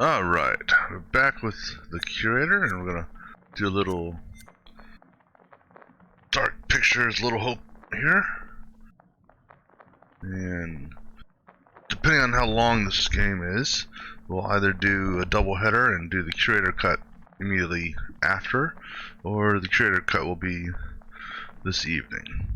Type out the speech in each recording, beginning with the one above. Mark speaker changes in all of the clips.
Speaker 1: Alright, we're back with the curator, and we're gonna do a little dark pictures, little hope here. And depending on how long this game is, we'll either do a double header and do the curator cut immediately after, or the curator cut will be this evening.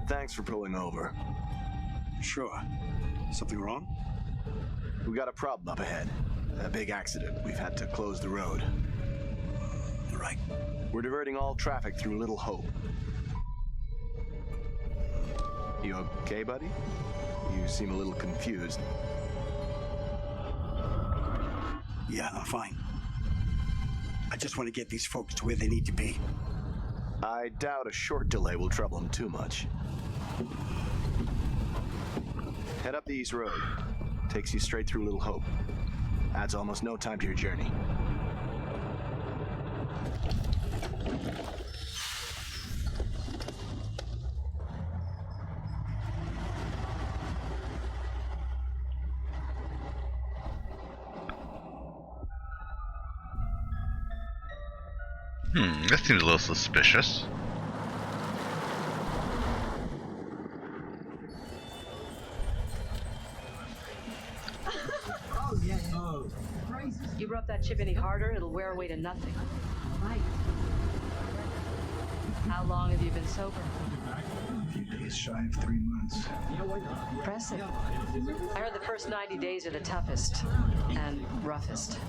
Speaker 2: Thanks for pulling over.
Speaker 3: Sure. Something wrong?
Speaker 2: We got a problem up ahead. A big accident. We've had to close the road.
Speaker 3: Right.
Speaker 2: We're diverting all traffic through Little Hope. You okay, buddy? You seem a little confused.
Speaker 3: Yeah, I'm fine. I just want to get these folks to where they need to be.
Speaker 2: I doubt a short delay will trouble them too much. Head up the East Road. Takes you straight through Little Hope. Adds almost no time to your journey.
Speaker 1: That seems a little suspicious.
Speaker 4: You rub that chip any harder, it'll wear away to nothing. Right. How long have you been sober?
Speaker 5: A few days shy of 3 months.
Speaker 4: Impressive. I heard the first 90 days are the toughest and roughest.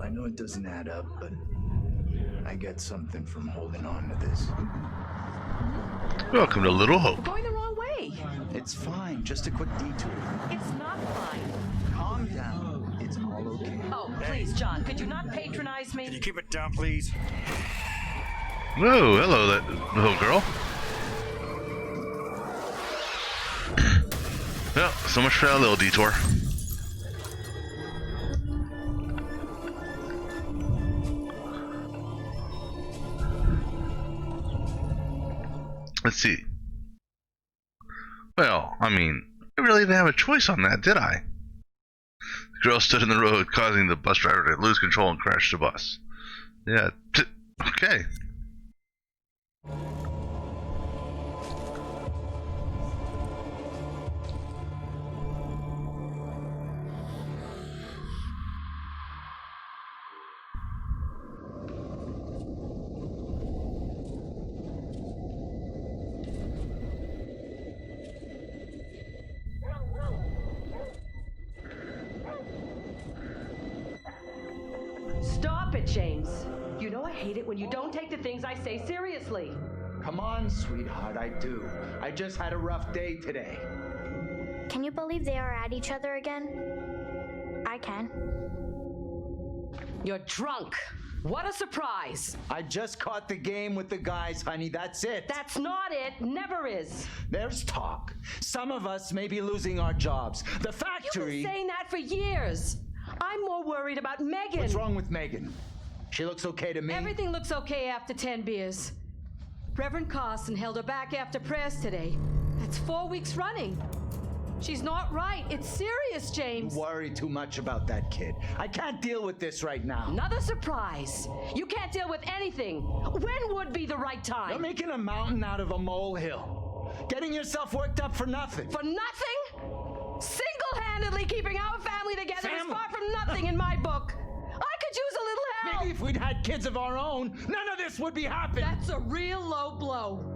Speaker 5: I know it doesn't add up, but I get something from holding on to this.
Speaker 1: Welcome to Little Hope.
Speaker 4: We're going the wrong way.
Speaker 5: It's fine, just a quick detour.
Speaker 4: It's not fine.
Speaker 5: Calm down. It's all okay.
Speaker 4: Oh, please, John, could you not patronize me?
Speaker 3: Can you keep it down, please?
Speaker 1: Whoa, hello, that little girl. Well, so much for that little detour. Let's see. Well, I mean, I really didn't have a choice on that, did I? The girl stood in the road, causing the bus driver to lose control and crash the bus. Yeah, okay.
Speaker 4: it, James. You know I hate it when you don't take the things I say seriously.
Speaker 5: Come on, sweetheart, I do. I just had a rough day today.
Speaker 6: Can you believe they are at each other again? I can.
Speaker 4: You're drunk. What a surprise.
Speaker 5: I just caught the game with the guys, honey. That's it.
Speaker 4: That's not it. Never is.
Speaker 5: There's talk. Some of us may be losing our jobs. The
Speaker 4: You've
Speaker 5: factory...
Speaker 4: been saying that for years. I'm more worried about Megan.
Speaker 5: What's wrong with Megan? She looks okay to me.
Speaker 4: Everything looks okay after 10 beers. Reverend Carson held her back after prayers today. That's 4 weeks running. She's not right. It's serious, James.
Speaker 5: You worry too much about that kid. I can't deal with this right now.
Speaker 4: Another surprise. You can't deal with anything. When would be the right time?
Speaker 5: You're making a mountain out of a molehill. Getting yourself worked up for nothing.
Speaker 4: For nothing? Single-handedly keeping our family together is
Speaker 5: Family?
Speaker 4: far from nothing in my book. I could use a little help.
Speaker 5: Maybe if we'd had kids of our own, none of this would be happening.
Speaker 4: That's a real low blow.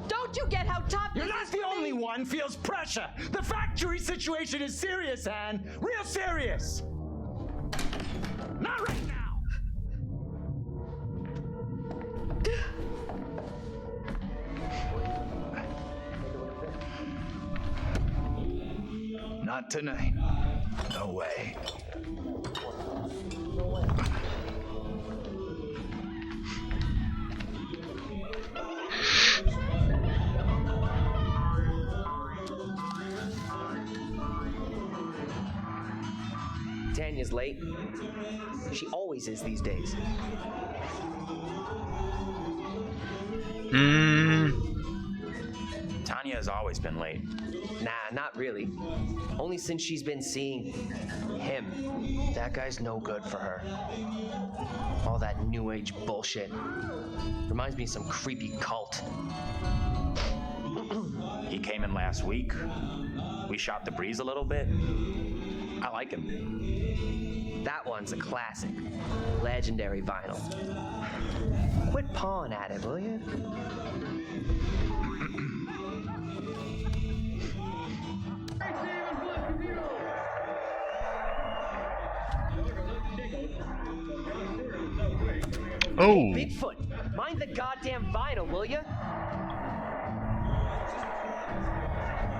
Speaker 4: Don't you get how tough
Speaker 5: You're
Speaker 4: this
Speaker 5: not
Speaker 4: is
Speaker 5: the
Speaker 4: for
Speaker 5: only
Speaker 4: me?
Speaker 5: one feels pressure. The factory situation is serious, Anne. Real serious. Not right now. Not tonight. No way.
Speaker 7: Tanya's late. She always is these days.
Speaker 8: Tanya has always been late.
Speaker 7: Nah, not really. Only since she's been seeing him. That guy's no good for her. All that new age bullshit. Reminds me of some creepy cult.
Speaker 8: He came in last week. We shot the breeze a little bit. I like him.
Speaker 7: That one's a classic. Legendary vinyl. Quit pawing at it, will you?
Speaker 1: Oh!
Speaker 7: Bigfoot, mind the goddamn vinyl, will you?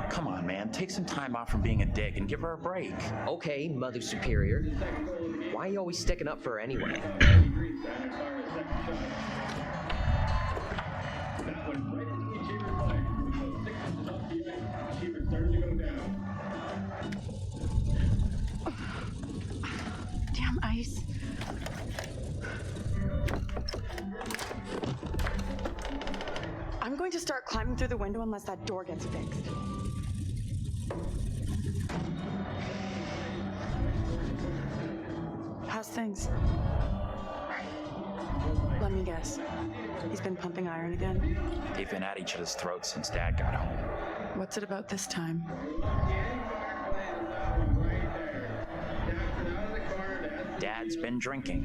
Speaker 8: Come on, man. Take some time off from being a dick and give her a break.
Speaker 7: Okay, Mother Superior. Why are you always sticking up for her anyway?
Speaker 9: Damn ice. I'm going to start climbing through the window unless that door gets fixed. How's things? Let me guess. He's been pumping iron again?
Speaker 8: They've been at each other's throats since Dad got home.
Speaker 9: What's it about this time?
Speaker 8: Dad's been drinking.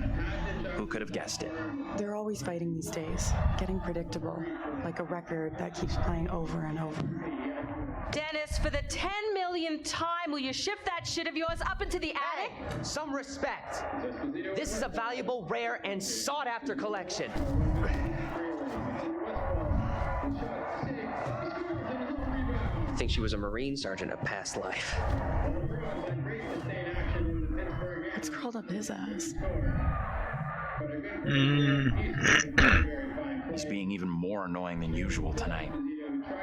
Speaker 8: Who could have guessed it?
Speaker 9: They're always fighting these days, getting predictable, like a record that keeps playing over and over.
Speaker 4: Dennis, for the 10 millionth time, will you shift that shit of yours up into the attic?
Speaker 7: Some respect. This is a valuable, rare, and sought-after collection. I think she was a Marine sergeant in a past life.
Speaker 9: It's curled up his ass.
Speaker 8: He's being even more annoying than usual tonight.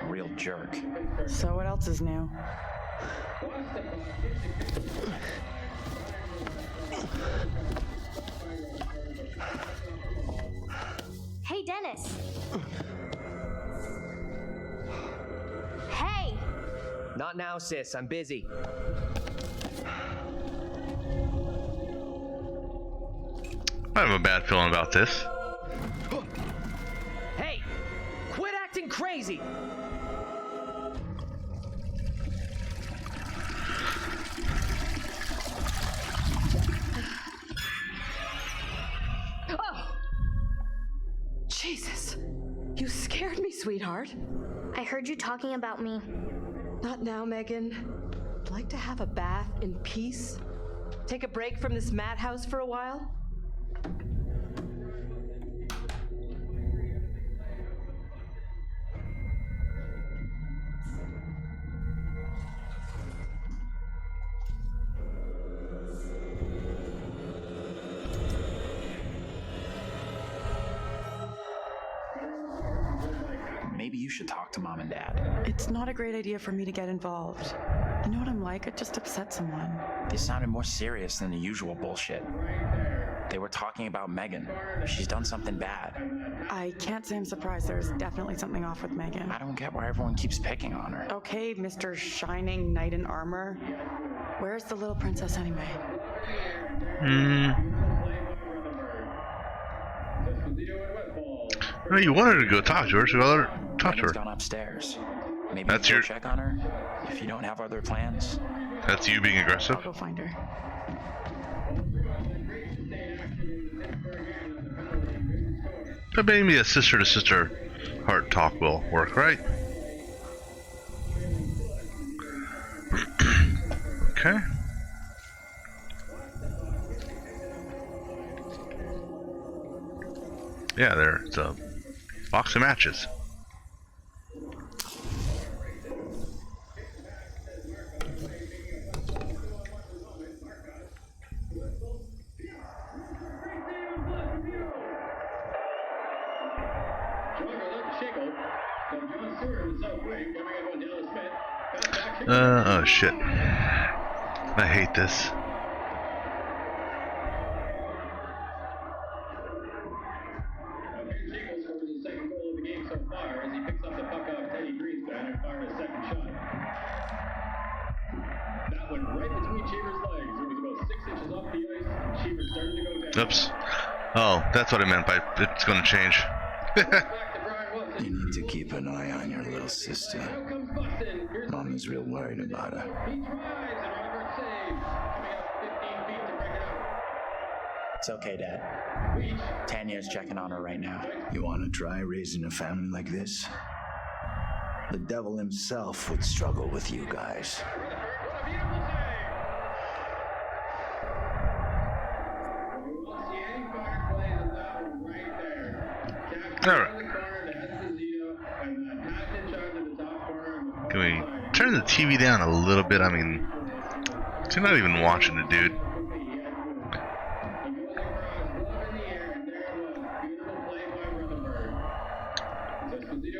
Speaker 8: A real jerk.
Speaker 9: So what else is new?
Speaker 6: Hey, Dennis. Hey!
Speaker 7: Not now, sis. I'm busy.
Speaker 1: I have a bad feeling about this.
Speaker 7: Hey! Quit acting crazy!
Speaker 4: Oh! Jesus. You scared me, sweetheart.
Speaker 6: I heard you talking about me.
Speaker 4: Not now, Megan. I'd like to have a bath in peace. Take a break from this madhouse for a while.
Speaker 5: maybe you should talk to Mom and Dad.
Speaker 9: It's not a great idea for me to get involved. You know what I'm like? I'd just upset someone.
Speaker 5: They sounded more serious than the usual bullshit. They were talking about Megan. She's done something bad.
Speaker 9: I can't say I'm surprised. There's definitely something off with Megan.
Speaker 5: I don't get why everyone keeps picking on her.
Speaker 9: Okay, Mr. Shining Knight in Armor. Where's the little princess anyway?
Speaker 1: No, you wanted to go talk to her, so go let her talk to
Speaker 5: Megan's
Speaker 1: her.
Speaker 5: gone upstairs. Maybe
Speaker 1: That's
Speaker 5: you go
Speaker 1: your-
Speaker 5: check on her if you don't have other plans.
Speaker 1: That's you being aggressive.
Speaker 9: I'll go find her.
Speaker 1: But maybe a sister-to-sister heart talk will work, right? Okay. Yeah, there's a box of matches. Oh shit. I hate this. Oops. Oh, that's what I meant by it's gonna change.
Speaker 10: You need to keep an eye on your little sister. Mom is real worried about her.
Speaker 5: It's okay, Dad. Tanya's checking on her right now.
Speaker 10: You want to try raising a family like this? The devil himself would struggle with you guys.
Speaker 1: Alright. Can we turn the TV down a little bit? I mean, you're not even watching it, dude.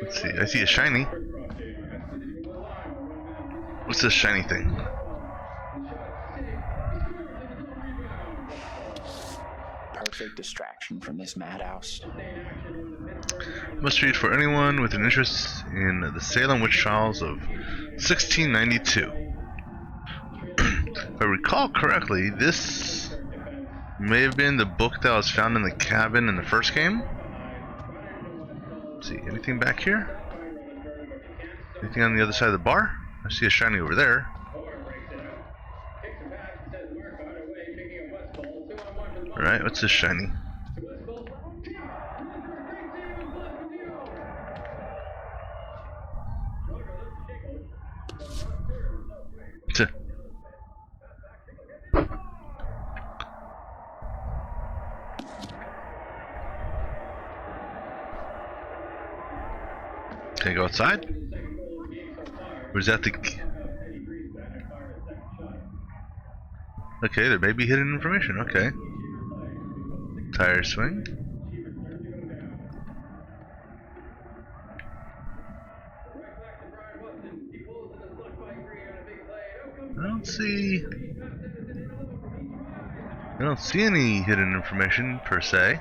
Speaker 1: Let's see. I see a shiny. What's this shiny thing?
Speaker 5: Perfect distraction from this madhouse.
Speaker 1: Must read for anyone with an interest in the Salem witch trials of 1692. If I recall correctly, this may have been the book that was found in the cabin in the first game. Let's see, anything back here? Anything on the other side of the bar? I see a shiny over there. Alright, what's this shiny? Tuh. Can I go outside? Or is that the... Okay, there may be hidden information, okay. Tire swing. I don't see any hidden information per se.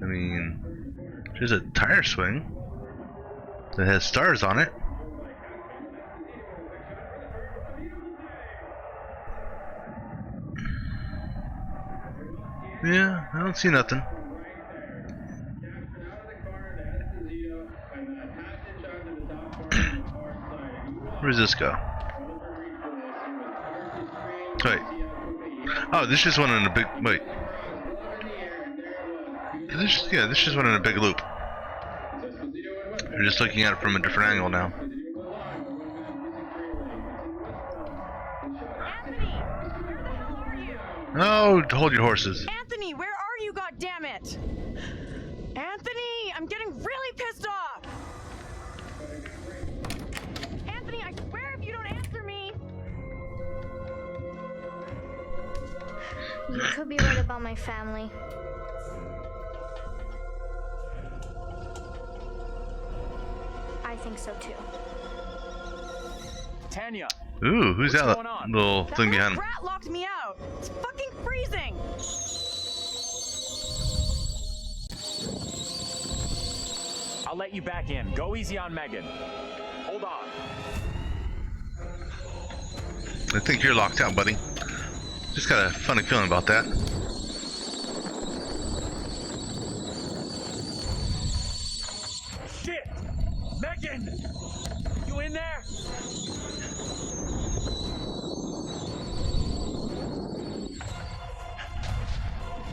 Speaker 1: I mean, there's a tire swing that has stars on it. Yeah, I don't see nothing. Where does this go? Wait. Oh, this just went in a big... Wait. This just went in a big loop. You're just looking at it from a different angle now. Oh, hold your horses.
Speaker 9: Anthony, where are you, goddammit? Anthony, I'm getting really pissed off! Anthony, I swear if you don't answer me...
Speaker 6: You could be right about my family. think so too.
Speaker 8: Tanya.
Speaker 1: Ooh, who's
Speaker 8: What's
Speaker 1: that
Speaker 8: going on?
Speaker 1: little
Speaker 11: That
Speaker 1: thing
Speaker 11: little
Speaker 1: behind him?
Speaker 11: brat locked me out. It's fucking freezing.
Speaker 8: I'll let you back in. Go easy on Megan. Hold on.
Speaker 1: I think you're locked out, buddy. Just got a funny feeling about that.
Speaker 8: Shit! Megan! You in there?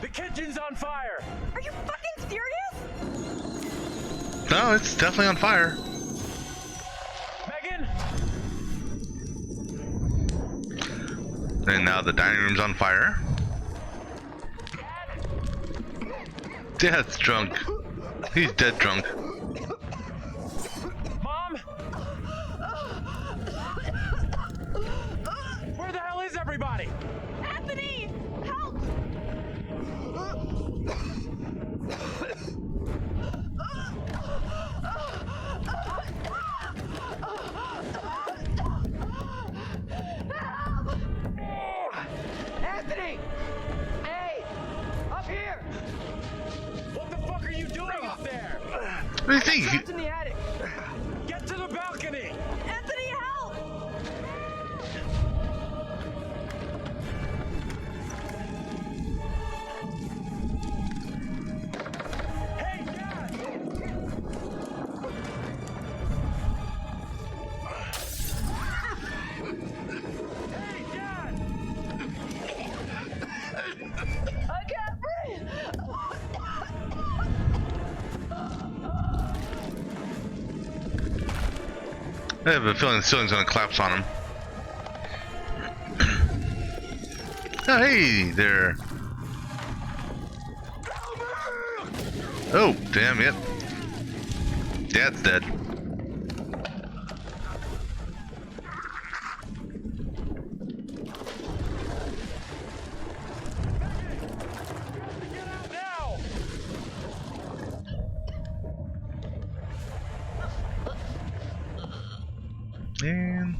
Speaker 8: The kitchen's on fire!
Speaker 11: Are you fucking serious?
Speaker 1: No, it's definitely on fire.
Speaker 8: Megan!
Speaker 1: And now the dining room's on fire. Dad's drunk. He's dead drunk.
Speaker 8: Mom? Where the hell is everybody?
Speaker 11: Anthony, help!
Speaker 7: Anthony! Hey! Up here!
Speaker 8: What the fuck are you doing up there?
Speaker 1: What do you think?
Speaker 7: Trapped in the attic!
Speaker 8: Get to the balcony!
Speaker 11: Anthony, help!
Speaker 8: Hey, Dad! Hey, Dad!
Speaker 11: I can't breathe.
Speaker 1: I have a feeling the ceiling's gonna collapse on him. Oh, hey there. Oh, damn, yep. Dad's dead.
Speaker 8: Get out now!
Speaker 1: And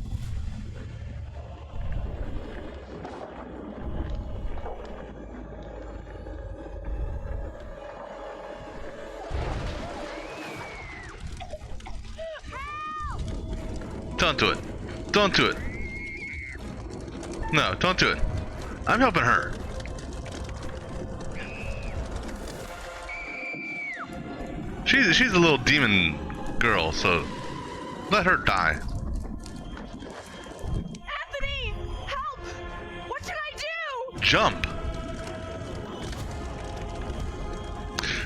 Speaker 1: don't do it. Don't do it. No, don't do it. I'm helping her. She's a little demon girl, so let her die.
Speaker 11: Anthony, help! What should I do?
Speaker 1: Jump.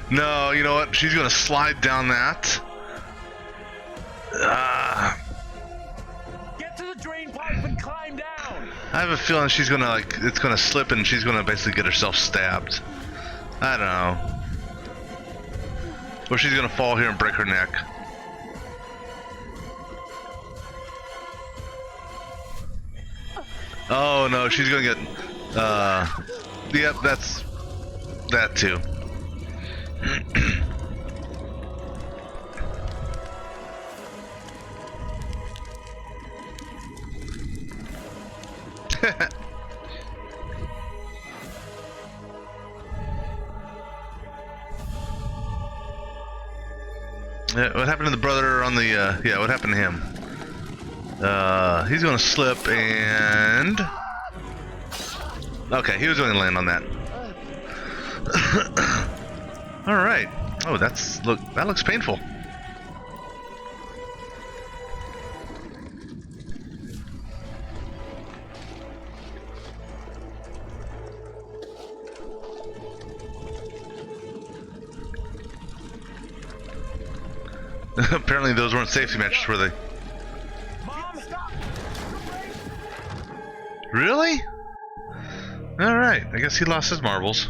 Speaker 1: No, you know what? She's gonna slide down that.
Speaker 8: Get to the drain pipe and climb down!
Speaker 1: I have a feeling she's gonna it's gonna slip and she's gonna basically get herself stabbed. I don't know. Or she's gonna fall here and break her neck. Oh no, she's gonna get yep, that's that too. What happened to the brother on the yeah, what happened to him? He's gonna slip and okay, he was gonna land on that. Alright. Oh, that looks painful. Apparently those weren't safety matches, were they?
Speaker 8: Mom! Stop!
Speaker 1: Really? Alright, I guess he lost his marbles.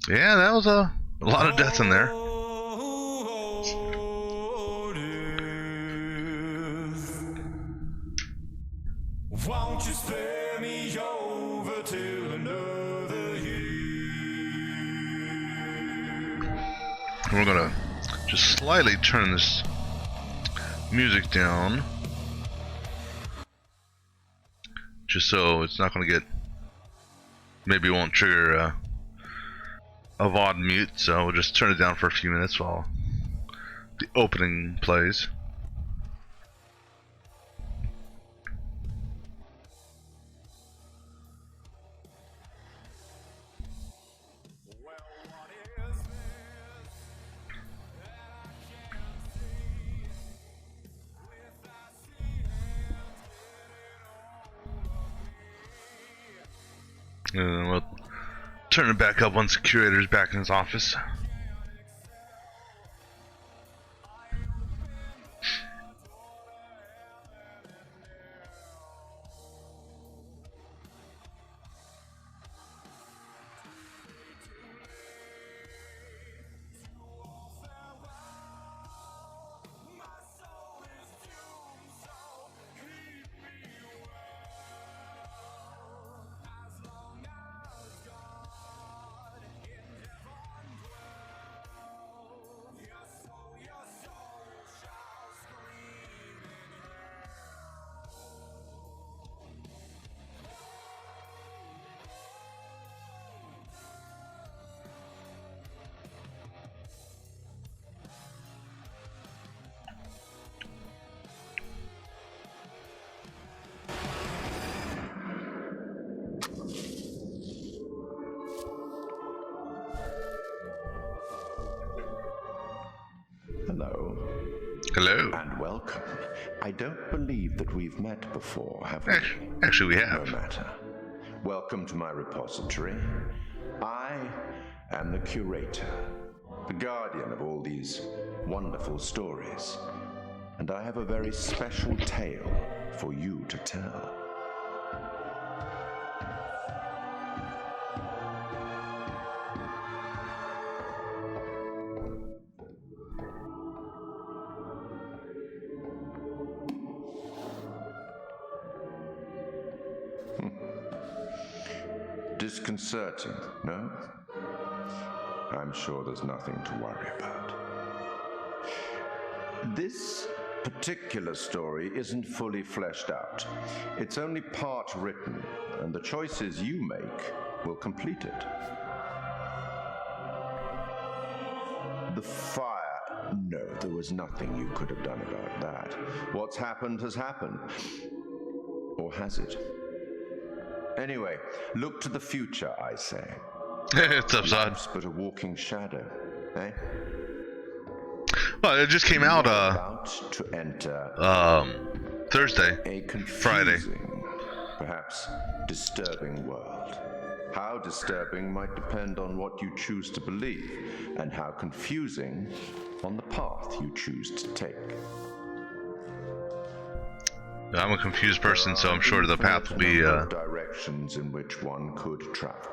Speaker 1: Yeah, that was a lot of deaths in there.
Speaker 12: Won't you spare me over till another year?
Speaker 1: We're gonna just slightly turn this music down, just so it's not gonna get, maybe it won't trigger a VOD mute, so we'll just turn it down for a few minutes while the opening plays. And we'll turn it back up once the curator's back in his office.
Speaker 13: Hello.
Speaker 1: Hello.
Speaker 13: And welcome. I don't believe that we've met before, have we?
Speaker 1: Actually, we have.
Speaker 13: No matter. Welcome to my repository. I am the curator, the guardian of all these wonderful stories. And I have a very special tale for you to tell. Disconcerting, no? I'm sure there's nothing to worry about. This particular story isn't fully fleshed out. It's only part written, and the choices you make will complete it. The fire. No, there was nothing you could have done about that. What's happened has happened. Or has it? Anyway, look to the future, I say.
Speaker 1: It's upside.
Speaker 13: Life's but a walking shadow, eh?
Speaker 1: Well, it just came out
Speaker 13: about to enter
Speaker 1: Thursday,
Speaker 13: a confusing,
Speaker 1: Friday.
Speaker 13: Perhaps disturbing world. How disturbing might depend on what you choose to believe, and how confusing on the path you choose to take.
Speaker 1: I'm a confused person, so I'm sure the path will be
Speaker 13: directions in which one could travel.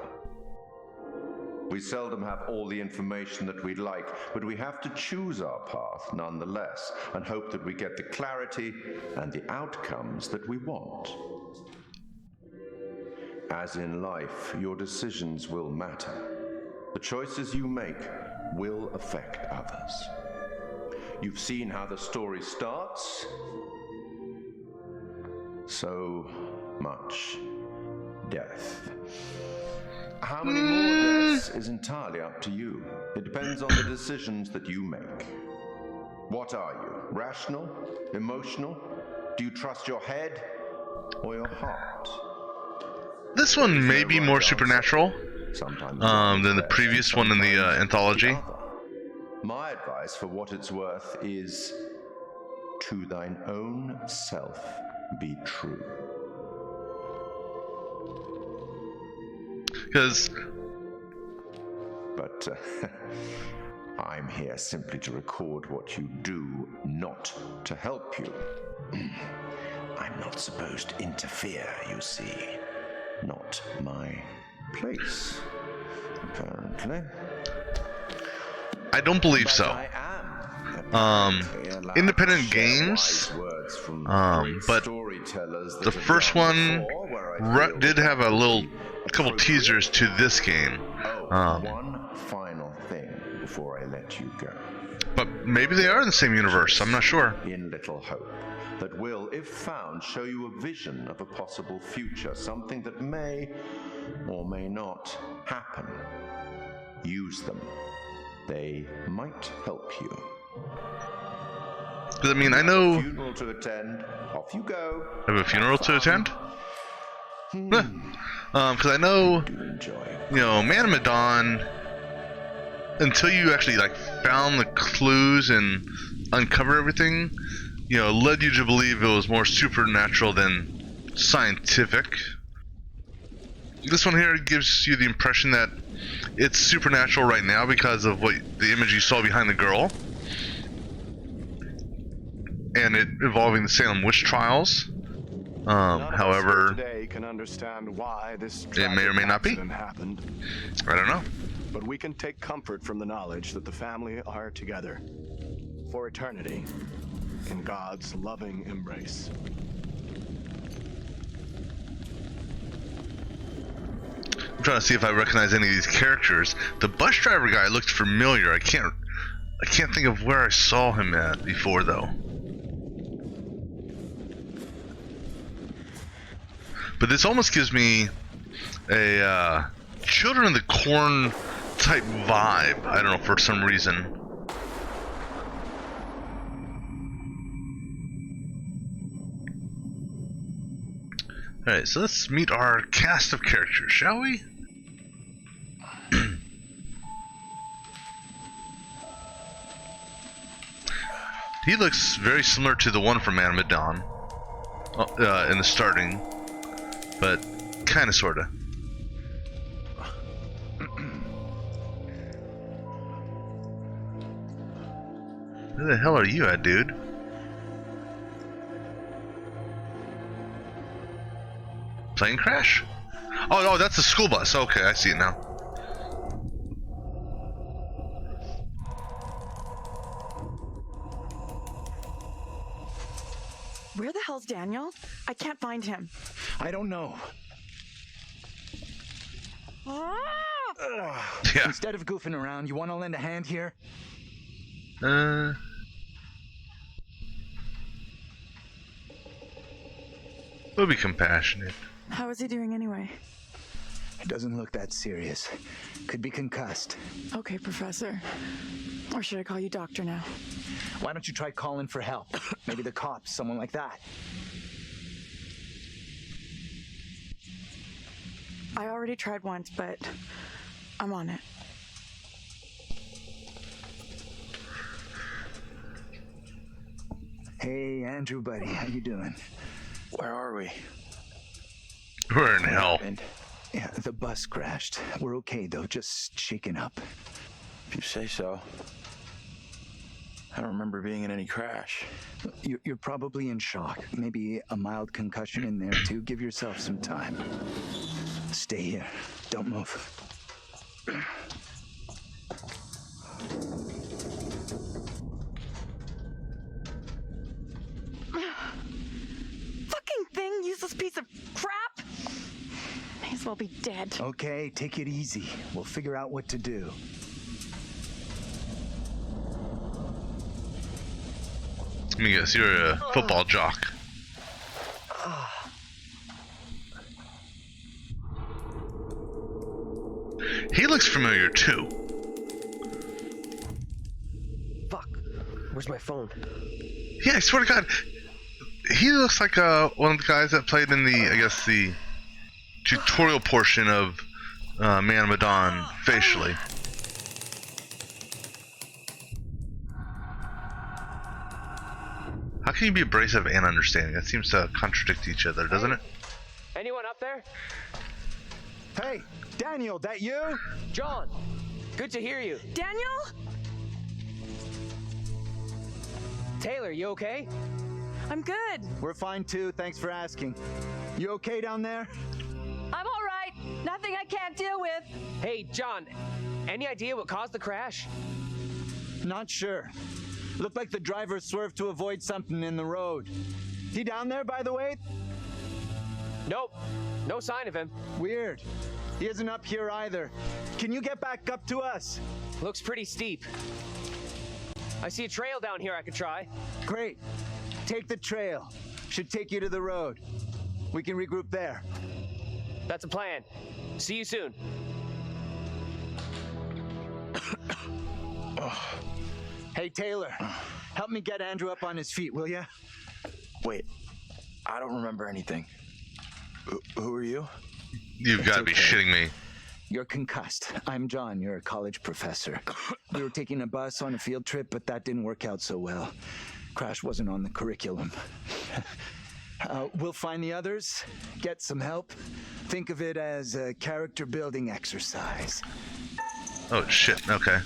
Speaker 13: We seldom have all the information that we'd like, but we have to choose our path nonetheless, and hope that we get the clarity and the outcomes that we want. As in life, your decisions will matter. The choices you make will affect others. You've seen how the story starts. So much death. How many more deaths is entirely up to you. It depends on the decisions that you make. What are you? Rational? Emotional? Do you trust your head or your heart?
Speaker 1: This one may be more supernatural than the previous one in the anthology.
Speaker 13: My advice, for what it's worth, is to thine own self be true.
Speaker 1: Because
Speaker 13: But I'm here simply to record what you do, not to help you. I'm not supposed to interfere, you see. Not my place, apparently.
Speaker 1: I don't believe so.
Speaker 13: I am
Speaker 1: independent games, but the first one did have a couple teasers to this game.
Speaker 13: One final thing before I let you go.
Speaker 1: But maybe they are in the same universe. I'm not sure.
Speaker 13: In little hope that will, if found, show you a vision of a possible future, something that may or may not happen. Use them. They might help you.
Speaker 1: Because, I mean, I know...
Speaker 13: Funeral to attend. Off you go.
Speaker 1: I have a funeral to attend? Because I know, you know, Man of Medan, until you actually, like, found the clues and uncovered everything, you know, led you to believe it was more supernatural than scientific. This one here gives you the impression that it's supernatural right now because of what the image you saw behind the girl. And it involving the Salem witch trials. However,
Speaker 2: today can understand why this
Speaker 1: it may or may not be.
Speaker 2: Happened.
Speaker 1: I don't know.
Speaker 2: But we can take comfort from the knowledge that the family are together for eternity in God's loving embrace.
Speaker 1: I'm trying to see if I recognize any of these characters. The bus driver guy looked familiar. I can't think of where I saw him at before though. But this almost gives me a Children of the Corn type vibe. I don't know, for some reason. Alright, so let's meet our cast of characters, shall we? He looks very similar to the one from Man of Medan in the starting. But kinda sorta. Where the hell are you at, dude? Plane crash? Oh, that's a school bus. Okay, I see it now.
Speaker 9: Where the hell's Daniel? I can't find him.
Speaker 5: I don't know.
Speaker 1: Yeah.
Speaker 5: Instead of goofing around, you want to lend a hand here?
Speaker 1: We'll be compassionate.
Speaker 9: How is he doing anyway?
Speaker 5: It doesn't look that serious. Could be concussed.
Speaker 9: Okay, Professor. Or should I call you Doctor now?
Speaker 5: Why don't you try calling for help? Maybe the cops, someone like that.
Speaker 9: I already tried once, but I'm on it.
Speaker 5: Hey, Andrew, buddy, how you doing?
Speaker 2: Where are we?
Speaker 1: We're in hell.
Speaker 5: Yeah, the bus crashed. We're okay, though, just shaken up.
Speaker 10: If you say so. I don't remember being in any crash.
Speaker 5: You're probably in shock. Maybe a mild concussion in there, too. Give yourself some time. Stay here. Don't move.
Speaker 9: Fucking thing, useless piece of crap! May as well be dead.
Speaker 5: Okay, take it easy. We'll figure out what to do.
Speaker 1: Let me guess, you're a football jock. He looks familiar too.
Speaker 7: Fuck. Where's my phone?
Speaker 1: Yeah, I swear to God, he looks like one of the guys that played in the, I guess, the tutorial portion of Man of Medan facially. How can you be abrasive and understanding? That seems to contradict each other, doesn't it?
Speaker 7: Anyone up there?
Speaker 5: Hey, Daniel, that you?
Speaker 7: John, good to hear you.
Speaker 9: Daniel?
Speaker 7: Taylor, you okay?
Speaker 9: I'm good.
Speaker 5: We're fine, too. Thanks for asking. You okay down there?
Speaker 4: I'm all right. Nothing I can't deal with.
Speaker 7: Hey, John, any idea what caused the crash?
Speaker 5: Not sure. Looked like the driver swerved to avoid something in the road. Is he down there, by the way?
Speaker 7: Nope. No sign of him.
Speaker 5: Weird. He isn't up here either. Can you get back up to us?
Speaker 7: Looks pretty steep. I see a trail down here I could try.
Speaker 5: Great. Take the trail. Should take you to the road. We can regroup there.
Speaker 7: That's a plan. See you soon.
Speaker 5: Hey, Taylor. Help me get Andrew up on his feet, will ya?
Speaker 10: Wait, I don't remember anything. Who are you?
Speaker 1: You've got to be shitting me.
Speaker 5: You're concussed. I'm John. You're a college professor. We were taking a bus on a field trip, but that didn't work out so well. Crash wasn't on the curriculum. We'll find the others, get some help. Think of it as a character building exercise.
Speaker 1: Oh, shit. Okay.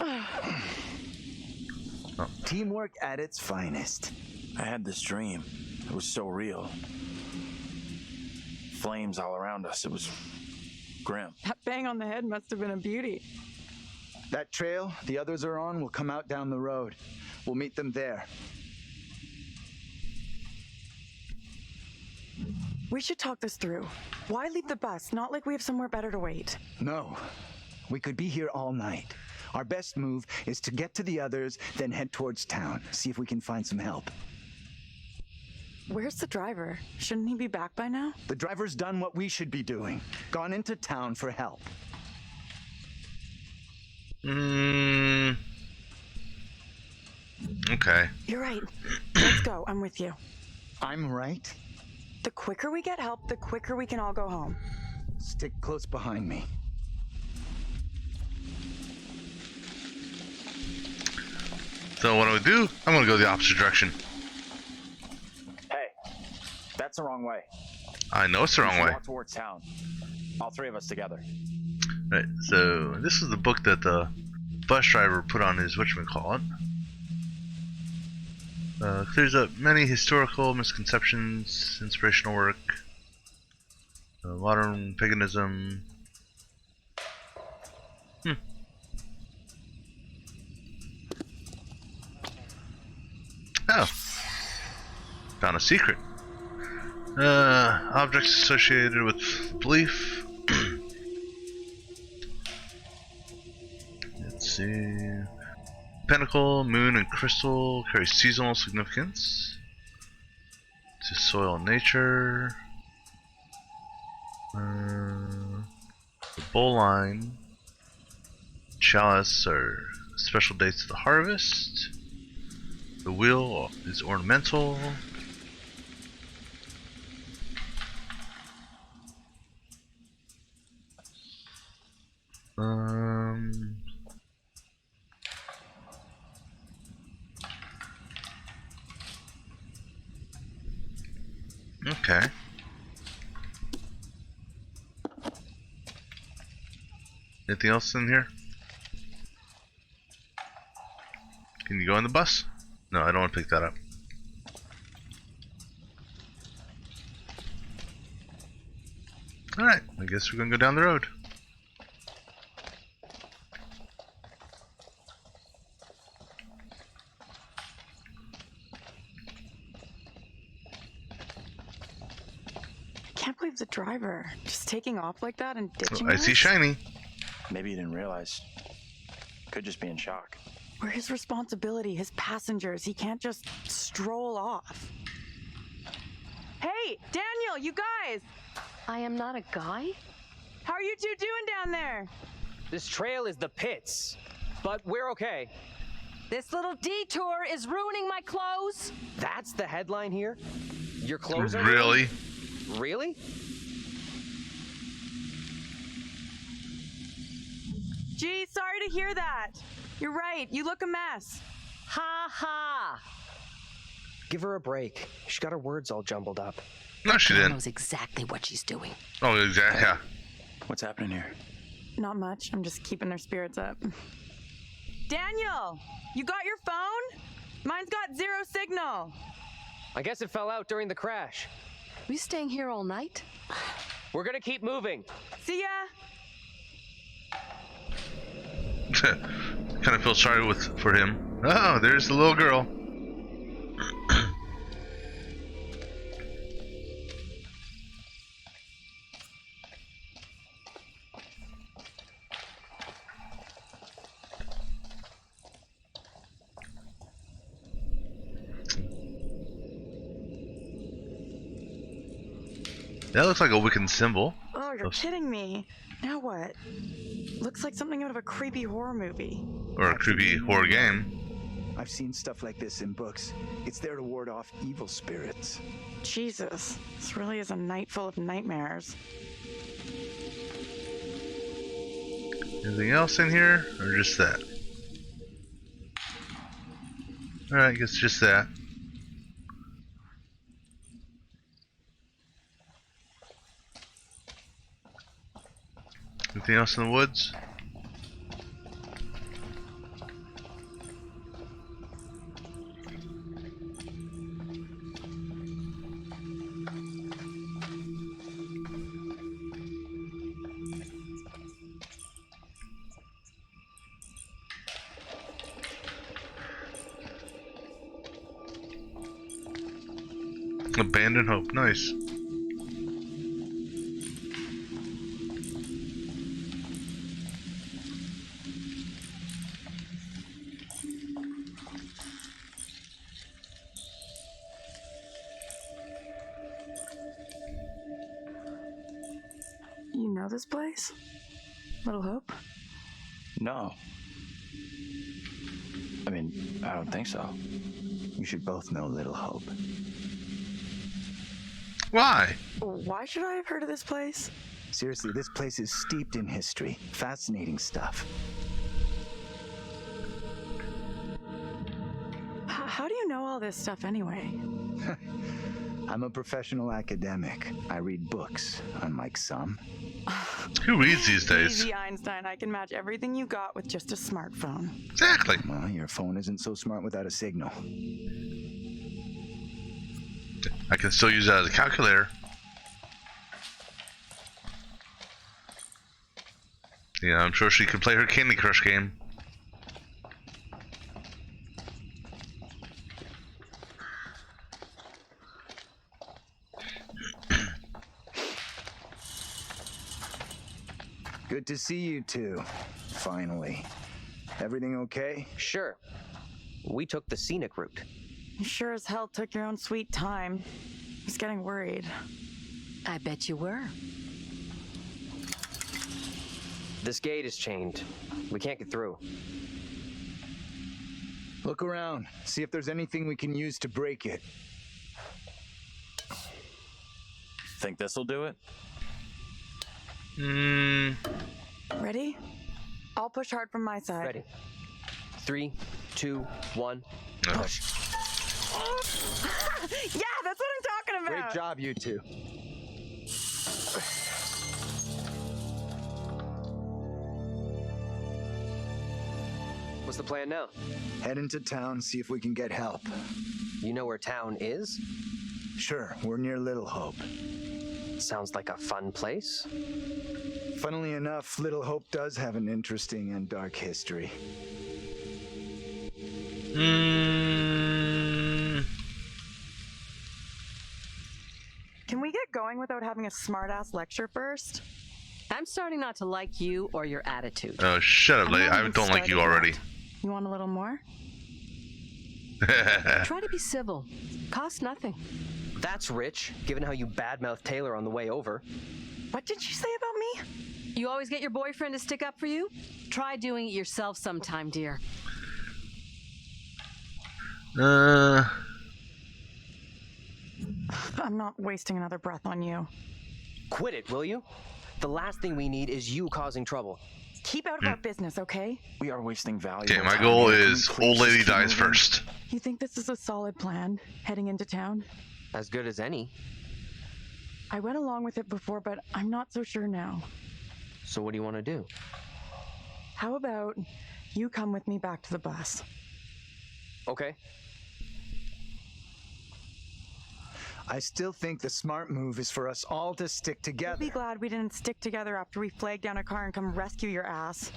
Speaker 5: Oh. Teamwork at its finest.
Speaker 10: I had this dream. It was so real. Flames all around us. It was grim.
Speaker 9: That bang on the head must have been a beauty.
Speaker 5: That trail the others are on will come out down the road. We'll meet them there.
Speaker 9: We should talk this through. Why leave the bus? Not like we have somewhere better to wait.
Speaker 5: No. We could be here all night. Our best move is to get to the others, then head towards town. See if we can find some help.
Speaker 9: Where's the driver? Shouldn't he be back by now?
Speaker 5: The driver's done what we should be doing. Gone into town for help.
Speaker 1: Okay.
Speaker 9: You're right. Let's go. I'm with you.
Speaker 5: I'm right.
Speaker 9: The quicker we get help, the quicker we can all go home.
Speaker 5: Stick close behind me.
Speaker 1: So what do? I'm gonna go the opposite direction.
Speaker 8: Hey, that's the wrong way.
Speaker 1: I know it's the wrong way.
Speaker 8: Walk towards town. All three of us together.
Speaker 1: Right, so this is the book that the bus driver put on his whatchamacallit. Clears up many historical misconceptions, inspirational work, modern paganism. Oh, found a secret. Objects associated with belief. Let's see. Pentacle, moon, and crystal carry seasonal significance to soil and nature. The bowl line, chalice are special dates of the harvest. The wheel is ornamental. Okay. Anything else in here? Can you go on the bus? No, I don't want to pick that up. Alright, I guess we're gonna go down the road.
Speaker 9: I can't believe the driver just taking off like that and ditching
Speaker 1: I
Speaker 9: us.
Speaker 1: see shiny.
Speaker 8: Maybe he didn't realize. Could just be in shock.
Speaker 9: We're his responsibility, his passengers. He can't just stroll off. Hey, Daniel, you guys!
Speaker 4: I am not a guy?
Speaker 9: How are you two doing down there?
Speaker 7: This trail is the pits, but we're okay.
Speaker 4: This little detour is ruining my clothes.
Speaker 7: That's the headline here? Your clothes are
Speaker 1: Really?
Speaker 7: Really?
Speaker 9: Gee, sorry to hear that. You're right, you look a mess.
Speaker 4: Ha ha!
Speaker 7: Give her a break. She got her words all jumbled up.
Speaker 1: No, she
Speaker 4: She
Speaker 1: didn't.
Speaker 4: knows exactly what she's doing.
Speaker 1: Oh, exactly. Yeah.
Speaker 10: What's happening here?
Speaker 9: Not much, I'm just keeping their spirits up. Daniel, you got your phone? Mine's got 0 signal.
Speaker 7: I guess it fell out during the crash.
Speaker 4: We staying here all night?
Speaker 7: We're gonna keep moving.
Speaker 9: See ya.
Speaker 1: Kind of feel sorry for him. Oh, there's the little girl. That looks like a Wiccan symbol.
Speaker 9: Oh, you're kidding me. Now what? Looks like something out of a creepy horror movie.
Speaker 1: Or a creepy horror game.
Speaker 5: I've seen stuff like this in books. It's there to ward off evil spirits.
Speaker 9: Jesus, this really is a night full of nightmares.
Speaker 1: Anything else in here? Or just that? Alright, I guess just that. Anything else in the woods? Abandoned Hope, nice.
Speaker 9: You know this place? Little Hope?
Speaker 5: No. I mean, I don't think so. You should both know Little Hope.
Speaker 1: Why?
Speaker 9: Why should I have heard of this place?
Speaker 5: Seriously, this place is steeped in history. Fascinating stuff.
Speaker 9: How do you know all this stuff anyway?
Speaker 5: I'm a professional academic. I read books, unlike some.
Speaker 1: Who reads these days?
Speaker 9: Easy, Einstein. I can match everything you got with just a smartphone.
Speaker 1: Exactly.
Speaker 5: Well, your phone isn't so smart without a signal.
Speaker 1: I can still use that as a calculator. Yeah, I'm sure she can play her Candy Crush game.
Speaker 5: Good to see you two. Finally. Everything okay?
Speaker 7: Sure. We took the scenic route.
Speaker 9: You sure as hell took your own sweet time. I was getting worried.
Speaker 4: I bet you were.
Speaker 7: This gate is chained. We can't get through.
Speaker 5: Look around. See if there's anything we can use to break it.
Speaker 8: Think this'll do it?
Speaker 9: Ready? I'll push hard from my side.
Speaker 7: Ready. 3, 2, 1, push.
Speaker 9: Yeah, that's what I'm talking about.
Speaker 5: Great job, you two.
Speaker 7: What's the plan now?
Speaker 5: Head into town, see if we can get help.
Speaker 7: You know where town is?
Speaker 5: Sure, we're near Little Hope.
Speaker 7: Sounds like a fun place.
Speaker 5: Funnily enough, Little Hope does have an interesting and dark history.
Speaker 9: Can we get going without having a smart-ass lecture first?
Speaker 4: I'm starting not to like you or your attitude.
Speaker 1: Oh, shut up, lady. I don't like you already.
Speaker 9: You want a little more?
Speaker 4: Try to be civil. Costs nothing.
Speaker 7: That's rich, given how you badmouthed Taylor on the way over.
Speaker 9: What did she say about me?
Speaker 4: You always get your boyfriend to stick up for you? Try doing it yourself sometime, dear.
Speaker 9: I'm not wasting another breath on you.
Speaker 7: Quit it, will you? The last thing we need is you causing trouble.
Speaker 9: Keep out of our business, okay?
Speaker 8: We are wasting value.
Speaker 1: Okay, my goal is old lady dies first.
Speaker 9: You think this is a solid plan, heading into town?
Speaker 7: As good as any.
Speaker 9: I went along with it before, but I'm not so sure now.
Speaker 7: So what do you want to do?
Speaker 9: How about you come with me back to the bus?
Speaker 7: Okay.
Speaker 5: I still think the smart move is for us all to stick together.
Speaker 9: You'll be glad we didn't stick together after we flagged down a car and come rescue your ass.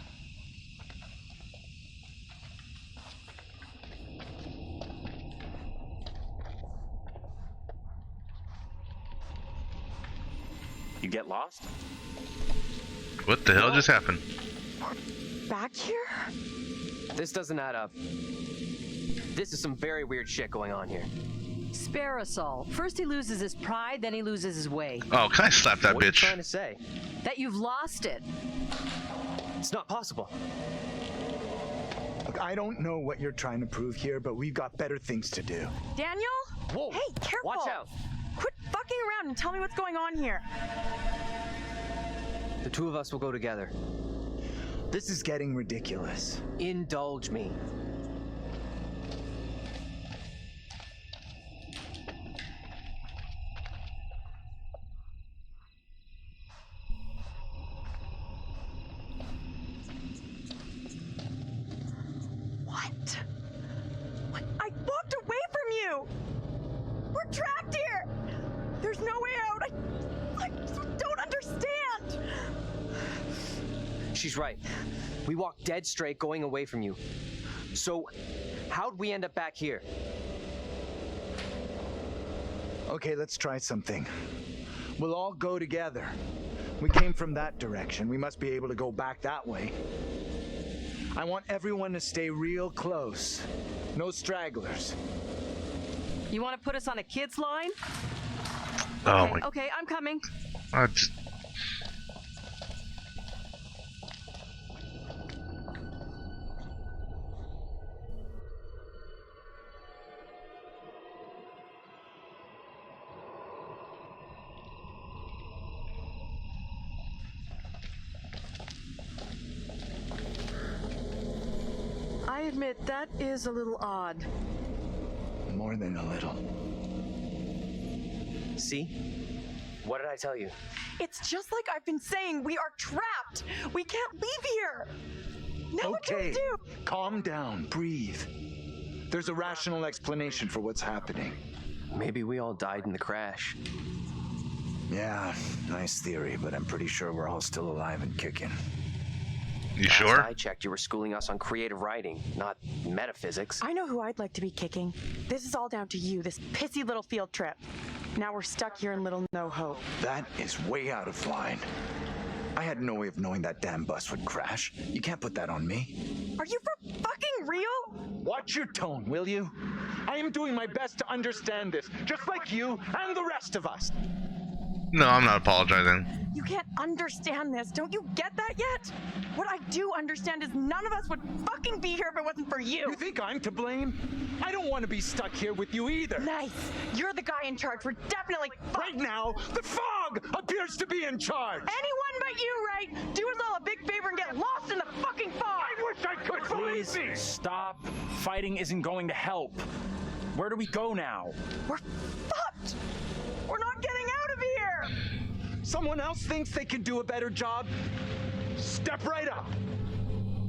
Speaker 8: You get lost?
Speaker 1: What the hell just happened?
Speaker 9: Back here?
Speaker 7: This doesn't add up. This is some very weird shit going on here.
Speaker 4: Spare us all. First he loses his pride, then he loses his way.
Speaker 1: Oh, can I slap that
Speaker 7: What are you
Speaker 1: bitch?
Speaker 7: trying to say?
Speaker 4: That you've lost it.
Speaker 7: It's not possible.
Speaker 5: Look, I don't know what you're trying to prove here, but we've got better things to do.
Speaker 9: Daniel?
Speaker 7: Whoa!
Speaker 9: Hey, careful!
Speaker 7: Watch out!
Speaker 9: Quit fucking around and tell me what's going on here.
Speaker 7: The two of us will go together.
Speaker 5: This is getting ridiculous.
Speaker 7: Indulge me.
Speaker 9: What? I walked away from you! We're trapped here! There's no way out! I don't understand!
Speaker 7: She's right. We walked dead straight going away from you. So, how'd we end up back here?
Speaker 5: Okay, let's try something. We'll all go together. We came from that direction. We must be able to go back that way. I want everyone to stay real close. No stragglers.
Speaker 4: You want to put us on a kid's line?
Speaker 1: Oh
Speaker 4: Okay,
Speaker 1: my.
Speaker 4: okay, I'm coming.
Speaker 1: I just-
Speaker 4: I admit that is a little odd.
Speaker 5: More than a little.
Speaker 7: See? What did I tell you?
Speaker 9: It's just like I've been saying, we are trapped! We can't leave here! Now what do we
Speaker 5: Okay,
Speaker 9: do?
Speaker 5: calm down, breathe. There's a rational explanation for what's happening.
Speaker 7: Maybe we all died in the crash.
Speaker 5: Yeah, nice theory, but I'm pretty sure we're all still alive and kicking.
Speaker 1: You
Speaker 7: Last
Speaker 1: sure?
Speaker 7: I checked, you were schooling us on creative writing, not metaphysics.
Speaker 9: I know who I'd like to be kicking. This is all down to you, this pissy little field trip. Now we're stuck here in Little No Hope.
Speaker 5: That is way out of line. I had no way of knowing that damn bus would crash. You can't put that on me.
Speaker 9: Are you for fucking real?
Speaker 5: Watch your tone, will you? I am doing my best to understand this, just like you and the rest of us.
Speaker 1: No, I'm not apologizing.
Speaker 9: You can't understand this. Don't you get that yet? What I do understand is none of us would fucking be here if it wasn't for you.
Speaker 5: You think I'm to blame? I don't want to be stuck here with you either.
Speaker 9: Nice. You're the guy in charge. We're definitely
Speaker 5: Right now, the fog appears to be in charge.
Speaker 9: anyone but you, right? Do us all a big favor and get lost in the fucking fog.
Speaker 5: I wish I could believe
Speaker 14: Please
Speaker 5: me.
Speaker 14: stop. Fighting isn't going to help. Where do we go now?
Speaker 9: We're fucked. We're not getting out of here.
Speaker 5: Someone else thinks they can do a better job? Step right up.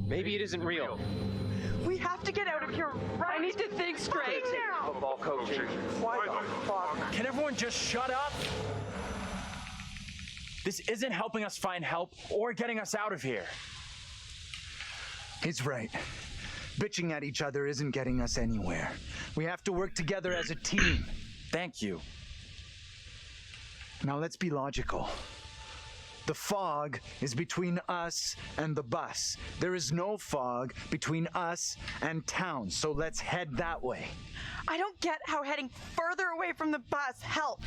Speaker 7: Maybe it isn't real.
Speaker 9: We have to get out of here right
Speaker 4: I need to think straight.
Speaker 9: now.
Speaker 7: Football coaching.
Speaker 9: Why the fuck?
Speaker 14: Can everyone just shut up? This isn't helping us find help or getting us out of here.
Speaker 5: He's right. Bitching at each other isn't getting us anywhere. We have to work together as a team.
Speaker 14: Thank you.
Speaker 5: Now let's be logical. The fog is between us and the bus. There is no fog between us and town, so let's head that way.
Speaker 9: I don't get how heading further away from the bus helps.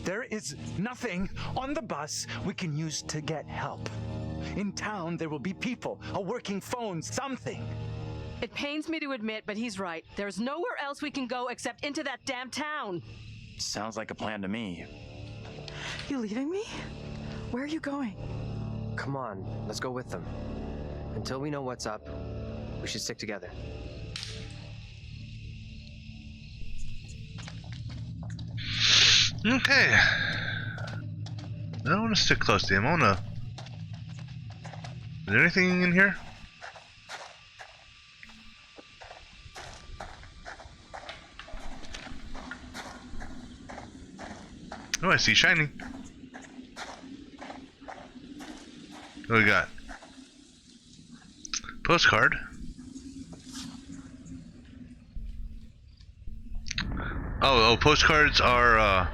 Speaker 5: There is nothing on the bus we can use to get help. In town, there will be people, a working phone, something.
Speaker 4: It pains me to admit, but he's right. There's nowhere else we can go except into that damn town.
Speaker 14: Sounds like a plan to me.
Speaker 9: You leaving me? Where are you going?
Speaker 7: Come on, let's go with them. Until we know what's up, we should stick together.
Speaker 1: Okay. I don't want to stick close to him. I want to... Is there anything in here? Oh, I see shiny. What do we got? Postcard. Oh, postcards are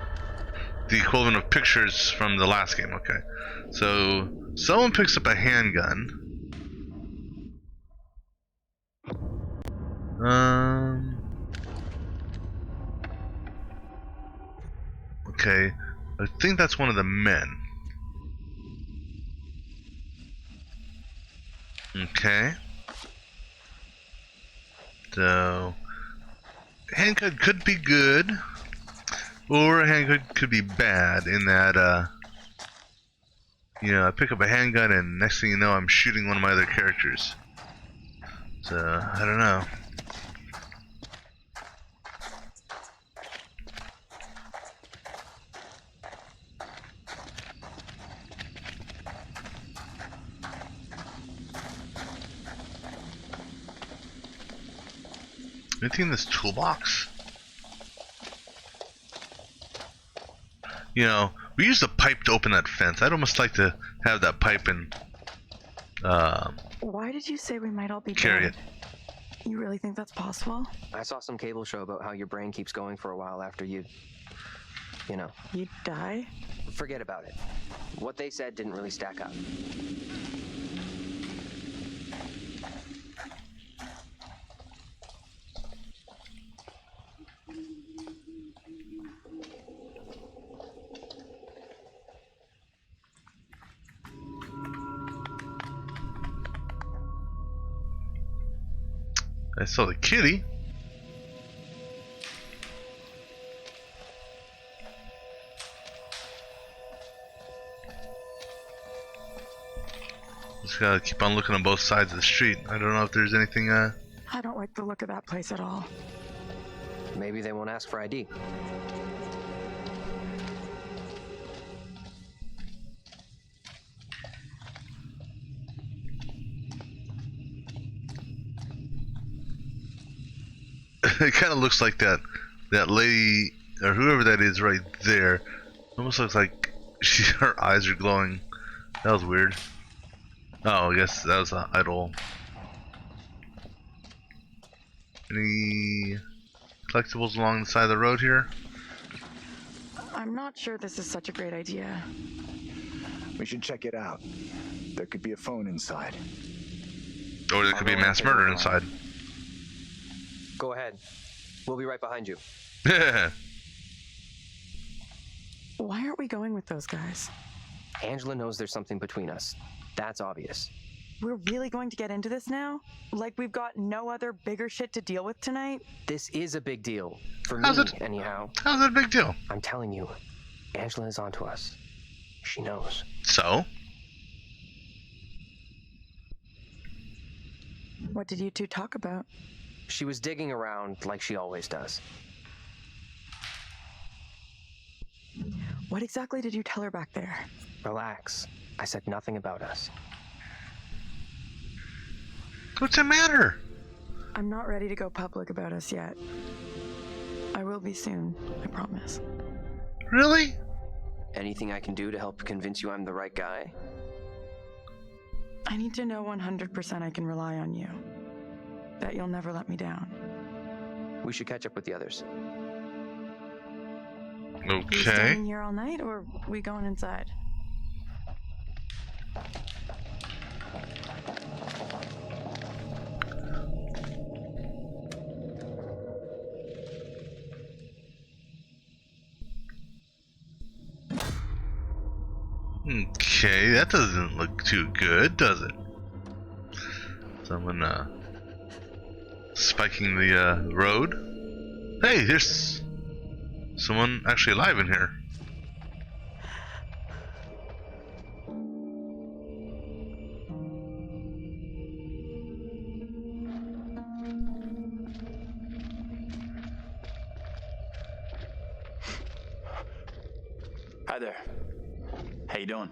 Speaker 1: the equivalent of pictures from the last game. Okay. So someone picks up a handgun. Okay. I think that's one of the men. Okay. So handgun could be good, or a handgun could be bad in that you know, I pick up a handgun and next thing you know I'm shooting one of my other characters. So I don't know. Anything in this toolbox? You know, we used a pipe to open that fence. I'd almost like to have that pipe and
Speaker 9: Why did you say we might all be
Speaker 1: carry
Speaker 9: dead? You really think that's possible?
Speaker 7: I saw some cable show about how your brain keeps going for a while after you know.
Speaker 9: You die?
Speaker 7: Forget about it. What they said didn't really stack up.
Speaker 1: I saw the kitty. Just gotta keep on looking on both sides of the street. I don't know if there's anything
Speaker 9: I don't like the look of that place at all.
Speaker 7: Maybe they won't ask for ID.
Speaker 1: It kind of looks like that lady or whoever that is right there. Almost looks like her eyes are glowing. That was weird. Oh, I guess that was an idol. Any collectibles along the side of the road here?
Speaker 9: I'm not sure this is such a great idea.
Speaker 5: We should check it out. There could be a phone inside.
Speaker 1: Or there could be mass murder inside.
Speaker 7: Go ahead. We'll be right behind you.
Speaker 9: Why aren't we going with those guys?
Speaker 7: Angela knows there's something between us. That's obvious.
Speaker 9: We're really going to get into this now? Like we've got no other bigger shit to deal with tonight?
Speaker 7: This is a big deal. For
Speaker 1: How's
Speaker 7: me,
Speaker 1: it,
Speaker 7: anyhow.
Speaker 1: How's it a big deal?
Speaker 7: I'm telling you, Angela is onto us. She knows.
Speaker 1: So?
Speaker 9: What did you two talk about?
Speaker 7: She was digging around like she always does.
Speaker 9: What exactly did you tell her back there?
Speaker 7: Relax. I said nothing about us.
Speaker 1: What's the matter?
Speaker 9: I'm not ready to go public about us yet. I will be soon, I promise.
Speaker 1: Really?
Speaker 7: Anything I can do to help convince you I'm the right guy?
Speaker 9: I need to know 100% I can rely on you. That you'll never let me down.
Speaker 7: We should catch up with the others.
Speaker 9: You
Speaker 1: Okay.
Speaker 9: staying here all night, or we going inside?
Speaker 1: Okay, that doesn't look too good, does it? Someone spiking the road. Hey, there's someone actually alive in here.
Speaker 14: Hi there. How you doing?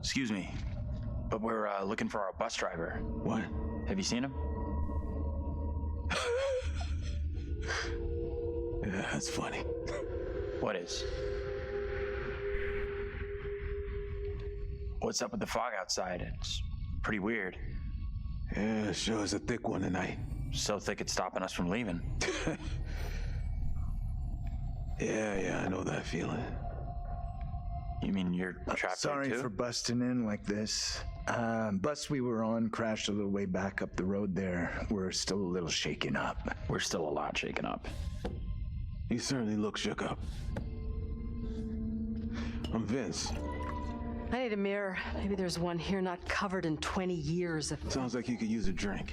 Speaker 14: Excuse me, but we're looking for our bus driver.
Speaker 3: What?
Speaker 14: Have you seen him?
Speaker 3: Yeah, that's funny.
Speaker 14: What is? What's up with the fog outside? It's pretty weird.
Speaker 3: Yeah, sure is a thick one tonight.
Speaker 14: So thick it's stopping us from leaving.
Speaker 15: Yeah, I know that feeling.
Speaker 14: You mean you're trapped
Speaker 5: Sorry
Speaker 14: there too?
Speaker 5: for busting in like this. Bus we were on crashed a little way back up the road there. We're still a little shaken up.
Speaker 14: We're still a lot shaken up.
Speaker 15: You certainly look shook up. I'm Vince.
Speaker 4: I need a mirror. Maybe there's one here not covered in 20 years of...
Speaker 15: Sounds like you could use a drink.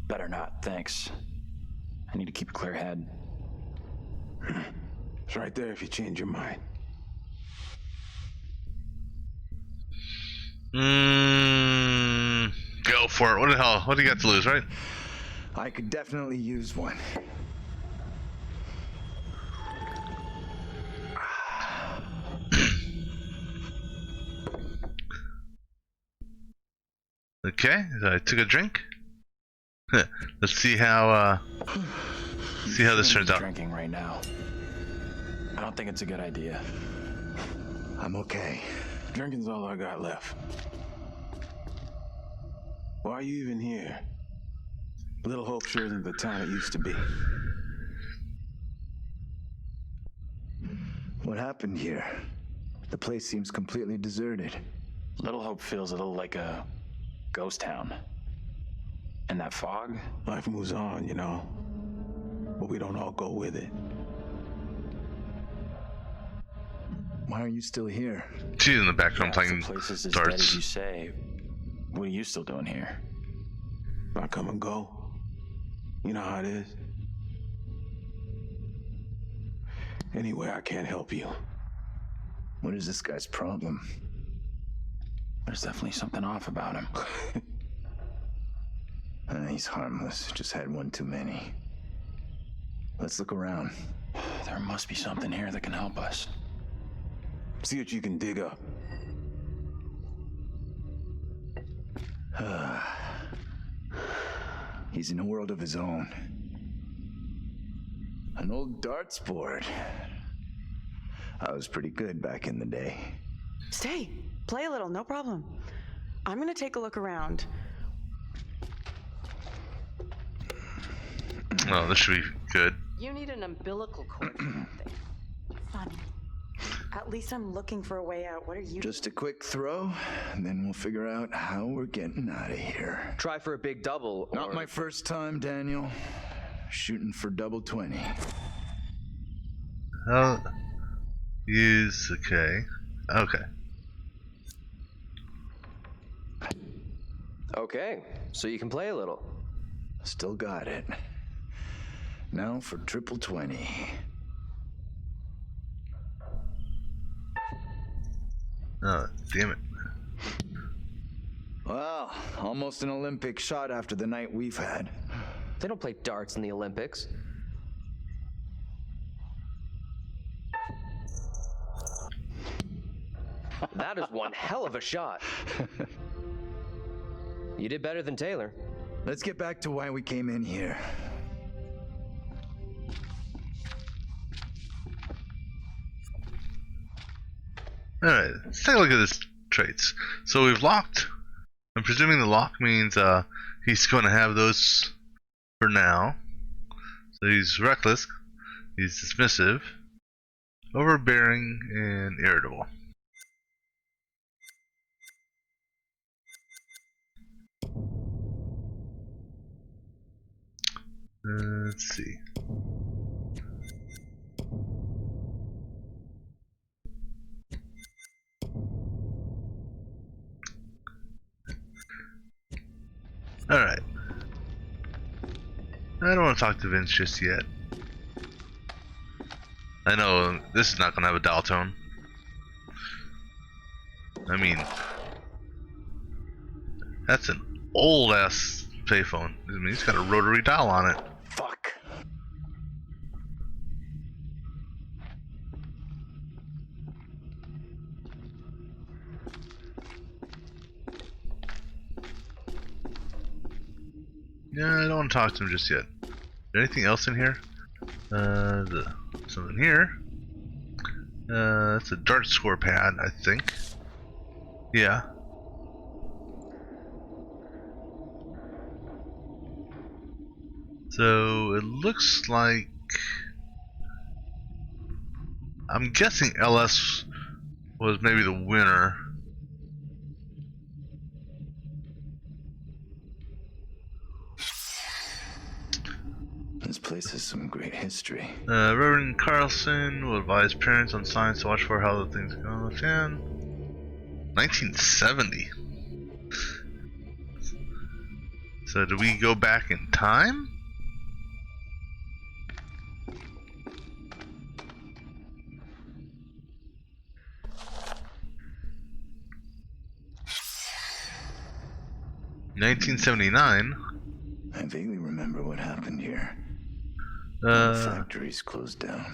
Speaker 14: Better not, thanks. I need to keep a clear head.
Speaker 15: It's right there if you change your mind.
Speaker 1: Go for it. What the hell? What do you got to lose, right?
Speaker 5: I could definitely use one.
Speaker 1: Okay, so I took a drink. Let's see how this turns out.
Speaker 14: Drinking right now. I don't think it's a good idea.
Speaker 5: I'm okay.
Speaker 15: Drinking's all I got left. Why are you even here? Little Hope sure isn't the town it used to be.
Speaker 5: What happened here? The place seems completely deserted.
Speaker 14: Little Hope feels a little like a ghost town. And that fog?
Speaker 15: Life moves on, you know. But we don't all go with it.
Speaker 5: Why are you still here?
Speaker 1: She's in the background playing
Speaker 14: the place is as
Speaker 1: darts.
Speaker 14: dead as you say. What are you still doing here?
Speaker 15: I come and go. You know how it is. Anyway, I can't help you.
Speaker 5: What is this guy's problem?
Speaker 14: There's definitely something off about him.
Speaker 5: He's harmless. Just had one too many. Let's look around.
Speaker 14: There must be something here that can help us.
Speaker 15: See what you can dig up.
Speaker 5: He's in a world of his own. An old darts board. I was pretty good back in the day.
Speaker 9: Stay. Play a little, no problem. I'm gonna take a look around.
Speaker 1: Oh, this should be good.
Speaker 4: You need an umbilical cord for that thing.
Speaker 9: Funny. At least I'm looking for a way out. What are you
Speaker 5: Just a quick throw, and then we'll figure out how we're getting out of here.
Speaker 7: Try for a big double.
Speaker 5: Not my first time, Daniel. Shooting for double 20.
Speaker 1: Oh, use okay.
Speaker 7: Okay, so you can play a little.
Speaker 5: Still got it. Now for triple 20.
Speaker 1: Oh, damn it.
Speaker 5: Well, almost an Olympic shot after the night we've had.
Speaker 7: They don't play darts in the Olympics. That is one hell of a shot. You did better than Taylor.
Speaker 5: Let's get back to why we came in here.
Speaker 1: Alright, let's take a look at his traits. So we've locked. I'm presuming the lock means he's going to have those for now. So he's reckless, he's dismissive, overbearing, and irritable. Let's see. Alright. I don't want to talk to Vince just yet. I know this is not going to have a dial tone. I mean, that's an old ass payphone. I mean, it's got a rotary dial on it.
Speaker 5: Fuck.
Speaker 1: Yeah, I don't want to talk to him just yet. Is there anything else in here? Something here. That's a dart score pad, I think. Yeah. So it looks like I'm guessing LS was maybe the winner.
Speaker 10: This place has some great history.
Speaker 1: Reverend Carlson will advise parents on signs to watch for how the things go. 1970. So do we go back in time? $1979.
Speaker 10: I vaguely remember what happened here. The factories closed down.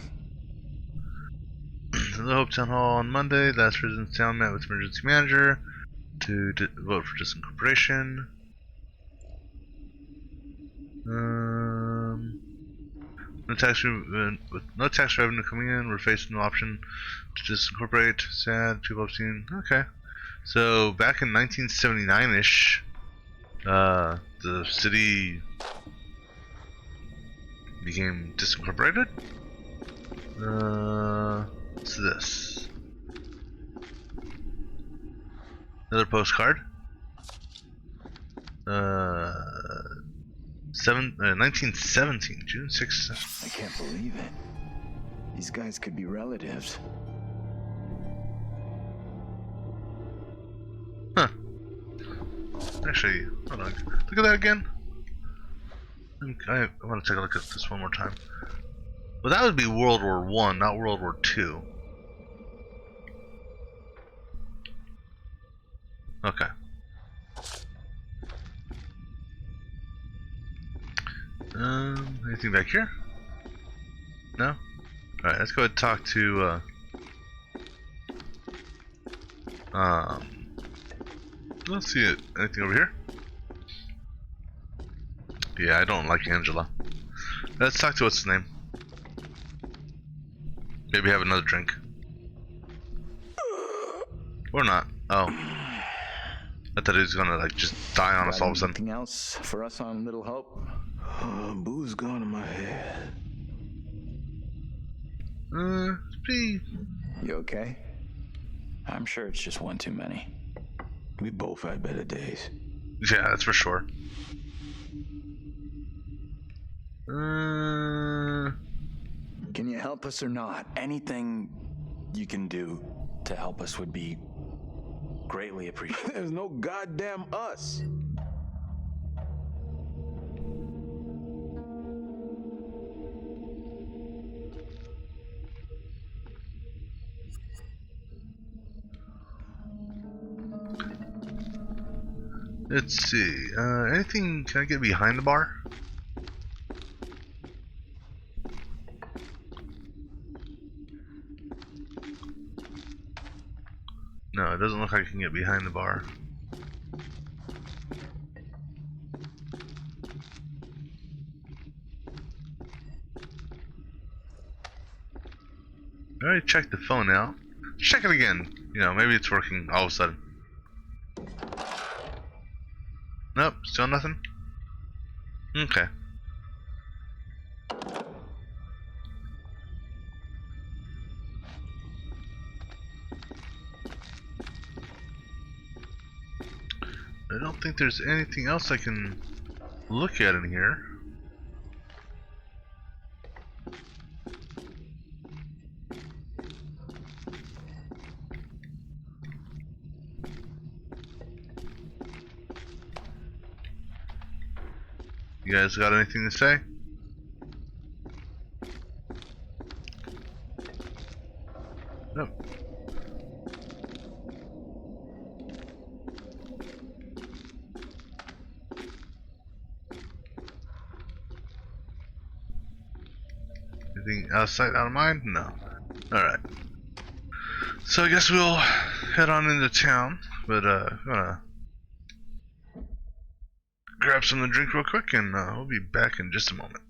Speaker 1: The Hope Town Hall on Monday. Last residents town met with emergency manager to vote for disincorporation. No tax with no tax revenue coming in, we're facing the option to disincorporate. Sad. People have seen. Okay, so back in 1979-ish, the city became disincorporated. What's this? Another postcard. 1917, June 6th.
Speaker 10: I can't believe it. These guys could be relatives.
Speaker 1: Huh. Actually, hold on. Look at that again. I want to take a look at this one more time. Well, that would be World War I, not World War II. Okay. Anything back here? No? Alright, let's go ahead and talk to, let's see it. Anything over here? Yeah, I don't like Angela. Let's talk to what's his name. Maybe have another drink. Or not. Oh. I thought he was gonna, like, just die on us all of a sudden.
Speaker 5: Anything else for us on Little Hope?
Speaker 15: Booze gone in my head.
Speaker 5: You okay?
Speaker 14: I'm sure it's just one too many.
Speaker 15: We both had better days.
Speaker 1: Yeah, that's for sure.
Speaker 5: Can you help us or not?
Speaker 14: Anything you can do to help us would be greatly appreciated.
Speaker 15: There's no goddamn us.
Speaker 1: Let's see. Anything? Can I get behind the bar? No, it doesn't look like I can get behind the bar. I already checked the phone out. Check it again. You know, maybe it's working all of a sudden. Nope, still nothing? Okay. I don't think there's anything else I can look at in here. You guys got anything to say? Nope. Anything out of sight, out of mind? No. Alright. So I guess we'll head on into town, but I'm gonna grab something to drink real quick, and we'll be back in just a moment.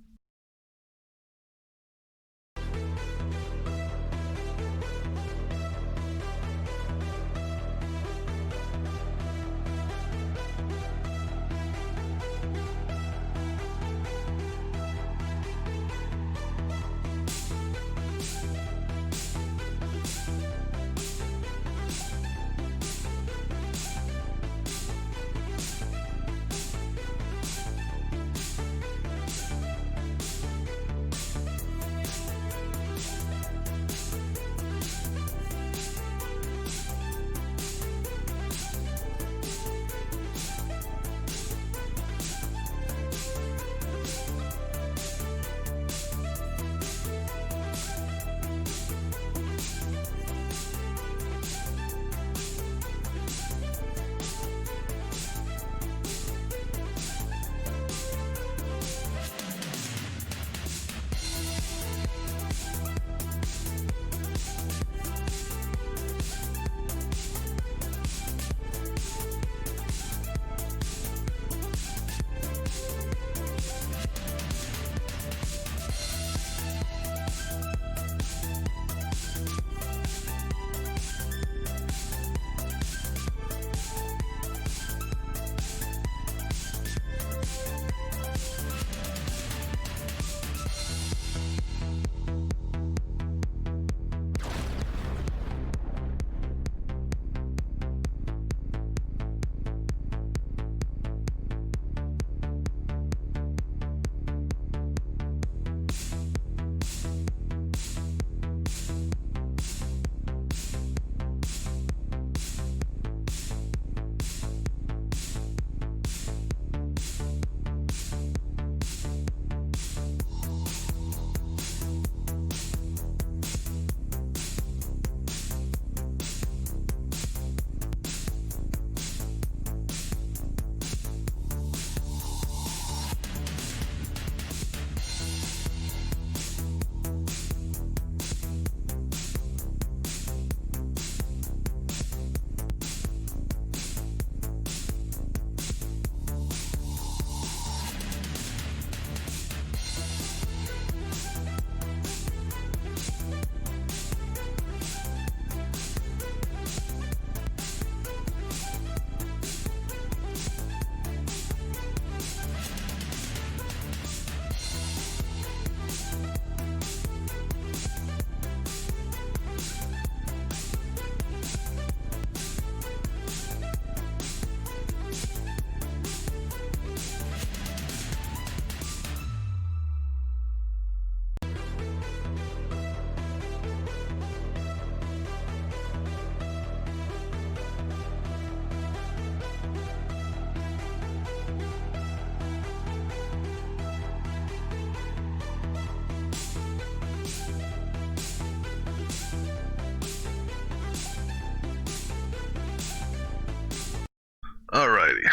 Speaker 1: Alrighty.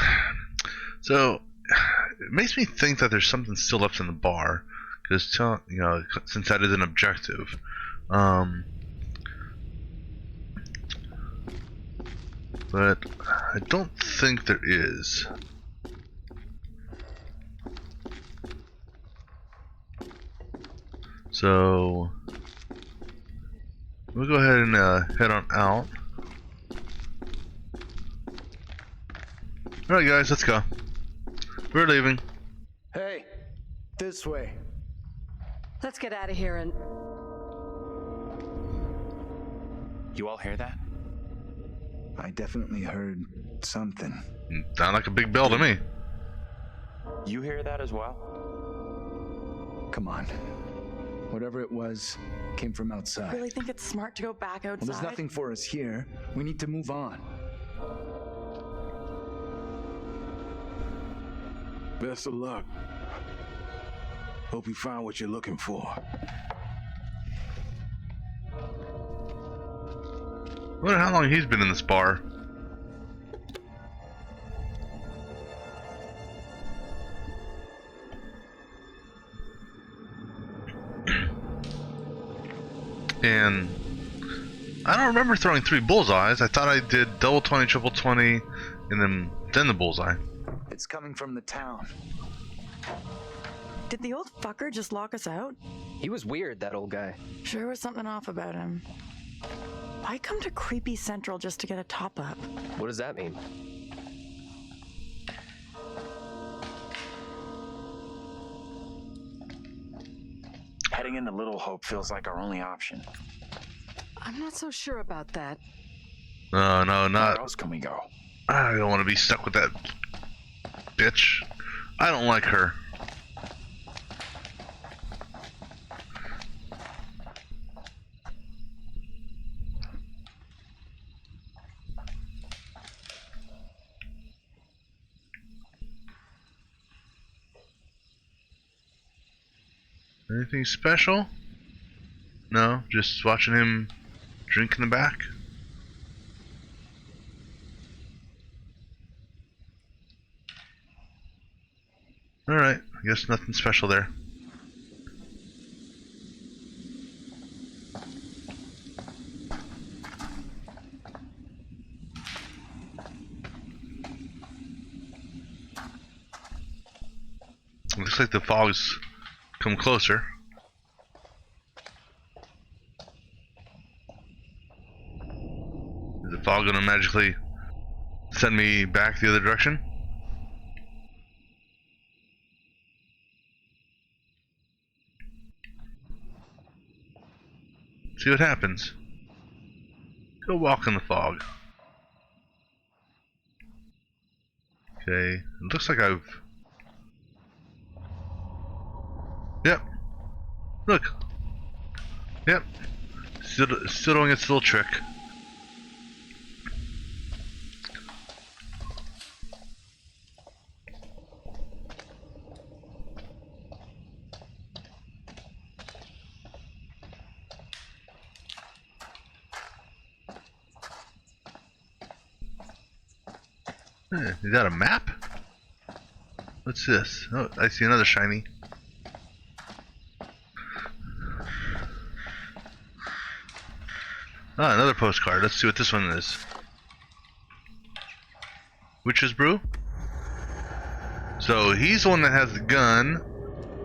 Speaker 1: So it makes me think that there's something still left in the bar, because since that is an objective. But I don't think there is. So we'll go ahead and head on out. Alright guys, let's go. We're leaving.
Speaker 5: Hey, this way.
Speaker 4: Let's get out of here and...
Speaker 14: You all hear that?
Speaker 5: I definitely heard something.
Speaker 1: Sound like a big bell to me.
Speaker 14: You hear that as well?
Speaker 5: Come on. Whatever it was came from
Speaker 9: I
Speaker 5: outside.
Speaker 9: really think it's smart to go back outside.
Speaker 5: Well, there's nothing for us here. We need to move on.
Speaker 15: Best of luck. Hope you find what you're looking for.
Speaker 1: I wonder how long he's been in this bar. And I don't remember throwing 3 bullseyes. I thought I did double 20, triple 20, and then the bullseye.
Speaker 5: It's coming from the town.
Speaker 9: Did the old fucker just lock us out?
Speaker 7: He was weird, that old guy.
Speaker 9: Sure was something off about him. Why come to Creepy Central just to get a top-up?
Speaker 7: What does that mean?
Speaker 14: Heading into Little Hope feels like our only option.
Speaker 4: I'm not so sure about that.
Speaker 1: No,
Speaker 14: Where
Speaker 1: not.
Speaker 14: else can we go?
Speaker 1: I don't want to be stuck with that bitch. I don't like her. Anything special? No, just watching him drink in the back. Alright, I guess nothing special there. Looks like the fog's come closer. Is the fog gonna magically send me back the other direction? See what happens. Go walk in the fog. Okay, it looks like I've... Yep. Look. Yep. Still doing its little trick. Is that a map? What's this? Oh, I see another shiny. Ah, another postcard. Let's see what this one is. Witch's Brew? So he's the one that has the gun,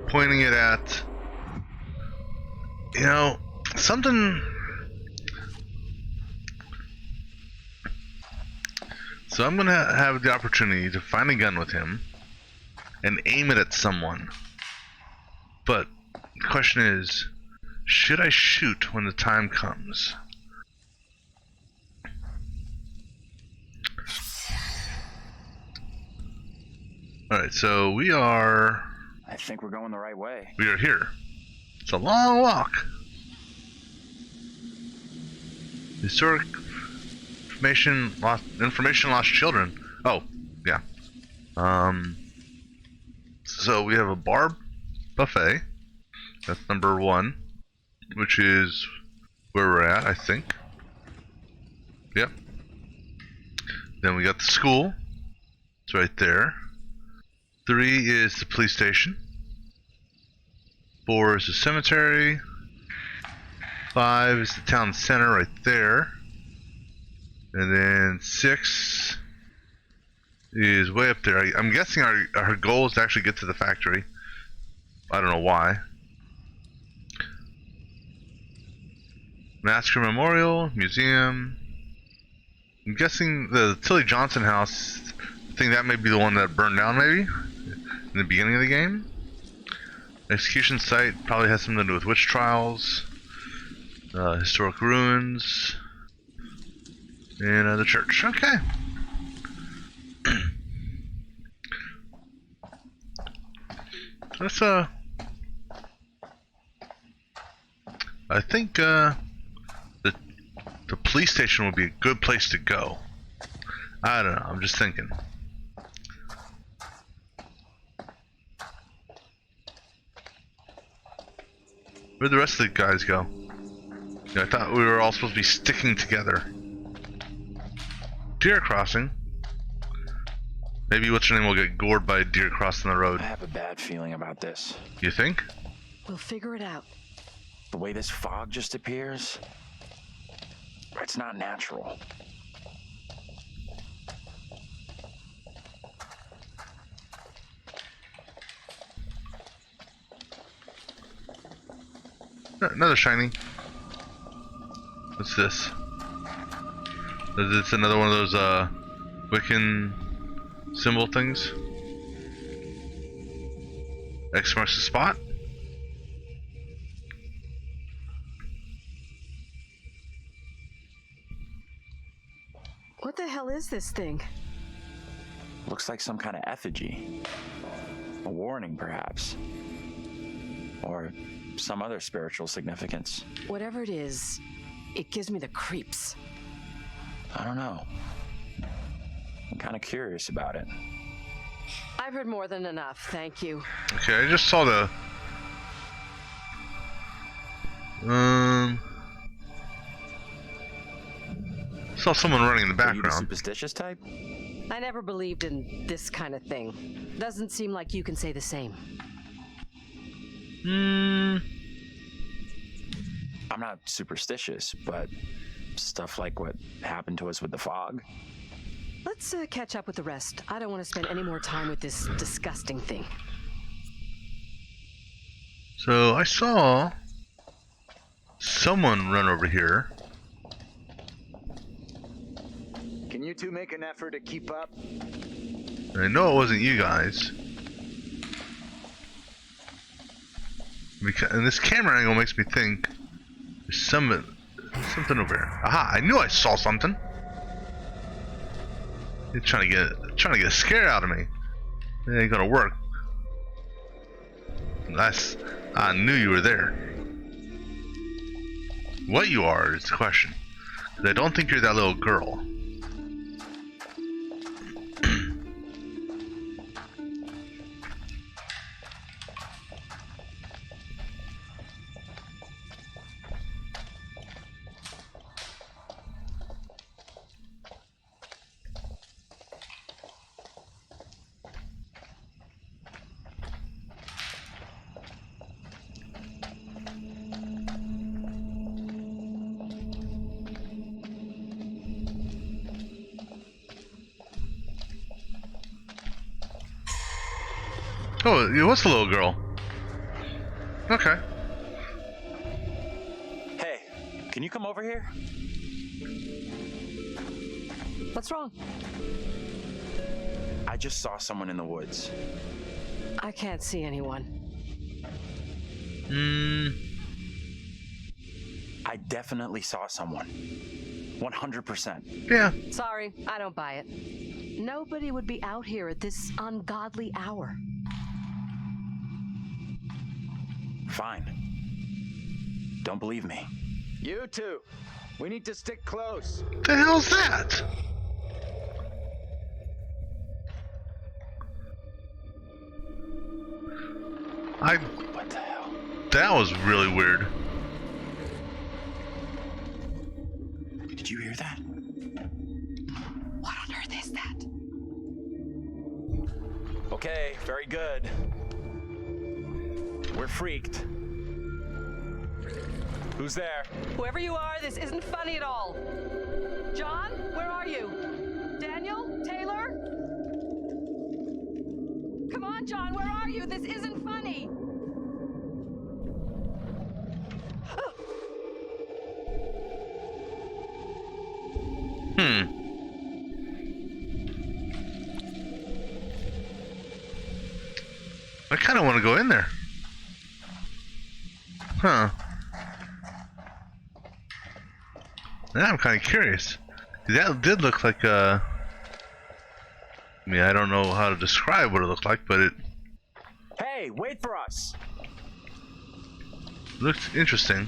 Speaker 1: pointing it at, something. So I'm gonna have the opportunity to find a gun with him and aim it at someone. But the question is, should I shoot when the time comes? Alright, so we are
Speaker 14: I think we're going the right way.
Speaker 1: here. It's a long walk. Historic information lost children. Oh, yeah. So we have a bar buffet. That's number 1, which is where we're at, I think. Yep. Then we got the school. It's right there. 3 is the police station. 4 is the cemetery. 5 is the town center right there. And then 6 is way up there. I'm guessing our goal is to actually get to the factory. I don't know why. Massacre Memorial, Museum. I'm guessing the Tilly Johnson house, I think that may be the one that burned down maybe in the beginning of the game. Execution site probably has something to do with witch trials. Historic ruins. And the church. Okay. That's I think the police station would be a good place to go. I don't know, I'm just thinking. Where'd the rest of the guys go? Yeah, I thought we were all supposed to be sticking together. Deer crossing. Maybe what's your name will get gored by a deer crossing the road.
Speaker 14: I have a bad feeling about this.
Speaker 1: You think?
Speaker 9: We'll figure it out.
Speaker 14: The way this fog just appears, it's not natural.
Speaker 1: Another shiny. What's this? It's another one of those Wiccan symbol things. X marks the spot.
Speaker 9: What the hell is this thing?
Speaker 14: Looks like some kind of effigy. A warning, perhaps. Or some other spiritual significance.
Speaker 9: Whatever it is, it gives me the creeps.
Speaker 14: I don't know. I'm kind of curious about it.
Speaker 9: I've heard more than enough, thank you.
Speaker 1: Okay, I just saw the... saw someone running in the
Speaker 14: Are you the
Speaker 1: background.
Speaker 14: superstitious type?
Speaker 9: I never believed in this kind of thing. Doesn't seem like you can say the same.
Speaker 14: I'm not superstitious, but stuff like what happened to us with the fog.
Speaker 9: Let's catch up with the rest. I don't want to spend any more time with this disgusting thing.
Speaker 1: So I saw someone run over here.
Speaker 5: Can you two make an effort to keep up?
Speaker 1: I know it wasn't you guys. And this camera angle makes me think there's something over here. Aha! I knew I saw something. You're trying to get a scare out of me. It ain't gonna work. I knew you were there. What you are is the question. 'Cause I don't think you're that little girl. Oh, it was the little girl. Okay.
Speaker 14: Hey, can you come over here?
Speaker 9: What's wrong?
Speaker 14: I just saw someone in the woods.
Speaker 9: I can't see anyone.
Speaker 14: I definitely saw someone. 100%.
Speaker 1: Yeah.
Speaker 9: Sorry, I don't buy it. Nobody would be out here at this ungodly hour.
Speaker 14: Fine. Don't believe me.
Speaker 5: You two, we need to stick close.
Speaker 1: The hell's that?
Speaker 14: What the hell?
Speaker 1: That was really weird.
Speaker 14: Did you hear that?
Speaker 9: What on earth is that?
Speaker 14: Very good. We're freaked. Who's there?
Speaker 4: Whoever you are, this isn't funny at all. John, where are you? Daniel? Taylor? Come on, John, where are you? This isn't funny.
Speaker 1: I kind of want to go in there. Huh. Yeah, I'm kind of curious. That did look like a... I mean, I don't know how to describe what it looked like, but it
Speaker 14: Hey, wait for us!
Speaker 1: looked interesting.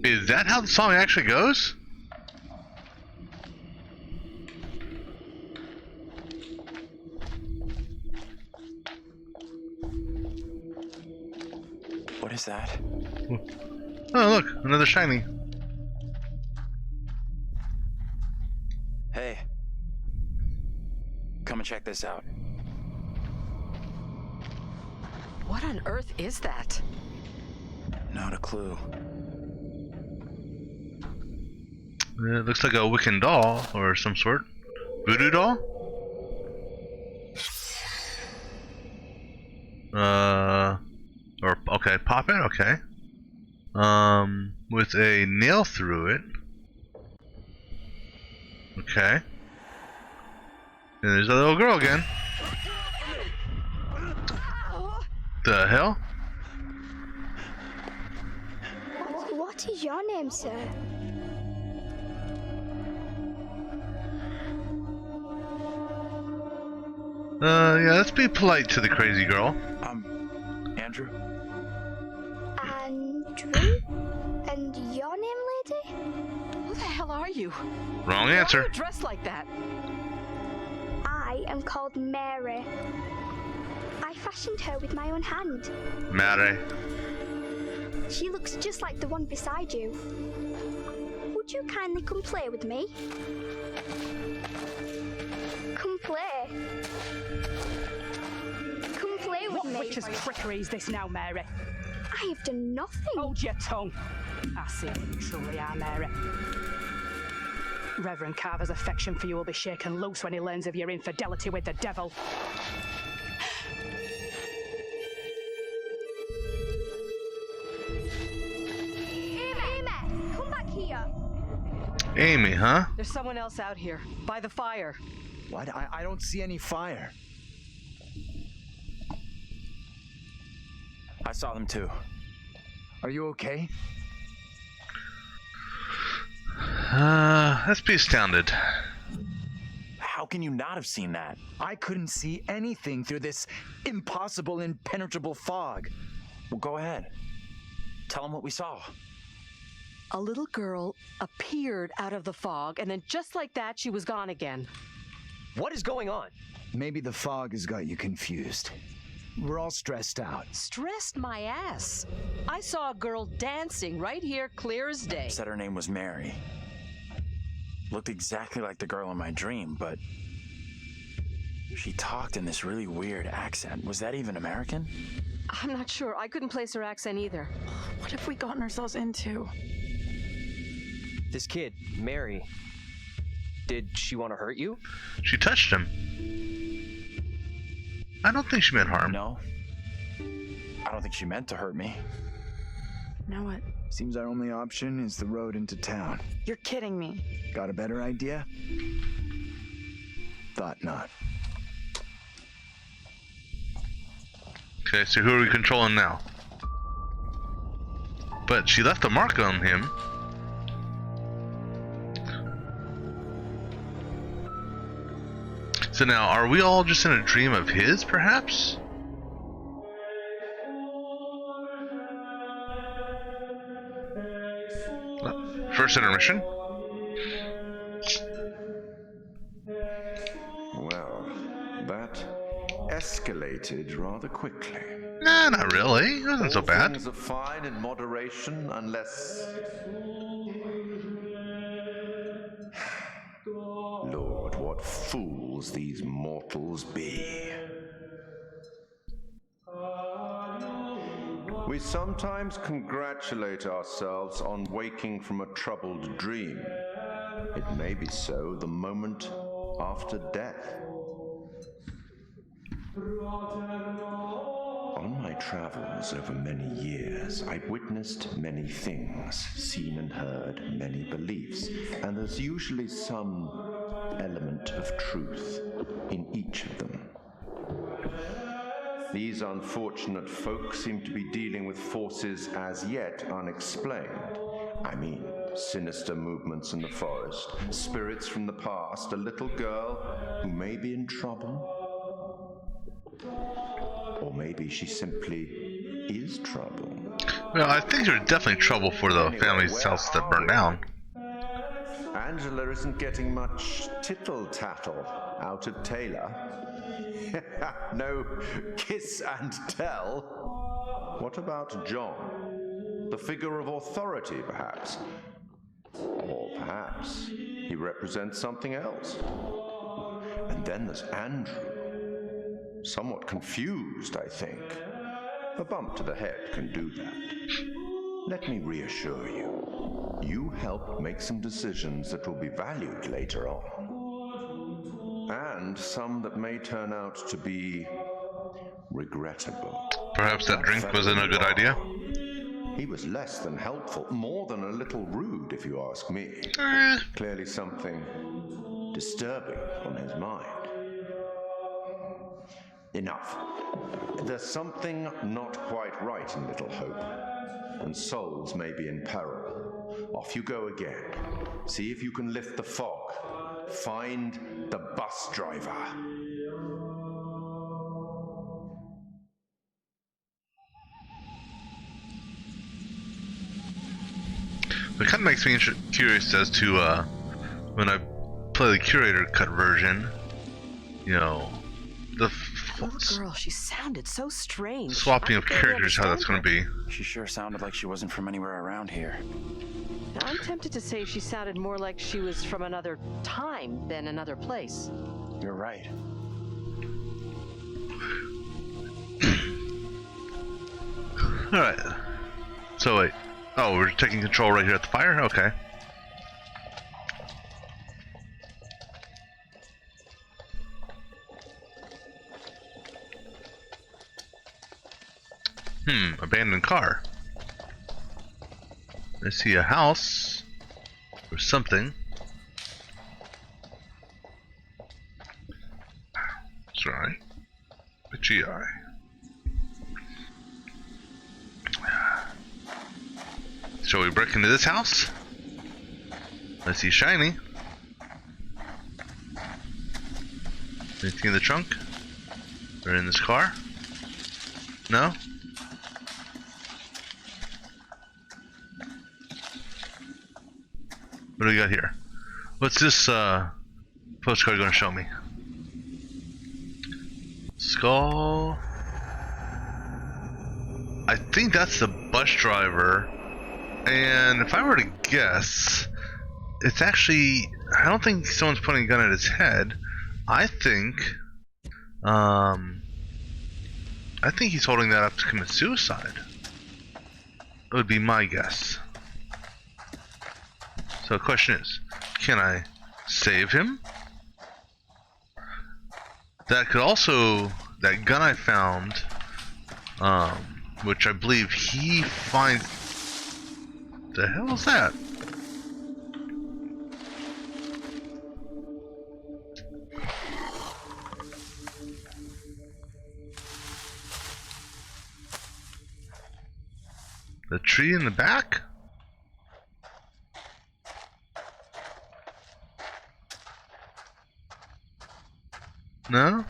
Speaker 1: Is that how the song actually goes?
Speaker 14: What is that?
Speaker 1: Oh, look, another shiny.
Speaker 14: Hey. Come and check this out.
Speaker 4: What on earth is that?
Speaker 14: Not a clue.
Speaker 1: It looks like a Wiccan doll or some sort. Voodoo doll? Or okay, pop it, okay. With a nail through it. Okay. And there's a little girl again. The hell?
Speaker 6: What is your name, sir?
Speaker 1: Yeah, let's be polite to the crazy girl.
Speaker 14: Andrew?
Speaker 6: Andrew? And your name, lady?
Speaker 4: Who the hell are you?
Speaker 1: Wrong
Speaker 4: Why
Speaker 1: answer.
Speaker 4: are you dressed like that?
Speaker 6: I am called Mary. I fashioned her with my own hand.
Speaker 1: Mary.
Speaker 6: She looks just like the one beside you. Would you kindly come play with me? Come play. Come play with me.
Speaker 11: What witch's trickery is this now, Mary?
Speaker 6: I have done nothing.
Speaker 11: Hold your tongue. I see what you truly are, Mary. Reverend Carver's affection for you will be shaken loose when he learns of your infidelity with the devil.
Speaker 6: Amy, come back here.
Speaker 1: Amy, huh?
Speaker 4: There's someone else out here, by the fire.
Speaker 5: What? I don't see any fire.
Speaker 14: I saw them too.
Speaker 5: Are you okay?
Speaker 1: Let's be astounded.
Speaker 14: How can you not have seen that?
Speaker 5: I couldn't see anything through this impossible, impenetrable fog.
Speaker 14: Well, go ahead. Tell them what we saw.
Speaker 4: A little girl appeared out of the fog, and then just like that, she was gone again.
Speaker 7: What is going on?
Speaker 5: Maybe the fog has got you confused. We're all stressed out.
Speaker 4: Stressed my ass. I saw a girl dancing right here, clear as day.
Speaker 14: Said her name was Mary. Looked exactly like the girl in my dream, but she talked in this really weird accent. Was that even American?
Speaker 4: I'm not sure. I couldn't place her accent either.
Speaker 9: What have we gotten ourselves into?
Speaker 7: This kid, Mary, did she want to hurt you?
Speaker 1: She touched him. I don't think she meant harm.
Speaker 14: No. I don't think she meant to hurt me.
Speaker 9: Now what?
Speaker 5: Seems our only option is the road into town.
Speaker 9: You're kidding me.
Speaker 5: Got a better idea? Thought not.
Speaker 1: Okay, so who are we controlling now? But she left a mark on him. So now, are we all just in a dream of his, perhaps? First intermission.
Speaker 13: that escalated rather quickly.
Speaker 1: Nah, not really. It wasn't so bad.
Speaker 13: Things are fine in moderation unless... Lord, what fools these mortals be. We sometimes congratulate ourselves on waking from a troubled dream. It may be so the moment after death. On my travels over many years, I've witnessed many things, seen and heard many beliefs, and there's usually some element of truth in each of them. These unfortunate folk seem to be dealing with forces as yet unexplained. I mean, sinister movements in the forest, spirits from the past, a little girl who may be in trouble. Or maybe she simply is trouble.
Speaker 1: Well, I think there's definitely trouble for the family's house that burned down.
Speaker 13: Angela isn't getting much tittle-tattle out of Taylor. No kiss and tell. What about John? The figure of authority, perhaps? Or perhaps he represents something else. And then there's Andrew. Somewhat confused, I think. A bump to the head can do that. Let me reassure you. You helped make some decisions that will be valued later on. And some that may turn out to be regrettable.
Speaker 1: Perhaps that drink wasn't a good idea?
Speaker 13: He was less than helpful, more than a little rude, if you ask me. Clearly something disturbing on his mind. Enough. There's something not quite right in Little Hope, and souls may be in peril. Off you go again. See if you can lift the fog. Find the bus driver.
Speaker 1: It kind of makes me curious as to when I play the curator cut version, you know, the
Speaker 9: Poor girl, she sounded so strange.
Speaker 1: swapping of characters, how that's going to be.
Speaker 14: She sure sounded like she wasn't from anywhere around here.
Speaker 16: Now, I'm tempted to say she sounded more like she was from another time than another place.
Speaker 14: You're right.
Speaker 1: Alright. So wait. Oh, we're taking control right here at the fire? Okay. Abandoned car. I see a house or something. That's right. A GI. Shall we break into this house? I see shiny. Anything in the trunk? Or in this car? No? What do we got here? What's this postcard going to show me? Skull. I think that's the bus driver. And if I were to guess, it's actually, I don't think someone's pointing a gun at his head. I think he's holding that up to commit suicide. That would be my guess. So the question is, can I save him? That could also, that gun I found, which I believe he finds. The hell is that? The tree in the back? No?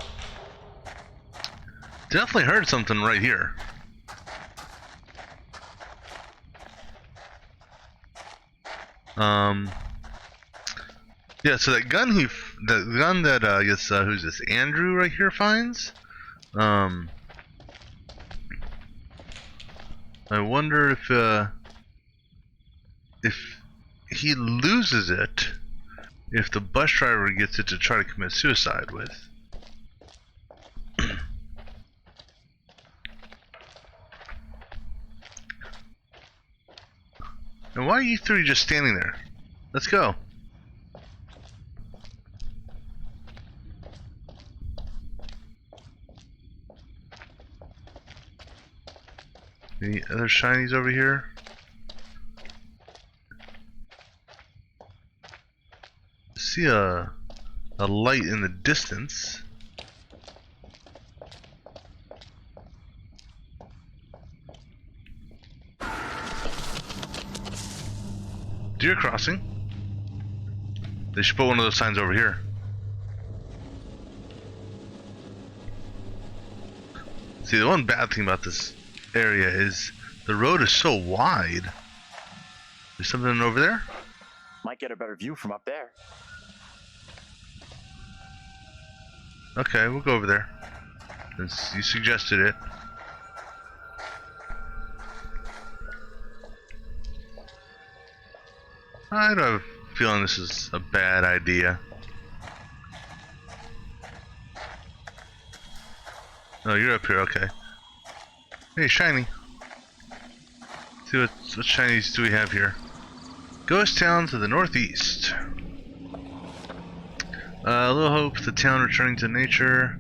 Speaker 1: Definitely heard something right here. Yeah, so that gun that I guess who's this, Andrew right here finds? I wonder if he loses it, if the bus driver gets it to try to commit suicide with. And why are you three just standing there? Let's go. Any other shinies over here? See a light in the distance. Deer crossing. They should put one of those signs over here. See, the one bad thing about this area is the road is so wide. There's something over there?
Speaker 14: Might get a better view from up there.
Speaker 1: Okay, we'll go over there. Since you suggested it. I don't have a feeling this is a bad idea. Oh, you're up here, okay. Hey, shiny. See what shinies do we have here? Ghost town to the northeast. Little Hope, the town returning to nature.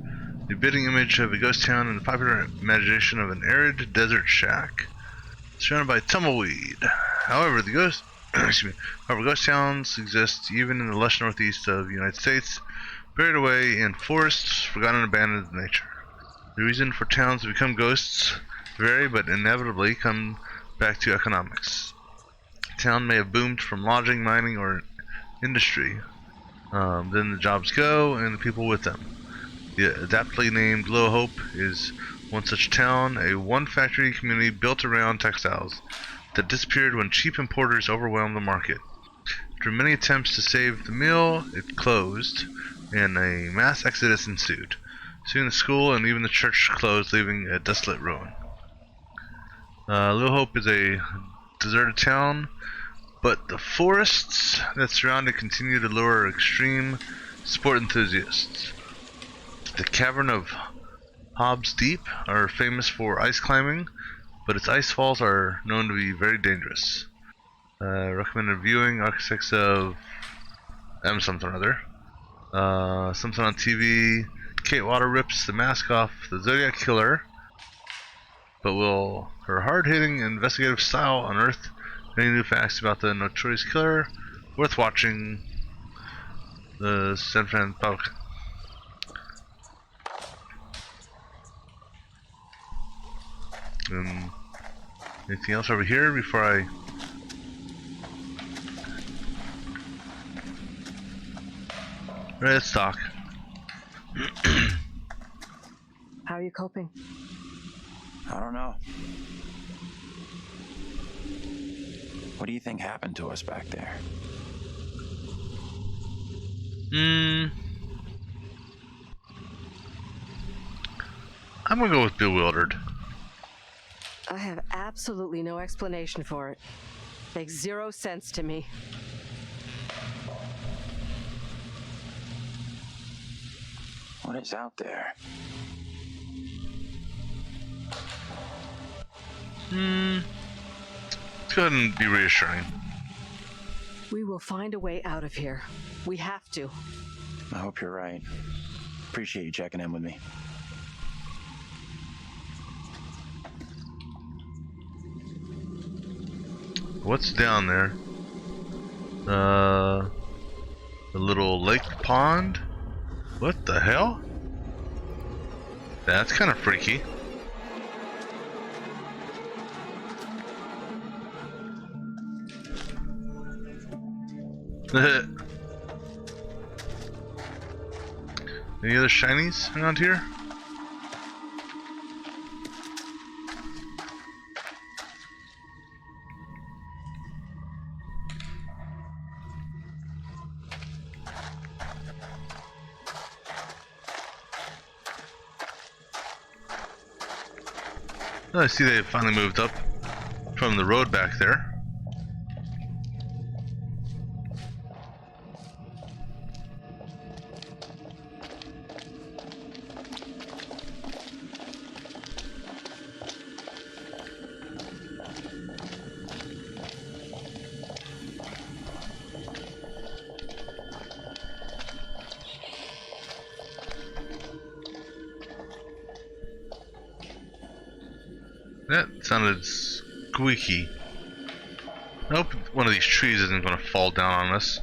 Speaker 1: The bidding image of a ghost town in the popular imagination of an arid desert shack, surrounded by tumbleweed. However, ghost towns exist even in the lush northeast of the United States, buried away in forests, forgotten and abandoned in nature. The reason for towns to become ghosts vary, but inevitably come back to economics. The town may have boomed from lodging, mining, or industry. Then the jobs go, and the people with them. The adaptly named Little Hope is one such town, a one-factory community built around textiles that disappeared when cheap importers overwhelmed the market. After many attempts to save the mill, it closed, and a mass exodus ensued. Soon the school and even the church closed, leaving a desolate ruin. Little Hope is a deserted town, but the forests that surround it continue to lure extreme sport enthusiasts. The Cavern of Hobbs Deep are famous for ice climbing, but its ice falls are known to be very dangerous. Recommended viewing, Architects of something or other. Something on TV. Kate Water rips the mask off the Zodiac Killer, but will her hard-hitting investigative style unearth any new facts about the notorious killer? Worth watching. The San Francisco. Anything else over here before I... Alright, let's talk.
Speaker 16: How are you coping?
Speaker 14: I don't know. What do you think happened to us back there?
Speaker 1: I'm gonna go with bewildered.
Speaker 16: I have absolutely no explanation for it. Makes zero sense to me.
Speaker 14: What is out there?
Speaker 1: Let's go ahead and be reassuring.
Speaker 16: We will find a way out of here. We have to.
Speaker 14: I hope you're right. Appreciate you checking in with me.
Speaker 1: What's down there? The little lake pond? What the hell? That's kind of freaky. Any other shinies around here? I see they finally moved up from the road back there. That sounded squeaky. I hope one of these trees isn't going to fall down on us.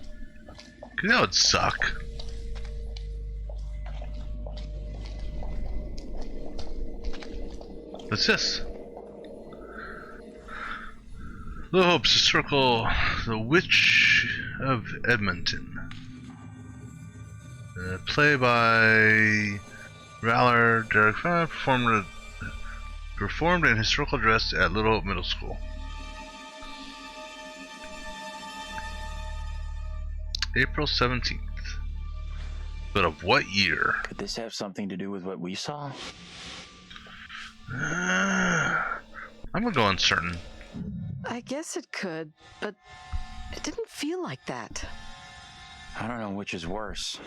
Speaker 1: Cause that would suck. What's this? Little Hope's Circle, The Witch of Edmonton. Play by Raller Derek performed in historical dress at Little Hope Middle School. April 17th. But of what year?
Speaker 14: Could this have something to do with what we saw?
Speaker 1: I'm gonna go uncertain.
Speaker 16: I guess it could, but it didn't feel like that.
Speaker 14: I don't know which is worse.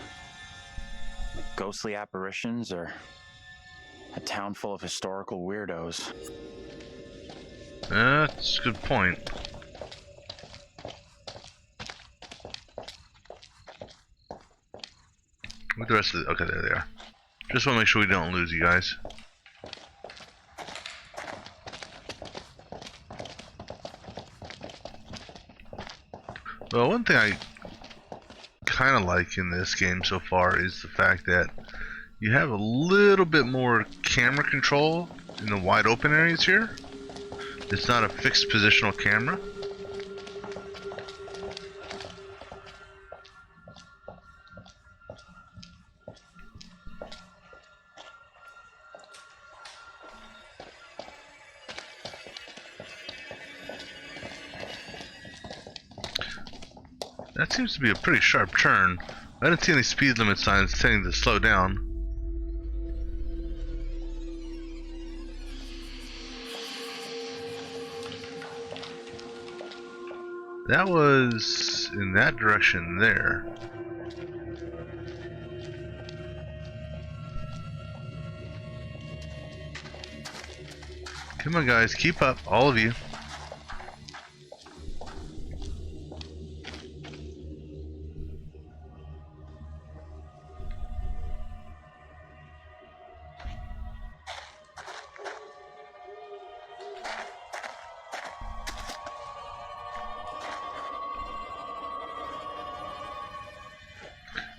Speaker 14: Ghostly apparitions or a town full of historical weirdos.
Speaker 1: That's a good point. With the rest of the... Okay, there they are. Just want to make sure we don't lose you guys. Well, one thing I kind of like in this game so far is the fact that you have a little bit more camera control in the wide open areas here. It's not a fixed positional camera. That seems to be a pretty sharp turn. I didn't see any speed limit signs saying to slow down. That was in that direction there. Come on guys, keep up, all of you.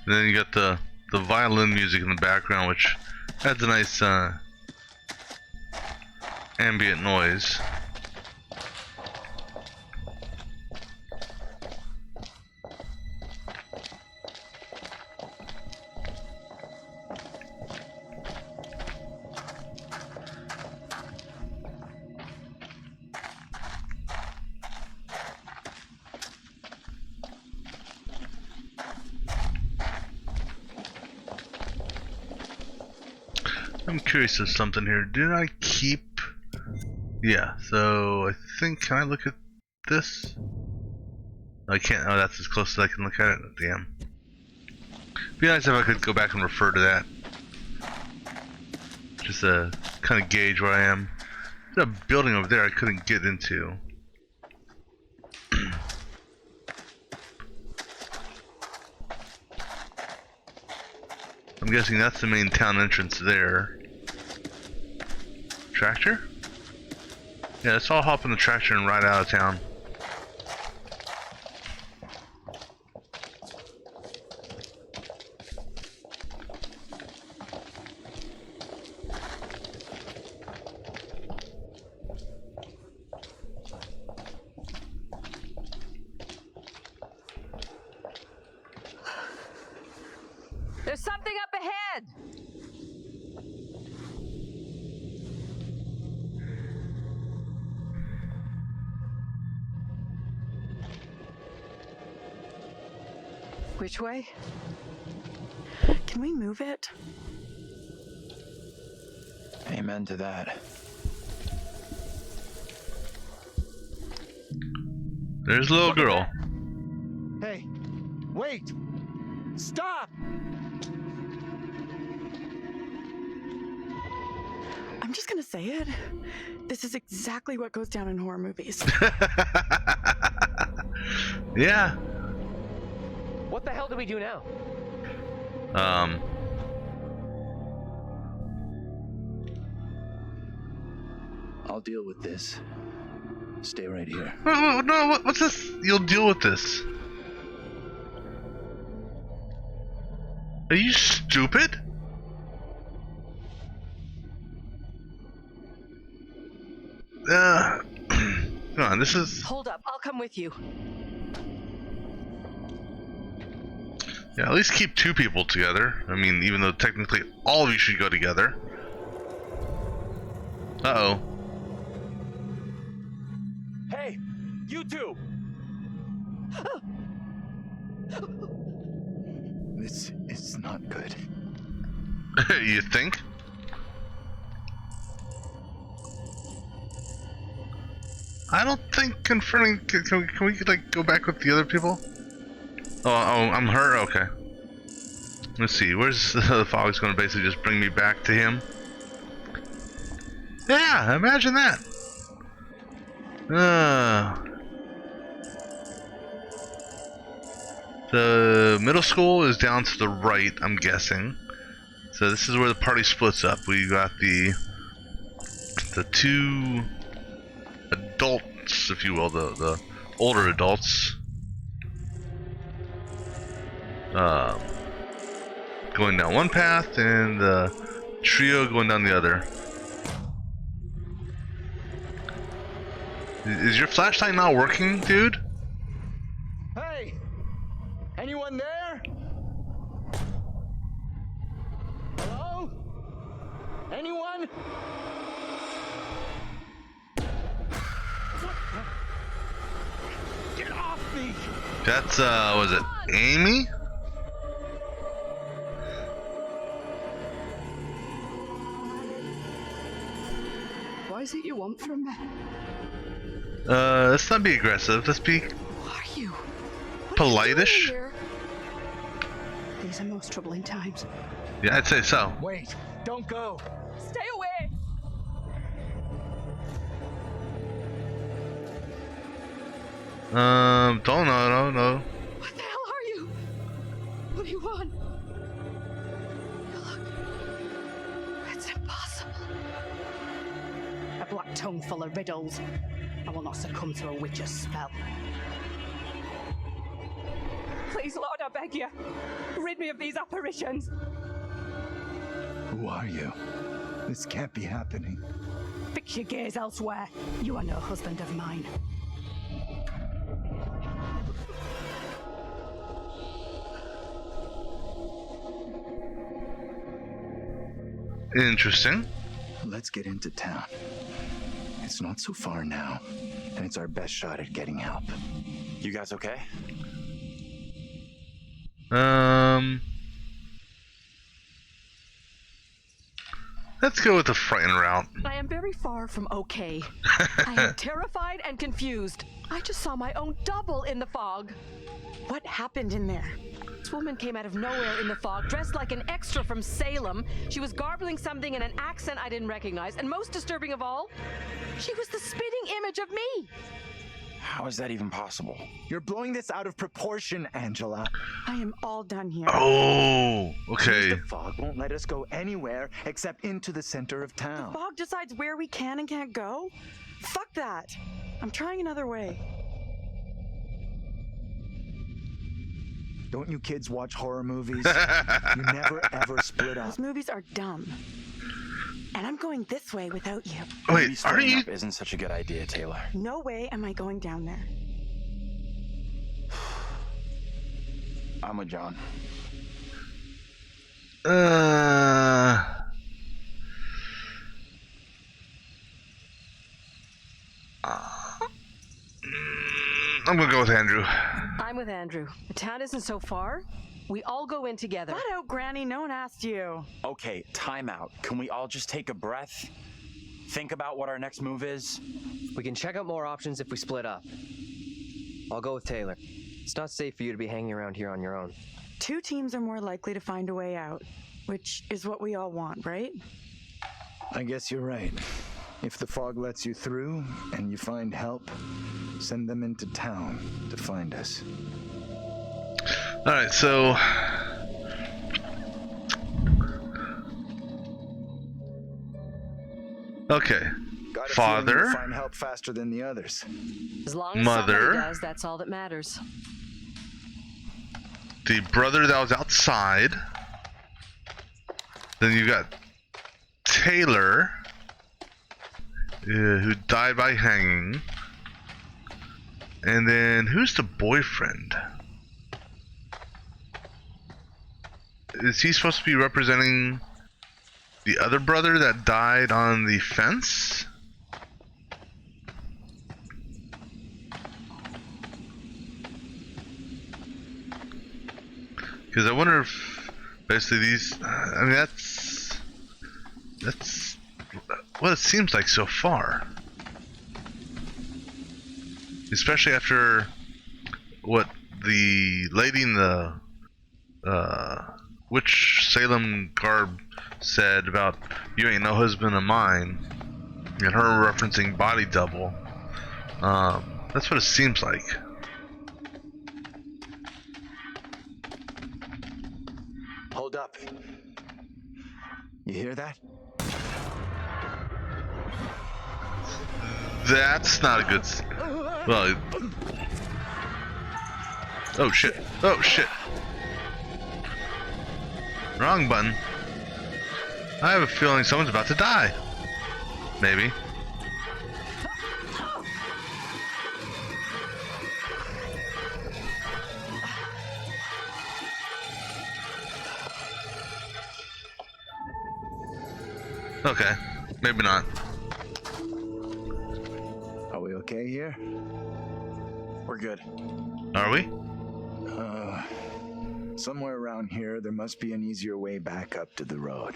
Speaker 1: And then you got the violin music in the background, which adds a nice ambient noise. I'm curious of something here. Did I keep... Yeah, so I think... Can I look at this? I can't. Oh, that's as close as I can look at it. Damn. Be nice if I could go back and refer to that. Just to kind of gauge where I am. There's a building over there I couldn't get into. I'm guessing that's the main town entrance there. Tractor? Yeah, let's all hop in the tractor and ride out of town.
Speaker 16: There's something up ahead! Which way?
Speaker 9: Can we move it?
Speaker 14: Amen to that.
Speaker 1: There's a little girl.
Speaker 5: Hey, wait! Stop!
Speaker 9: I'm just gonna say it. This is exactly what goes down in horror movies.
Speaker 1: Yeah.
Speaker 7: What the hell do we do now?
Speaker 5: I'll deal with this. Stay right here.
Speaker 1: No, what's this? You'll deal with this. Are you stupid? Come on, this is...
Speaker 16: Hold up, I'll come with you.
Speaker 1: Yeah, at least keep two people together. I mean, even though technically all of you should go together. Uh-oh.
Speaker 14: Hey, you two!
Speaker 5: This is not good.
Speaker 1: You think? I don't think confronting... Can we like go back with the other people? Oh, I'm her? Okay. Let's see, where's the fog's gonna basically just bring me back to him? Yeah, imagine that! The middle school is down to the right, I'm guessing. So this is where the party splits up. We got the two adults, if you will, the older adults. Going down one path, and the trio going down the other. Is your flashlight not working, dude?
Speaker 5: Hey! Anyone there? Hello? Anyone? Get off me!
Speaker 1: That's, was it Amy?
Speaker 11: What is it you want from me?
Speaker 1: Let's not be aggressive. Let's be
Speaker 11: Who are you?
Speaker 1: polite-ish.
Speaker 11: These are most troubling times.
Speaker 1: Yeah, I'd say so.
Speaker 5: Wait, don't go.
Speaker 9: Stay away!
Speaker 1: Don't know.
Speaker 4: What the hell are you? What do you want? Look, it's impossible.
Speaker 11: A black tongue full of riddles. I will not succumb to a witch's spell.
Speaker 9: Please, Lord, I beg you. Rid me of these apparitions.
Speaker 5: Who are you? This can't be happening.
Speaker 11: Fix your gaze elsewhere. You are no husband of mine.
Speaker 1: Interesting.
Speaker 5: Let's get into town. It's not so far now, and it's our best shot at getting help.
Speaker 14: You guys okay?
Speaker 1: Let's go with the frightened route.
Speaker 4: I am very far from okay. I am terrified and confused. I just saw my own double in the fog.
Speaker 9: What happened in there?
Speaker 4: This woman came out of nowhere in the fog, dressed like an extra from Salem. She was garbling something in an accent I didn't recognize, and most disturbing of all, she was the spitting image of me.
Speaker 14: How is that even possible?
Speaker 5: You're blowing this out of proportion, Angela.
Speaker 9: I am all done here.
Speaker 1: Oh, okay.
Speaker 5: The fog won't let us go anywhere except into the center of town.
Speaker 9: The fog decides where we can and can't go? Fuck that. I'm trying another way.
Speaker 5: Don't you kids watch horror movies? You never ever split up.
Speaker 9: Those movies are dumb. And I'm going this way without you.
Speaker 1: Wait,
Speaker 14: Maybe
Speaker 1: are
Speaker 14: splitting
Speaker 1: you?
Speaker 14: up isn't such a good idea, Taylor.
Speaker 9: No way am I going down there.
Speaker 14: I'm with John.
Speaker 1: I'm gonna go with Andrew.
Speaker 16: I'm with Andrew. The town isn't so far. We all go in together.
Speaker 9: Flat out, Granny. No one asked you.
Speaker 14: Okay, time out. Can we all just take a breath? Think about what our next move is?
Speaker 7: We can check out more options if we split up. I'll go with Taylor. It's not safe for you to be hanging around here on your own.
Speaker 9: 2 teams are more likely to find a way out, which is what we all want, right?
Speaker 5: I guess you're right. If the fog lets you through and you find help, send them into town to find us.
Speaker 1: Alright, so... Okay.
Speaker 5: Got a feeling
Speaker 1: Father.
Speaker 5: you'll find help faster than the others.
Speaker 16: As long as
Speaker 1: Mother.
Speaker 16: somebody does, that's all that matters.
Speaker 1: The brother that was outside. Then you got Taylor, who died by hanging. And then who's the boyfriend? Is he supposed to be representing the other brother that died on the fence? Because I wonder if basically these, I mean that's what it seems like so far. Especially after what the lady in the witch Salem garb said about "you ain't no husband of mine," and her referencing body double. That's what it seems like.
Speaker 5: Hold up. You hear that?
Speaker 1: That's not a good. Well. Oh shit! Oh shit! Wrong button. I have a feeling someone's about to die. Maybe. Okay, maybe not.
Speaker 5: Are we okay here?
Speaker 14: We're good.
Speaker 1: Are we?
Speaker 5: Somewhere around here, there must be an easier way back up to the road.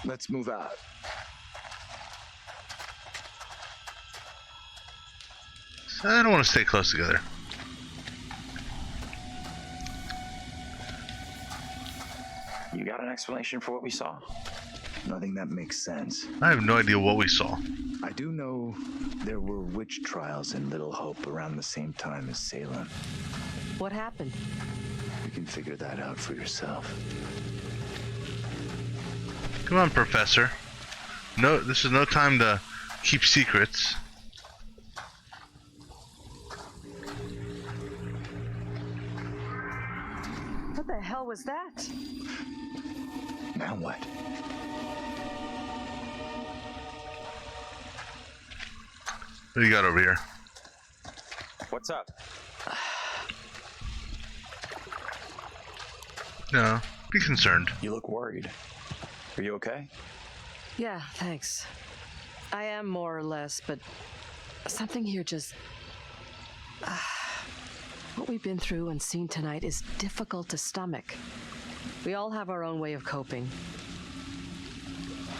Speaker 5: Let's move out.
Speaker 1: I don't want to stay close together.
Speaker 14: You got an explanation for what we saw?
Speaker 5: Nothing that makes sense.
Speaker 1: I have no idea what we saw.
Speaker 5: I do know there were witch trials in Little Hope around the same time as Salem.
Speaker 16: What happened?
Speaker 5: You can figure that out for yourself.
Speaker 1: Come on, Professor. No, this is no time to keep secrets.
Speaker 16: What the hell was that?
Speaker 5: Now what?
Speaker 1: What do you got over here?
Speaker 14: What's up?
Speaker 1: No, be concerned.
Speaker 14: You look worried. Are you okay?
Speaker 16: Yeah, thanks. I am more or less, but something here just... what we've been through and seen tonight is difficult to stomach. We all have our own way of coping.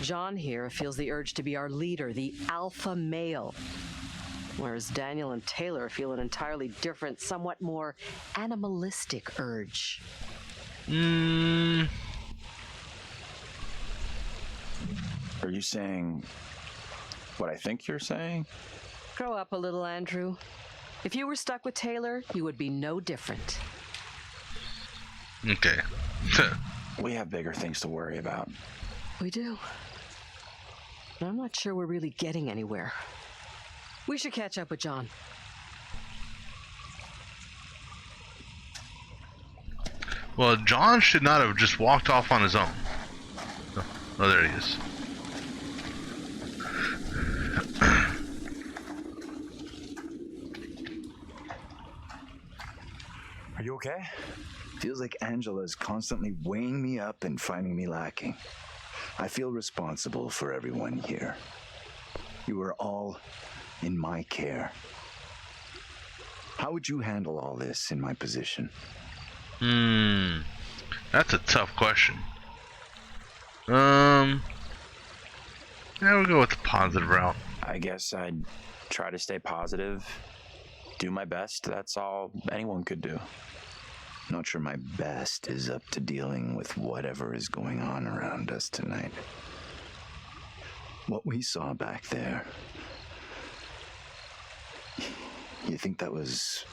Speaker 16: Jean here feels the urge to be our leader, the alpha male. Whereas Daniel and Taylor feel an entirely different, somewhat more animalistic urge.
Speaker 14: Are you saying what I think you're saying?
Speaker 16: Grow up a little, Andrew. If you were stuck with Taylor, you would be no different.
Speaker 1: Okay.
Speaker 14: We have bigger things to worry about.
Speaker 16: We do. But I'm not sure we're really getting anywhere. We should catch up with John.
Speaker 1: Well, John should not have just walked off on his own. Oh, there he is.
Speaker 5: Are you okay? Feels like Angela's constantly weighing me up and finding me lacking. I feel responsible for everyone here. You are all in my care. How would you handle all this in my position?
Speaker 1: That's a tough question. Yeah, we'll go with the positive route.
Speaker 14: I guess I'd try to stay positive do my best. That's all anyone could do.
Speaker 10: Not sure my best is up to dealing with whatever is going on around us tonight. What we saw back there, you think that was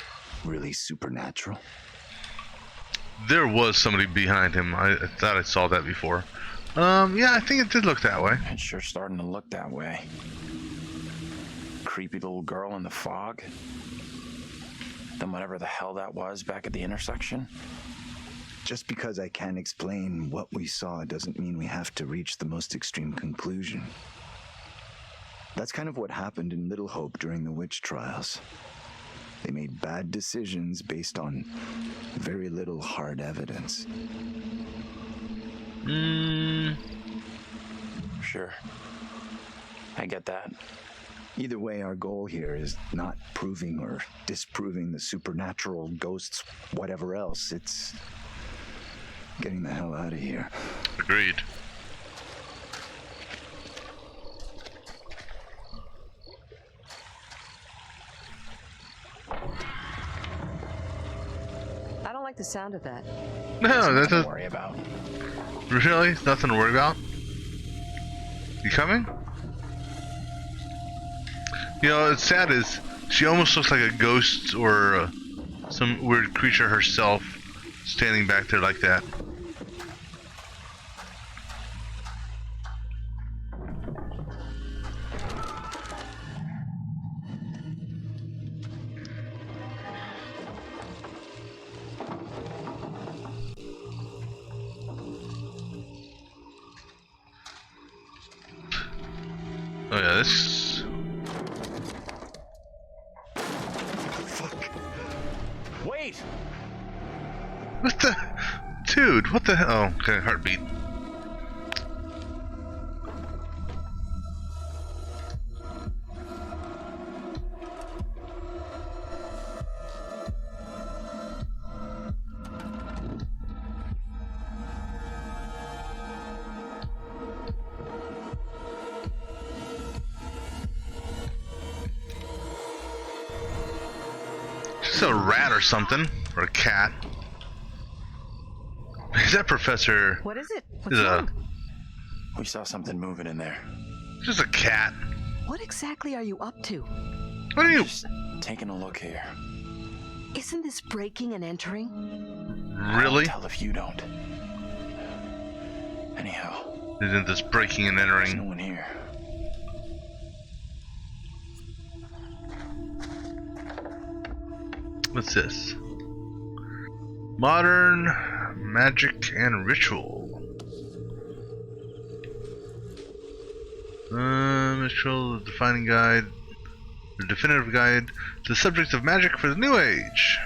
Speaker 10: really supernatural?
Speaker 1: There was somebody behind him. I thought I saw that before. Yeah, I think it did look that way.
Speaker 14: It's sure starting to look that way. Creepy little girl in the fog. Then whatever the hell that was back at the intersection.
Speaker 10: Just because I can't explain what we saw doesn't mean we have to reach the most extreme conclusion. That's kind of what happened in Little Hope during the witch trials. They made bad decisions based on very little hard evidence.
Speaker 14: Sure. I get that.
Speaker 10: Either way, our goal here is not proving or disproving the supernatural, ghosts, whatever else. It's getting the hell out of here.
Speaker 1: Agreed.
Speaker 16: I don't like the sound of that.
Speaker 1: No, that's
Speaker 14: nothing to worry about.
Speaker 1: Really? Nothing to worry about? You coming? You know, it's sad is she almost looks like a ghost or some weird creature herself standing back there like that. Oh yeah, this...
Speaker 14: Fuck. Wait!
Speaker 1: What the... Dude, what the hell? Oh, okay, heartbeat. Just a rat or something, or a cat. Is that Professor?
Speaker 16: What is it? What's
Speaker 1: Is
Speaker 16: wrong?
Speaker 14: We saw something moving in there.
Speaker 1: Just a cat.
Speaker 16: What exactly are you up to?
Speaker 1: What are you?
Speaker 14: Just taking a look here.
Speaker 16: Isn't this breaking and entering?
Speaker 1: Really?
Speaker 14: I'll tell if you don't. Anyhow.
Speaker 1: Isn't this breaking and entering?
Speaker 14: There's no one here.
Speaker 1: What's this? Modern magic and ritual. Ritual, the defining guide, the definitive guide to the subjects of magic for the new age,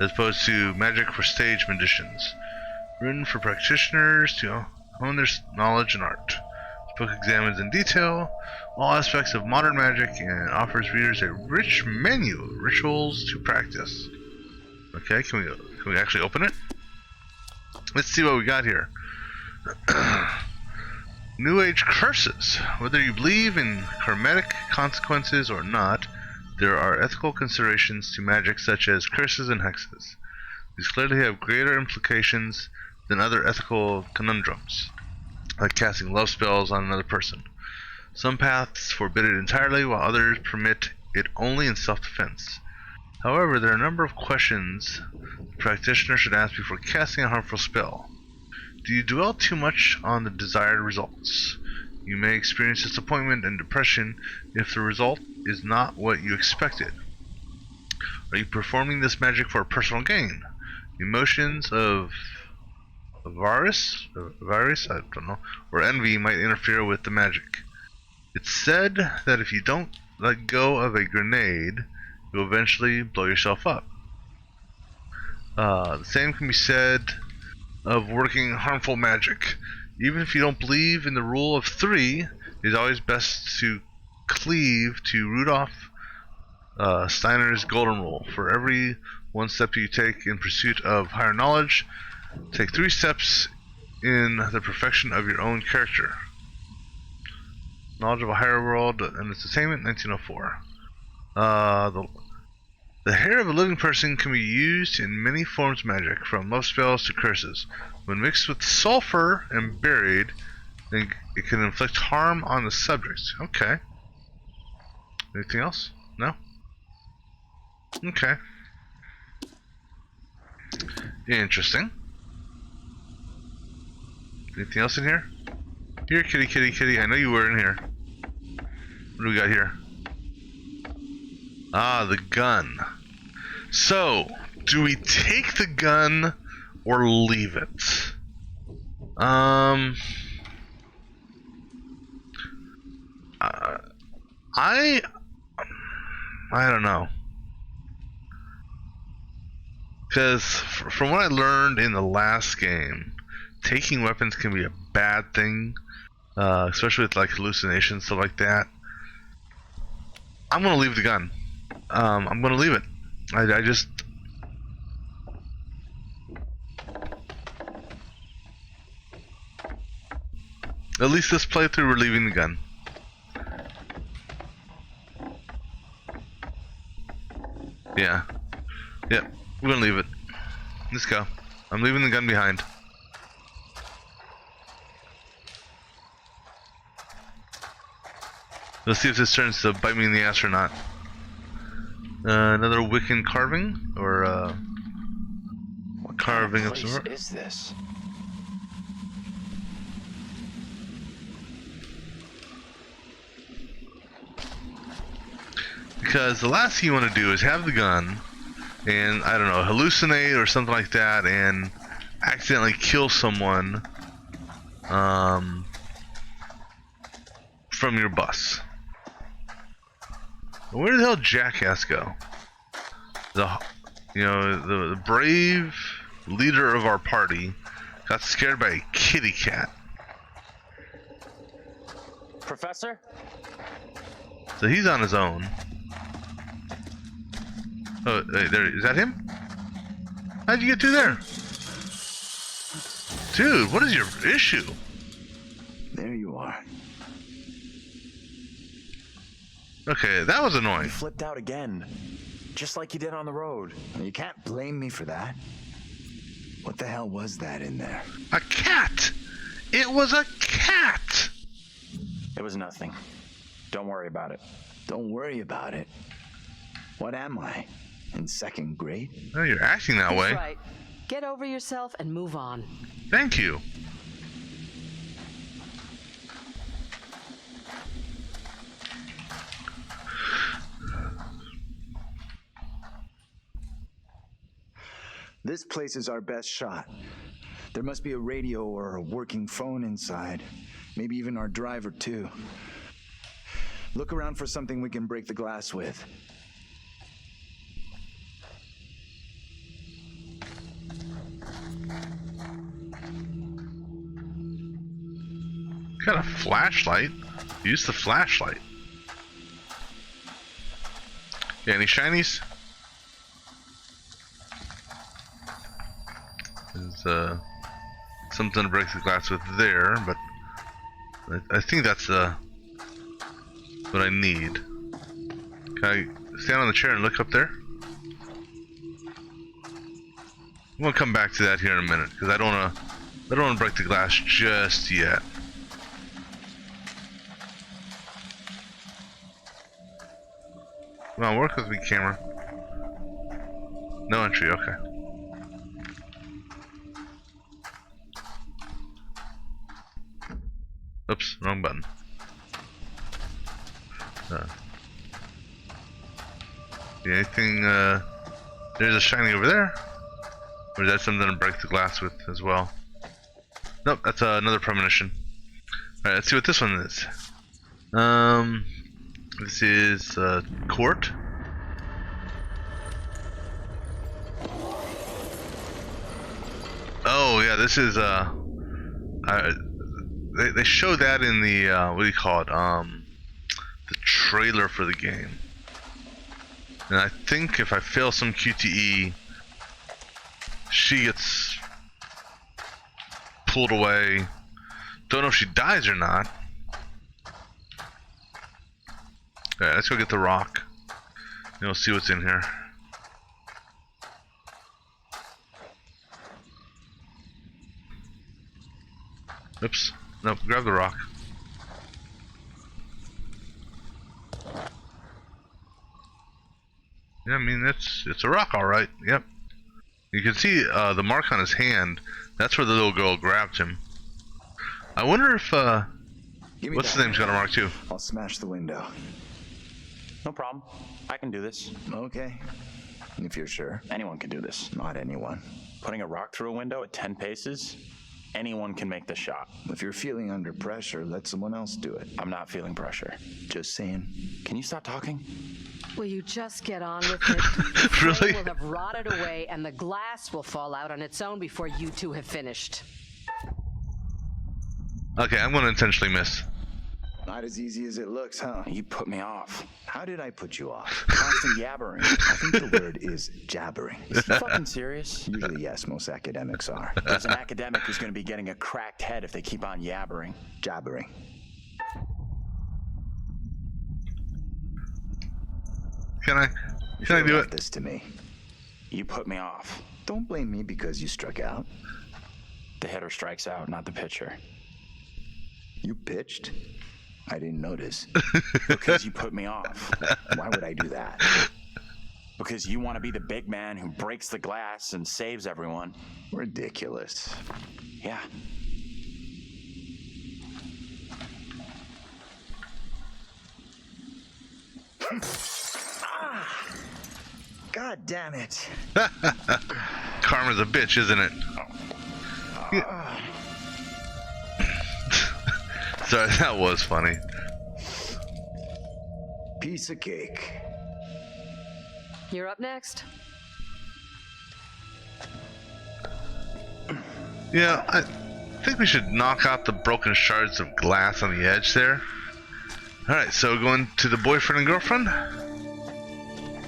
Speaker 1: as opposed to magic for stage magicians. Written for practitioners to hone their knowledge and art. This book examines in detail all aspects of modern magic and offers readers a rich menu of rituals to practice. Okay, can we actually open it? Let's see what we got here. New Age curses. Whether you believe in karmatic consequences or not, there are ethical considerations to magic such as curses and hexes. These clearly have greater implications than other ethical conundrums, like casting love spells on another person. Some paths forbid it entirely, while others permit it only in self-defense. However, there are a number of questions the practitioner should ask before casting a harmful spell. Do you dwell too much on the desired results? You may experience disappointment and depression if the result is not what you expected. Are you performing this magic for personal gain? Emotions of avarice, I don't know, or envy might interfere with the magic. It's said that if you don't let go of a grenade, you'll eventually blow yourself up. The same can be said of working harmful magic. Even if you don't believe in the rule of 3, it's always best to cleave to Rudolf Steiner's golden rule. For every one step you take in pursuit of higher knowledge, take 3 steps in the perfection of your own character. Knowledge of a higher world and its attainment, 1904. The hair of a living person can be used in many forms of magic, from love spells to curses. When mixed with sulfur and buried, it can inflict harm on the subject. Okay. Anything else? No? Okay. Interesting. Anything else in here? Here, kitty, kitty, kitty. I know you were in here. What do we got here? Ah, the gun. So, do we take the gun or leave it? I don't know. Because from what I learned in the last game, taking weapons can be a bad thing, especially with like hallucinations, stuff like that. I'm gonna leave the gun. I'm gonna leave it. I just. At least this playthrough, we're leaving the gun. Yeah. Yep. We're gonna leave it. Let's go. I'm leaving the gun behind. Let's see if this turns to bite me in the ass or not. Another Wiccan carving, or
Speaker 14: what
Speaker 1: carving
Speaker 14: kind
Speaker 1: of
Speaker 14: of
Speaker 1: some
Speaker 14: place
Speaker 1: sort.
Speaker 14: is this?
Speaker 1: Because the last thing you want to do is have the gun and, I don't know, hallucinate or something like that and accidentally kill someone from your bus. Where the hell did Jackass go? The brave leader of our party got scared by a kitty cat.
Speaker 14: Professor?
Speaker 1: So he's on his own. Oh, wait, there, is that him? How'd you get through there? Dude, what is your issue?
Speaker 10: There you are.
Speaker 1: Okay, that was annoying.
Speaker 5: You flipped out again, just like you did on the road. You can't blame me for that. What the hell was that in there?
Speaker 1: A cat! It was a cat!
Speaker 14: It was nothing. Don't worry about it.
Speaker 10: Don't worry about it. What am I? In second grade?
Speaker 1: Oh, you're acting that way.
Speaker 16: That's right. Get over yourself and move on.
Speaker 1: Thank you.
Speaker 5: This place is our best shot. There must be a radio or a working phone inside. Maybe even our driver, too. Look around for something we can break the glass with.
Speaker 1: Got a flashlight. Use the flashlight. Yeah, any shinies? There's something to break the glass with there, but I think that's what I need. Can I stand on the chair and look up there? I'm gonna come back to that here in a minute because I don't wanna break the glass just yet. Come on, work with me, camera. No entry, okay. Oops, wrong button. Anything, there's a shiny over there? Or is that something to break the glass with as well? Nope, that's another premonition. Alright, let's see what this one is. This is court. Oh yeah, this is they show that in the what do you call it? The trailer for the game. And I think if I fail some QTE, she gets pulled away. Don't know if she dies or not. Alright, let's go get the rock. And we'll see what's in here. Oops. Nope, grab the rock. Yeah, I mean, it's a rock, alright. Yep. You can see the mark on his hand. That's where the little girl grabbed him. I wonder if, what's his name's got a mark too?
Speaker 10: I'll smash the window.
Speaker 14: No problem. I can do this.
Speaker 10: Okay. If you're sure.
Speaker 14: Anyone can do this.
Speaker 10: Not anyone.
Speaker 14: Putting a rock through a window at 10 paces? Anyone can make the shot.
Speaker 10: If you're feeling under pressure, let someone else do it.
Speaker 14: I'm not feeling pressure.
Speaker 10: Just saying.
Speaker 14: Can you stop talking?
Speaker 4: Will you just get on with it? The
Speaker 1: Really?
Speaker 4: flame will have rotted away, and the glass will fall out on its own before you two have finished.
Speaker 1: Okay, I'm gonna intentionally miss.
Speaker 10: Not as easy as it looks, huh?
Speaker 14: You put me off.
Speaker 10: How did I put you off?
Speaker 14: Constant yabbering.
Speaker 10: I think the word is jabbering.
Speaker 14: Is he fucking serious?
Speaker 10: Usually, yes, most academics are.
Speaker 14: There's an academic who's going to be getting a cracked head if they keep on yabbering.
Speaker 10: Jabbering.
Speaker 1: Can I do it?
Speaker 10: This to me.
Speaker 14: You put me off.
Speaker 10: Don't blame me because you struck out.
Speaker 14: The hitter strikes out, not the pitcher.
Speaker 10: You pitched? I didn't notice.
Speaker 14: Because you put me off.
Speaker 10: Why would I do that?
Speaker 14: Because you want to be the big man who breaks the glass and saves everyone.
Speaker 10: Ridiculous.
Speaker 14: Yeah.
Speaker 10: God damn it.
Speaker 1: Karma's a bitch, isn't it? Sorry, that was funny.
Speaker 10: Piece of cake.
Speaker 4: You're up next.
Speaker 1: Yeah, I think we should knock out the broken shards of glass on the edge there. Alright, so going to the boyfriend and girlfriend?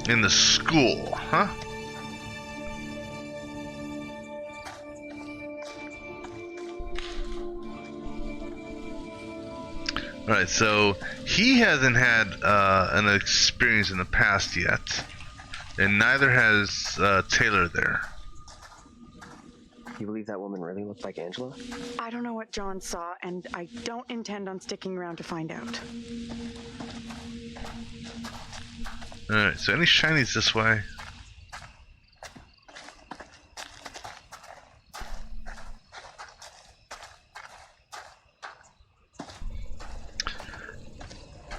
Speaker 1: In the school, huh? Alright, so he hasn't had an experience in the past yet, and neither has Taylor there.
Speaker 7: You believe that woman really looked like Angela?
Speaker 9: I don't know what John saw, and I don't intend on sticking around to find out.
Speaker 1: Alright, so any shinies this way?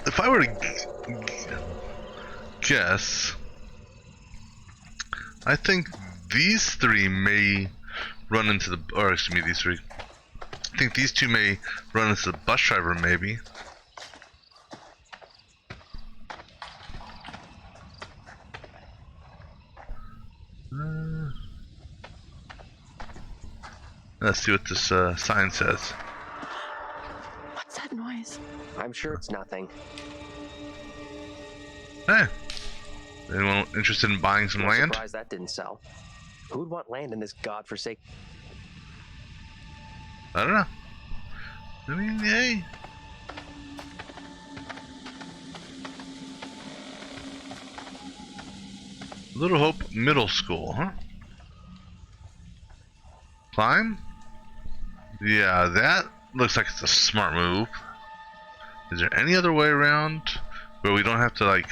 Speaker 1: If I were to guess, I think these three may run into the, or excuse me, these three. I think these two may run into the bus driver, maybe. Let's see what this sign says.
Speaker 9: What's that noise?
Speaker 7: I'm sure it's nothing.
Speaker 1: Hey, anyone interested in buying some land?
Speaker 7: Surprised that didn't sell. Who'd want land in this godforsaken?
Speaker 1: I don't know. I mean, hey. Little Hope Middle School, huh? Climb? Yeah, that looks like it's a smart move. Is there any other way around where we don't have to, like...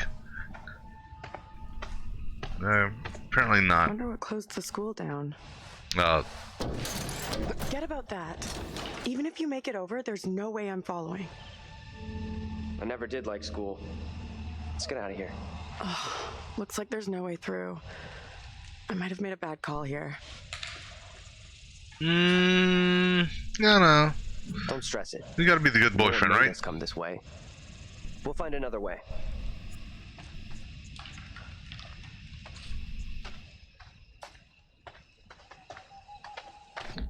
Speaker 1: apparently
Speaker 9: I
Speaker 1: not.
Speaker 9: wonder what closed the school down. Forget about that. Even if you make it over, there's no way I'm following.
Speaker 7: I never did like school. Let's get out of here.
Speaker 9: Oh, looks like there's no way through. I might have made a bad call here.
Speaker 1: No.
Speaker 7: Don't stress it.
Speaker 1: You gotta be the good boyfriend, right?
Speaker 7: Let's come this way. We'll find another way.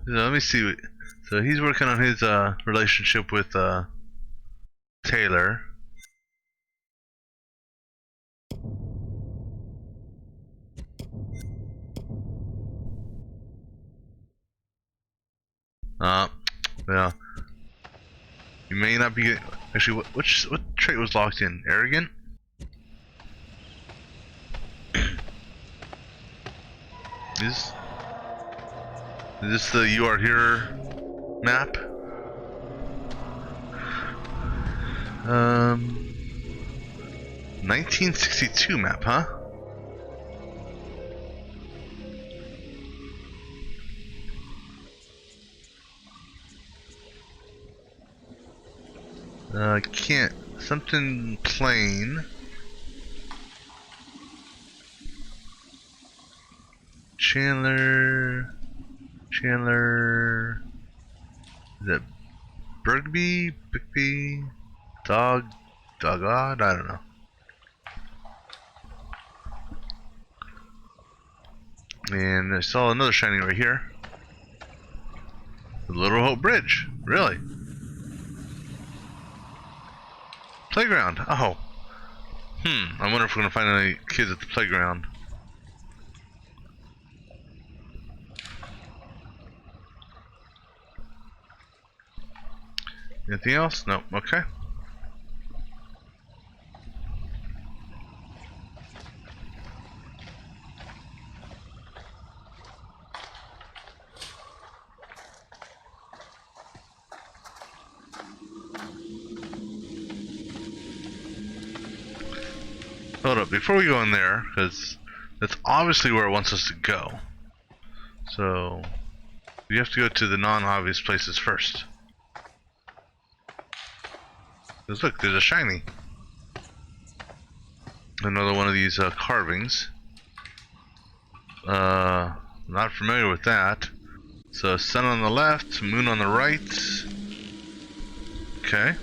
Speaker 1: So let me see. So he's working on his relationship with Taylor. Yeah. You may not be actually. What trait was locked in? Arrogant. Is this the You Are Here map? 1962 map, huh? Can't. Something plain. Chandler. Is that Bergby? Bigby? Doggod? I don't know. And I saw another shining right here. The Little Hope Bridge. Really? Playground. Oh. I wonder if we're gonna find any kids at the playground. Anything else? No. Okay. Hold up, before we go in there, because that's obviously where it wants us to go. So, we have to go to the non-obvious places first. Because look, there's a shiny. Another one of these carvings. Not familiar with that. So, sun on the left, moon on the right. Okay.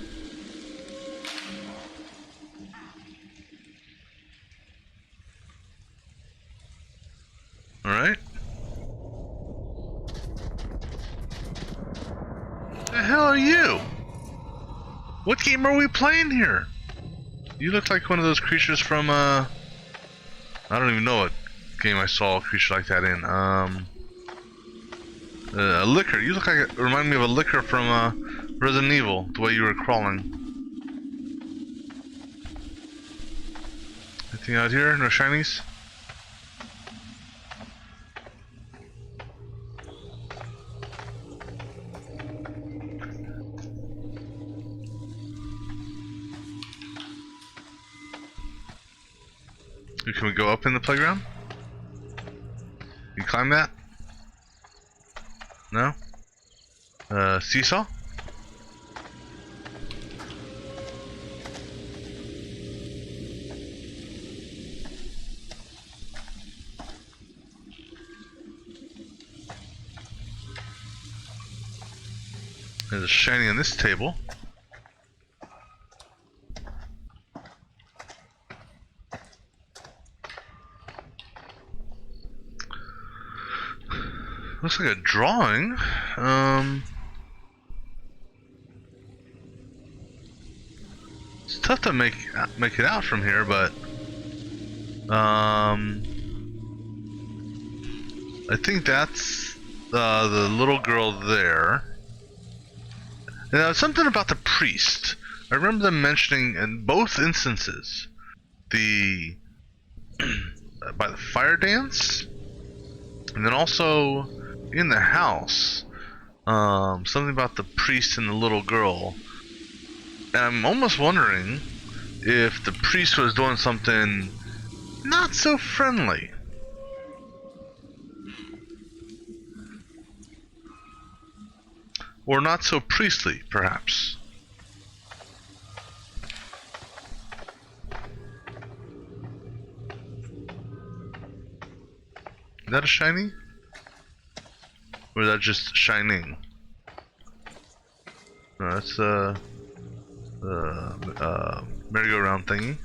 Speaker 1: Alright. The hell are you? What game are we playing here? You look like one of those creatures from, I don't even know what game I saw a creature like that in. A licker. You look like remind me of a licker from, Resident Evil, the way you were crawling. Anything out here? No shinies? Can we go up in the playground? You climb that? No? Seesaw? There's a shiny on this table. Looks like a drawing. It's tough to make it out from here, but I think that's the little girl there. Now, something about the priest. I remember them mentioning in both instances the by the fire dance, and then also in the house, something about the priest and the little girl. And I'm almost wondering if the priest was doing something not so friendly. Or not so priestly, perhaps. Is that a shiny? Or is that just shining? No, that's merry-go-round thingy.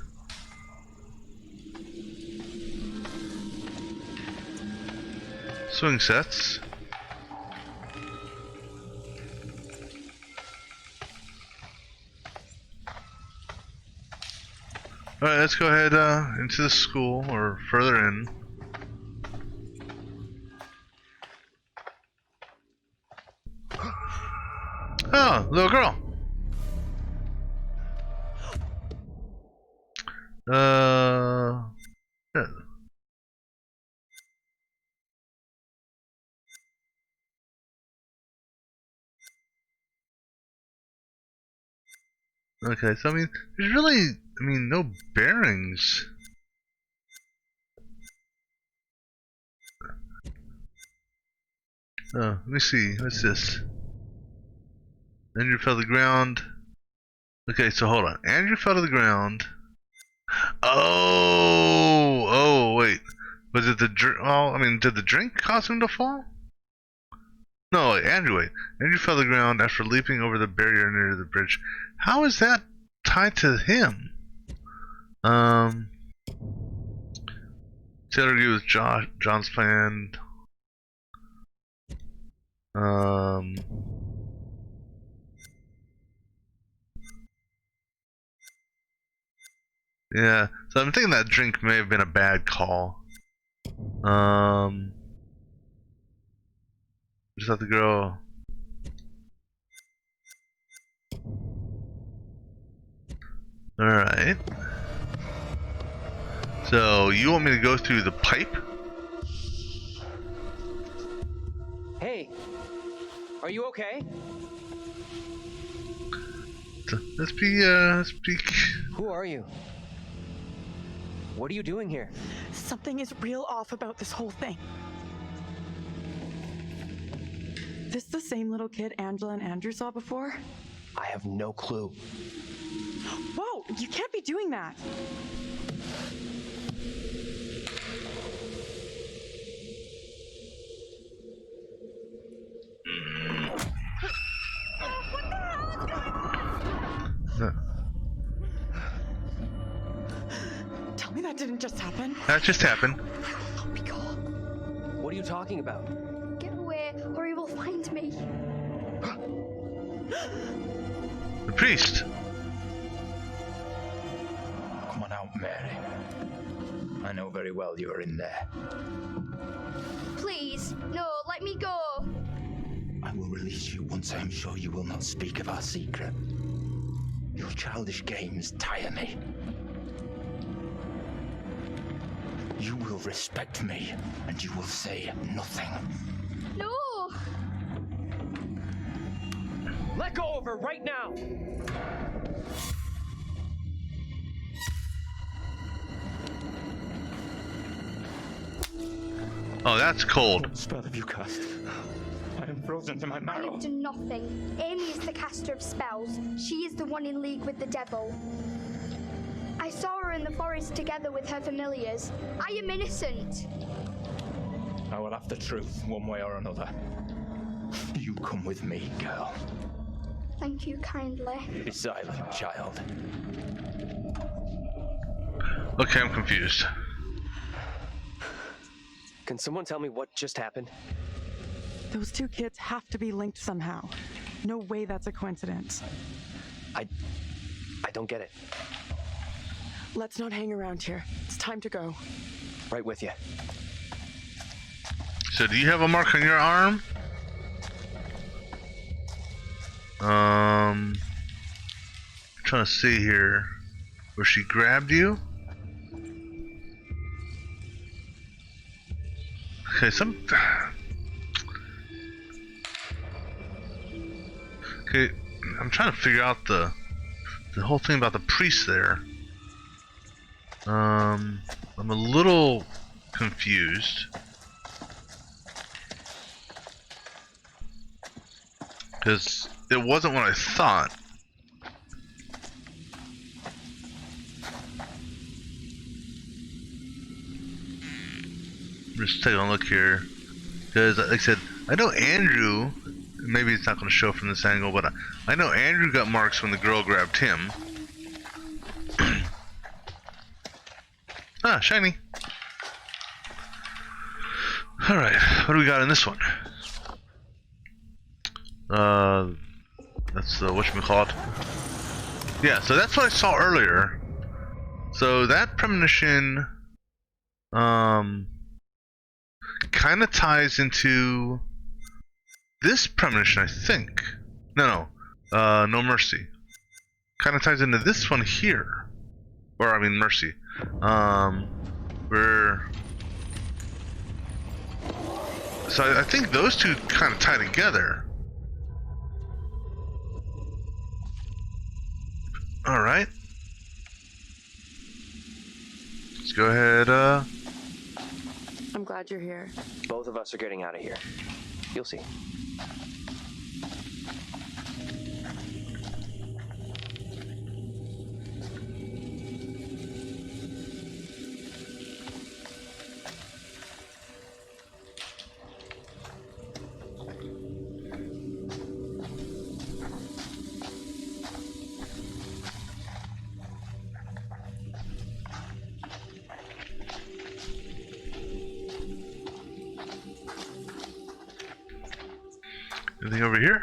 Speaker 1: Swing sets. Alright, let's go ahead into the school, or further in. Oh, little girl! Yeah. Okay, so I mean, there's really, I mean, no bearings. Oh, let me see. What's this? Andrew fell to the ground. Okay, so hold on. Andrew fell to the ground. Oh, wait. Was it the drink? Oh, I mean, did the drink cause him to fall? No, wait, Andrew, wait. Andrew fell to the ground after leaping over the barrier near the bridge. How is that tied to him? Taylor agreed with John's plan. Yeah, so I'm thinking that drink may have been a bad call. Just have to go. Alright. So, you want me to go through the pipe?
Speaker 7: Hey, are you okay?
Speaker 1: Let's be.
Speaker 7: Who are you? What are you doing here?
Speaker 9: Something is real off about this whole thing. This the same little kid Angela and Andrew saw before?
Speaker 7: I have no clue.
Speaker 9: Whoa, you can't be doing that. What the hell is going on? Tell me that didn't just happen.
Speaker 1: That just happened.
Speaker 7: What are you talking about?
Speaker 6: Get away, or he will find me.
Speaker 1: The priest.
Speaker 5: Come on out, Mary. I know very well you're in there.
Speaker 6: Please, no, let me go.
Speaker 5: I will release you once I am sure you will not speak of our secret. Your childish games tire me. You will respect me, and you will say nothing.
Speaker 6: No!
Speaker 7: Let go of her right now!
Speaker 1: Oh, that's cold.
Speaker 5: What spell have you cast? I am frozen to my
Speaker 6: I
Speaker 5: marrow.
Speaker 6: have done nothing. Amy is the caster of spells. She is the one in league with the devil. I saw her in the forest together with her familiars. I am innocent.
Speaker 5: I will have the truth, one way or another. You come with me, girl.
Speaker 6: Thank you kindly.
Speaker 5: Be silent, child.
Speaker 1: Okay, I'm confused.
Speaker 7: Can someone tell me what just happened?
Speaker 9: Those two kids have to be linked somehow. No way that's a coincidence.
Speaker 7: I don't get it.
Speaker 9: Let's not hang around here. It's time to go.
Speaker 7: Right with you.
Speaker 1: So, do you have a mark on your arm? Trying to see here. Where she grabbed you? Okay, Okay, I'm trying to figure out the whole thing about the priest there. I'm a little confused. Because it wasn't what I thought. Just taking a look here. Because, like I said, I know Andrew, maybe it's not going to show from this angle, but I know Andrew got marks when the girl grabbed him. Ah, shiny. Alright, what do we got in this one? That's the whatchamacallit. Yeah, so that's what I saw earlier. So that premonition, kind of ties into this premonition, I think. No, no mercy. Kind of ties into this one here. Or, I mean, mercy. Where... So I think those two kind of tie together. Alright. Let's go ahead,
Speaker 9: I'm glad you're here.
Speaker 7: Both of us are getting out of here. You'll see.
Speaker 1: anything over here?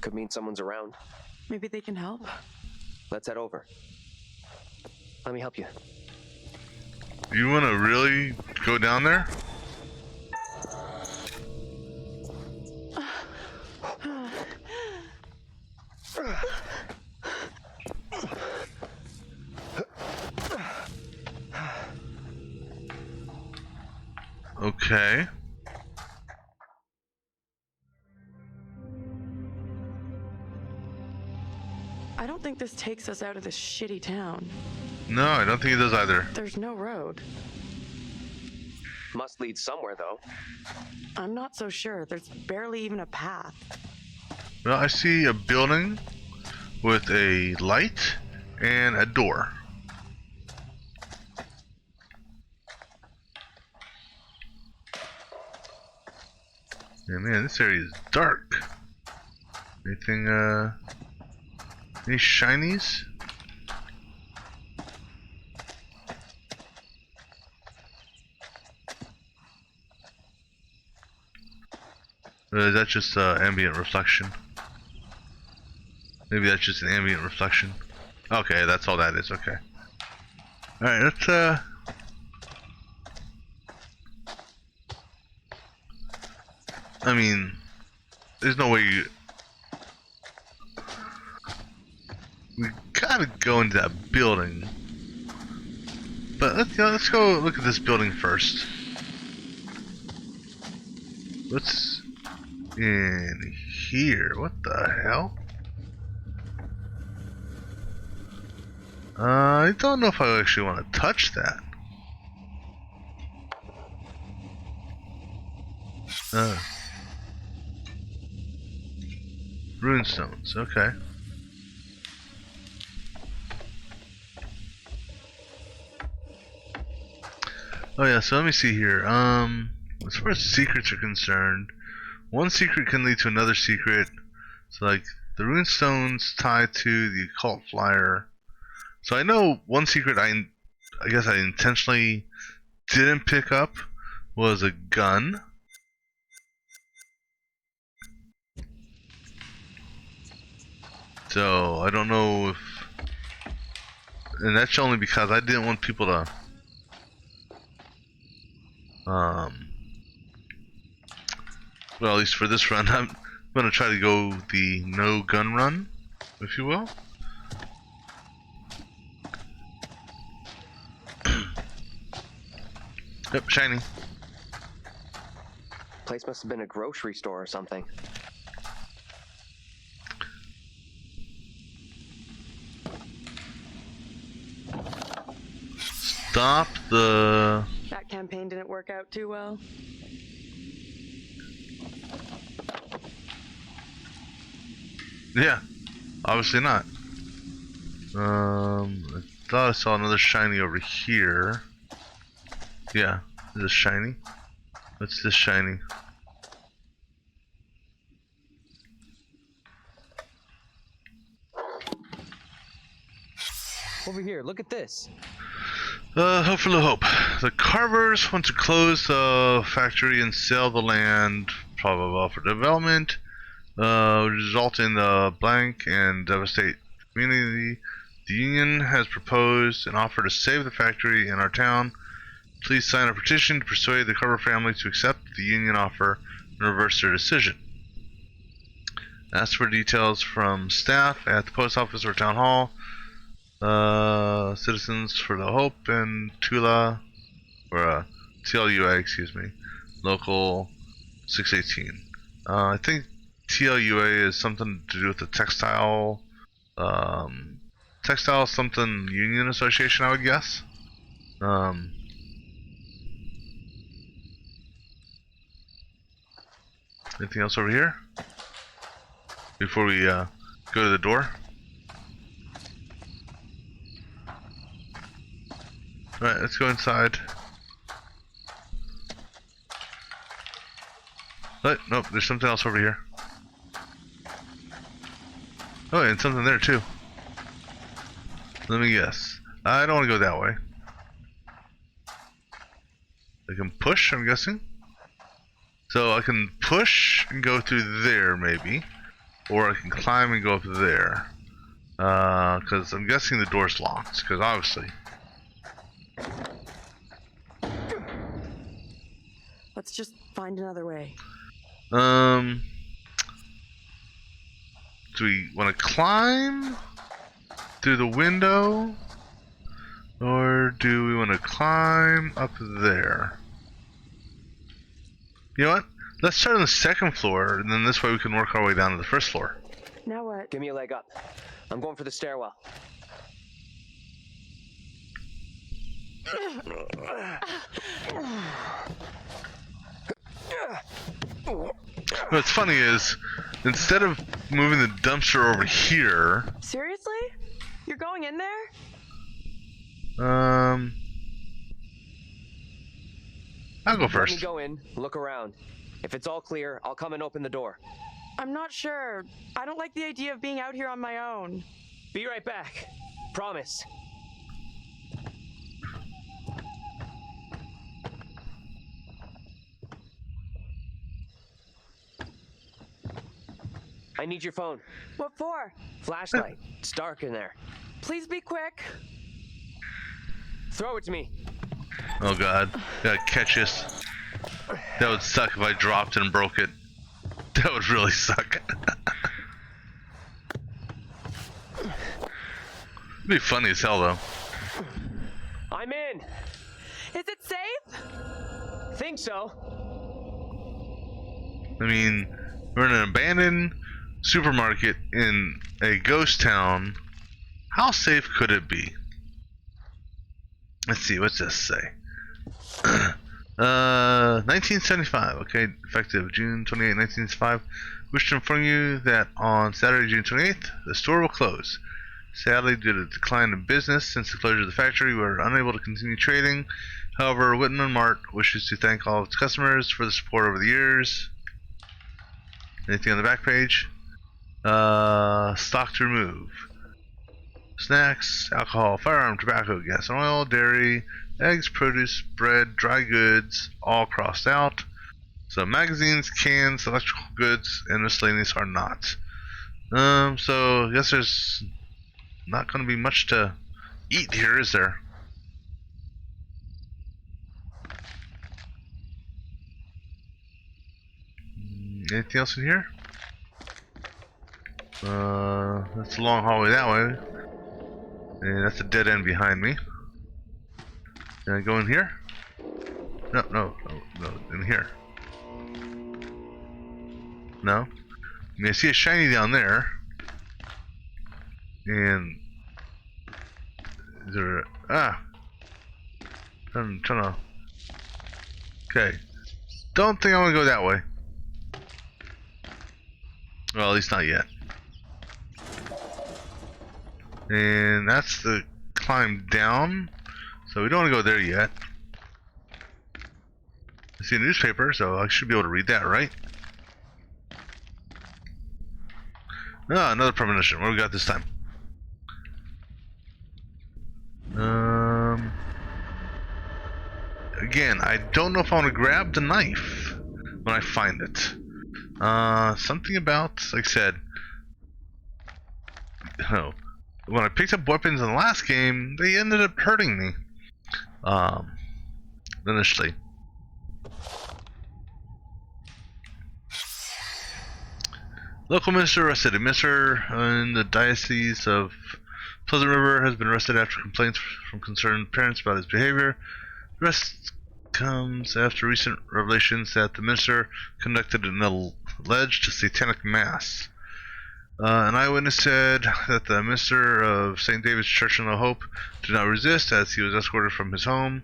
Speaker 7: Could mean someone's around.
Speaker 9: Maybe they can help.
Speaker 7: Let's head over. Let me help you.
Speaker 1: You want to really go down there? Okay.
Speaker 9: I don't think this takes us out of this shitty town.
Speaker 1: No, I don't think it does either.
Speaker 9: There's no road.
Speaker 7: Must lead somewhere, though.
Speaker 9: I'm not so sure. There's barely even a path.
Speaker 1: Well, I see a building with a light and a door. Yeah, man, this area is dark. Anything, any shinies? Or is that just ambient reflection? Maybe that's just an ambient reflection. Okay, that's all that is. Okay. All right, let's I mean, there's no way you. We gotta go into that building. But let's go look at this building first. What's in here? What the hell? I don't know if I actually want to touch that. Runestones, okay. Oh yeah, so let me see here. As far as secrets are concerned, one secret can lead to another secret. So like the runestones tied to the occult flyer. So I know one secret I guess I intentionally didn't pick up was a gun. So I don't know if, and that's only because I didn't want people to well, at least for this run, I'm gonna try to go the no gun run, if you will. Yep, shiny.
Speaker 7: Place must have been a grocery store or something.
Speaker 1: Stop the...
Speaker 9: That campaign didn't work out too well.
Speaker 1: Yeah, obviously not. I thought I saw another shiny over here. Yeah, is this shiny? What's this shiny?
Speaker 7: Over here, look at this.
Speaker 1: Hope for the hope. The carvers want to close the factory and sell the land, probably for development, result in the blank and devastate community. The union has proposed an offer to save the factory in our town. Please sign a petition to persuade the Carver family to accept the union offer and reverse their decision. Ask for details from staff at the post office or town hall. Citizens for the Hope and Tula, or TLUA, excuse me, local 618. I think TLUA is something to do with the textile something union association, I would guess. Anything else over here before we go to the door? Alright, let's go inside. But nope, there's something else over here. Oh, and something there too. Let me guess. I don't want to go that way. I can push, I'm guessing. So I can push and go through there, maybe. Or I can climb and go up there. Because I'm guessing the door's locked, because obviously.
Speaker 9: Let's just find another way.
Speaker 1: Do we want to climb through the window? Or do we want to climb up there? You know what? Let's start on the second floor, and then this way we can work our way down to the first floor.
Speaker 9: Now what?
Speaker 7: Give me a leg up. I'm going for the stairwell.
Speaker 1: What's funny is, instead of moving the dumpster over here...
Speaker 9: Seriously? You're going in there?
Speaker 1: I'll go first.
Speaker 7: Let me go in, look around. If it's all clear, I'll come and open the door.
Speaker 9: I'm not sure. I don't like the idea of being out here on my own.
Speaker 7: Be right back. Promise. I need your phone.
Speaker 9: What for?
Speaker 7: Flashlight. It's dark in there.
Speaker 9: Please be quick.
Speaker 7: Throw it to me.
Speaker 1: Oh god, gotta catch this. That would suck if I dropped and broke it. That would really suck. It'd be funny as hell though.
Speaker 7: I'm in.
Speaker 9: Is it safe?
Speaker 7: Think so.
Speaker 1: I mean, we're in an abandoned supermarket in a ghost town. How safe could it be? Let's see, what's this say? 1975, okay, effective June 28, 1975. Wish to inform you that on Saturday, June 28th, the store will close. Sadly, due to the decline in business since the closure of the factory, we are unable to continue trading. However, Whitman Mart wishes to thank all of its customers for the support over the years. Anything on the back page? Stock to remove. Snacks, alcohol, firearm, tobacco, gas and oil, dairy, eggs, produce, bread, dry goods, all crossed out. So magazines, cans, electrical goods, and miscellaneous are not. So I guess there's not going to be much to eat here, is there? Anything else in here? That's a long hallway that way. And that's a dead end behind me. Can I go in here? No, in here. No? I mean, I see a shiny down there. And... is there I'm trying to... okay. Don't think I want to go that way. Well, at least not yet. And that's the climb down. So we don't want to go there yet. I see a newspaper, so I should be able to read that, right? Ah, another premonition. What do we got this time? Again, I don't know if I want to grab the knife when I find it. Something about, like I said, when I picked up weapons in the last game, they ended up hurting me. Initially. Local minister arrested. A minister in the Diocese of Pleasant River has been arrested after complaints from concerned parents about his behavior. The arrest comes after recent revelations that the minister conducted an alleged satanic mass. An eyewitness said that the minister of St. David's Church in Little Hope did not resist as he was escorted from his home.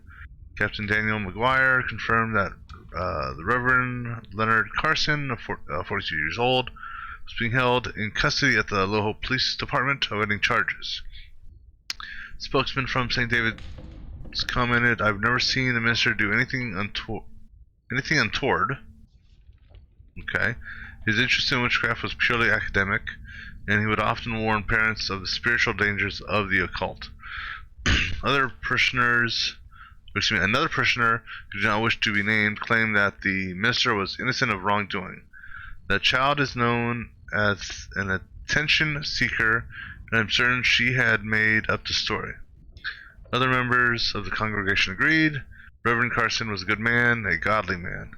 Speaker 1: Captain Daniel McGuire confirmed that the Reverend Leonard Carson, 42 years old, was being held in custody at the Little Hope Police Department awaiting charges. Spokesman from St. David's commented, "I've never seen the minister do anything untoward." Okay. His interest in witchcraft was purely academic, and he would often warn parents of the spiritual dangers of the occult. Another parishioner who did not wish to be named claimed that the minister was innocent of wrongdoing. The child is known as an attention seeker, and I'm certain she had made up the story. Other members of the congregation agreed. Reverend Carson was a good man, a godly man,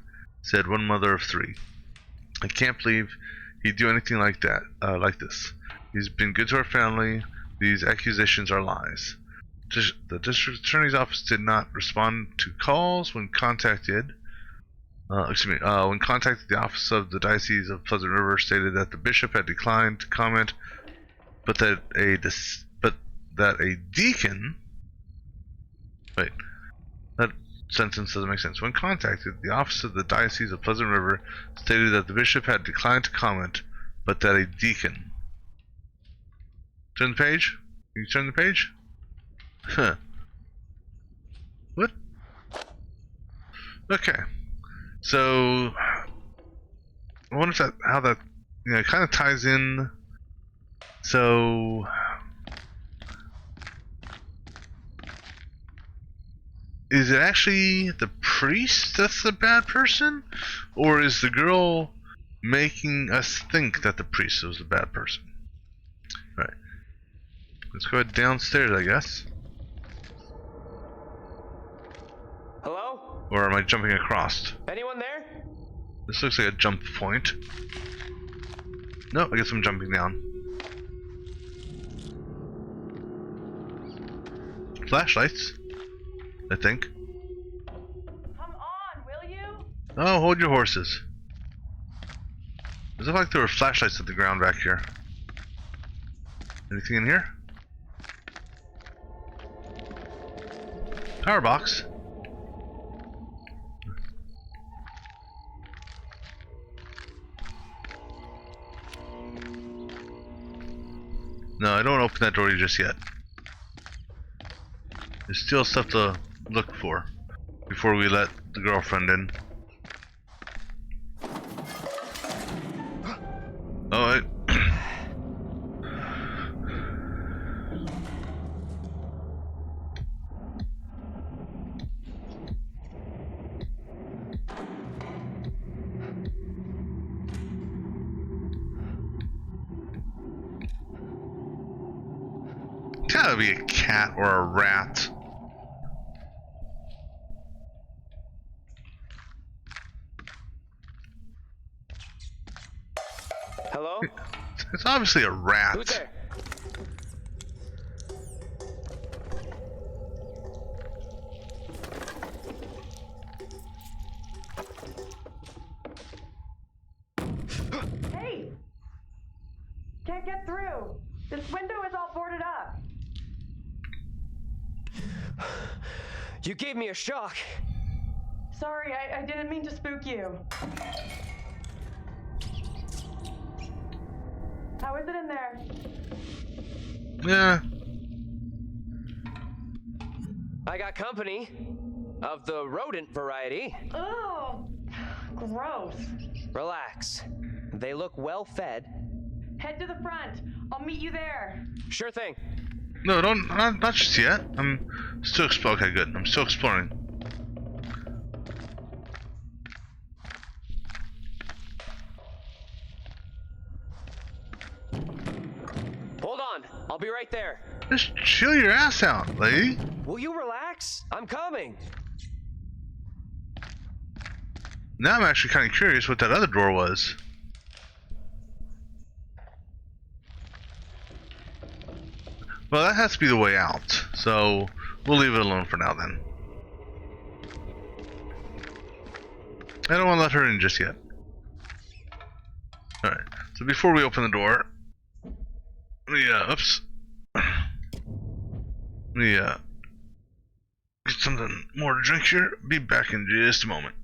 Speaker 1: said one mother of 3. I can't believe he'd do anything like that, like this. He's been good to our family. These accusations are lies. The district attorney's office did not respond to calls when contacted. When contacted, the office of the Diocese of Pleasant River stated that the bishop had declined to comment, but that a deacon. Wait, that sentence doesn't make sense. When contacted, the office of the Diocese of Pleasant River stated that the bishop had declined to comment, but that a deacon. Turn the page. Can you turn the page? Huh. What? Okay. So I wonder if how that kind of ties in. So is it actually the priest that's the bad person, or is the girl making us think that the priest was the bad person? All right. Let's go downstairs, I guess.
Speaker 7: Hello?
Speaker 1: Or am I jumping across?
Speaker 7: Anyone there?
Speaker 1: This looks like a jump point. No, I guess I'm jumping down. Flashlights, I think.
Speaker 9: Come on, will you?
Speaker 1: Oh, hold your horses. It looked like there were flashlights at the ground back here. Anything in here? Power box. No, I don't want to open that door just yet. There's still stuff to look for before we let the girlfriend in. Oh, gotta be a cat or a rat.
Speaker 7: Hello?
Speaker 1: It's obviously a rat.
Speaker 7: Who's there?
Speaker 9: Hey! Can't get through. This window is all boarded up.
Speaker 7: You gave me a shock.
Speaker 9: Sorry, I didn't mean to spook you. How is it in there?
Speaker 1: Yeah.
Speaker 7: I got company of the rodent variety.
Speaker 9: Oh, gross.
Speaker 7: Relax. They look well fed.
Speaker 9: Head to the front. I'll meet you there.
Speaker 7: Sure thing.
Speaker 1: No, not just yet. I'm still exploring. Okay, good. I'm still exploring.
Speaker 7: Hold on. I'll be right there.
Speaker 1: Just chill your ass out, lady.
Speaker 7: Will you relax? I'm coming.
Speaker 1: Now I'm actually kind of curious what that other door was. Well, that has to be the way out, so we'll leave it alone for now then. I don't want to let her in just yet. Alright, so before we open the door, oops. Let me, get something more to drink here. Be back in just a moment.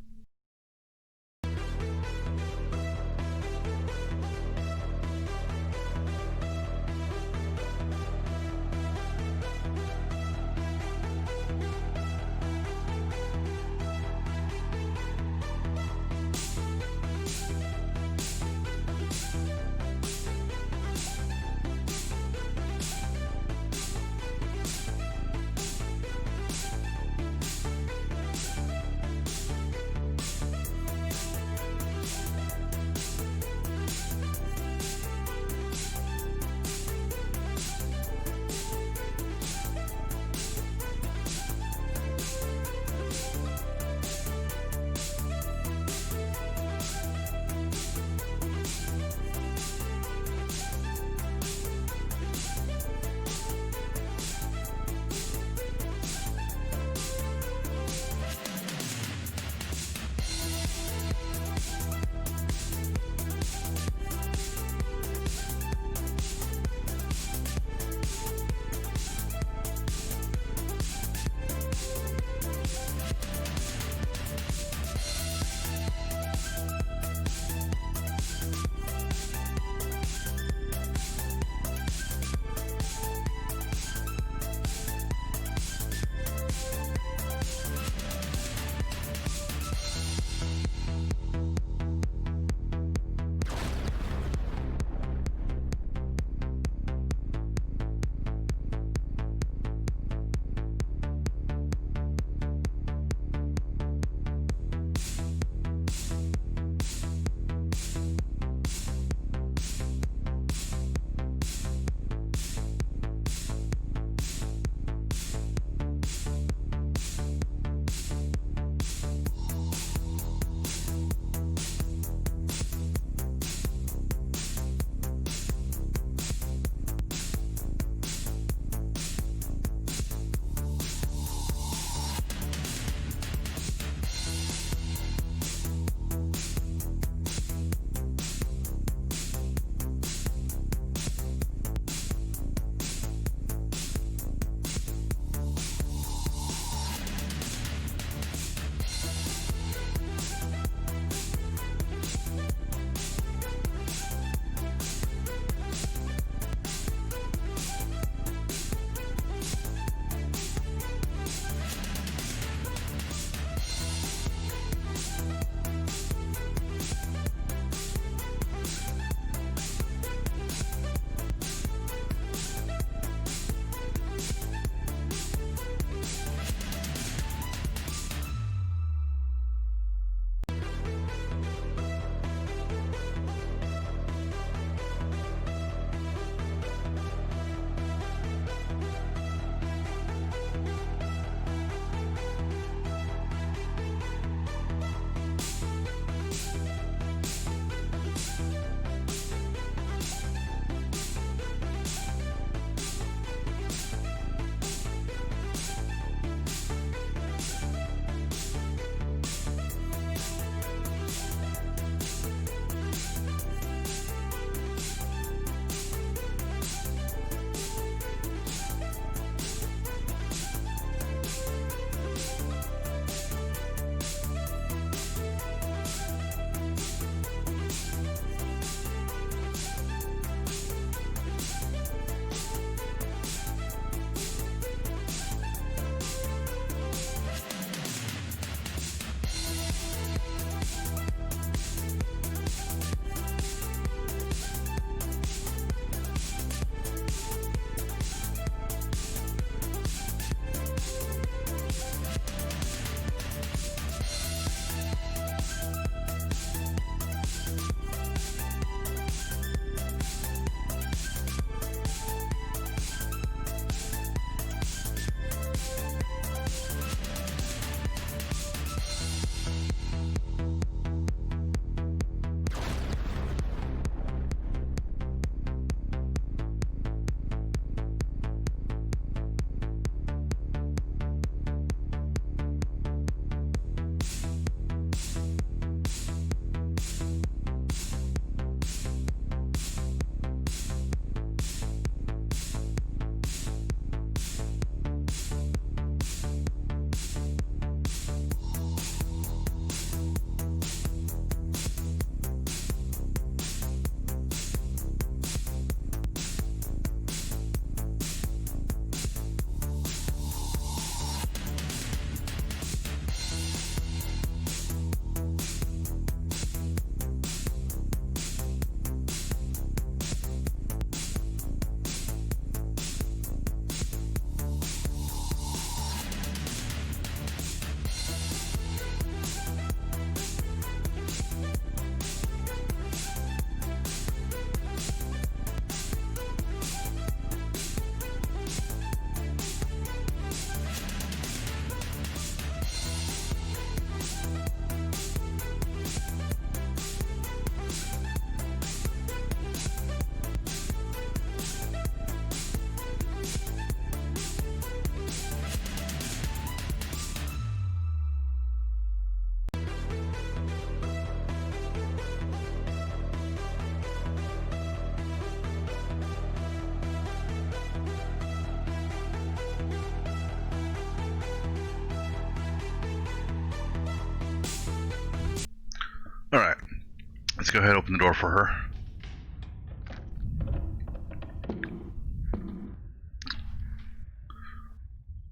Speaker 1: go ahead and open the door for her.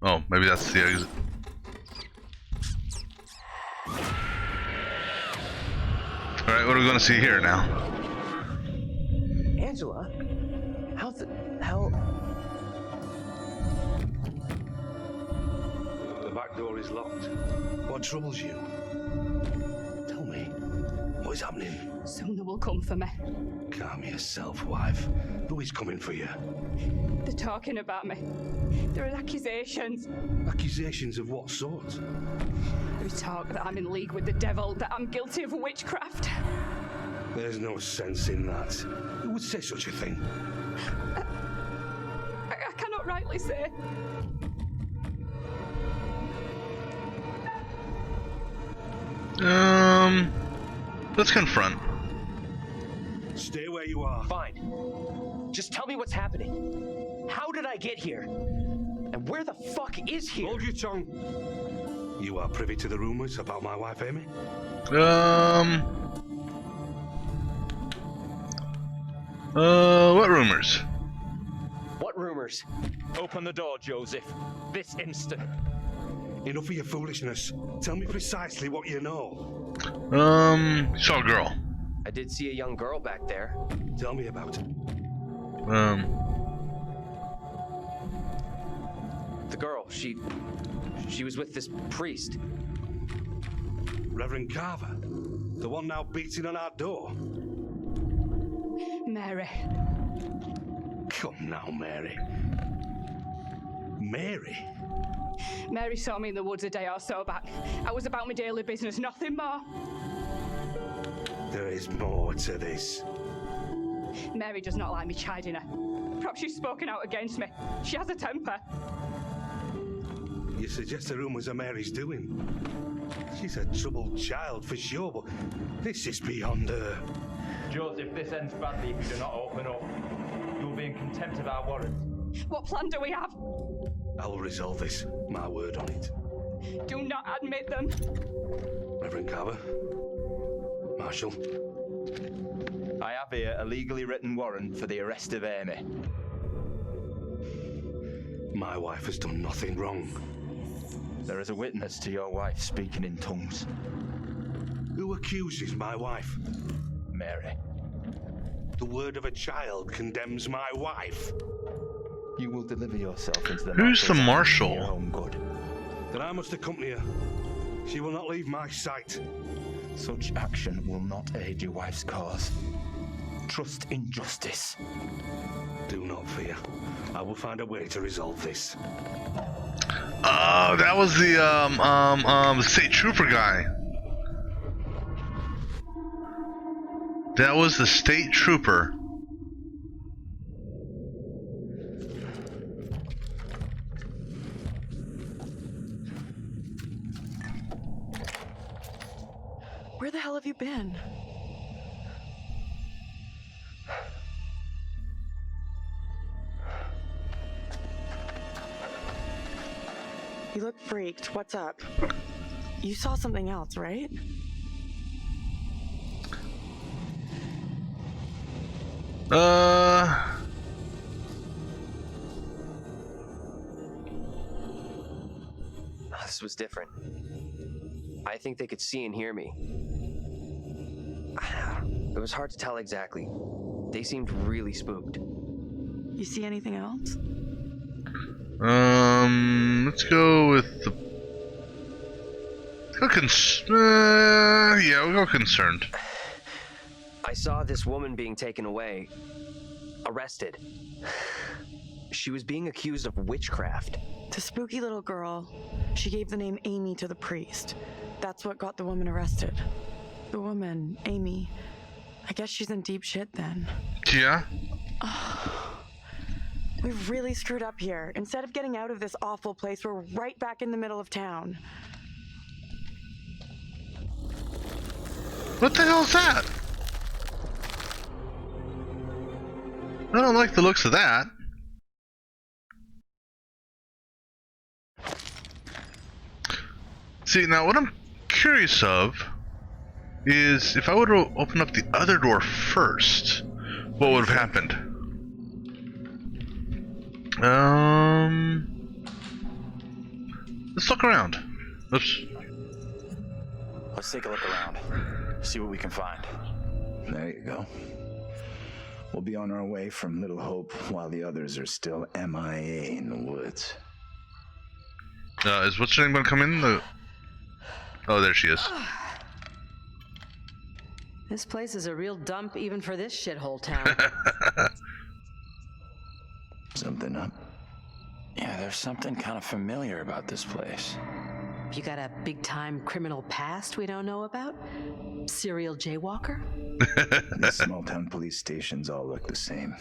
Speaker 1: Oh, maybe that's the exit. Alright, what are we going to see here now?
Speaker 7: Angela? How the hell?
Speaker 17: The back door is locked. What troubles you? Tell me, what is happening?
Speaker 11: Sooner will come for me.
Speaker 17: Calm yourself, wife. Who is coming for you?
Speaker 11: They're talking about me. There are accusations.
Speaker 17: Accusations of what sort?
Speaker 11: There's talk that I'm in league with the devil, that I'm guilty of witchcraft.
Speaker 17: There's no sense in that. Who would say such a thing?
Speaker 11: I cannot rightly say.
Speaker 1: Let's confront.
Speaker 17: Stay where you are.
Speaker 7: Fine. Just tell me what's happening. How did I get here? And where the fuck is here?
Speaker 17: Hold your tongue. You are privy to the rumors about my wife, Amy?
Speaker 1: What rumors?
Speaker 7: What rumors?
Speaker 8: Open the door, Joseph. This instant.
Speaker 17: Enough of your foolishness. Tell me precisely what you know.
Speaker 1: Saw a girl.
Speaker 7: I did see a young girl back there.
Speaker 17: Tell me about it.
Speaker 7: The girl, she was with this priest.
Speaker 17: Reverend Carver? The one now beating on our door?
Speaker 11: Mary.
Speaker 17: Come now, Mary. Mary?
Speaker 11: Mary saw me in the woods a day or so back. I was about my daily business, nothing more.
Speaker 17: There is more to this.
Speaker 11: Mary does not like me chiding her. Perhaps she's spoken out against me. She has a temper.
Speaker 17: You suggest the rumors are Mary's doing? She's a troubled child for sure, but this is beyond her.
Speaker 8: Joseph, this ends badly if you do not open up. You'll be in contempt of our warrant.
Speaker 11: What plan do we have?
Speaker 17: I will resolve this. My word on it.
Speaker 11: Do not admit them.
Speaker 17: Reverend Carver. Marshal.
Speaker 5: I have here a legally written warrant for the arrest of Amy.
Speaker 17: My wife has done nothing wrong.
Speaker 5: There is a witness to your wife speaking in tongues.
Speaker 17: Who accuses my wife?
Speaker 5: Mary.
Speaker 17: The word of a child condemns my wife.
Speaker 5: You will deliver yourself into the
Speaker 1: Who's the marshal?
Speaker 5: For your own good.
Speaker 17: Then I must accompany her. She will not leave my sight.
Speaker 5: Such action will not aid your wife's cause. Trust in justice.
Speaker 17: Do not fear. I will find a way to resolve this.
Speaker 1: Oh, that was the state trooper guy. That was the state trooper.
Speaker 9: Where the hell have you been? You look freaked. What's up? You saw something else, right?
Speaker 7: This was different. I think they could see and hear me. It was hard to tell exactly. They seemed really spooked.
Speaker 9: You see anything else?
Speaker 1: Let's go with the. Yeah, we'll go concerned.
Speaker 7: I saw this woman being taken away, arrested. She was being accused of witchcraft.
Speaker 9: The spooky little girl. She gave the name Amy to the priest. That's what got the woman arrested. The woman, Amy. I guess she's in deep shit then.
Speaker 1: Yeah.
Speaker 9: We've really screwed up here. Instead of getting out of this awful place, we're right back in the middle of town.
Speaker 1: What the hell is that? I don't like the looks of that. See, now what I'm curious of is if I would have opened up the other door first, what would have happened? Let's look around. Oops.
Speaker 14: Let's take a look around. See what we can find.
Speaker 10: There you go. We'll be on our way from Little Hope while the others are still MIA in the woods.
Speaker 1: Is what's her name gonna come in? Oh, there she is.
Speaker 4: This place is a real dump even for this shithole town.
Speaker 10: Something up?
Speaker 14: Yeah, there's something kind of familiar about this place.
Speaker 4: You got a big-time criminal past we don't know about? Serial jaywalker?
Speaker 10: These small-town police stations all look the same.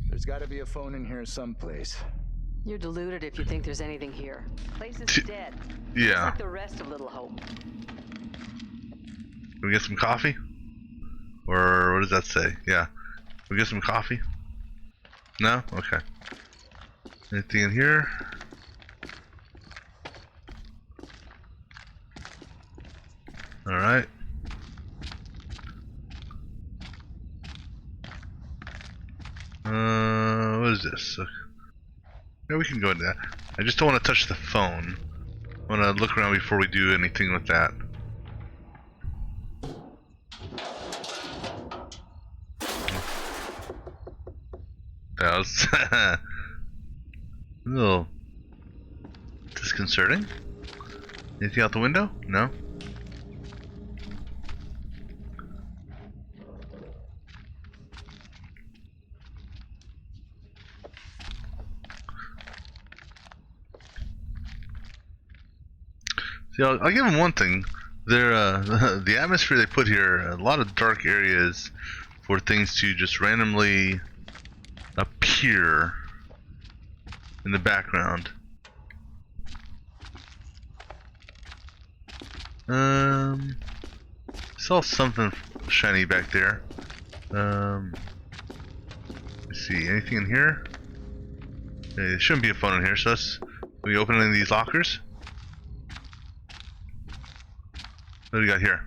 Speaker 10: There's got to be a phone in here someplace.
Speaker 4: You're deluded if you think there's anything here. Place is dead.
Speaker 1: Yeah.
Speaker 4: Just like the rest of Little Hope.
Speaker 1: Can we get some coffee? Or what does that say? Yeah. Can we get some coffee? No? Okay. Anything in here? Alright. What is this? Yeah, we can go into that. I just don't want to touch the phone. I want to look around before we do anything with that. That was a little disconcerting. Anything out the window? No? See, I'll give them one thing. The atmosphere they put here, a lot of dark areas for things to just randomly appear in the background. Saw something shiny back there. Let's see, anything in here? There shouldn't be a phone in here, so let's. Can we open any of these lockers? What do we got here?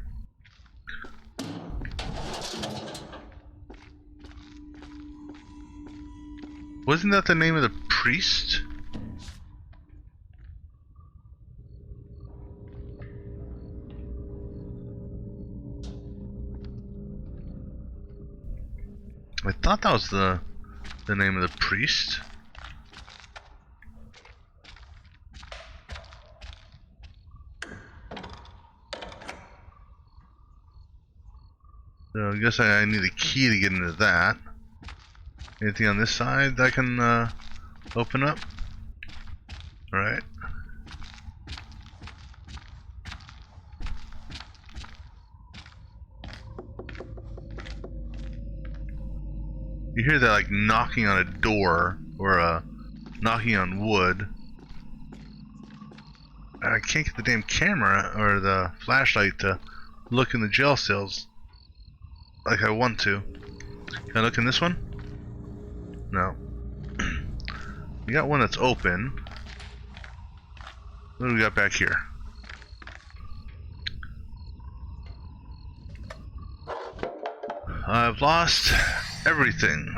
Speaker 1: Wasn't that the name of the priest? I thought that was the name of the priest. So I guess I need a key to get into that. Anything on this side that I can open up? Alright. You hear that like knocking on a door or knocking on wood. I can't get the damn camera or the flashlight to look in the jail cells like I want to. Can I look in this one? No. We got one that's open. What do we got back here? I've lost everything.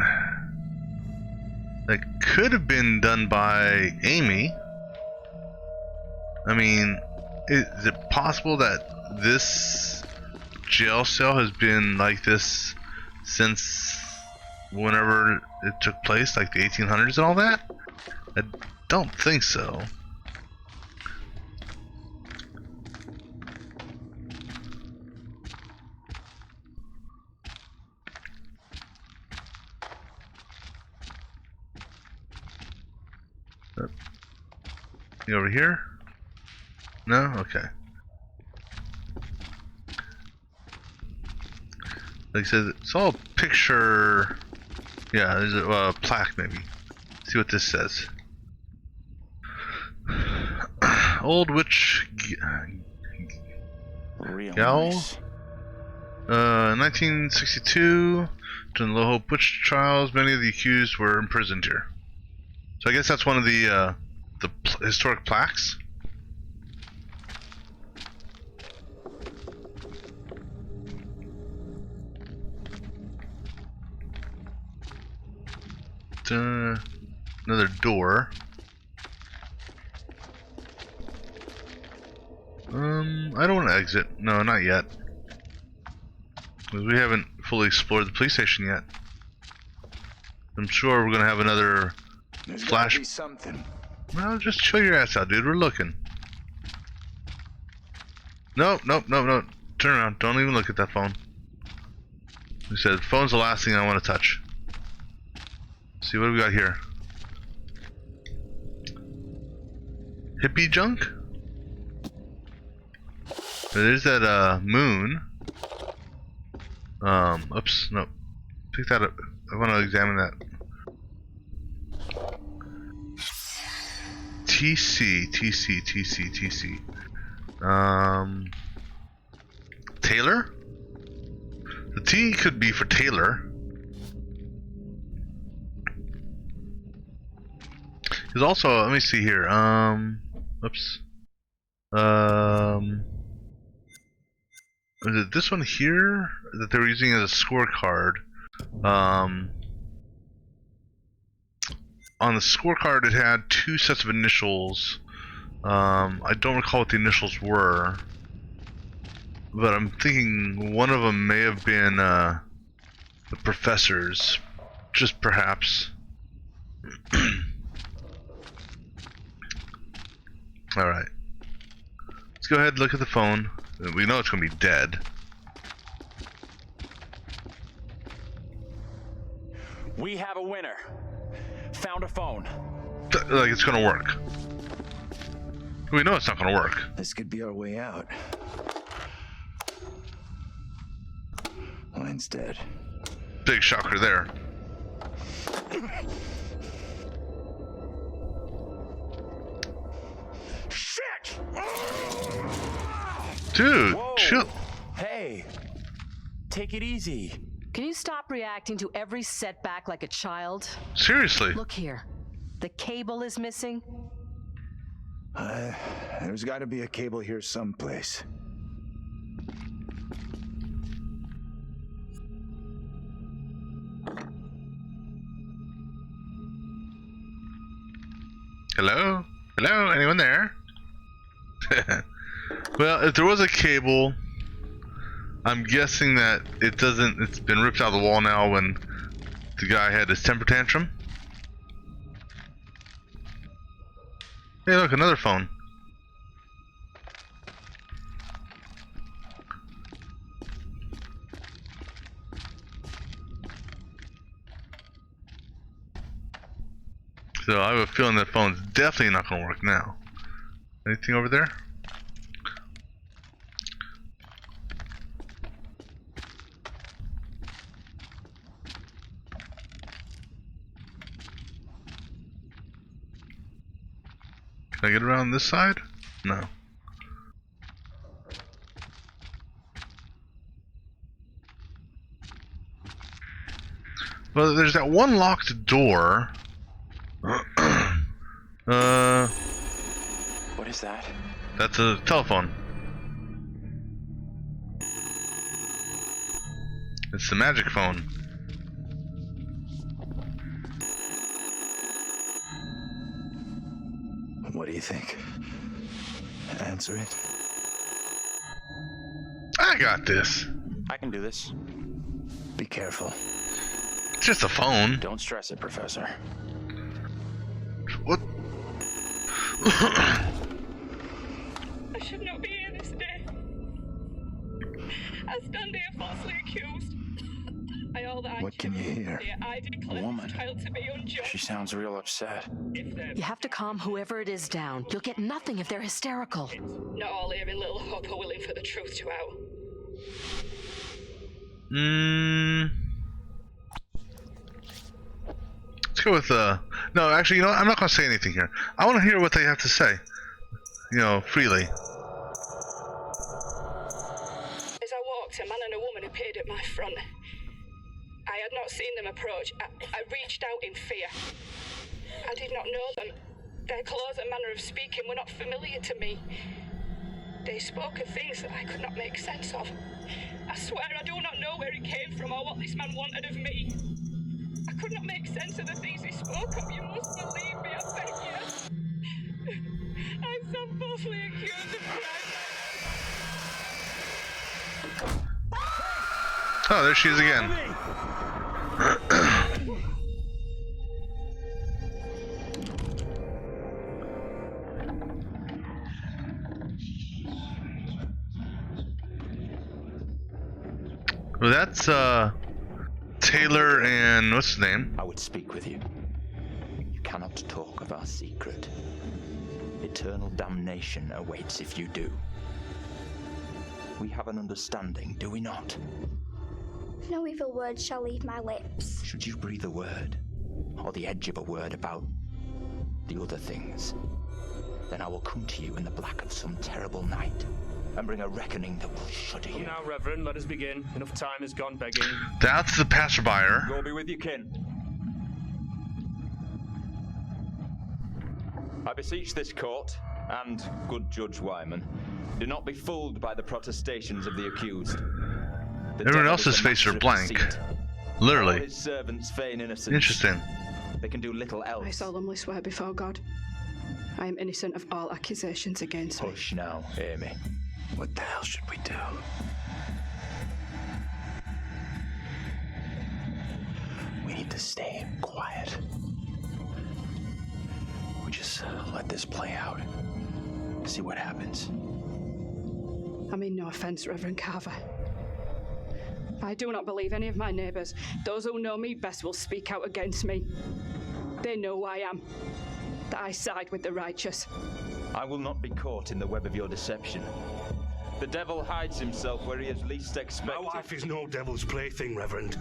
Speaker 1: That could have been done by Amy. I mean, is it possible that this jail cell has been like this since whenever it took place, like the 1800s and all that? I don't think so. You over here? No? Okay. Like I said, it's all picture. Yeah, there's a plaque maybe. See what this says. Old witch
Speaker 14: Real
Speaker 1: gal.
Speaker 14: nice.
Speaker 1: 1962, during the Little Hope witch trials, many of the accused were imprisoned here. So I guess that's one of the historic plaques. Another door. I don't want to exit. No, not yet. We haven't fully explored the police station yet. I'm sure we're gonna have another flash.
Speaker 10: Be something.
Speaker 1: Well, just chill your ass out, dude. We're looking. Nope. Turn around. Don't even look at that phone. We said phone's the last thing I want to touch. See what do we got here? Hippie junk? There's that moon. Oops, nope. Pick that up. I want to examine that. TC. Taylor? The T could be for Taylor. There's also, let me see here. Oops. Is it this one here that they were using as a scorecard? On the scorecard, it had two sets of initials. I don't recall what the initials were, but I'm thinking one of them may have been the professor's, just perhaps. All right, let's go ahead and look at the phone. We know it's gonna be dead.
Speaker 14: We have a winner. Found a phone.
Speaker 1: Like it's gonna work. We know it's not gonna work.
Speaker 10: This could be our way out. Line's dead.
Speaker 1: Big shocker there.
Speaker 14: Shit!
Speaker 1: Dude,
Speaker 14: Whoa.
Speaker 1: chill.
Speaker 14: Hey, take it easy.
Speaker 4: Can you stop reacting to every setback like a child?
Speaker 1: Seriously.
Speaker 4: Look here. The cable is missing.
Speaker 10: There's got to be a cable here someplace.
Speaker 1: Hello? Hello? Anyone there? Well, if there was a cable, I'm guessing that it's been ripped out of the wall now when the guy had his temper tantrum. Hey, look, another phone. So I have a feeling that phone's definitely not going to work now. Anything over there? Can I get around this side? No. Well, there's that one locked door.
Speaker 14: What is that?
Speaker 1: That's a telephone. It's the magic phone.
Speaker 10: What do you think? Answer it.
Speaker 1: I got this.
Speaker 14: I can do this.
Speaker 10: Be careful.
Speaker 1: It's just a phone.
Speaker 14: Don't stress it, Professor.
Speaker 1: What?
Speaker 18: I should not be here this day. I stand here falsely accused. I all that
Speaker 10: What can you hear?
Speaker 18: I declare this trial to be unjust.
Speaker 14: She sounds real upset.
Speaker 4: You have to calm whoever it is down. You'll get nothing if they're hysterical.
Speaker 18: Not all here in Little Hope are willing for the truth to out.
Speaker 1: Let's go with no, actually, you know what? I'm not gonna say anything here. I want to hear what they have to say. You know, freely.
Speaker 18: As I walk walked, a man and a woman appeared at my front. I had not seen them approach. I reached out in fear. I did not know them. Their clothes and manner of speaking were not familiar to me. They spoke of things that I could not make sense of. I swear I do not know where it came from or what this man wanted of me. I could not make sense of the things he spoke of. You must believe me, I beg you. I'm so falsely accused of crime.
Speaker 1: Oh, there she is again. Well, that's Taylor and what's his name?
Speaker 5: I would speak with you. You cannot talk of our secret. Eternal damnation awaits if you do. We have an understanding, do we not?
Speaker 6: No evil word shall leave my lips.
Speaker 5: Should you breathe a word, or the edge of a word about the other things, then I will come to you in the black of some terrible night and bring a reckoning that will shudder you.
Speaker 8: Now, Reverend, let us begin. Enough time has gone begging.
Speaker 1: That's the passerby.
Speaker 5: Go be with your kin. I beseech this court, and good Judge Wyman, do not be fooled by the protestations of the accused.
Speaker 1: Everyone else's faces are blank. Literally.
Speaker 5: His servants feign innocence.
Speaker 1: Interesting.
Speaker 5: They can do little else.
Speaker 11: I solemnly swear before God, I am innocent of all accusations against me.
Speaker 5: Hush now, Amy. What the hell should we do? We need to stay quiet. We just let this play out. See what happens.
Speaker 11: I mean no offense, Reverend Carver. I do not believe any of my neighbors. Those who know me best will speak out against me. They know who I am, that I side with the righteous.
Speaker 5: I will not be caught in the web of your deception. The devil hides himself where he is least expected.
Speaker 17: My wife is no devil's plaything, Reverend.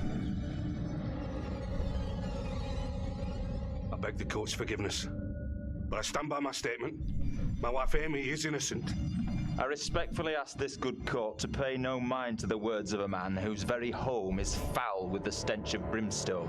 Speaker 17: I beg the court's forgiveness, but I stand by my statement. My wife Amy is innocent.
Speaker 5: I respectfully ask this good court to pay no mind to the words of a man whose very home is foul with the stench of brimstone.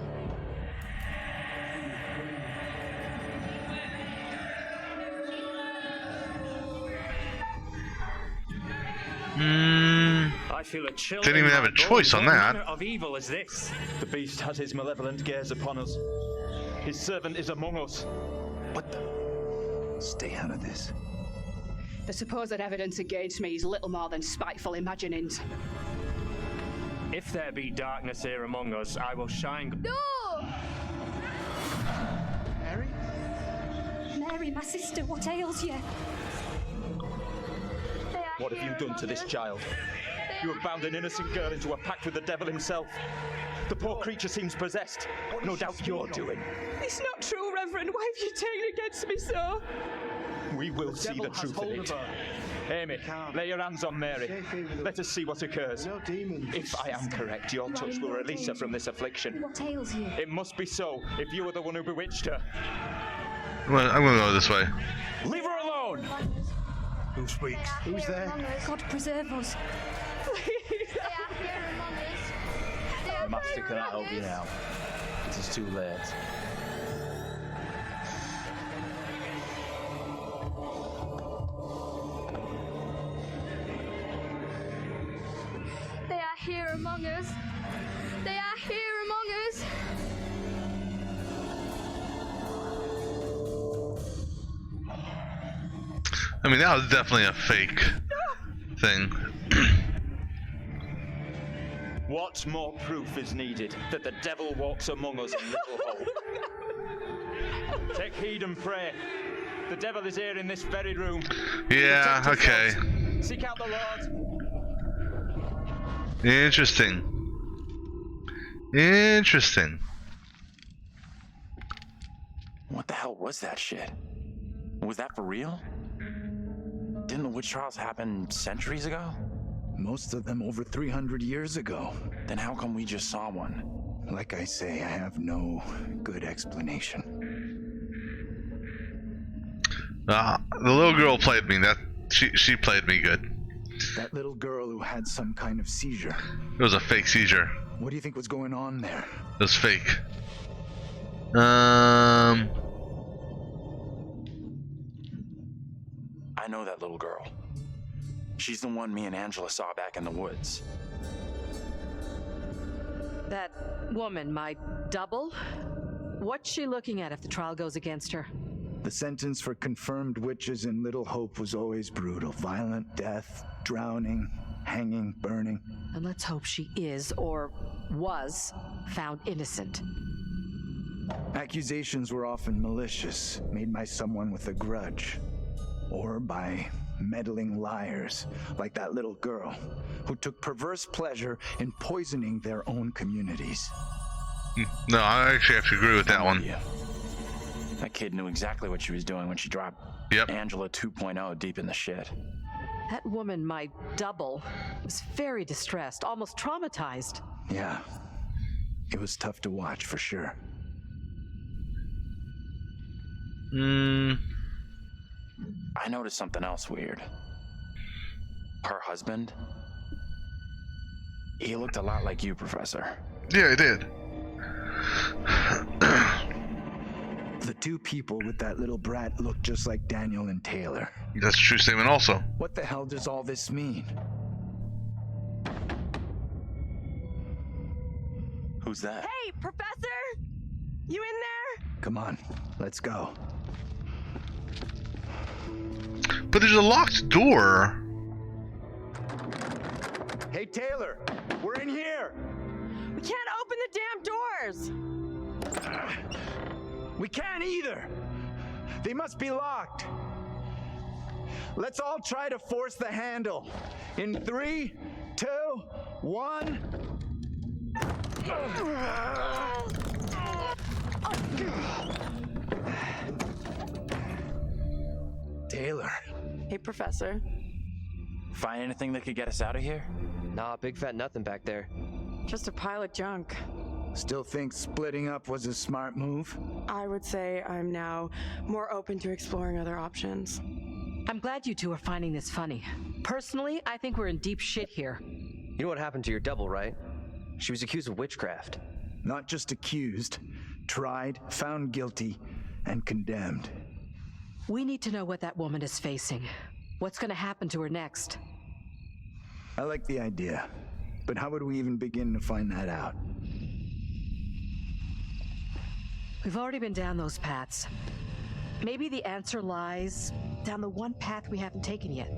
Speaker 8: I feel a chill.
Speaker 1: Didn't even have a choice on that.
Speaker 8: What manner of evil is this?
Speaker 5: The beast has his malevolent gaze upon us. His servant is among us. What the? Stay out of this.
Speaker 11: The supposed evidence against me is little more than spiteful imaginings.
Speaker 8: If there be darkness here among us, I will shine.
Speaker 6: No!
Speaker 3: Mary?
Speaker 6: Mary, my sister, what ails you?
Speaker 5: What have you done to this child? You have bound an innocent girl into a pact with the devil himself. The poor creature seems possessed. No doubt you're doing.
Speaker 11: It's not true, Reverend. Why have you taken against me so?
Speaker 5: We will see the truth of it. Amy, lay your hands on Mary. Let us see what occurs. If I am correct, your touch will release her from this affliction.
Speaker 6: What ails you?
Speaker 5: It must be so, if you are the one who bewitched her.
Speaker 1: Well, I'm gonna go this way.
Speaker 5: Leave her alone!
Speaker 17: Who speaks?
Speaker 3: Who's there?
Speaker 6: God preserve us. Please. They are here among us.
Speaker 5: Master cannot help you now. It is too late.
Speaker 6: They are here among us. They are here among us.
Speaker 1: I mean, that was definitely a fake thing.
Speaker 5: What more proof is needed that the devil walks among us in Little Hope? Take heed and pray. The devil is here in this very room.
Speaker 1: Yeah, okay.
Speaker 5: Seek out the Lord.
Speaker 1: Interesting. Interesting.
Speaker 14: What the hell was that shit? Was that for real? Didn't the witch trials happen centuries ago?
Speaker 10: Most of them over 300 years ago.
Speaker 14: Then how come we just saw one?
Speaker 10: Like I say, I have no good explanation.
Speaker 1: The little girl played me. She played me good.
Speaker 5: That little girl who had some kind of seizure.
Speaker 1: It was a fake seizure.
Speaker 5: What do you think was going on there?
Speaker 1: It was fake.
Speaker 14: I know that little girl. She's the one me and Angela saw back in the woods.
Speaker 4: That woman, my double? What's she looking at if the trial goes against her?
Speaker 5: The sentence for confirmed witches in Little Hope was always brutal. Violent death, drowning, hanging, burning.
Speaker 4: And let's hope she is, or was, found innocent.
Speaker 5: Accusations were often malicious, made by someone with a grudge. Or by meddling liars, like that little girl, who took perverse pleasure in poisoning their own communities.
Speaker 1: No, I actually have to agree with that one.
Speaker 14: That kid knew exactly what she was doing when she dropped Angela 2.0 deep in the shit.
Speaker 4: That woman, my double, was very distressed, almost traumatized.
Speaker 5: Yeah, it was tough to watch for sure.
Speaker 14: I noticed something else weird. Her husband, he looked a lot like you, Professor.
Speaker 1: Yeah, he did.
Speaker 5: The two people with that little brat looked just like Daniel and Taylor.
Speaker 1: That's a true statement also.
Speaker 5: What the hell does all this mean?
Speaker 14: Who's that?
Speaker 9: Hey, Professor! You in there?
Speaker 5: Come on, let's go.
Speaker 1: But there's a locked door.
Speaker 5: Hey, Taylor, we're in here.
Speaker 9: We can't open the damn doors.
Speaker 5: We can't either. They must be locked. Let's all try to force the handle. In 3, 2, 1. Taylor.
Speaker 9: Hey, Professor.
Speaker 14: Find anything that could get us out of here?
Speaker 7: Nah, big fat nothing back there.
Speaker 9: Just a pile of junk.
Speaker 5: Still think splitting up was a smart move?
Speaker 9: I would say I'm now more open to exploring other options.
Speaker 4: I'm glad you two are finding this funny. Personally, I think we're in deep shit here.
Speaker 7: You know what happened to your double, right? She was accused of witchcraft.
Speaker 5: Not just accused, tried, found guilty, and condemned.
Speaker 4: We need to know what that woman is facing. What's going to happen to her next?
Speaker 5: I like the idea, but how would we even begin to find that out?
Speaker 4: We've already been down those paths. Maybe the answer lies down the one path we haven't taken yet.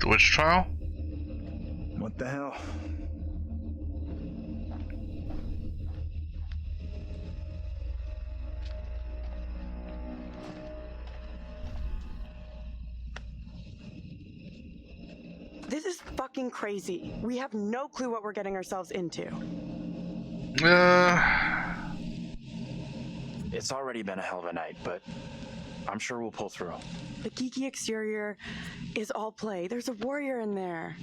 Speaker 1: The witch trial?
Speaker 5: What the hell?
Speaker 9: This is fucking crazy. We have no clue what we're getting ourselves into.
Speaker 14: It's already been a hell of a night, but I'm sure we'll pull through.
Speaker 9: The geeky exterior is all play. There's a warrior in there.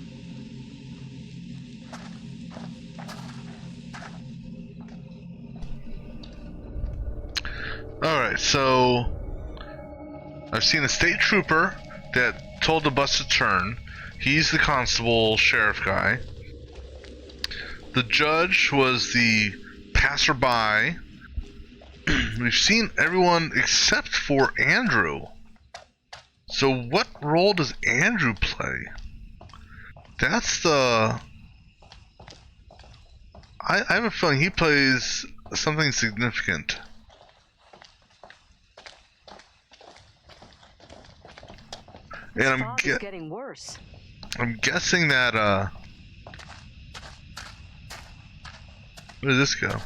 Speaker 1: Alright, so I've seen a state trooper that told the bus to turn. He's the constable sheriff guy. The judge was the passerby. We've seen everyone except for Andrew. So what role does Andrew play? That's the... I have a feeling he plays something significant. And
Speaker 4: It's getting worse.
Speaker 1: I'm guessing that where does this go?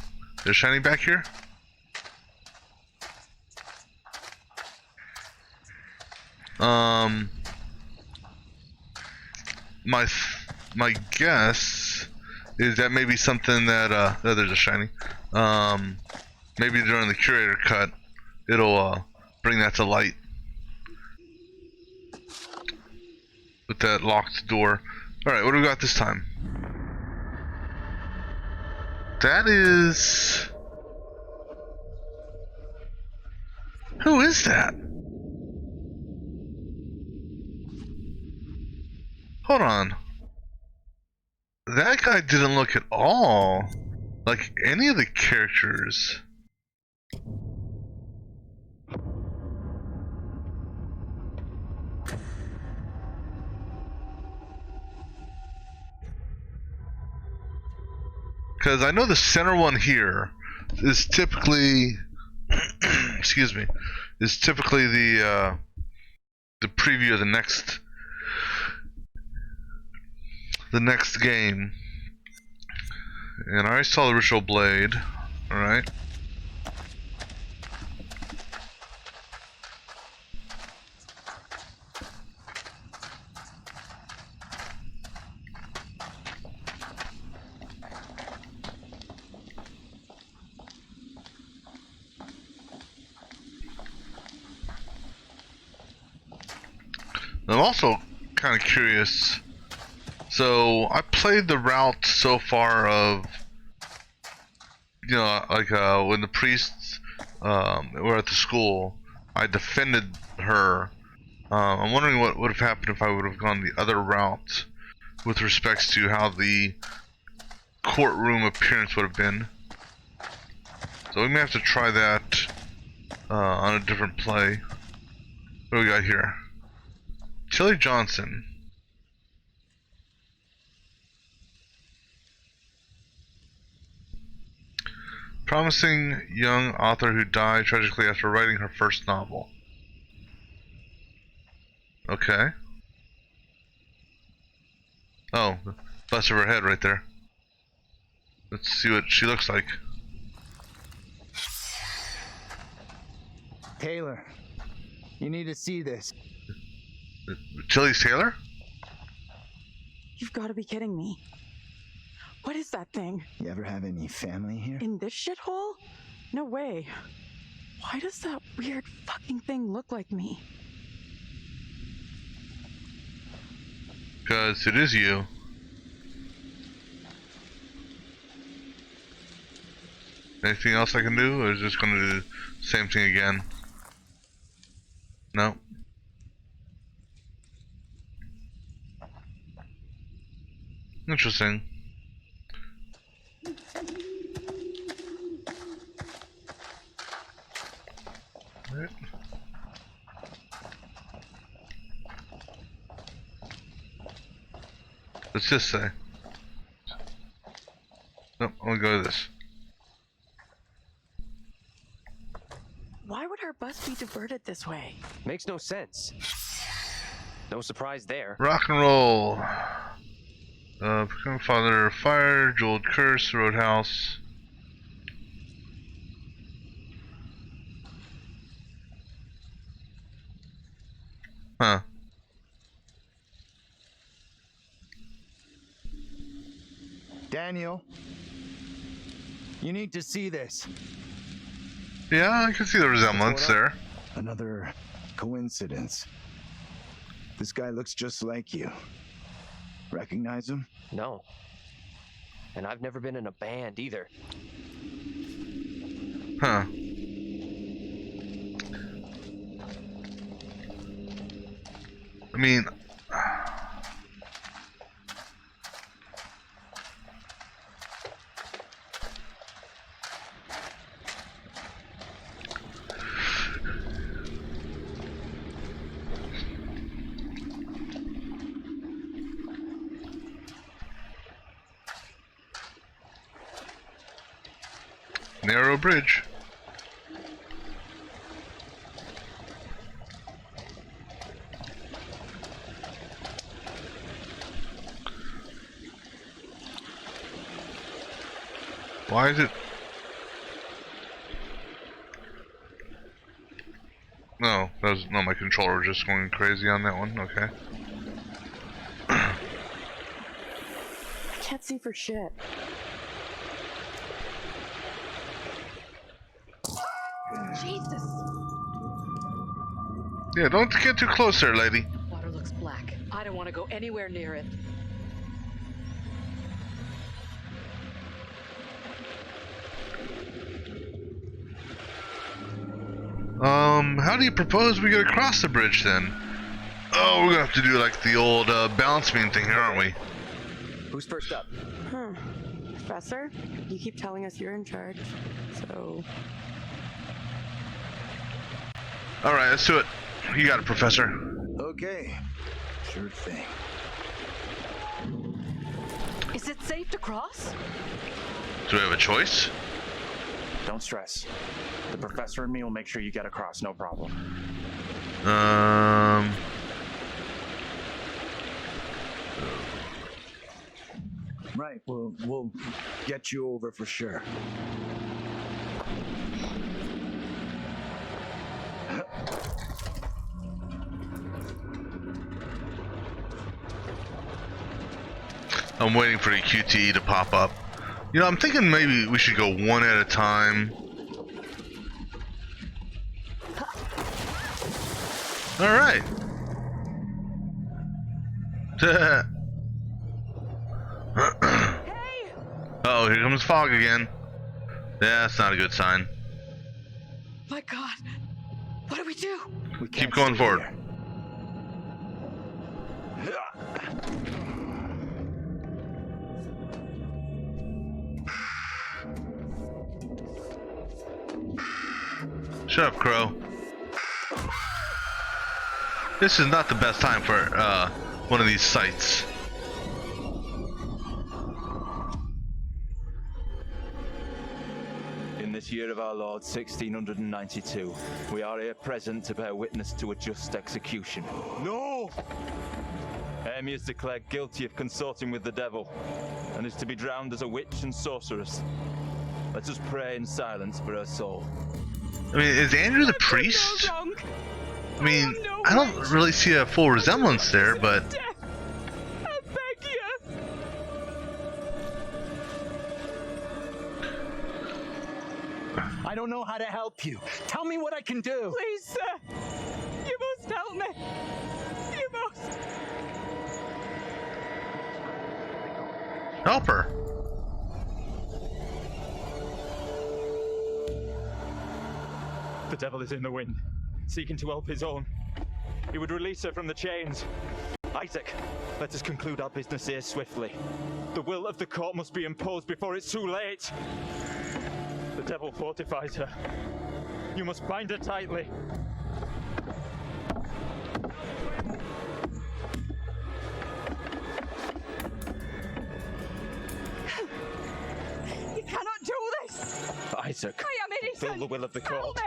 Speaker 1: There's shiny back here? My guess is that maybe something that oh, there's a shiny. Maybe during the curator cut it'll bring that to light. With that locked door. Alright, what do we got this time? That is... Who is that? Hold on. That guy didn't look at all like any of the characters. Because I know the center one here is typically, excuse me, is typically the preview of the next game. And I already saw the Ritual Blade. Alright. I'm also kind of curious. So I played the route so far of, you know, like when the priests were at the school, I defended her. I'm wondering what would have happened if I would have gone the other route with respects to how the courtroom appearance would have been. So we may have to try that on a different play. What do we got here? Tilly Johnson. Promising young author who died tragically after writing her first novel. Okay. Oh, bust of her head right there. Let's see what she looks like.
Speaker 5: Taylor, you need to see this.
Speaker 1: Tilly's Taylor?
Speaker 9: You've got to be kidding me. What is that thing?
Speaker 10: You ever have any family here?
Speaker 9: In this shithole? No way. Why does that weird fucking thing look like me?
Speaker 1: Because it is you. Anything else I can do, or is just going to do the same thing again? No. Interesting. Right. What's this say? Nope, I'll go to this.
Speaker 9: Why would our bus be diverted this way?
Speaker 7: Makes no sense. No surprise there.
Speaker 1: Rock and roll. Become Father of Fire, Jeweled Curse, Roadhouse. Huh.
Speaker 5: Daniel, you need to see this.
Speaker 1: Yeah, I can see the resemblance there.
Speaker 10: Another coincidence. This guy looks just like you. Recognize him?
Speaker 7: No. And I've never been in a band either.
Speaker 1: Huh. I mean... Narrow bridge. Why is it? No, that was no. My controller was just going crazy on that one. Okay.
Speaker 9: I can't see for shit.
Speaker 4: Jesus.
Speaker 1: Yeah, don't get too close there, lady.
Speaker 4: Water looks black. I don't want to go anywhere near it.
Speaker 1: How do you propose we get across the bridge then? Oh, we're gonna have to do like the old balance beam thing here, aren't we?
Speaker 5: Who's first up?
Speaker 9: Huh. Professor, you keep telling us you're in charge, so...
Speaker 1: Alright, let's do it. You got it, Professor.
Speaker 10: Okay. Sure thing.
Speaker 4: Is it safe to cross?
Speaker 1: Do we have a choice?
Speaker 14: Don't stress. The professor and me will make sure you get across, no problem.
Speaker 10: Right, we'll get you over for sure.
Speaker 1: I'm waiting for the QTE to pop up. You know, I'm thinking maybe we should go one at a time. Alright. Oh, here comes fog again. Yeah, that's not a good sign.
Speaker 4: My God, what do we do?
Speaker 1: Keep going forward. Shut up, Crow. This is not the best time for one of these sites.
Speaker 5: In this year of our Lord, 1692, we are here present to bear witness to a just execution. No! Amy is declared guilty of consorting with the devil, and is to be drowned as a witch and sorceress. Let us pray in silence for her soul.
Speaker 1: I mean, is Andrew the priest? I mean, I don't really see a full resemblance there, but...
Speaker 9: I beg you!
Speaker 5: I don't know how to help you. Tell me what I can do.
Speaker 9: Please, sir! You must help me! You must!
Speaker 1: Help her.
Speaker 5: The devil is in the wind, seeking to help his own. He would release her from the chains. Isaac, let us conclude our business here swiftly. The will of the court must be imposed before it's too late. The devil fortifies her. You must bind her tightly.
Speaker 9: You cannot do this!
Speaker 5: Isaac,
Speaker 9: I am innocent!
Speaker 5: fulfill the will of the court.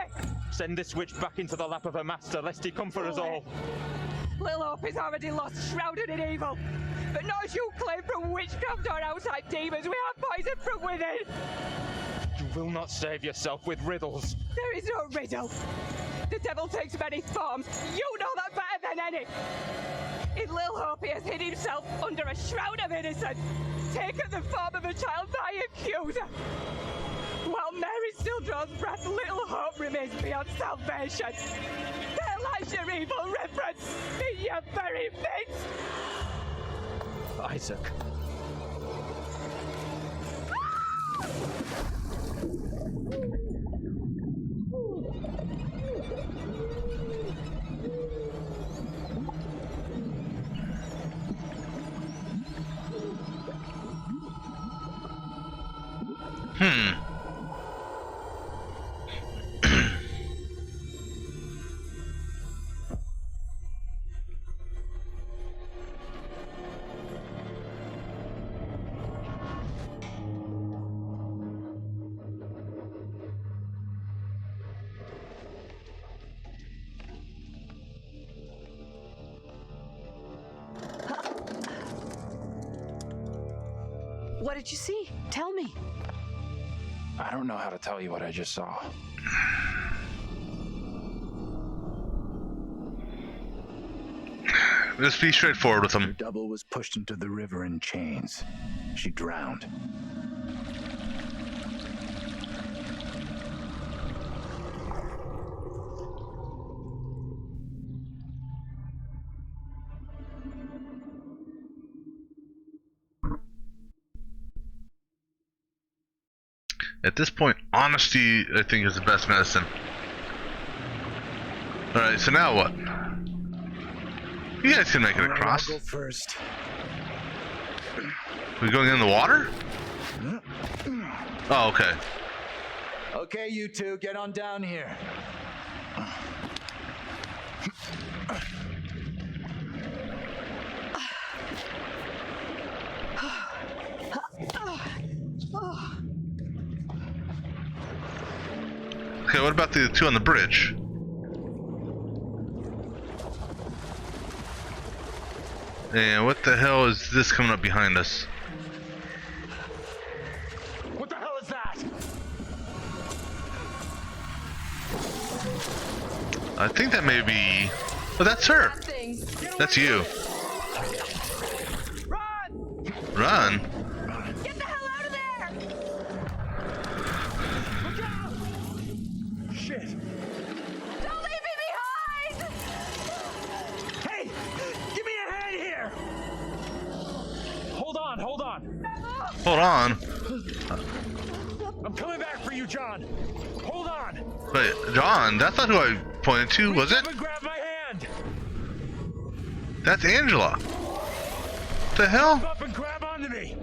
Speaker 5: Send this witch back into the lap of her master, lest he come for us all.
Speaker 9: Little Hope is already lost, shrouded in evil. But not as you claim from witchcraft or outside demons. We have poison from within.
Speaker 5: You will not save yourself with riddles.
Speaker 9: There is no riddle. The devil takes many forms. You know that better than any. In Little Hope, he has hid himself under a shroud of innocence, taken the form of a child by accuser. While Mary still draws breath, Little Hope remains beyond salvation. There lies your evil reference in your very midst.
Speaker 5: Isaac.
Speaker 4: What did you see? Tell me.
Speaker 14: I don't know how to tell you what I just saw.
Speaker 1: Let's be straightforward with him.
Speaker 10: Her double was pushed into the river in chains. She drowned.
Speaker 1: At this point, honesty, I think, is the best medicine. Alright, so now what? You guys can make it across.
Speaker 5: I'll go first.
Speaker 1: We going in the water? Oh, okay.
Speaker 5: Okay, you two, get on down here.
Speaker 1: Okay, what about the two on the bridge? And what the hell is this coming up behind us?
Speaker 5: What the hell is that?
Speaker 1: I think that may be... Oh, that's her. That's you. Run!
Speaker 9: Get the hell out of there! Look out!
Speaker 5: Shit!
Speaker 9: Don't leave me behind!
Speaker 5: Hey! Give me a hand here!
Speaker 14: Hold on, hold on.
Speaker 1: Hold on.
Speaker 14: I'm coming back for you, John. Hold on.
Speaker 1: Wait, John, that's not who I pointed to, was it?
Speaker 14: Grab my hand.
Speaker 1: That's Angela. What the hell?
Speaker 14: Up and grab onto me.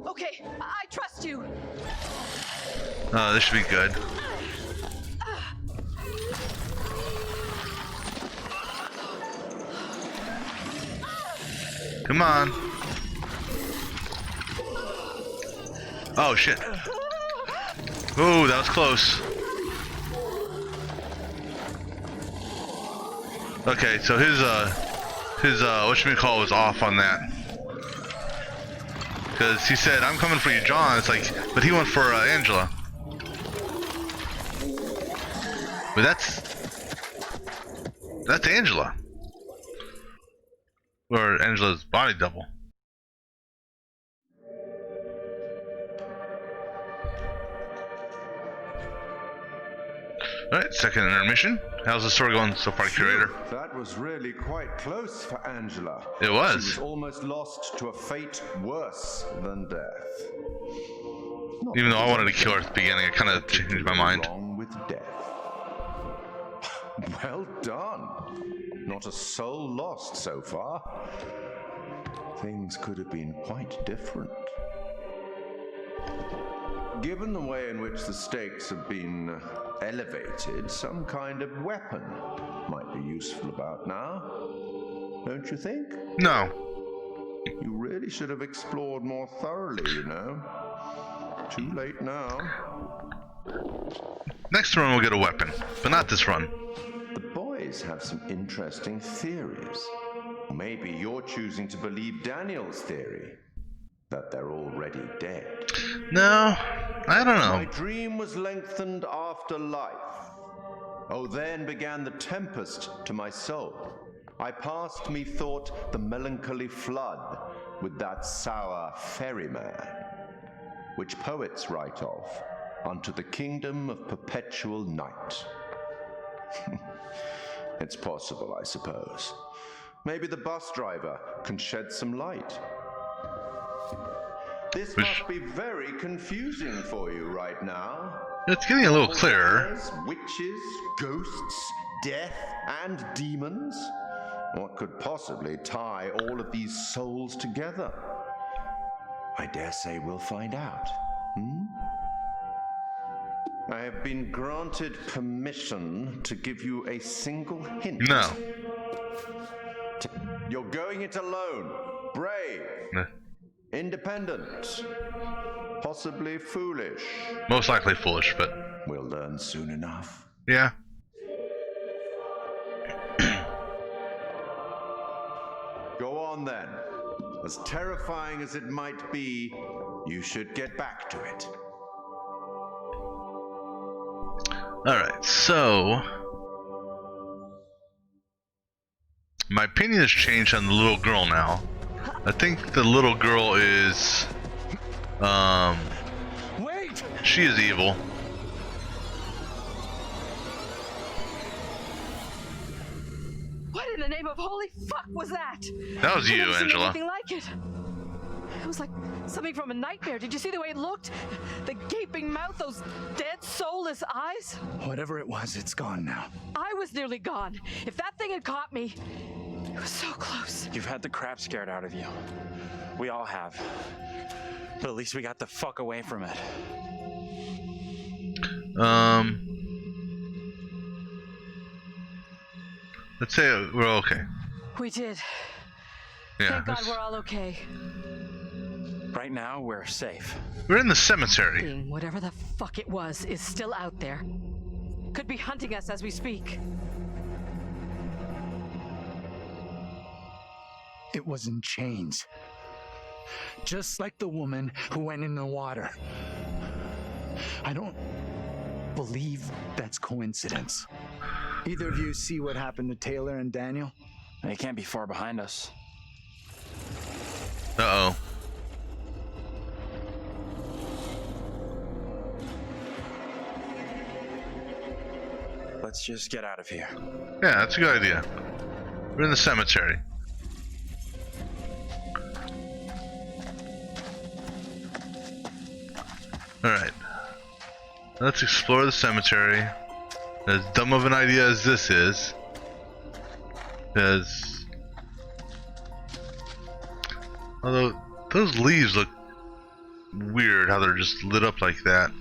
Speaker 4: Okay, I trust you.
Speaker 1: Oh, this should be good. Come on. Oh shit. Ooh, that was close. Okay, so his whatchamacallit was off on that. Because he said, I'm coming for you, John. It's like, but he went for Angela. But that's Angela. Or Angela's body double. Alright, second intermission. How's the story going so far, Curator?
Speaker 13: That was really quite close for Angela.
Speaker 1: It was.
Speaker 13: She was almost lost to a fate worse than death.
Speaker 1: Even though I wanted to kill her at the beginning, I kind of changed my mind.
Speaker 13: Wrong with death. Well done. Not a soul lost so far. Things could have been quite different. Given the way in which the stakes have been elevated, some kind of weapon might be useful about now. Don't you think?
Speaker 1: No.
Speaker 13: You really should have explored more thoroughly, you know. Too late now.
Speaker 1: Next run we'll get a weapon, but not this run.
Speaker 13: The boys have some interesting theories. Maybe you're choosing to believe Daniel's theory, that they're already dead.
Speaker 1: No, I don't know.
Speaker 13: My dream was lengthened after life. Oh, then began the tempest to my soul. I passed, methought, the melancholy flood with that sour ferryman, which poets write of, unto the kingdom of perpetual night. It's possible, I suppose. Maybe the bus driver can shed some light. This must be very confusing for you right now.
Speaker 1: It's getting a little clearer.
Speaker 13: Witches, ghosts, death, and demons. What could possibly tie all of these souls together? I dare say we'll find out. I have been granted permission to give you a single hint.
Speaker 1: No.
Speaker 13: You're going it alone. Brave. Independent. Possibly foolish.
Speaker 1: Most likely foolish, but...
Speaker 13: We'll learn soon enough.
Speaker 1: Yeah.
Speaker 13: Go on then. As terrifying as it might be, you should get back to it.
Speaker 1: Alright, so... my opinion has changed on the little girl now. I think the little girl is...
Speaker 5: Wait!
Speaker 1: she is evil.
Speaker 4: What in the name of holy fuck was that?
Speaker 1: That was you,
Speaker 4: I've never seen
Speaker 1: Angela.
Speaker 4: anything like it. It was like something from a nightmare. Did you see the way it looked? The gaping mouth, those dead, soulless eyes.
Speaker 5: Whatever it was, it's gone now.
Speaker 4: I was nearly gone. If that thing had caught me, it was so close.
Speaker 14: You've had the crap scared out of you. We all have. But at least we got the fuck away from it.
Speaker 1: Let's say we're okay.
Speaker 4: We did.
Speaker 1: Yeah.
Speaker 4: Thank God we're all okay.
Speaker 14: Right now, we're safe.
Speaker 1: We're in the cemetery.
Speaker 4: Being whatever the fuck it was is still out there. Could be hunting us as we speak.
Speaker 5: It was in chains. Just like the woman who went in the water. I don't believe that's coincidence. Either of you see what happened to Taylor and Daniel?
Speaker 14: They can't be far behind us.
Speaker 1: Uh-oh.
Speaker 14: Let's just get out of here.
Speaker 1: Yeah, that's a good idea. We're in the cemetery. Alright. Let's explore the cemetery. As dumb of an idea as this is. Because... although, those leaves look weird, how they're just lit up like that.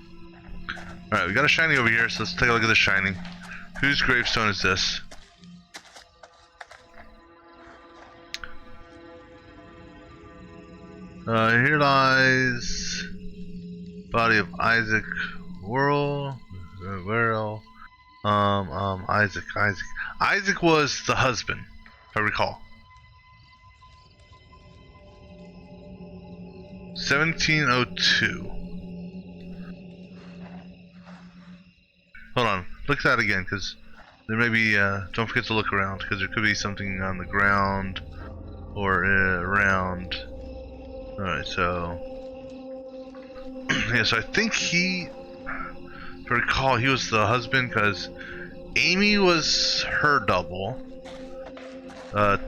Speaker 1: Alright, we got a shiny over here, so let's take a look at the shiny. Whose gravestone is this? Here lies body of Isaac Worrell. Isaac was the husband, if I recall. 1702. Hold on, look at that again, because there may be, don't forget to look around, because there could be something on the ground or around. Alright, so... yeah, so I think if I recall, he was the husband, because Amy was her double.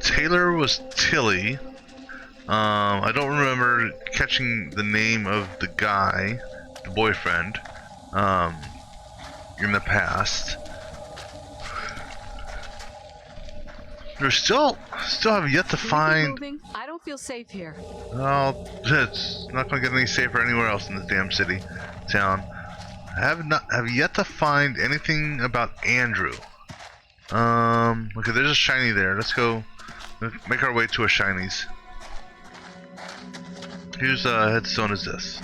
Speaker 1: Taylor was Tilly. I don't remember catching the name of the guy, the boyfriend, in the past. We're still have yet to find.
Speaker 4: I don't feel safe here.
Speaker 1: Well, it's not going to get any safer anywhere else in this damn town. I have yet to find anything about Andrew. Okay, there's a shiny there. Let's go make our way to a shinies. Whose headstone is this?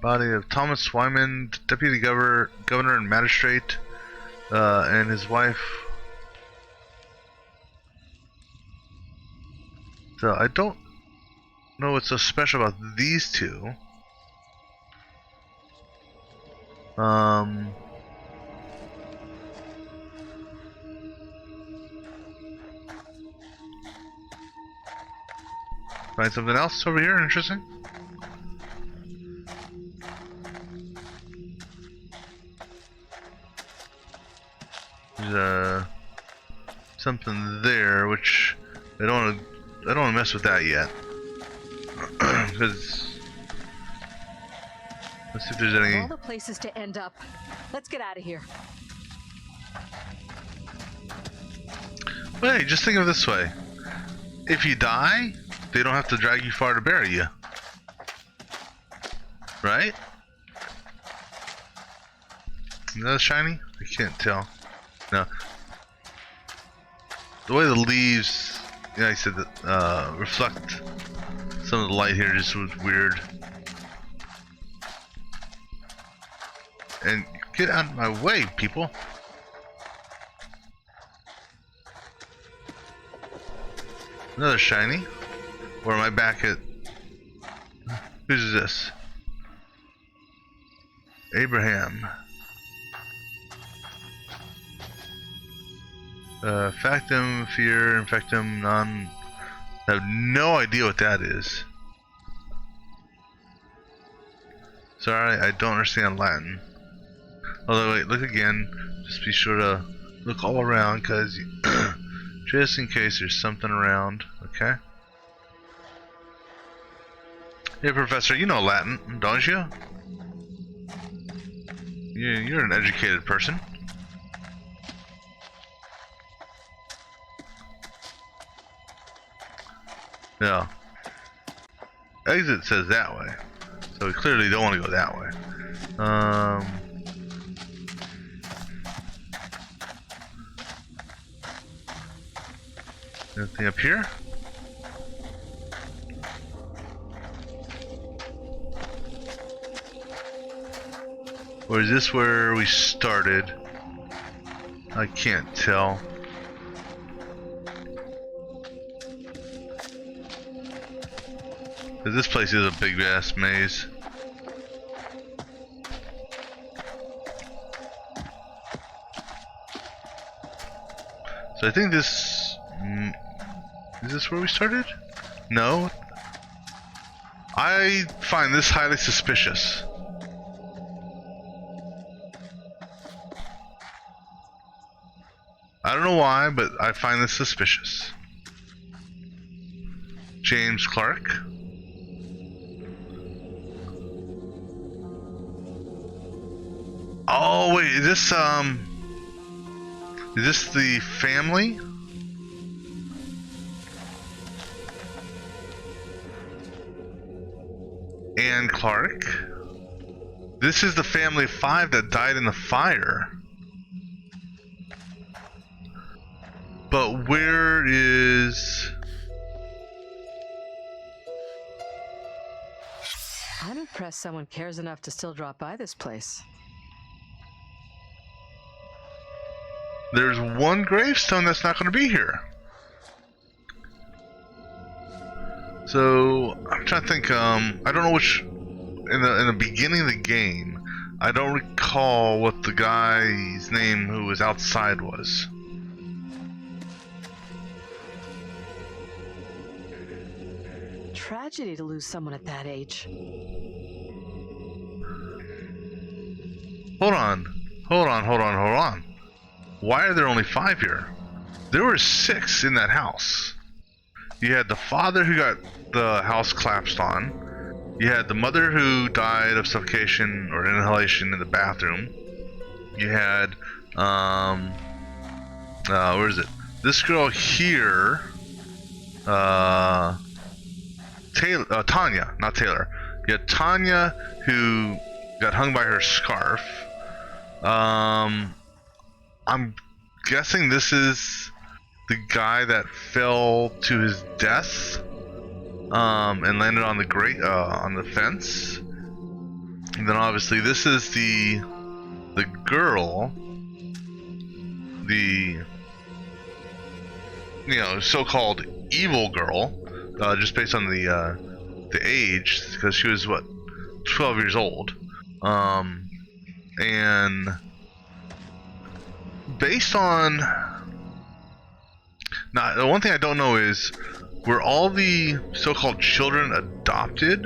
Speaker 1: Body of Thomas Wyman, Deputy Governor and Magistrate, and his wife. So I don't know what's so special about these two. Find something else over here interesting? There's something there, which I don't want to mess with that yet, because let's see if there's any.
Speaker 4: All the places to end up. Let's get out of here.
Speaker 1: Wait, just think of it this way: if you die, they don't have to drag you far to bury you, right? Is that shiny? I can't tell. No. The way the leaves, yeah, I said that, reflect some of the light here just was weird. And get out of my way, people. Another shiny. Or am I back at... who's this? Abraham. Factum, fear, infectum, non... I have no idea what that is. Sorry, I don't understand Latin. Although, wait, look again. Just be sure to look all around, because just in case there's something around. Okay. Hey, Professor, you know Latin, don't you? You're an educated person. Yeah. Exit says that way, so we clearly don't want to go that way. Anything up here? Or is this where we started? I can't tell. This place is a big ass maze. So I think this... is this where we started? No. I find this highly suspicious. I don't know why, but I find this suspicious. James Clark. Oh wait, is this the family? Anne Clark? This is the family of 5 that died in the fire. But where is...
Speaker 16: I'm impressed someone cares enough to still drop by this place.
Speaker 1: There's one gravestone that's not going to be here. So I'm trying to think. I don't know which. In the beginning of the game, I don't recall what the guy's name who was outside was.
Speaker 16: Tragedy to lose someone at that age.
Speaker 1: Hold on. Why are there only 5 here? There were 6 in that house. You had the father who got the house collapsed on. You had the mother who died of suffocation or inhalation in the bathroom. You had, where is it? This girl here, Tanya, not Taylor. You had Tanya who got hung by her scarf. I'm guessing this is the guy that fell to his death, and landed on the on the fence. And then obviously this is the girl, the so-called evil girl, just based on the age, because she was what, 12 years old, and based on... Now, the one thing I don't know is, were all the so-called children adopted?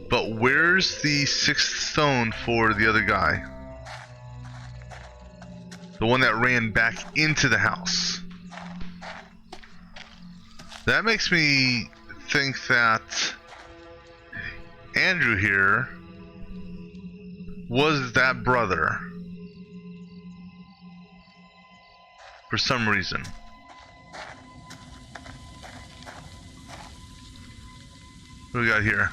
Speaker 1: But where's the 6th stone for the other guy? The one that ran back into the house. That makes me think that Andrew here was that brother. For some reason. What do we got here?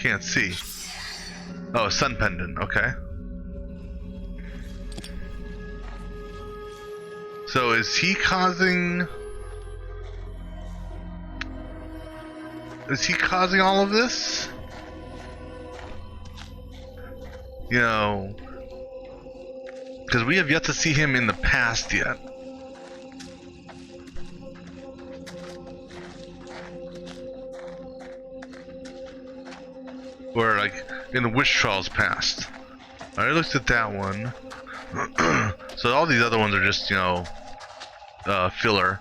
Speaker 1: Can't see. Oh, sun pendant, okay. So is he causing all of this? You know, because we have yet to see him in the past yet. Where, like, in the witch trials past. I already looked at that one. So all these other ones are just, filler.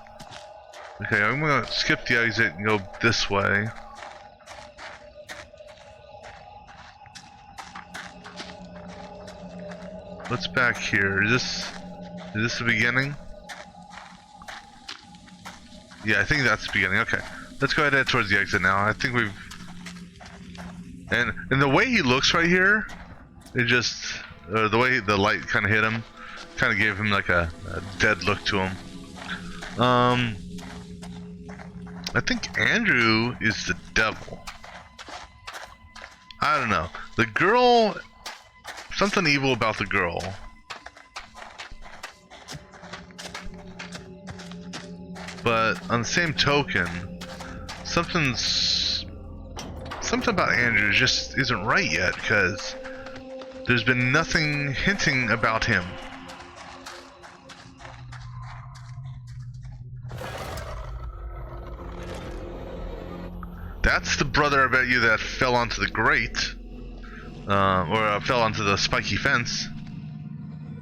Speaker 1: Okay, I'm gonna skip the exit and go this way. what's back here? Is this the beginning? Yeah, I think that's the beginning. Okay, let's go ahead and head towards the exit now. I think we've and the way he looks right here, it just the way the light kind of hit him, kind of gave him like a dead look to him. I think Andrew is the devil. I don't know. The girl, something evil about the girl. But on the same token, something about Andrew just isn't right yet, because there's been nothing hinting about him. That's the brother, I bet you, that fell onto the grate. Or fell onto the spiky fence.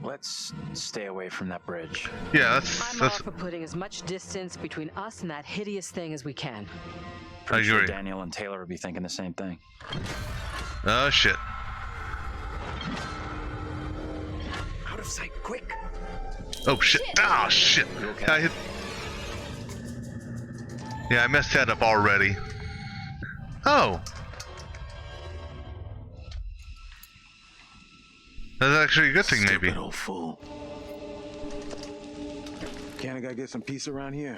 Speaker 14: Let's stay away from that bridge.
Speaker 1: Yeah,
Speaker 16: I'm all for putting as much distance between us and that hideous thing as we can.
Speaker 14: Pretty sure Daniel and Taylor would be thinking the same thing.
Speaker 1: Oh, shit.
Speaker 3: Out of sight, quick.
Speaker 1: Oh, shit. Ah, shit. Okay? I messed that up already. Oh. That's actually a good thing, maybe.
Speaker 15: Stupid old fool. Can't a guy get some peace around here?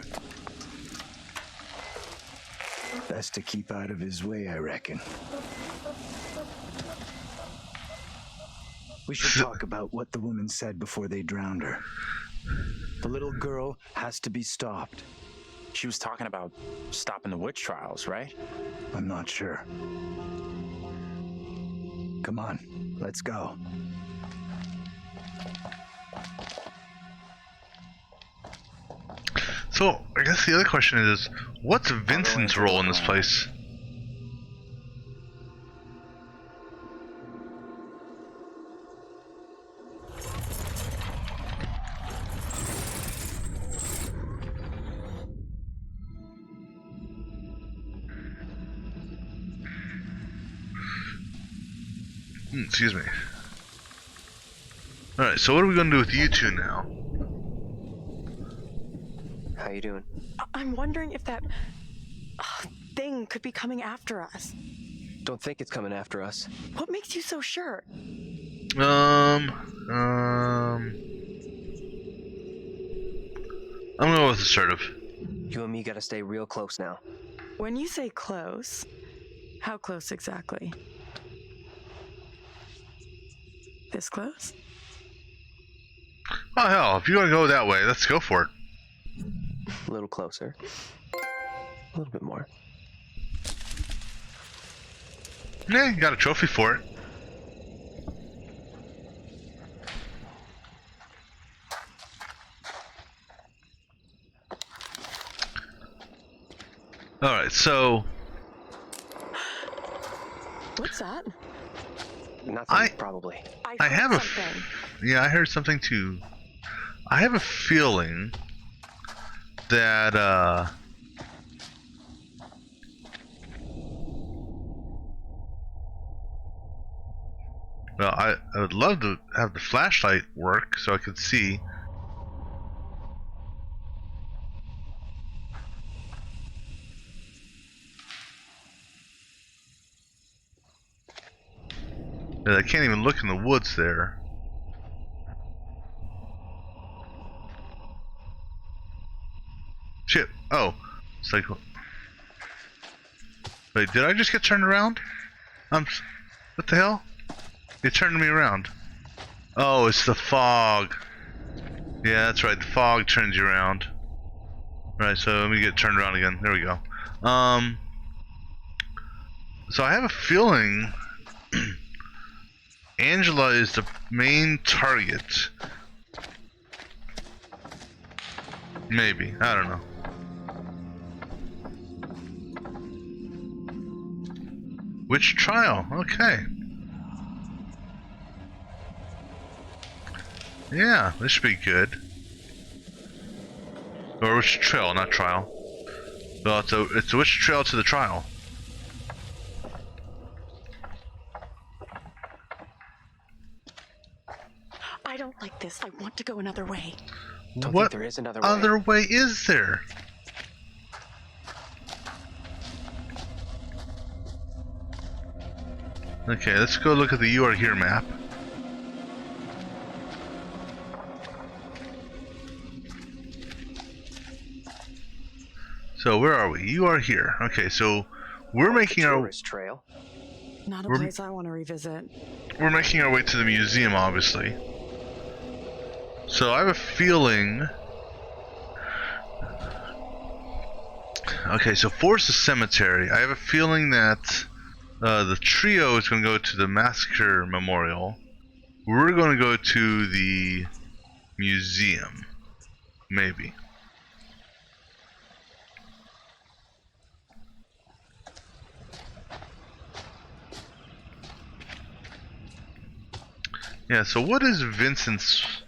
Speaker 10: Best to keep out of his way, I reckon. We should talk about what the woman said before they drowned her. The little girl has to be stopped.
Speaker 14: She was talking about stopping the witch trials, right?
Speaker 10: I'm not sure. Come on, let's go.
Speaker 1: So, I guess the other question is, what's Vincent's role in this place? Excuse me. Alright, so what are we going to do with you two now?
Speaker 7: How you doing?
Speaker 19: I'm wondering if that thing could be coming after us.
Speaker 7: Don't think it's coming after us.
Speaker 19: What makes you so sure?
Speaker 1: I'm gonna go with assertive.
Speaker 7: You and me gotta stay real close now.
Speaker 19: When you say close, how close exactly? This close?
Speaker 1: Oh hell, if you want to go that way, let's go for it.
Speaker 7: A little closer. A little bit more.
Speaker 1: Yeah, you got a trophy for it. Alright, so...
Speaker 19: What's that?
Speaker 7: Nothing, probably.
Speaker 1: I have a... Yeah, I heard something too. I have a feeling that, well, I would love to have the flashlight work so I could see. I can't even look in the woods there. Shit. Oh. It's like... Wait, did I just get turned around? What the hell? It turned me around. Oh, it's the fog. Yeah, that's right. The fog turns you around. Right, so let me get turned around again. There we go. So I have a feeling... Angela is the main target. Maybe. I don't know. Witch trial. Okay. Yeah, this should be good. Or witch trail, not trial. Well, it's a witch trail to the trial.
Speaker 19: I don't like this. I want to go another way.
Speaker 7: Don't
Speaker 1: What
Speaker 7: think there is another way.
Speaker 1: other way is there? Okay, let's go look at the You Are Here map. So where are we? You are here. Okay, so we're making our
Speaker 7: tourist trail.
Speaker 19: Not a
Speaker 1: We're-
Speaker 19: place I want to revisit.
Speaker 1: we're making our way to the museum, obviously. So I have a feeling. Okay, so Forest is cemetery. I have a feeling that the trio is going to go to the massacre memorial. We're going to go to the museum, maybe. Yeah, so what is Vincent's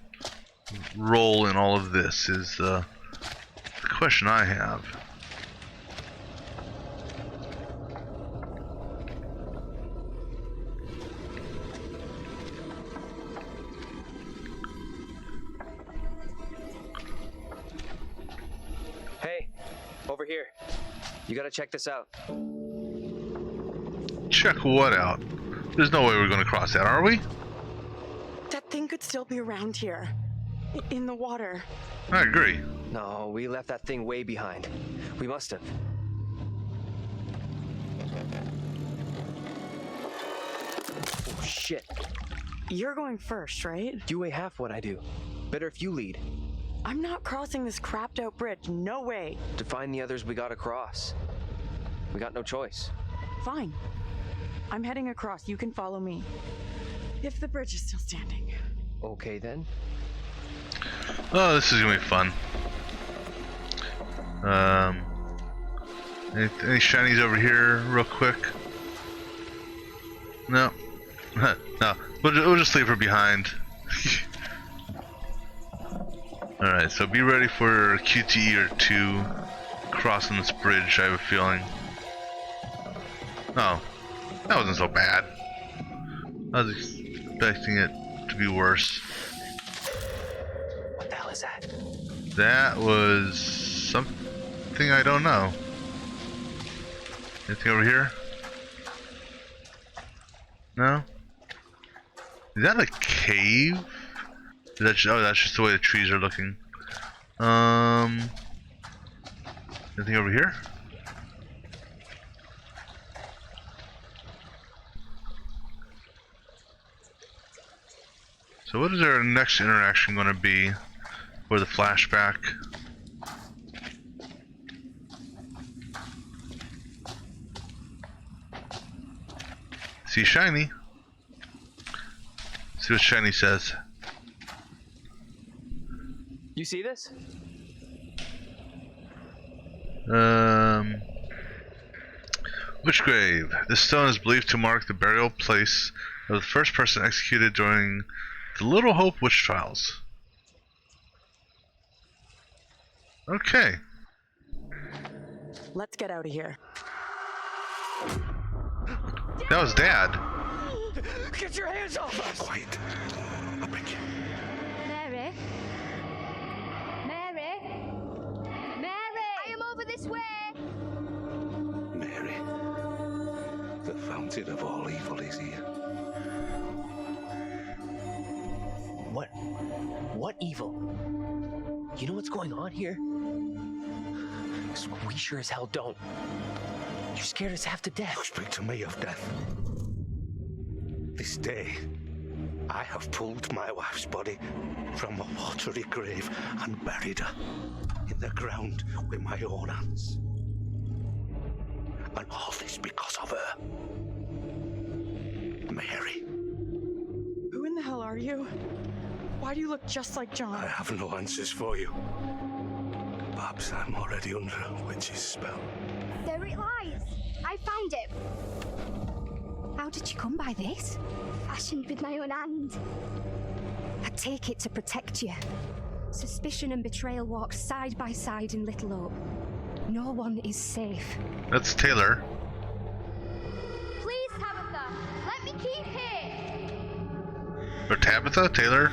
Speaker 1: role in all of this is the question I have.
Speaker 7: Hey, over here. You gotta check this out.
Speaker 1: Check what out? There's no way we're going to cross that, are we?
Speaker 19: That thing could still be around here. In the water.
Speaker 1: I agree.
Speaker 7: No, we left that thing way behind. We must have. Oh, shit.
Speaker 19: You're going first, right?
Speaker 7: You weigh half what I do. Better if you lead.
Speaker 19: I'm not crossing this crapped out bridge. No way.
Speaker 7: To find the others we gotta cross. We got no choice.
Speaker 19: Fine. I'm heading across. You can follow me. If the bridge is still standing.
Speaker 7: Okay then.
Speaker 1: Oh, this is gonna be fun. Any shinies over here, real quick? No, no. We'll just leave her behind. All right, so be ready for QTE or 2 crossing this bridge. I have a feeling. Oh, that wasn't so bad. I was expecting it to be worse.
Speaker 7: What the hell is that?
Speaker 1: That was something I don't know. Anything over here? No? Is that a cave? Is that oh, that's just the way the trees are looking. Anything over here? So what is our next interaction going to be for the flashback? See Shiny. See what Shiny says.
Speaker 7: You see this?
Speaker 1: Witch grave. This stone is believed to mark the burial place of the first person executed during the Little Hope witch trials. Okay.
Speaker 19: Let's get out of here.
Speaker 1: That was Dad.
Speaker 9: Get your hands off us!
Speaker 17: Quiet. I beg you.
Speaker 6: Mary? Mary? Mary! I am over this way!
Speaker 17: Mary, the fountain of all evil is here.
Speaker 7: What evil? You know what's going on here? We sure as hell don't. You scared us half to death.
Speaker 17: You speak to me of death. This day, I have pulled my wife's body from a watery grave and buried her in the ground with my own hands. And all this because of her. Mary.
Speaker 19: Who in the hell are you? Why do you look just like John?
Speaker 17: I have no answers for you. Perhaps I'm already under a witch's spell.
Speaker 6: There it lies! I found it!
Speaker 20: How did you come by this?
Speaker 6: Fashioned with my own hand.
Speaker 20: I take it to protect you. Suspicion and betrayal walk side by side in Little Hope. No one is safe.
Speaker 1: That's Taylor.
Speaker 6: Please, Tabitha, let me keep here!
Speaker 1: Or Tabitha? Taylor?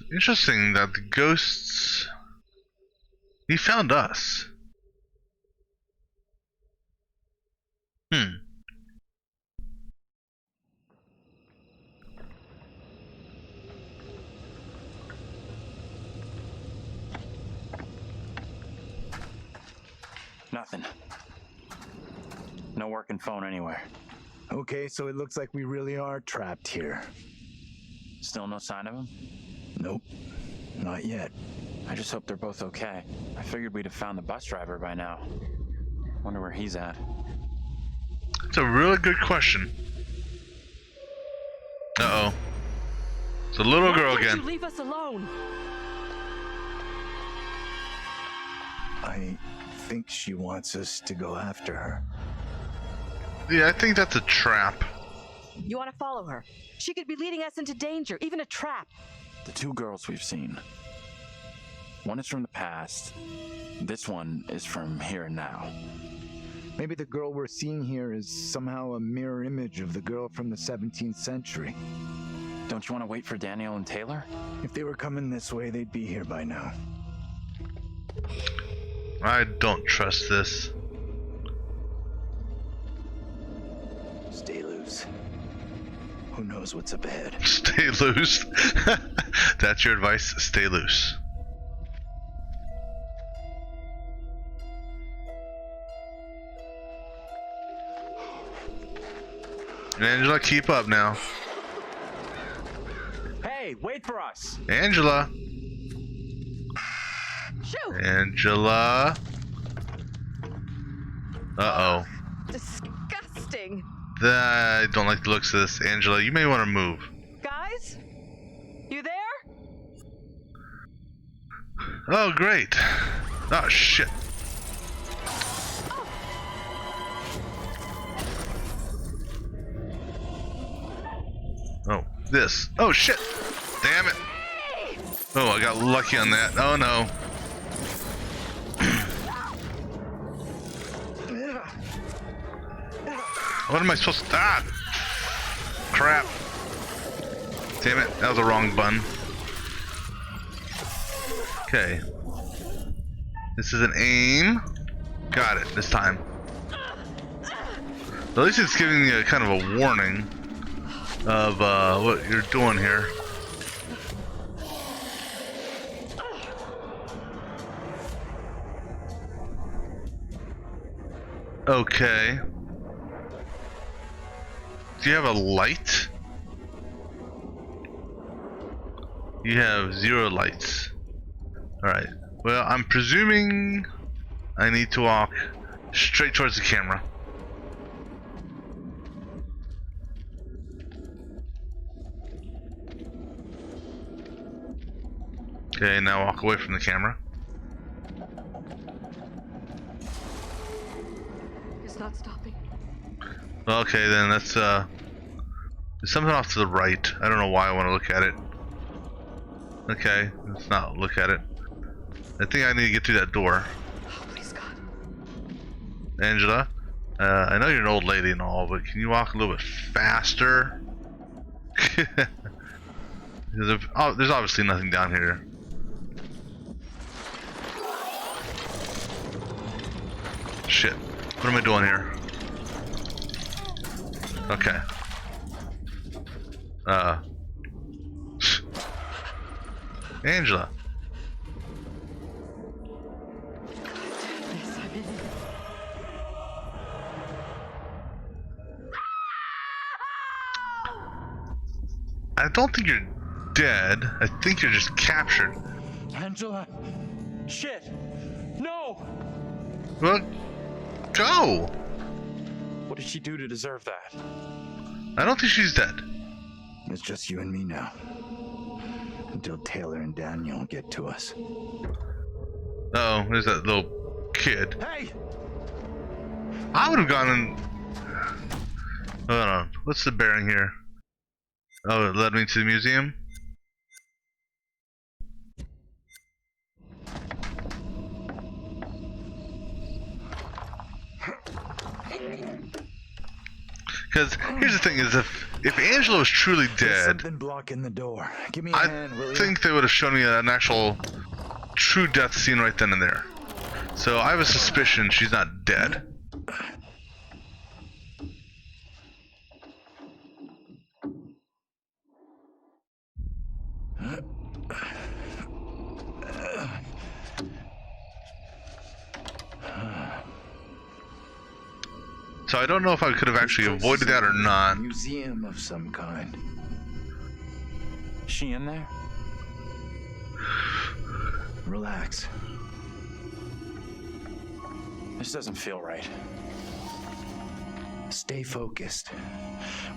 Speaker 1: It's interesting that the ghosts... He found us.
Speaker 14: Nothing. No working phone anywhere.
Speaker 5: Okay, so it looks like we really are trapped here.
Speaker 14: Still no sign of him?
Speaker 5: Nope. Not yet.
Speaker 14: I just hope they're both okay. I figured we'd have found the bus driver by now. Wonder where he's at.
Speaker 1: It's a really good question. Uh-oh. It's a little girl again.
Speaker 4: You leave us alone.
Speaker 5: I think she wants us to go after her.
Speaker 1: Yeah, I think that's a trap.
Speaker 4: You want to follow her? She could be leading us into danger, even a trap.
Speaker 14: The two girls we've seen. One is from the past. This one is from here and now.
Speaker 5: Maybe the girl we're seeing here is somehow a mirror image of the girl from the 17th century.
Speaker 14: Don't you want to wait for Daniel and Taylor?
Speaker 5: If they were coming this way, they'd be here by now.
Speaker 1: I don't trust this.
Speaker 5: Stay loose. Who knows what's up ahead?
Speaker 1: Stay loose. That's your advice. Stay loose. Angela, keep up now.
Speaker 14: Hey, wait for us!
Speaker 1: Angela.
Speaker 4: Shoot!
Speaker 1: Angela. Uh-oh.
Speaker 4: Disgusting.
Speaker 1: I don't like the looks of this. Angela, you may want to move.
Speaker 4: Guys? You there?
Speaker 1: Oh, great. Oh, shit. Oh, this. Oh, shit. Damn it. Oh, I got lucky on that. Oh, no. What am I supposed to... Ah! Crap. Damn it. That was the wrong button. Okay. This is an aim. Got it this time. At least it's giving me a kind of a warning of what you're doing here. Okay. Do you have a light? You have 0 lights. Alright. Well, I'm presuming I need to walk straight towards the camera. Okay, now walk away from the camera.
Speaker 4: It's not stopping.
Speaker 1: Okay, then that's there's something off to the right. I don't know why I want to look at it. Okay, let's not look at it. I think I need to get through that door.
Speaker 4: Oh, please God.
Speaker 1: Angela, I know you're an old lady and all, but can you walk a little bit faster? There's obviously nothing down here. Shit. What am I doing here? Okay. Angela. I don't think you're dead. I think you're just captured.
Speaker 14: Angela! Shit! No!
Speaker 1: Well, go!
Speaker 14: What did she do to deserve that?
Speaker 1: I don't think she's dead.
Speaker 5: It's just you and me now. Until Taylor and Daniel get to us.
Speaker 1: Uh-oh, there's that little kid.
Speaker 5: Hey!
Speaker 1: I would have gone and... Hold on. What's the bearing here? Oh, it led me to the museum? Because here's the thing: is if Angela was truly
Speaker 5: There's
Speaker 1: dead,
Speaker 5: something blocking the door. Give me a
Speaker 1: I
Speaker 5: hand, will you?
Speaker 1: think they would have shown me an actual true death scene right then and there. So I have a suspicion she's not dead. So I don't know if I could have actually avoided that or not.
Speaker 5: Museum of some kind.
Speaker 14: Is she in there?
Speaker 5: Relax.
Speaker 14: This doesn't feel right.
Speaker 5: Stay focused.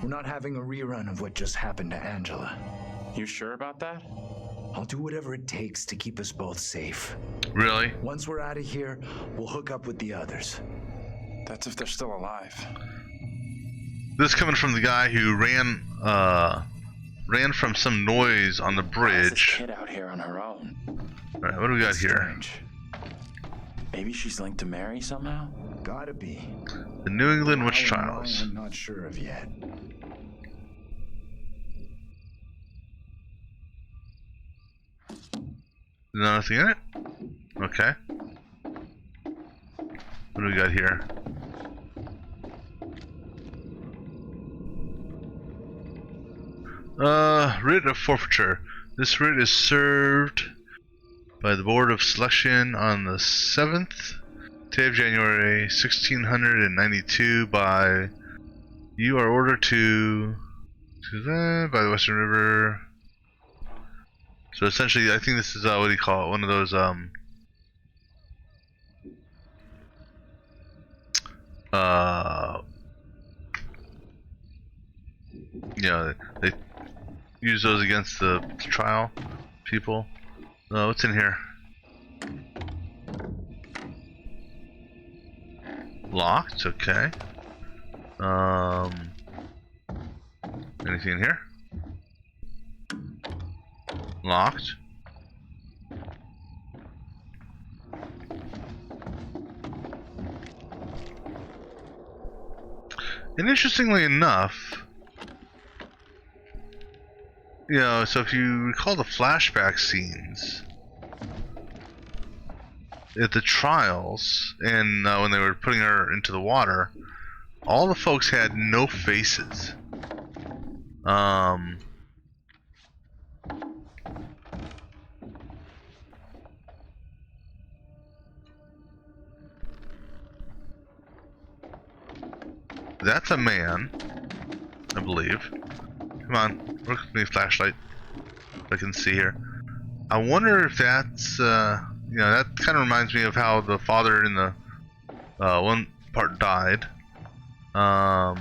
Speaker 5: We're not having a rerun of what just happened to Angela.
Speaker 14: You sure about that?
Speaker 5: I'll do whatever it takes to keep us both safe.
Speaker 1: Really?
Speaker 5: Once we're out of here, we'll hook up with the others.
Speaker 14: That's if they're still alive.
Speaker 1: This coming from the guy who ran from some noise on the
Speaker 14: Why is this
Speaker 1: bridge.
Speaker 14: kid out here on her own?
Speaker 1: All right, what do we got here?
Speaker 5: Strange.
Speaker 14: Maybe she's linked to Mary somehow?
Speaker 5: Gotta be.
Speaker 1: The New England Witch
Speaker 5: How and why,
Speaker 1: Trials.
Speaker 5: I'm not sure of yet.
Speaker 1: Nothing in it? Okay. What do we got here? Writ of forfeiture. This writ is served by the Board of Selection on the 7th day of January 1692 by you are ordered to that by the Western River. So essentially, I think this is what do you call it? One of those yeah, they use those against the trial people. What's in here? Locked. Okay. Anything in here? Locked. And interestingly enough, you know, so if you recall the flashback scenes at the trials and when they were putting her into the water, all the folks had no faces. That's a man, I believe. Come on, work with me, flashlight. If I can see here. I wonder if that's, you know, that kind of reminds me of how the father in the one part died. Got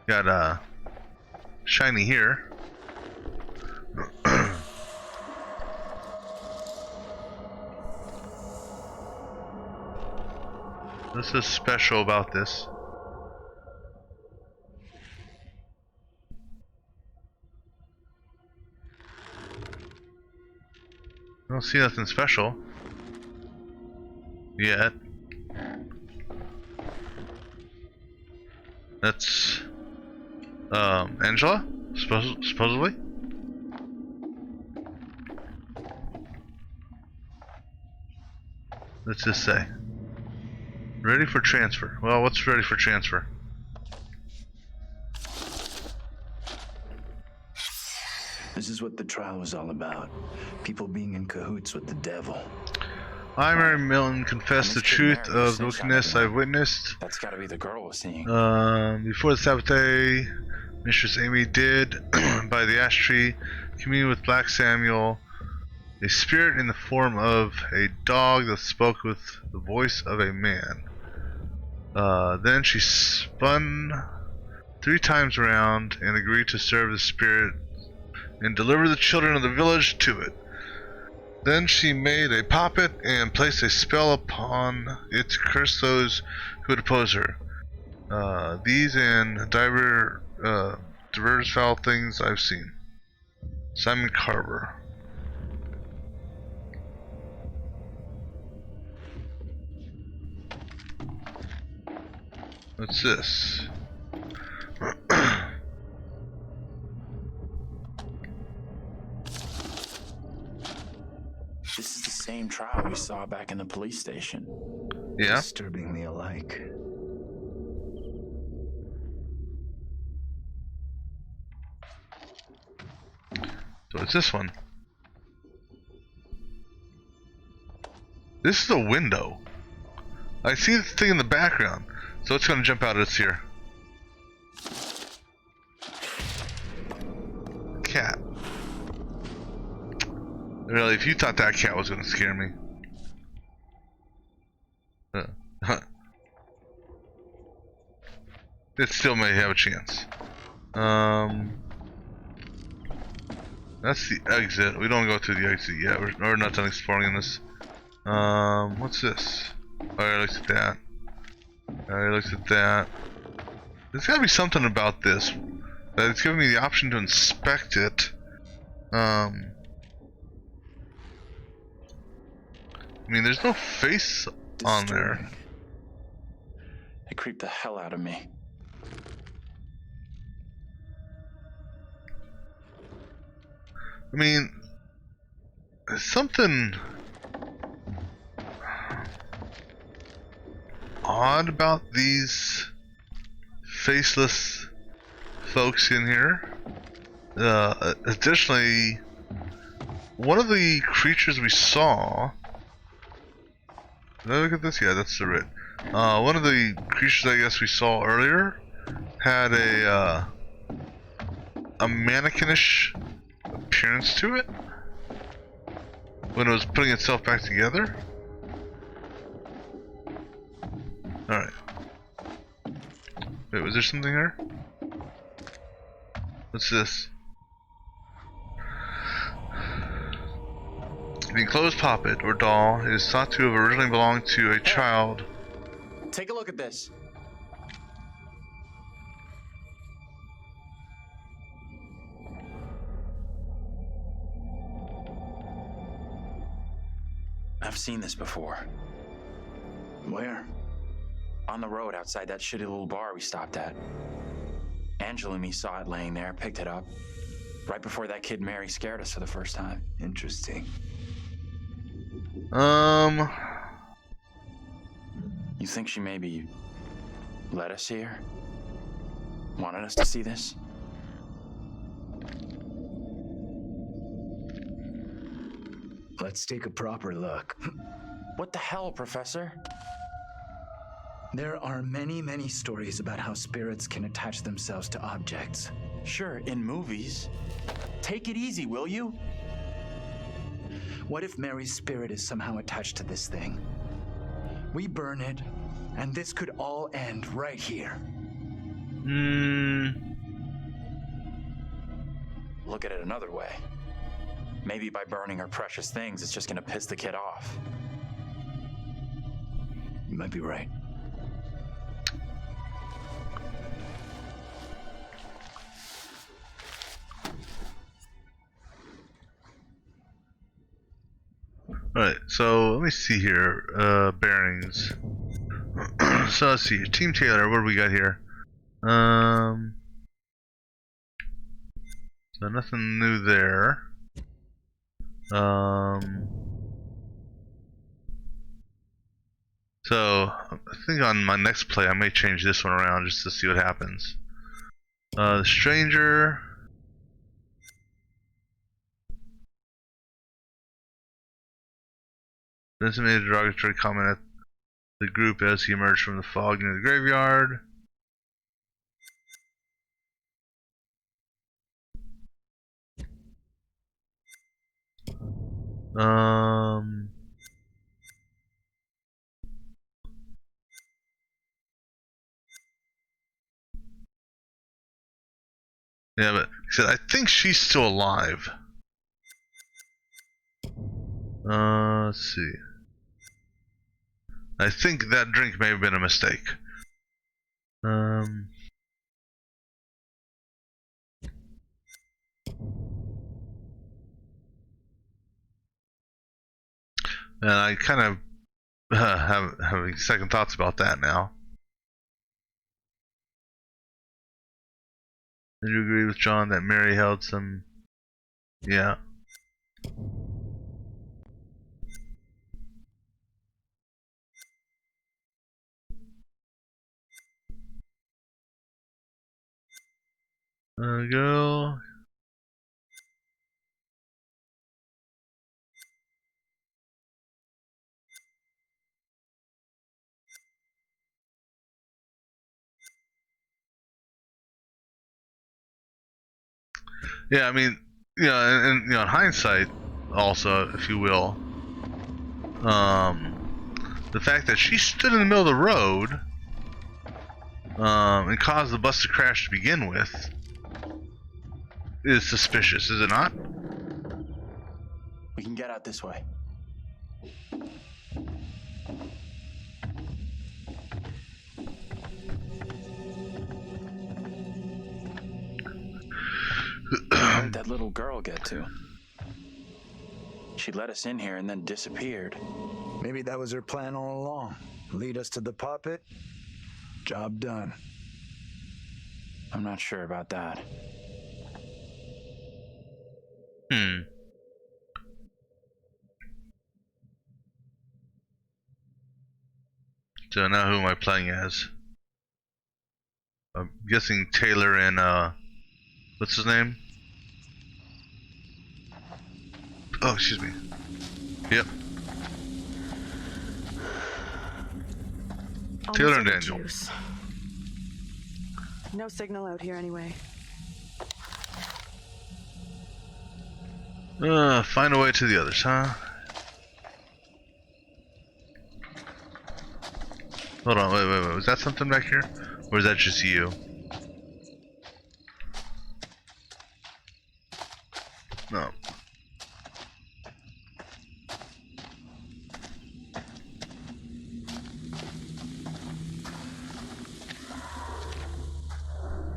Speaker 1: a shiny here. What's so special about this? I don't see nothing special yet. That's Angela, supposedly. What's this say? Ready for transfer. Well, what's ready for transfer?
Speaker 5: This is what the trial was all about. People being in cahoots with the devil.
Speaker 1: I, Mary Milton, confess the truth of the wickedness I've witnessed.
Speaker 14: That's gotta be the girl we're seeing.
Speaker 1: Before the Sabbath day, Mistress Amy did, by the ash tree, commune with Black Samuel, a spirit in the form of a dog that spoke with the voice of a man. Then she spun 3 times around and agreed to serve the spirit and deliver the children of the village to it. Then she made a puppet and placed a spell upon it to curse those who would oppose her. These and divers foul things I've seen. Simon Carver. What's this?
Speaker 14: This is the same trial we saw back in the police station.
Speaker 1: Yeah.
Speaker 10: Disturbingly alike.
Speaker 1: So it's this one. This is a window. I see this thing in the background, so it's gonna jump out at us here. Cat. Really, if you thought that cat was gonna scare me. It still may have a chance. That's the exit. We don't go through the exit yet. We're not done exploring in this. What's this? I already looked at that. I already looked at that. There's gotta be something about this that it's giving me the option to inspect it. I mean, there's no face on there.
Speaker 14: It creeped the hell out of me.
Speaker 1: I mean, there's something odd about these faceless folks in here. Additionally, one of the creatures we saw. Did I look at this? Yeah, that's the writ. One of the creatures I guess we saw earlier had a mannequinish appearance to it when it was putting itself back together. Alright. Wait, was there something there? What's this? The enclosed puppet or doll is thought to have originally belonged to a child.
Speaker 14: Take a look at this. I've seen this before.
Speaker 10: Where?
Speaker 14: On the road outside that shitty little bar we stopped at. Angela and me saw it laying there, picked it up. Right before that kid Mary scared us for the first time.
Speaker 10: Interesting.
Speaker 14: You think she maybe let us see her? Wanted us to see this?
Speaker 10: Let's take a proper look.
Speaker 14: What the hell, Professor?
Speaker 5: There are many, many stories about how spirits can attach themselves to objects.
Speaker 14: Sure, in movies. Take it easy, will you?
Speaker 5: What if Mary's spirit is somehow attached to this thing? We burn it, and this could all end right here.
Speaker 14: Look at it another way. Maybe by burning her precious things, it's just gonna piss the kid off.
Speaker 5: You might be right.
Speaker 1: Alright, so let me see here. Bearings. So let's see. Team Taylor, what do we got here? So nothing new there. So I think on my next play I may change this one around just to see what happens. The stranger. This made a derogatory comment at the group as he emerged from the fog near the graveyard. Yeah, but he said I think she's still alive. Let's see. I think that drink may have been a mistake. And I kind of having second thoughts about that now. Did you agree with John that Mary held some? Yeah. Girl. Yeah, I mean, and in hindsight, also, if you will, the fact that she stood in the middle of the road, and caused the bus to crash to begin with, is suspicious, is it not?
Speaker 5: We can get out this way.
Speaker 14: Where did that little girl get to? She let us in here and then disappeared.
Speaker 5: Maybe that was her plan all along. Lead us to the puppet. Job done.
Speaker 14: I'm not sure about that.
Speaker 1: So now who am I playing as? I'm guessing Taylor and what's his name? Oh, excuse me. Yep. Taylor and Daniel.
Speaker 19: Juice. No signal out here anyway.
Speaker 1: Find a way to the others, huh? Hold on, wait. Was that something back here? Or is that just you? No.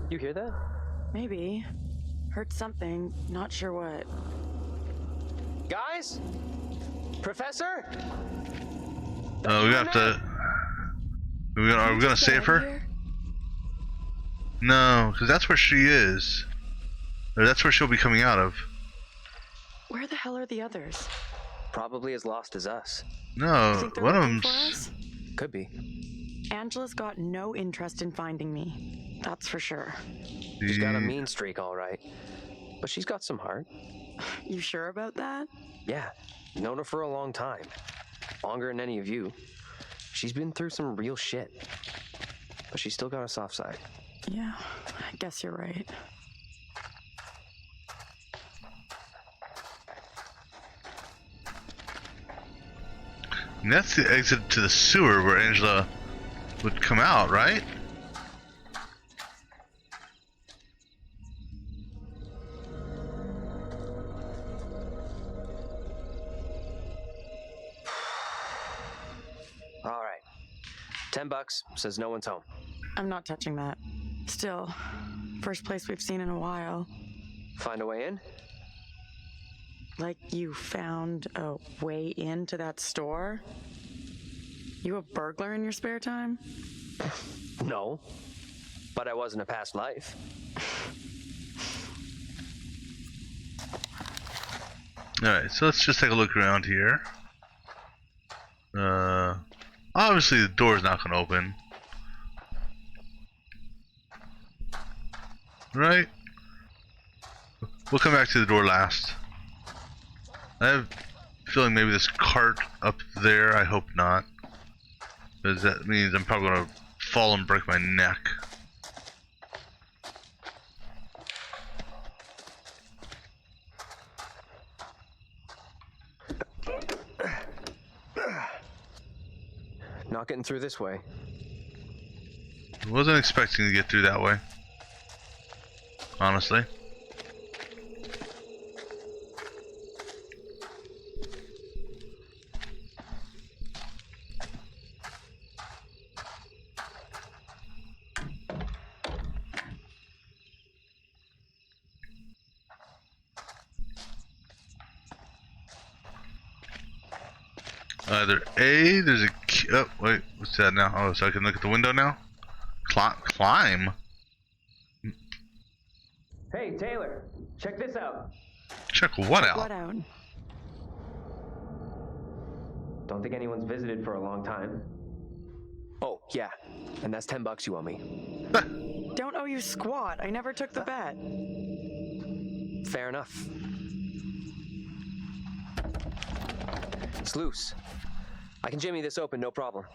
Speaker 7: You hear that?
Speaker 19: Maybe. Heard something, not sure what.
Speaker 7: Guys? Professor?
Speaker 1: We have to. Are we gonna save her? No, because that's where she is. Or that's where she'll be coming out of.
Speaker 19: Where the hell are the others?
Speaker 7: Probably as lost as us.
Speaker 1: No, one of them's.
Speaker 7: Could be.
Speaker 19: Angela's got no interest in finding me. That's for sure.
Speaker 7: She's got a mean streak, all right. But she's got some heart.
Speaker 19: You sure about that?
Speaker 7: Yeah. Known her for a long time. Longer than any of you. She's been through some real shit. But she's still got a soft side.
Speaker 19: Yeah, I guess you're right.
Speaker 1: And that's the exit to the sewer where Angela would come out, right?
Speaker 7: All right. $10 says no one's home.
Speaker 19: I'm not touching that. Still, first place we've seen in a while.
Speaker 7: Find a way in?
Speaker 19: Like you found a way into that store? You a burglar in your spare time?
Speaker 7: No. But I was in a past life.
Speaker 1: Alright, so let's just take a look around here. Obviously the door's not gonna open. Right? We'll come back to the door last. I have a feeling maybe this cart up there, I hope not. Because that means I'm probably gonna fall and break my neck.
Speaker 7: Not getting through this way.
Speaker 1: I wasn't expecting to get through that way. Honestly. Either A, there's a key. Oh, wait, what's that now? Oh, so I can look at the window now? Climb?
Speaker 7: Hey, Taylor, check this out.
Speaker 1: Check what out?
Speaker 19: What out?
Speaker 7: Don't think anyone's visited for a long time. Oh, yeah. And that's $10 you owe me.
Speaker 19: Don't owe you squat. I never took the bet.
Speaker 7: Fair enough. It's loose. I can jimmy this open, no problem.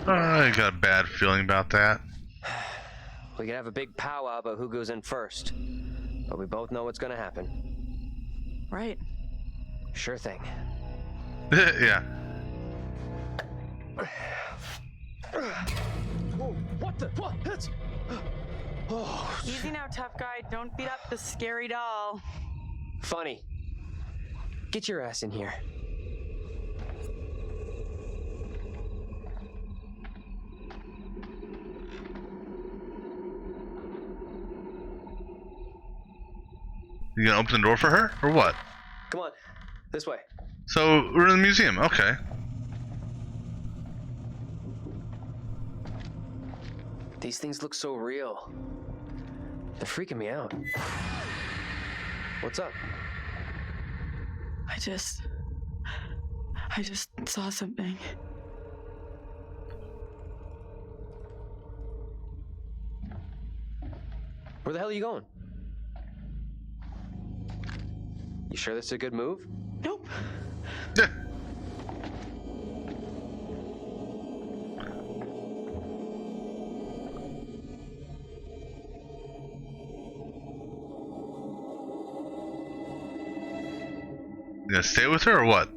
Speaker 1: I got a bad feeling about that.
Speaker 7: We could have a big powwow about who goes in first. But we both know what's gonna happen.
Speaker 19: Right.
Speaker 7: Sure thing.
Speaker 1: Yeah.
Speaker 7: Whoa, what the? What? That's... Oh.
Speaker 19: Easy now, tough guy. Don't beat up the scary doll.
Speaker 7: Funny. Get your ass in here.
Speaker 1: You gonna open the door for her, or what?
Speaker 7: Come on, this way.
Speaker 1: So, we're in the museum, okay.
Speaker 7: These things look so real. They're freaking me out. What's up?
Speaker 19: I just saw something.
Speaker 7: Where the hell are you going? You sure this is a good move?
Speaker 19: Nope.
Speaker 1: Yeah. You gonna stay with her or what?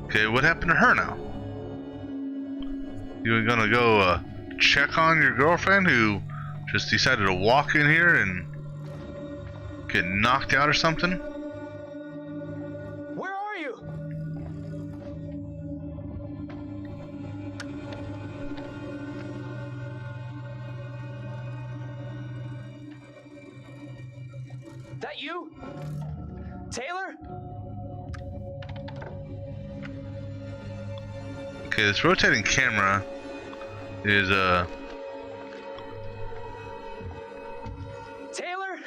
Speaker 1: Okay, what happened to her now? You gonna go check on your girlfriend who just decided to walk in here and get knocked out or something?
Speaker 7: Where are you? That you? Taylor?
Speaker 1: Okay, this rotating camera is
Speaker 7: Taylor?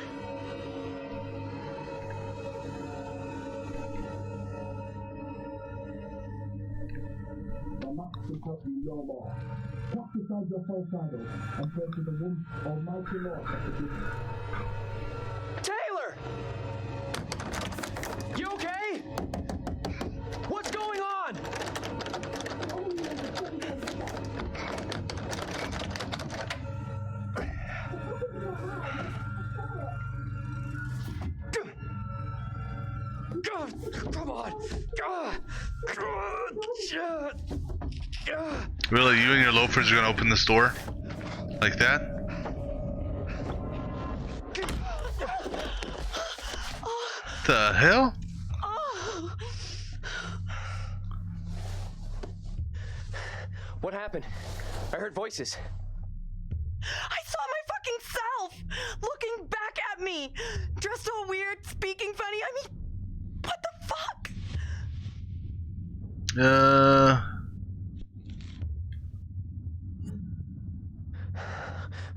Speaker 7: Taylor! You okay? What's going on? Come on!
Speaker 1: really, you and your loafers are gonna open this door like that? The hell?
Speaker 7: What happened? I heard voices.
Speaker 19: I saw my fucking self looking back at me, dressed all weird, speaking funny. I mean, what the fuck?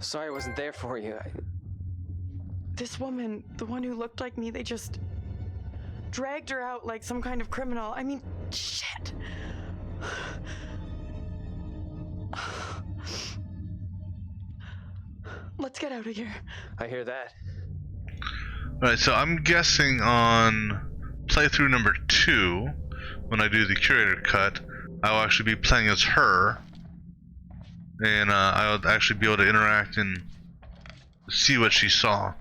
Speaker 7: Sorry I wasn't there for you.
Speaker 19: This woman, the one who looked like me, they just dragged her out like some kind of criminal. I mean, shit. Let's get out of here.
Speaker 7: I hear that.
Speaker 1: Alright, so I'm guessing on playthrough number 2, when I do the curator cut, I'll actually be playing as her. And I'll actually be able to interact and see what she saw.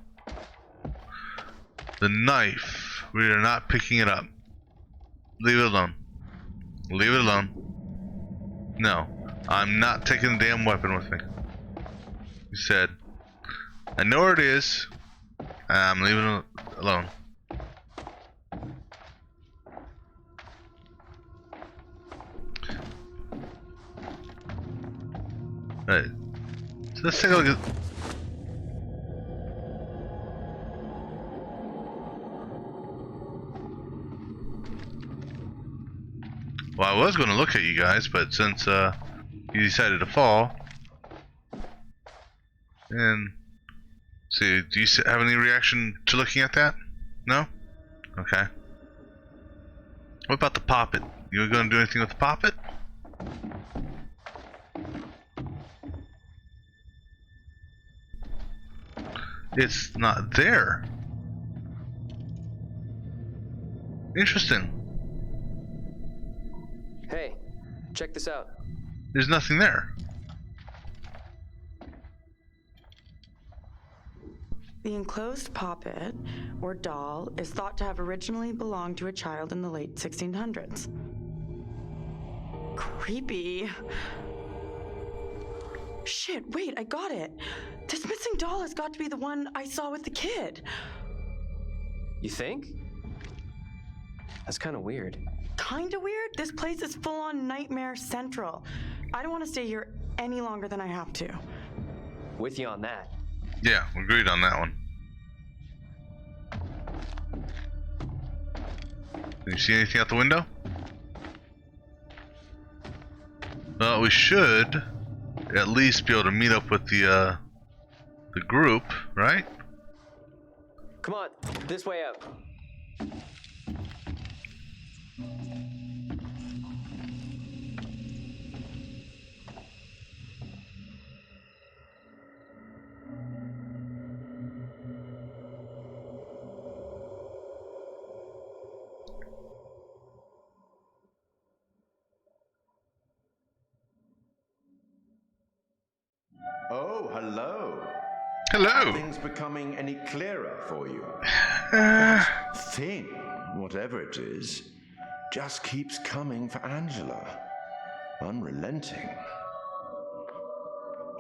Speaker 1: The knife, we are not picking it up. Leave it alone. Leave it alone. No, I'm not taking the damn weapon with me. You said, I know where it is. I'm leaving it alone. Right. So let's take a look at. Well, I was going to look at you guys, but since you decided to fall, and see, do you have any reaction to looking at that? No? Okay. What about the poppet? You going to do anything with the poppet? It's not there. Interesting.
Speaker 7: Hey, check this out.
Speaker 1: There's nothing there.
Speaker 19: The enclosed poppet, or doll, is thought to have originally belonged to a child in the late 1600s. Creepy. Shit, wait, I got it. This missing doll has got to be the one I saw with the kid.
Speaker 7: You think? That's kind of weird.
Speaker 19: Kinda weird? This place is full on Nightmare Central. I don't want to stay here any longer than I have to.
Speaker 7: With you on that.
Speaker 1: Yeah, agreed on that one. Can you see anything out the window? Well, we should at least be able to meet up with the group, right?
Speaker 7: Come on, this way out.
Speaker 13: Oh, hello.
Speaker 1: Hello.
Speaker 13: Are things becoming any clearer for you? That thing, whatever it is, just keeps coming for Angela. Unrelenting.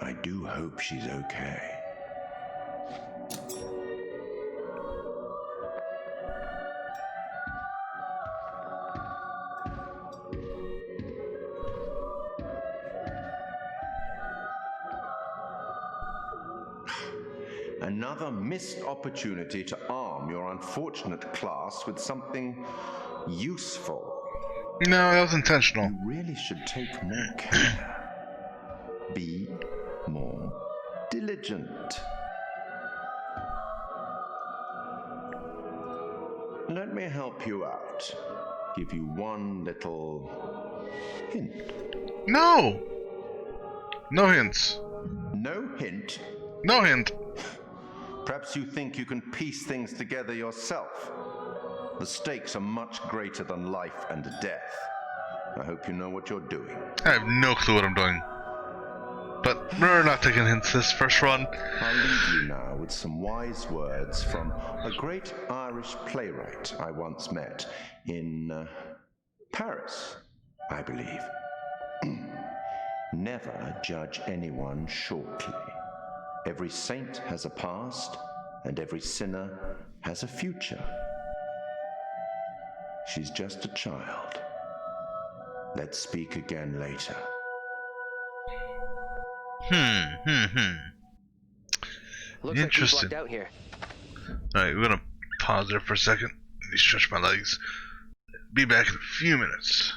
Speaker 13: I do hope she's okay. Another missed opportunity to arm your unfortunate class with something useful.
Speaker 1: No, that was intentional.
Speaker 13: You really should take more care. Be more diligent. Let me help you out. Give you one little hint.
Speaker 1: No! No hints.
Speaker 13: No hint?
Speaker 1: No hint.
Speaker 13: Perhaps you think you can piece things together yourself. The stakes are much greater than life and death. I hope you know what you're doing.
Speaker 1: I have no clue what I'm doing. But we're not taking hints this first run.
Speaker 13: I'll leave you now with some wise words from a great Irish playwright I once met in Paris, I believe. Never judge anyone shortly. Every saint has a past, and every sinner has a future. She's just a child. Let's speak again later.
Speaker 7: Looks like we've lucked out here.
Speaker 1: Alright, we're gonna pause there for a second. Let me stretch my legs. Be back in a few minutes.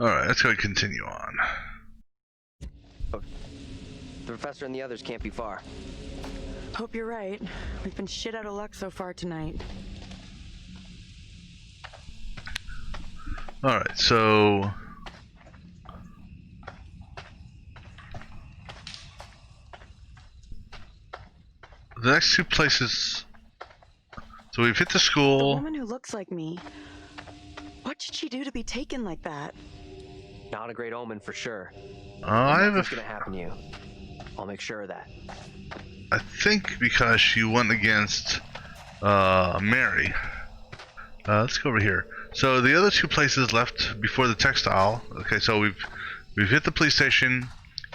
Speaker 1: Alright, let's go and continue on.
Speaker 7: The professor and the others can't be far.
Speaker 19: Hope you're right. We've been shit out of luck so far tonight.
Speaker 1: Alright, so the next two places. So we've hit the
Speaker 19: The
Speaker 1: school.
Speaker 19: woman who looks like me. What did she do to be taken like that?
Speaker 7: Not a great omen for sure.
Speaker 1: Nothing's
Speaker 7: gonna happen to you. I'll make sure of that.
Speaker 1: I think because she went against Mary. Let's go over here. So the other two places left before the textile. Okay, so we've hit the police station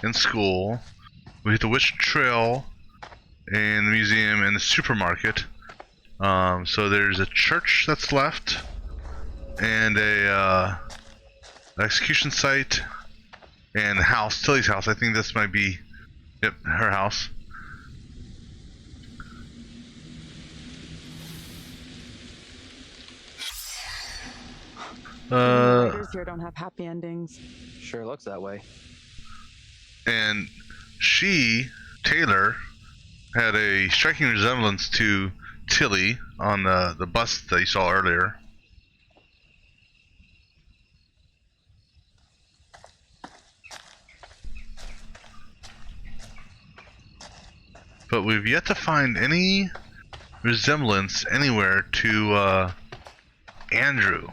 Speaker 1: and school. We hit the witch trail and the museum and the supermarket. So there's a church that's left and a execution site and the house, Tilly's house. I think this might be, yep, her house.
Speaker 19: Writers here don't have happy endings.
Speaker 7: Sure looks that way.
Speaker 1: And she, Taylor, had a striking resemblance to Tilly on the bus that you saw earlier. But we've yet to find any resemblance anywhere to Andrew.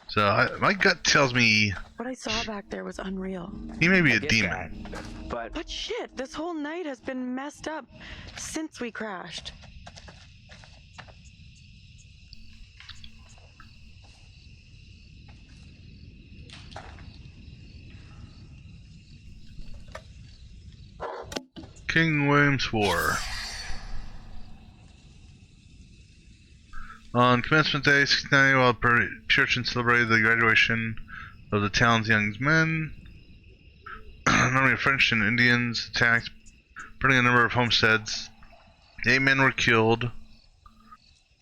Speaker 1: So my gut tells me
Speaker 19: What I saw back there was unreal.
Speaker 1: he may be a demon.
Speaker 19: But shit, this whole night has been messed up since we crashed.
Speaker 1: King William's War. On commencement day, 1690, while Puritans celebrated the graduation of the town's young men, an army of French and Indians attacked, burning a number of homesteads. 8 men were killed.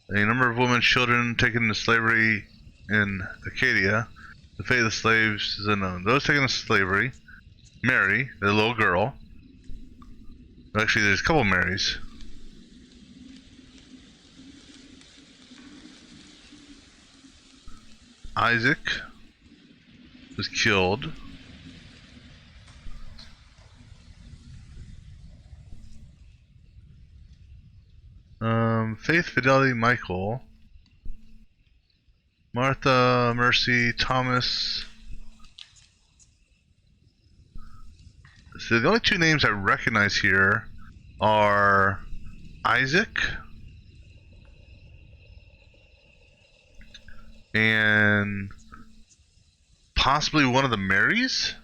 Speaker 1: A number of women and children taken into slavery in Acadia. The fate of the slaves is unknown. Those taken into slavery: Mary, the little girl. Actually, there's a couple Marys. Isaac was killed. Faith, Fidelity, Michael, Martha, Mercy, Thomas. So the only two names I recognize here are Isaac and possibly one of the Marys.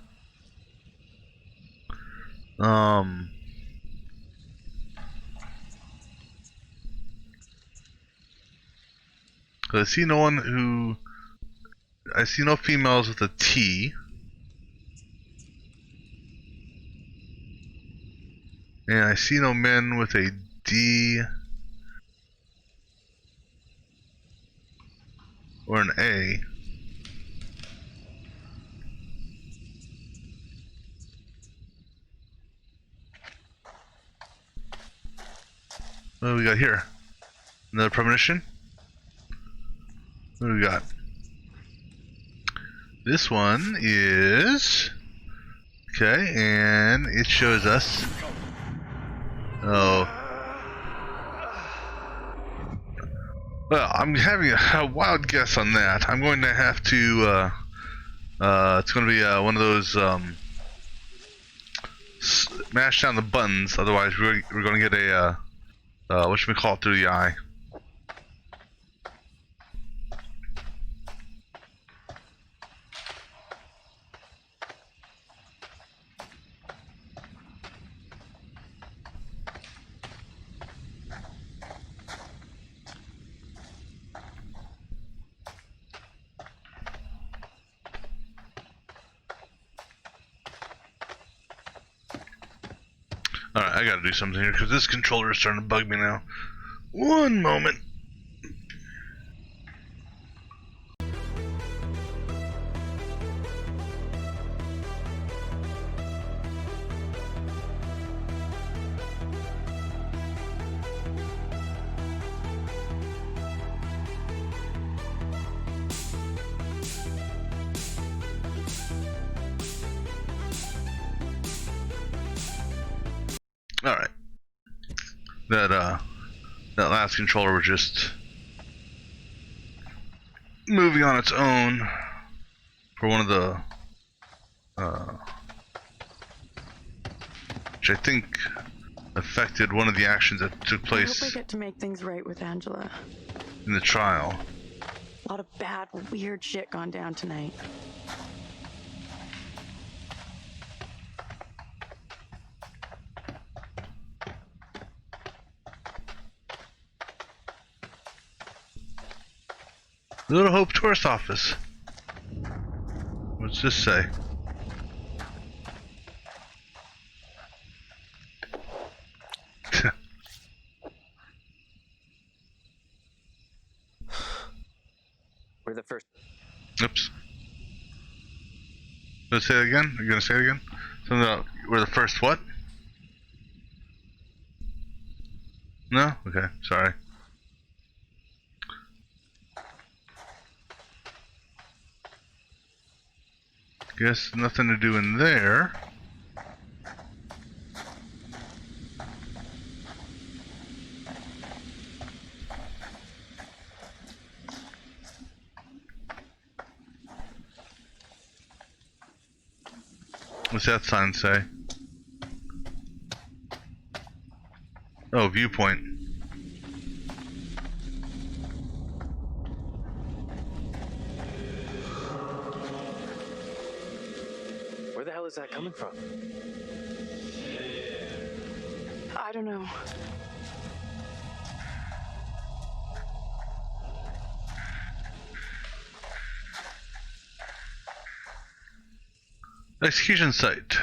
Speaker 1: I see no one who. I see no females with a T. And I see no men with a D or an A. What do we got here? Another premonition? What do we got? This one is... Okay, and it shows us... Oh. Well, I'm having a wild guess on that. I'm going to have to, it's going to be one of those, smash down the buttons, otherwise we're going to get a, whatchamacallit through the eye. Alright, I gotta do something here because this controller is starting to bug me now. One moment. Alright. That last controller was just moving on its own for one of the which I think affected one of the actions that took
Speaker 19: I
Speaker 1: place
Speaker 19: hope I get to make things right with Angela.
Speaker 1: in the trial.
Speaker 19: A lot of bad, weird shit gone down tonight.
Speaker 1: Little Hope Tourist Office. What's this say?
Speaker 7: We're the first.
Speaker 1: Oops. Let's say it again. Are you gonna say it again? Something about we're the first what? No? Okay, sorry. Guess nothing to do in there. What's that sign say? Oh, viewpoint.
Speaker 7: Where the hell is that coming from?
Speaker 19: I don't know.
Speaker 1: Execution site.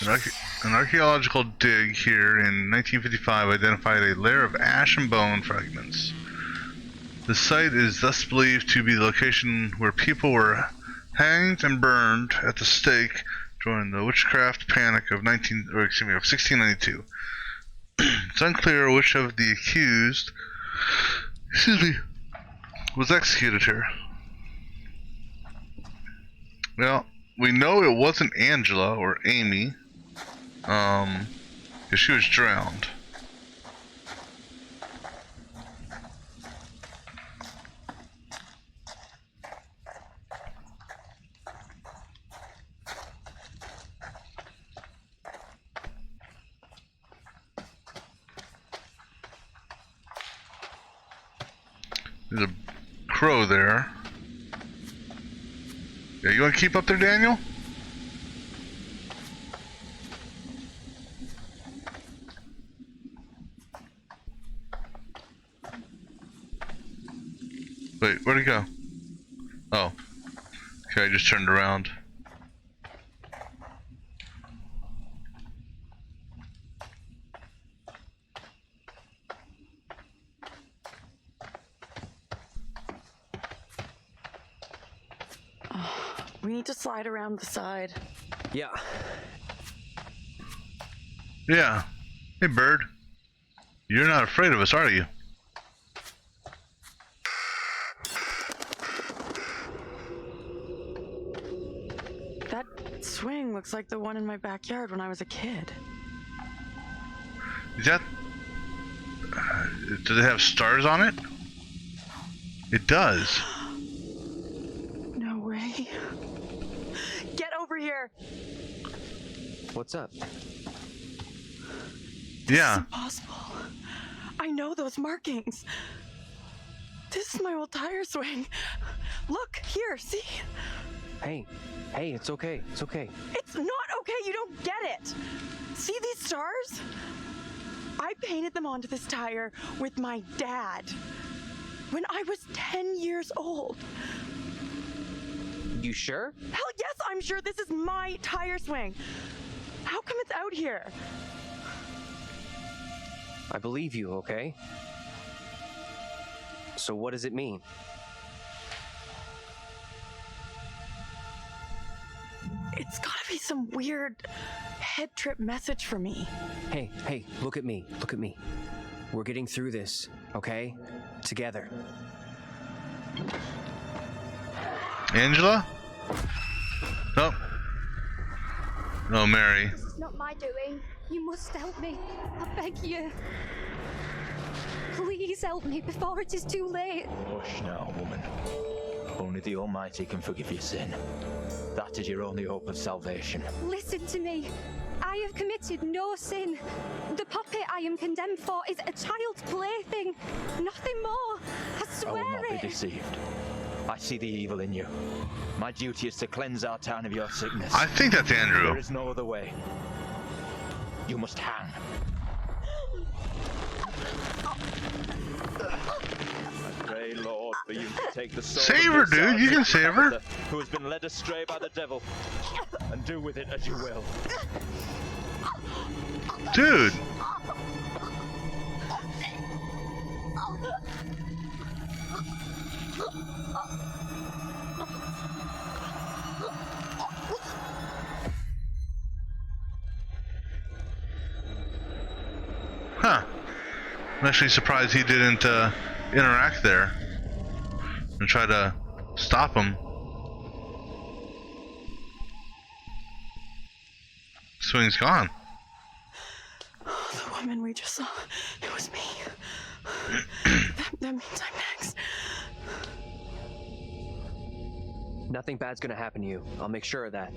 Speaker 1: An archaeological dig here in 1955 identified a layer of ash and bone fragments. The site is thus believed to be the location where people were hanged and burned at the stake during the witchcraft panic of 1692. It's unclear which of the accused, was executed here. Well, we know it wasn't Angela or Amy, because she was drowned. There's a crow there. Yeah, you want to keep up there, Daniel? Wait, where'd he go? Oh. Okay, I just turned around.
Speaker 19: We need to slide around the side.
Speaker 7: Yeah.
Speaker 1: Yeah. Hey, bird. You're not afraid of us, are you?
Speaker 19: That swing looks like the one in my backyard when I was a kid.
Speaker 1: Is that... does it have stars on it? It does.
Speaker 19: No way. Get over here!
Speaker 7: What's up?
Speaker 1: Yeah.
Speaker 19: Impossible. I know those markings. This is my old tire swing. Look, here, see?
Speaker 7: Hey, it's okay. It's okay.
Speaker 19: It's not okay, you don't get it. See these stars? I painted them onto this tire with my dad when I was 10 years old.
Speaker 7: You sure?
Speaker 19: Hell yes, I'm sure this is my tire swing. How come it's out here?
Speaker 7: I believe you, okay? So what does it mean?
Speaker 19: It's gotta be some weird head trip message for me.
Speaker 7: Hey, look at me. Look at me. We're getting through this, okay? Together.
Speaker 1: Angela? Oh. Oh, Mary.
Speaker 6: This is not my doing.
Speaker 20: You must help me. I beg you. Please help me before it is too late.
Speaker 5: Hush now, woman. Only the Almighty can forgive your sin. That is your only hope of salvation.
Speaker 20: Listen to me. I have committed no sin. The puppet I am condemned for is a child's plaything. Nothing more. I
Speaker 5: I
Speaker 20: swear
Speaker 5: will not be
Speaker 20: it.
Speaker 5: deceived. I see the evil in you. My duty is to cleanse our town of your sickness.
Speaker 1: I think that's Andrew.
Speaker 5: There is no other way. You must hang. I pray, Lord, for you to take the soul
Speaker 1: Save
Speaker 5: of
Speaker 1: her,
Speaker 5: this
Speaker 1: dude. You can save her.
Speaker 5: who has been led astray by the devil, and do with it as you will.
Speaker 1: Dude. Huh. I'm actually surprised he didn't interact there and try to stop him. Swing's gone.
Speaker 19: The woman we just saw, it was me. that means I'm next.
Speaker 7: Nothing bad's gonna happen to you. I'll make sure of that.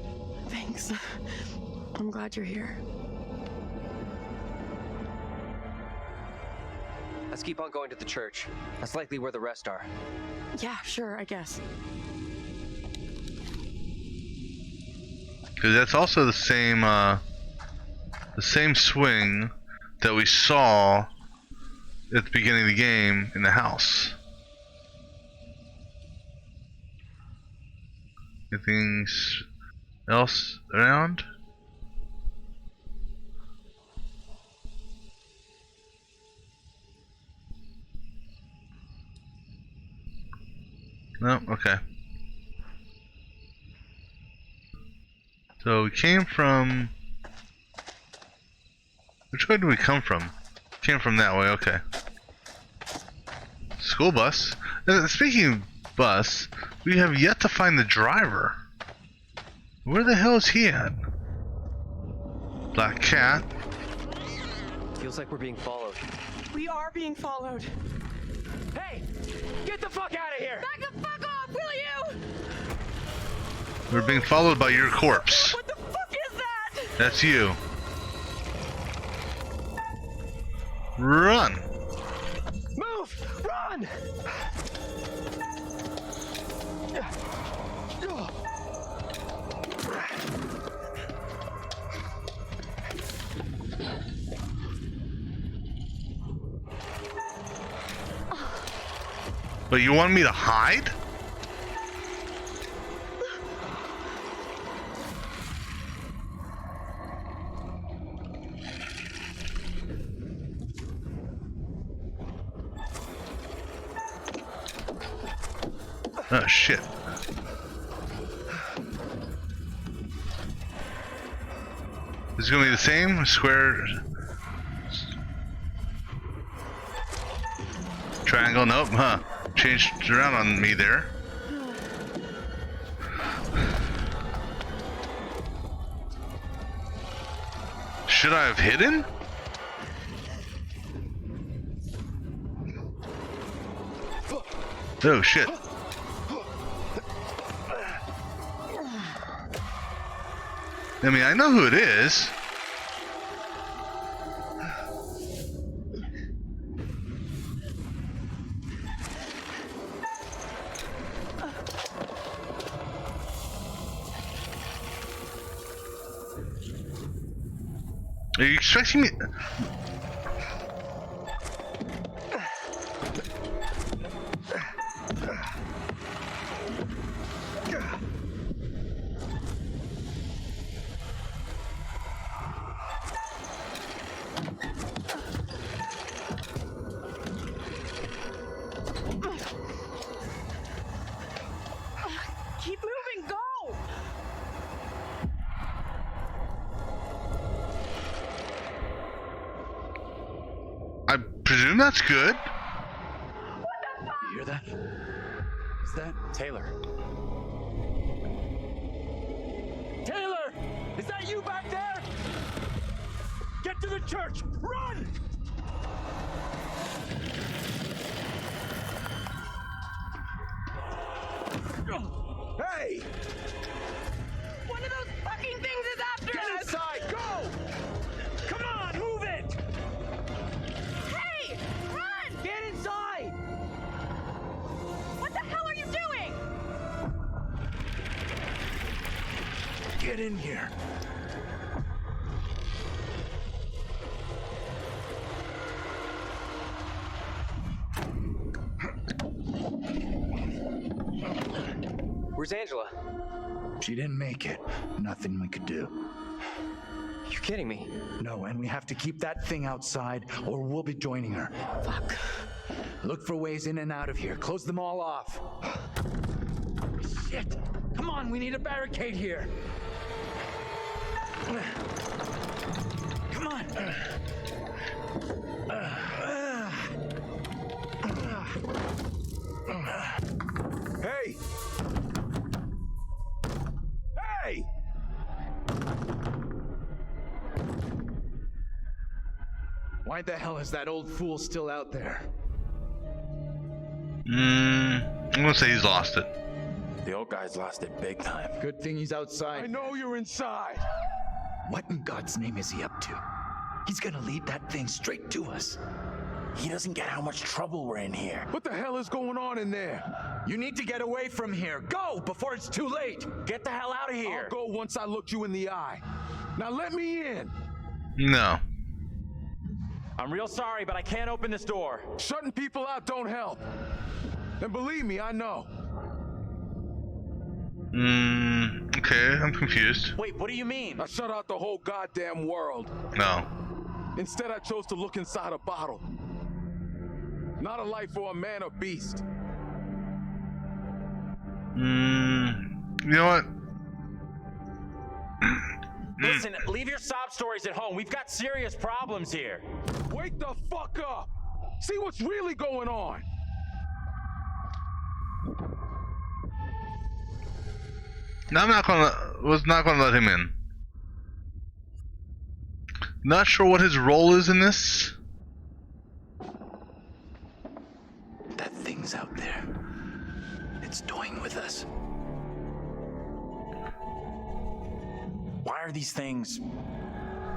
Speaker 19: Thanks. I'm glad you're here.
Speaker 7: Let's keep on going to the church. That's likely where the rest are.
Speaker 19: Yeah, sure, I guess.
Speaker 1: Because that's also the same swing that we saw at the beginning of the game in the house. Anything else around? No? Okay. So we came from... Which way did we come from? Came from that way, okay. School bus. Speaking of bus, we have yet to find the driver. Where the hell is he at? Black cat.
Speaker 7: Feels like we're being followed.
Speaker 19: We are being followed.
Speaker 7: Hey! Get the fuck out of here!
Speaker 19: Back the fuck off, will you?
Speaker 1: We're being followed by your corpse.
Speaker 19: What the fuck is that?
Speaker 1: That's you. Run!
Speaker 7: Move! Run!
Speaker 1: But you want me to hide? Oh shit. This is gonna be the same square triangle. Nope, huh? Changed around on me there. Should I have hidden? Oh shit. I mean, I know who it is. Are you expecting me?
Speaker 19: Keep moving, go!
Speaker 1: I presume that's good.
Speaker 5: You hear that? Is that
Speaker 14: Taylor?
Speaker 5: Taylor? Is that you back there? Get to the church! Run!
Speaker 17: Hey!
Speaker 9: One of those fucking things is after
Speaker 17: Get
Speaker 9: us!
Speaker 17: inside! Go!
Speaker 5: Come on, move it!
Speaker 9: Hey! Run!
Speaker 5: Get inside!
Speaker 9: What the hell are you doing?
Speaker 5: Get in here.
Speaker 7: Where's Angela?
Speaker 5: She didn't make it. Nothing we could do.
Speaker 7: You kidding me?
Speaker 5: No, and we have to keep that thing outside, or we'll be joining her. Fuck. Look for ways in and out of here. Close them all off. Shit! Come on, we need a barricade here. Come on.
Speaker 17: Hey! Hey!
Speaker 5: Why the hell is that old fool still out there?
Speaker 1: I'm gonna say he's lost it.
Speaker 14: The old guy's lost it big time.
Speaker 5: Good thing he's outside.
Speaker 17: I know you're inside.
Speaker 5: What in God's name is he up to? He's gonna lead that thing straight to us.
Speaker 14: He doesn't get how much trouble we're in here.
Speaker 17: What the hell is going on in there?
Speaker 5: You need to get away from here. Go before it's too late.
Speaker 14: Get the hell out of here.
Speaker 17: I'll go once I look you in the eye. Now let me in.
Speaker 1: No.
Speaker 14: I'm real sorry, but I can't open this door.
Speaker 17: Shutting people out don't help. And believe me, I know.
Speaker 1: Okay, I'm confused.
Speaker 14: Wait, what do you mean?
Speaker 17: I shut out the whole goddamn world.
Speaker 1: No.
Speaker 17: Instead, I chose to look inside a bottle. Not a life for a man or beast.
Speaker 1: You know what?
Speaker 14: Listen, leave your sob stories at home. We've got serious problems here.
Speaker 17: Wake the fuck up! See what's really going on!
Speaker 1: No, was not gonna let him in. Not sure what his role is in this.
Speaker 5: That thing's out there. It's toying with us.
Speaker 14: Why are these things,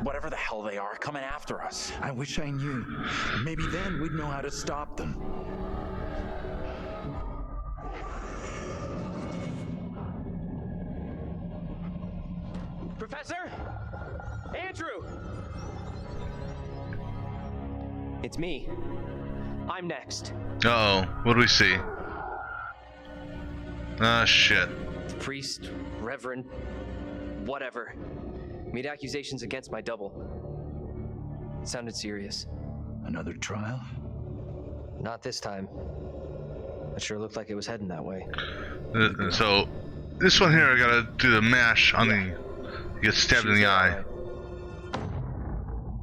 Speaker 14: whatever the hell they are, coming after us?
Speaker 5: I wish I knew. Maybe then we'd know how to stop them.
Speaker 7: Professor? Andrew! It's me. I'm next.
Speaker 1: Uh-oh, what do we see? Ah, shit.
Speaker 7: Priest, reverend, whatever. Made accusations against my double. It sounded serious.
Speaker 5: Another trial?
Speaker 7: Not this time. It sure looked like it was heading that way.
Speaker 1: So, this one here, I gotta do the mash on the... He gets stabbed in the eye.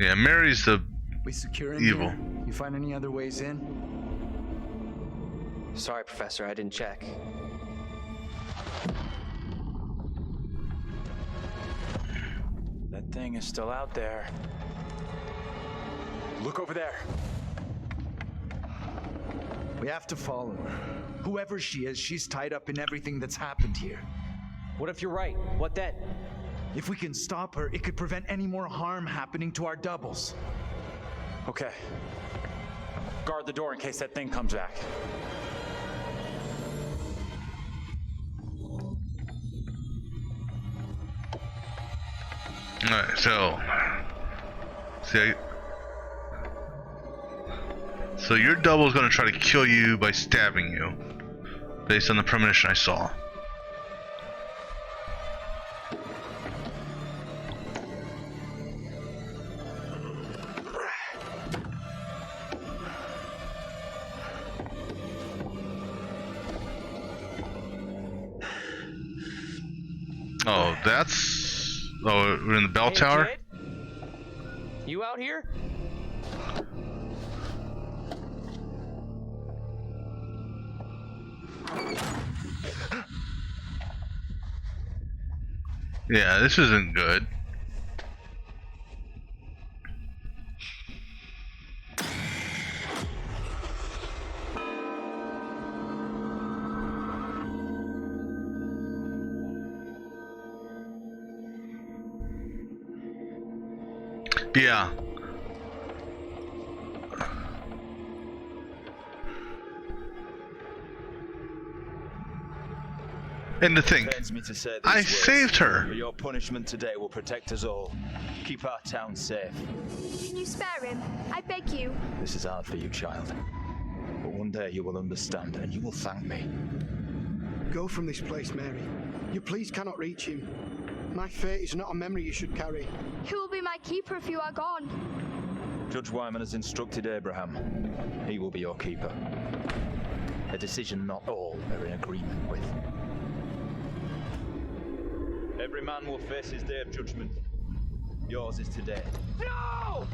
Speaker 1: Yeah, Mary's the
Speaker 5: We secure in
Speaker 1: evil.
Speaker 5: here? You find any other ways in?
Speaker 7: Sorry, Professor, I didn't check.
Speaker 14: That thing is still out there. Look over there.
Speaker 5: We have to follow her. Whoever she is, she's tied up in everything that's happened here.
Speaker 7: What if you're right? What then?
Speaker 5: If we can stop her, it could prevent any more harm happening to our doubles.
Speaker 14: Okay. Guard the door in case that thing comes back.
Speaker 1: Alright, so... See, so your double is going to try to kill you by stabbing you, based on the premonition I saw. Oh, that's... Oh, we're in the bell tower?
Speaker 7: Kid? You out here?
Speaker 1: Yeah, this isn't good. Yeah. And the thing,
Speaker 5: Pains me to say these
Speaker 1: I
Speaker 5: words,
Speaker 1: saved her.
Speaker 5: but your punishment today will protect us all. Keep our town safe.
Speaker 6: Can you spare him? I beg you.
Speaker 5: This is hard for you, child. But one day you will understand, and you will thank me.
Speaker 3: Go from this place, Mary. Your pleas cannot reach him. My fate is not a memory you should carry.
Speaker 6: Who will be my keeper if you are gone?
Speaker 5: Judge Wyman has instructed Abraham. He will be your keeper. A decision not all are in agreement with. Every man will face his day of judgment. Yours is today.
Speaker 9: No!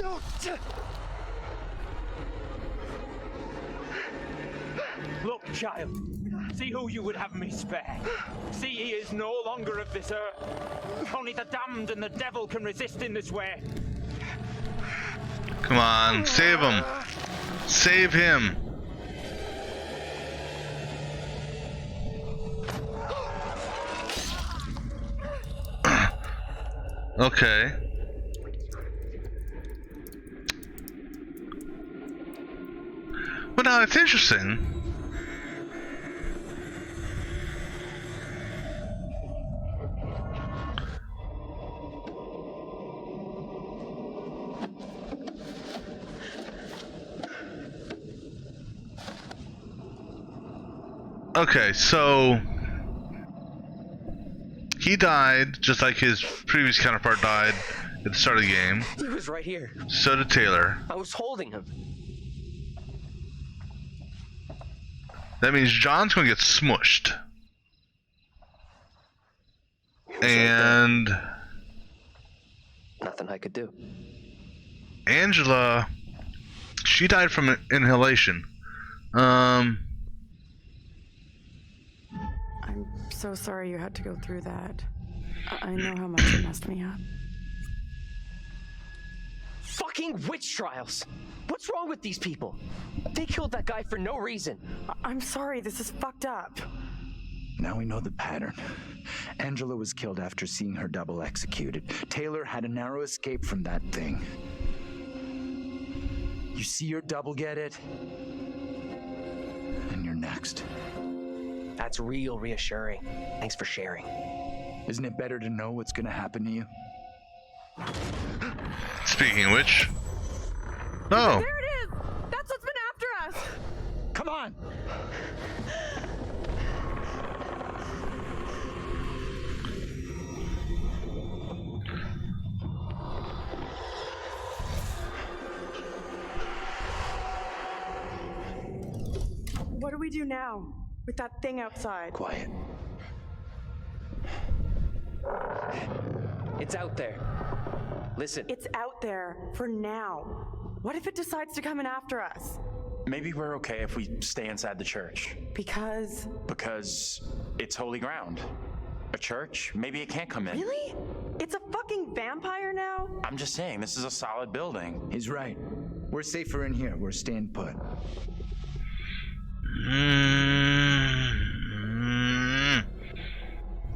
Speaker 3: No!
Speaker 8: Look, child. See who you would have me spare. See he is no longer of this earth. Only the damned and the devil can resist in this way.
Speaker 1: Come on, save him. Save him. Okay. Well, now it's interesting. Okay, so he died just like his previous counterpart died at the start of the game.
Speaker 7: He was right here.
Speaker 1: So did Taylor.
Speaker 7: I was holding him.
Speaker 1: That means John's gonna get smushed. And
Speaker 7: Nothing I could do.
Speaker 1: Angela, she died from inhalation.
Speaker 19: I'm so sorry you had to go through that. I know how much it messed me up.
Speaker 7: Fucking witch trials! What's wrong with these people? They killed that guy for no reason.
Speaker 19: I'm sorry, this is fucked up.
Speaker 10: Now we know the pattern. Angela was killed after seeing her double executed. Taylor had a narrow escape from that thing. You see your double get it? And you're next.
Speaker 7: That's real reassuring. Thanks for sharing.
Speaker 10: Isn't it better to know what's gonna happen to you?
Speaker 1: Speaking of which. Oh.
Speaker 19: There it is! That's what's been after us!
Speaker 10: Come on!
Speaker 19: What do we do now with that thing outside?
Speaker 10: Quiet.
Speaker 7: It's out there. Listen.
Speaker 19: It's out there for now. What if it decides to come in after us?
Speaker 14: Maybe we're okay if we stay inside the church.
Speaker 19: Because
Speaker 14: it's holy ground. A church? Maybe it can't come in.
Speaker 19: Really? It's a fucking vampire now?
Speaker 14: I'm just saying, this is a solid building.
Speaker 10: He's right. We're safer in here. We're staying put.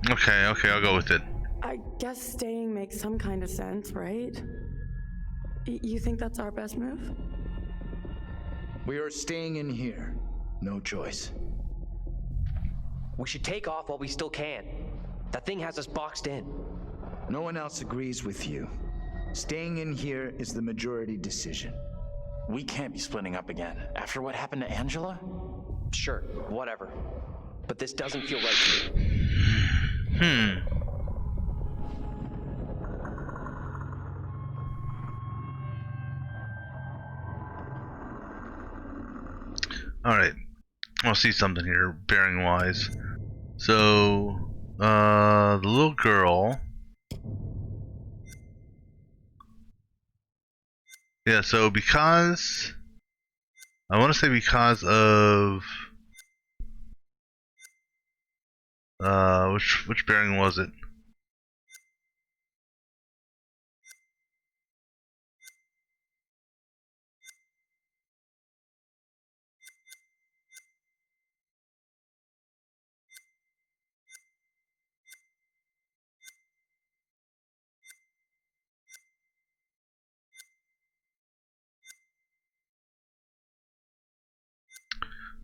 Speaker 1: Okay, I'll go with it.
Speaker 19: I guess staying makes some kind of sense, right? You think that's our best move?
Speaker 10: We are staying in here. No choice.
Speaker 7: We should take off while we still can. That thing has us boxed in.
Speaker 10: No one else agrees with you. Staying in here is the majority decision.
Speaker 14: We can't be splitting up again. After what happened to Angela?
Speaker 7: Sure, whatever. But this doesn't feel right to me.
Speaker 1: Alright. I'll see something here, bearing wise. So, the little girl. Yeah, so because I want to say because of which bearing was it?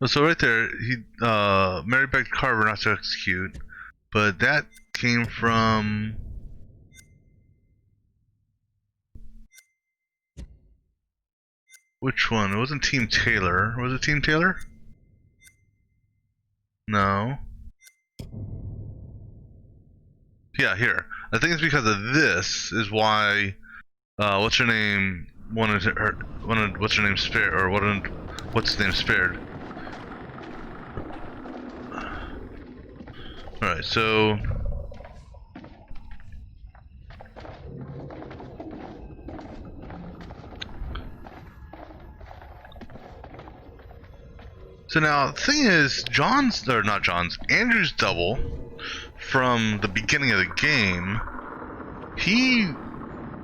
Speaker 1: So right there, he Mary begged Carver not to execute, but that came from. Which one? It wasn't Team Taylor. Was it Team Taylor? No. Yeah, here. I think it's because of this is why. What's her name? What's her name spared, or what's his name spared? All right, so. So now, the thing is, Andrew's double from the beginning of the game, he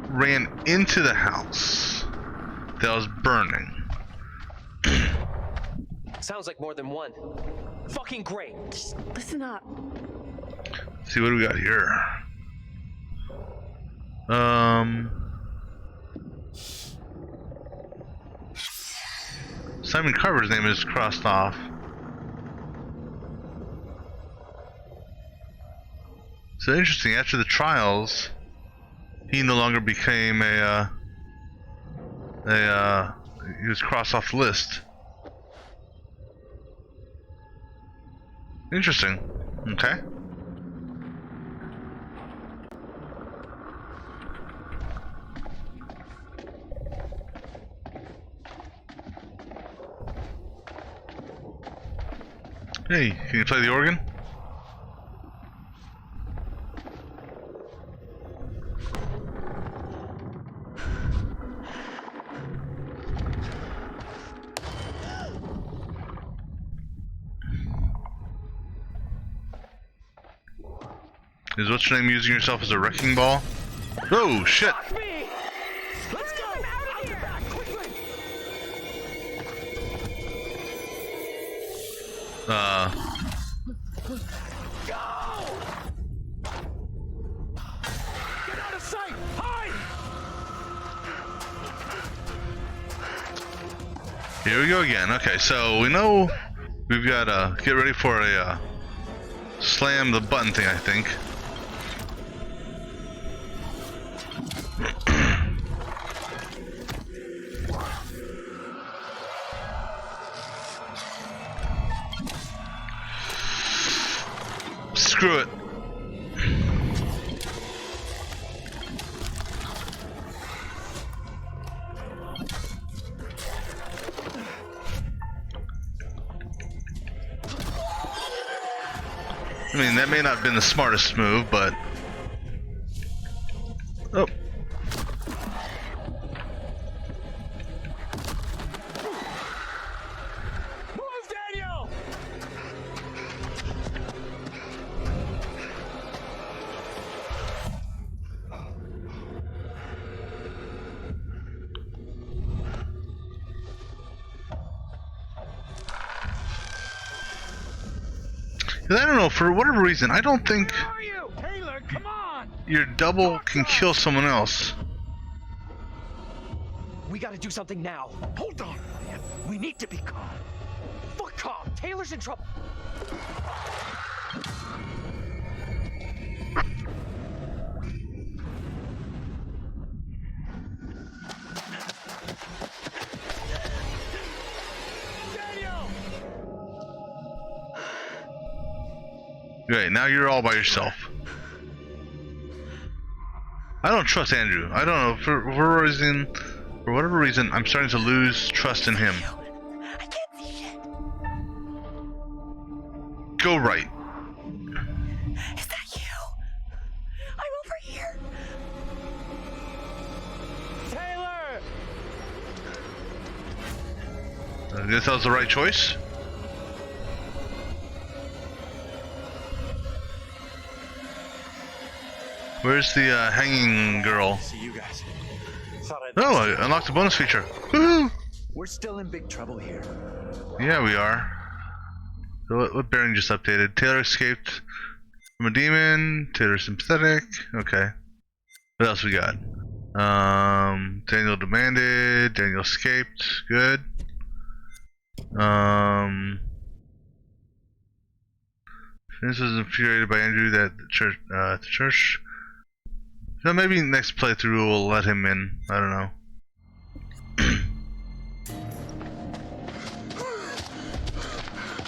Speaker 1: ran into the house that was burning.
Speaker 7: Sounds like more than one. Fucking great.
Speaker 19: Just listen up.
Speaker 1: Let's see what do we got here. Simon Carver's name is crossed off. So interesting, after the trials, he no longer became he was crossed off the list. Interesting. Okay. Hey, can you play the organ? Is what's your name using yourself as a wrecking ball? Oh shit!
Speaker 8: Let's go! Out of here! Quickly! Go! Get out of sight! Hide!
Speaker 1: Here we go again. Okay, so we know we've got to get ready for a slam the button thing, I think. Screw it. I mean, that may not have been the smartest move, but... Oh.
Speaker 8: Move, Daniel!
Speaker 1: I don't know, for whatever reason, I don't think
Speaker 8: Taylor, come on!
Speaker 1: your double can kill someone else.
Speaker 7: We gotta do something now.
Speaker 8: Hold on, man. We need to be calm.
Speaker 7: Fuck calm. Taylor's in trouble.
Speaker 1: Right, now you're all by yourself. I don't trust Andrew. I don't know, for whatever reason, I'm starting to lose trust in him.
Speaker 19: I can't see shit.
Speaker 1: Go right.
Speaker 19: Is that you? I'm over here.
Speaker 8: Taylor!
Speaker 1: I guess that was the right choice. Where's the hanging girl?
Speaker 15: See you guys.
Speaker 1: Oh, I unlocked the bonus feature. Woohoo!
Speaker 5: We're still in big trouble here.
Speaker 1: Yeah, we are. So what bearing just updated? Taylor escaped from a demon. Taylor sympathetic. Okay. What else we got? Daniel demanded. Daniel escaped. Good. This was infuriated by Andrew that the church. So maybe next playthrough we'll let him in. I don't know.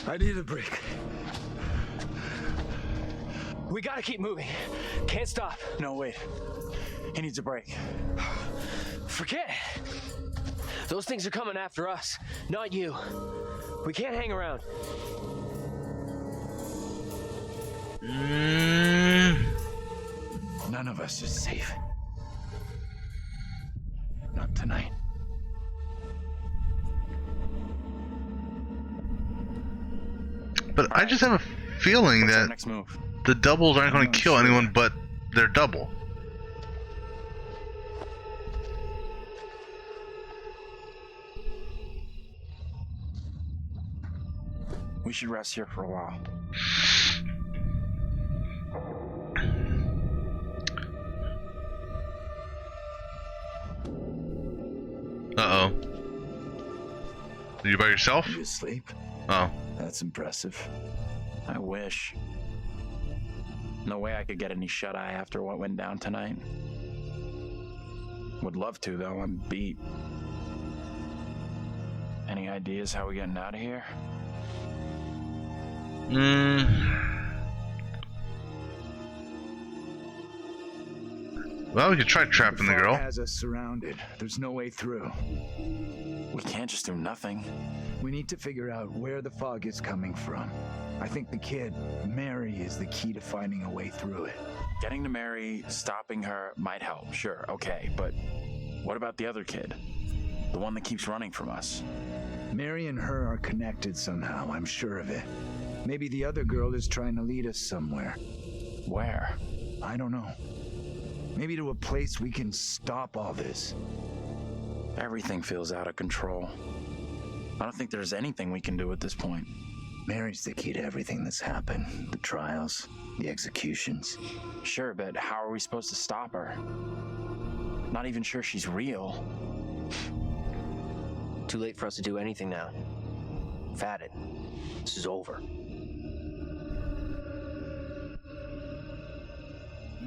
Speaker 5: I need a break.
Speaker 7: We gotta keep moving. Can't stop.
Speaker 14: No, wait. He needs a break.
Speaker 7: Forget it. Those things are coming after us, not you. We can't hang around.
Speaker 5: None of us is safe. Not tonight.
Speaker 1: But I just have a feeling that
Speaker 14: Next move.
Speaker 1: the doubles aren't going to kill anyone but their double.
Speaker 14: We should rest here for a while.
Speaker 1: Uh-oh. Are you by yourself?
Speaker 5: You asleep?
Speaker 1: Oh.
Speaker 5: That's impressive.
Speaker 14: I wish. No way I could get any shut-eye after what went down tonight. Would love to, though. I'm beat. Any ideas how we're getting out of here?
Speaker 1: Well, we could try trapping the girl.
Speaker 5: fog has us surrounded. There's no way through.
Speaker 14: We can't just do nothing.
Speaker 5: We need to figure out where the fog is coming from. I think the kid, Mary, is the key to finding a way through it.
Speaker 14: Getting to Mary, stopping her might help, sure, okay, but what about the other kid? The one that keeps running from us?
Speaker 5: Mary and her are connected somehow, I'm sure of it. Maybe the other girl is trying to lead us somewhere.
Speaker 14: Where?
Speaker 5: I don't know. Maybe to a place we can stop all this.
Speaker 14: Everything feels out of control. I don't think there's anything we can do at this point.
Speaker 5: Mary's the key to everything that's happened. The trials, the executions.
Speaker 14: Sure, but how are we supposed to stop her? Not even sure she's real.
Speaker 7: Too late for us to do anything now. We've had it. This is over.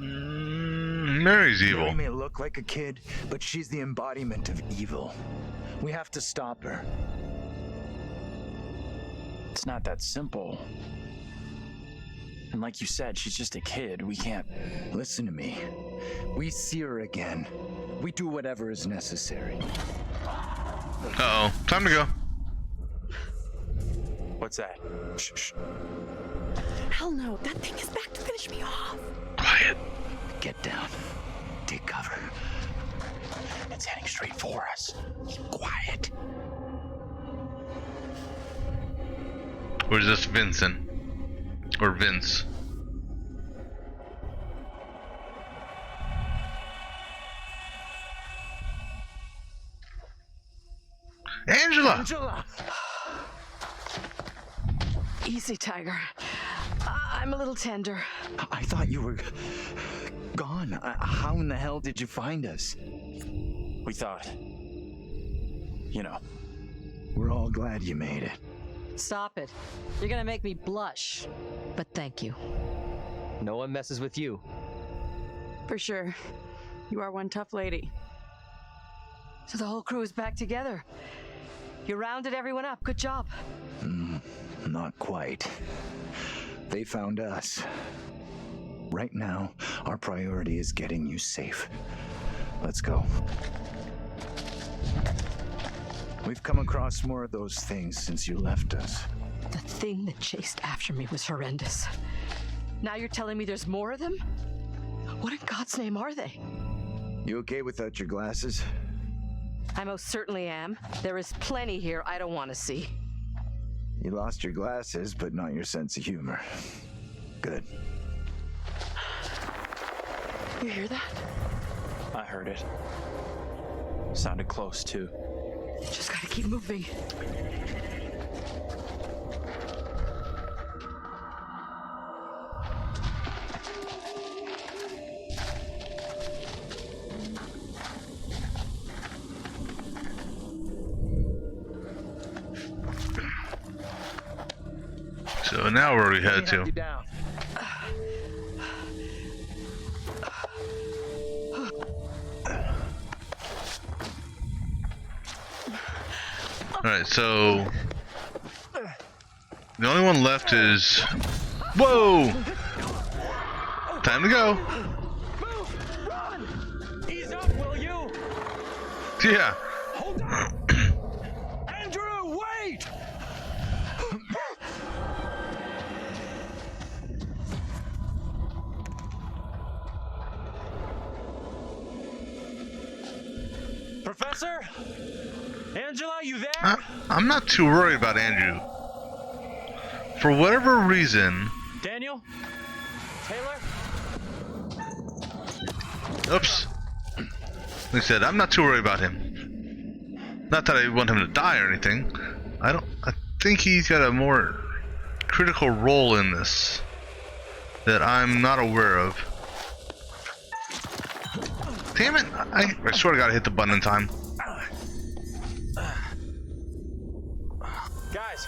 Speaker 1: Mary's evil.
Speaker 5: Mary may look like a kid, but she's the embodiment of evil. We have to stop her.
Speaker 14: It's not that simple. And like you said, she's just a kid. We can't...
Speaker 5: Listen to me. We see her again. We do whatever is necessary.
Speaker 1: Uh-oh. Time to go.
Speaker 14: What's that?
Speaker 5: Shh, shh.
Speaker 19: Hell no, that thing is back to finish me off.
Speaker 1: Quiet.
Speaker 5: Get down. Take cover.
Speaker 14: It's heading straight for us.
Speaker 5: Keep quiet.
Speaker 1: Or is this Vincent? Or Vince? Angela!
Speaker 5: Angela!
Speaker 4: Easy, Tiger. I'm a little tender.
Speaker 5: I thought you were gone. How in the hell did you find us?
Speaker 14: We thought... You know.
Speaker 5: We're all glad you made it.
Speaker 16: Stop it. You're gonna make me blush. But thank you.
Speaker 7: No one messes with you.
Speaker 19: For sure. You are one tough lady.
Speaker 4: So the whole crew is back together. You rounded everyone up. Good job.
Speaker 5: Not quite. They found us. Right now, our priority is getting you safe. Let's go. We've come across more of those things since you left us.
Speaker 4: The thing that chased after me was horrendous. Now you're telling me there's more of them? What in God's name are they?
Speaker 5: You okay without your glasses?
Speaker 4: I most certainly am. There is plenty here I don't want to see.
Speaker 5: You lost your glasses, but not your sense of humor. Good.
Speaker 19: You hear that?
Speaker 14: I heard it. Sounded close, too.
Speaker 4: Just gotta keep moving.
Speaker 1: So now where are we headed to? Alright, so the only one left is... Whoa! Time to go!
Speaker 8: Ease up, will you?
Speaker 1: Yeah.
Speaker 8: Hold on! Andrew, wait!
Speaker 14: Professor? Angela, you there?
Speaker 1: I'm not too worried about Andrew. For whatever reason...
Speaker 14: Daniel? Taylor?
Speaker 1: Oops. Like I said, I'm not too worried about him. Not that I want him to die or anything. I think he's got a more critical role in this that I'm not aware of. Damn it! I swear to God I hit the button in time.
Speaker 14: Guys!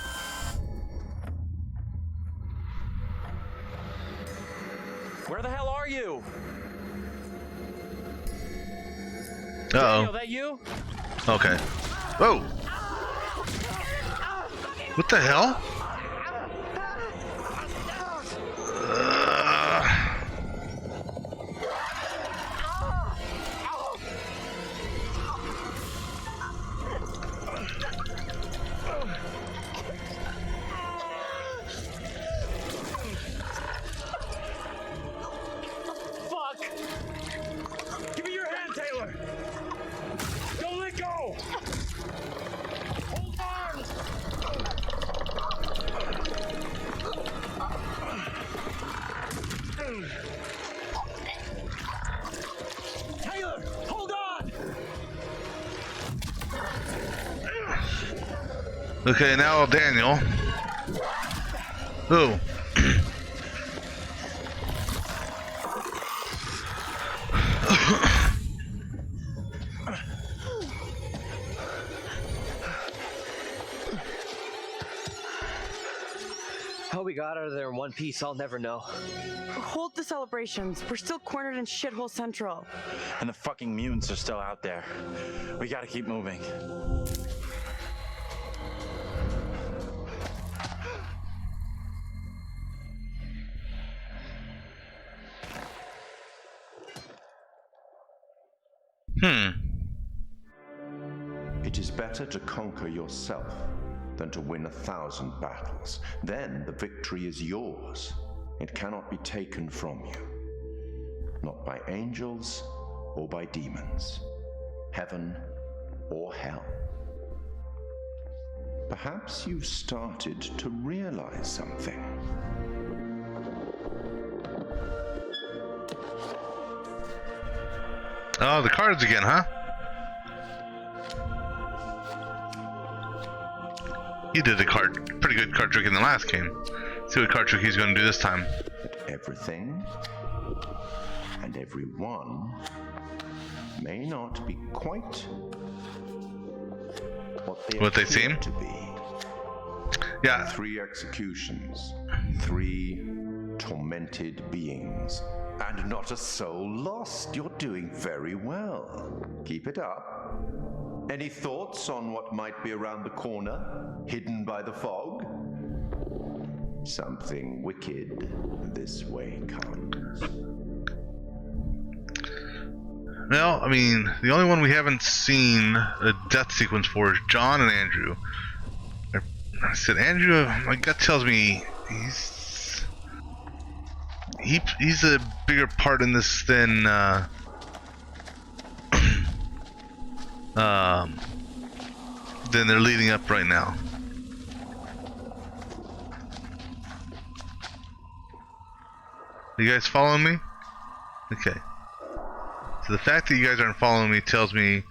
Speaker 14: Where the hell are you?
Speaker 1: Uh-oh.
Speaker 14: Daniel, that you?
Speaker 1: Okay. Whoa! What the hell?
Speaker 8: Fuck! Give me your hand, Taylor! Don't let go! Hold on! Taylor, hold on!
Speaker 1: Okay, now Daniel. Ooh.
Speaker 7: How we got out of there in one piece, I'll never know.
Speaker 19: Hold the celebrations. We're still cornered in Shithole Central.
Speaker 14: And the fucking mutants are still out there. We gotta keep moving.
Speaker 13: It is better to conquer yourself than to win 1,000 battles. Then the victory is yours. It cannot be taken from you. Not by angels or by demons. Heaven or hell. Perhaps you've started to realize something.
Speaker 1: Oh, the cards again, huh? He did a pretty good card trick in the last game. See what card trick he's going to do this time.
Speaker 13: Everything and everyone may not be quite
Speaker 1: what they seem
Speaker 13: to be.
Speaker 1: Yeah.
Speaker 13: 3 executions, 3 tormented beings, and not a soul lost. You're doing very well. Keep it up. Any thoughts on what might be around the corner, hidden by the fog? Something wicked this way comes.
Speaker 1: Well, I mean, the only one we haven't seen a death sequence for is John and Andrew. I said, Andrew, my gut tells me he's a bigger part in this than they're leading up right now. You guys following me? Okay. So the fact that you guys aren't following me tells me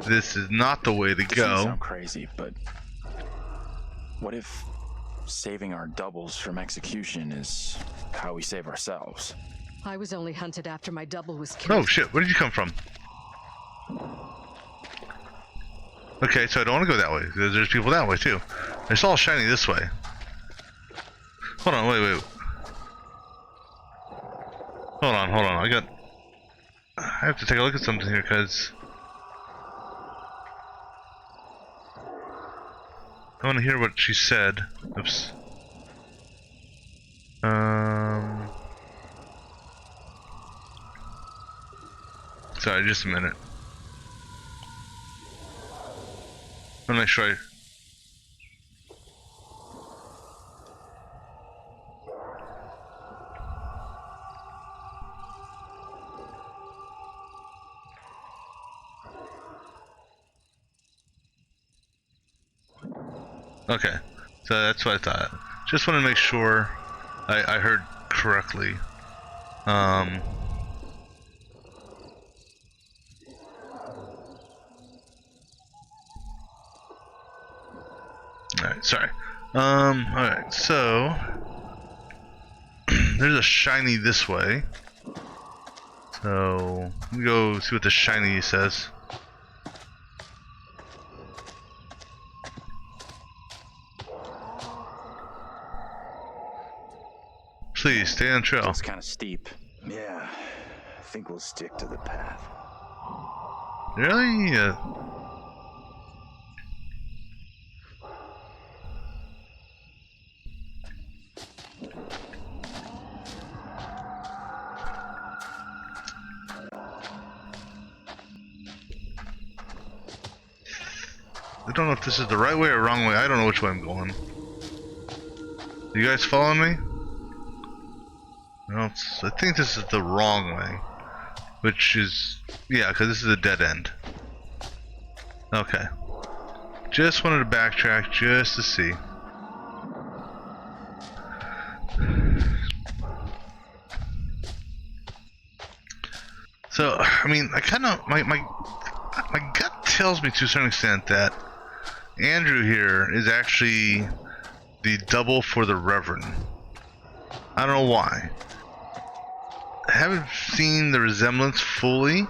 Speaker 1: this is not the way to
Speaker 14: This may
Speaker 1: go.
Speaker 14: sound crazy, but what if saving our doubles from execution is how we save ourselves?
Speaker 4: I was only hunted after my double was killed.
Speaker 1: Oh shit, where did you come from? Okay, so I don't want to go that way, because there's people that way too. It's all shiny this way. Hold on, wait. Hold on. I have to take a look at something here, because I want to hear what she said. Oops. Sorry, just a minute. I want to make sure Okay, so that's what I thought. Just want to make sure I heard correctly. Alright, sorry. Alright, so there's a shiny this way. So let me go see what the shiny says. Please stay on trail.
Speaker 14: It's kind of steep.
Speaker 10: Yeah, I think we'll stick to the path.
Speaker 1: Really? I don't know if this is the right way or wrong way. I don't know which way I'm going. You guys following me? No, I think this is the wrong way. Which is... yeah, because this is a dead end. Okay. Just wanted to backtrack just to see. So, I mean, I kind of... My gut tells me to a certain extent that Andrew here is actually the double for the Reverend. I don't know why. I haven't seen the resemblance fully,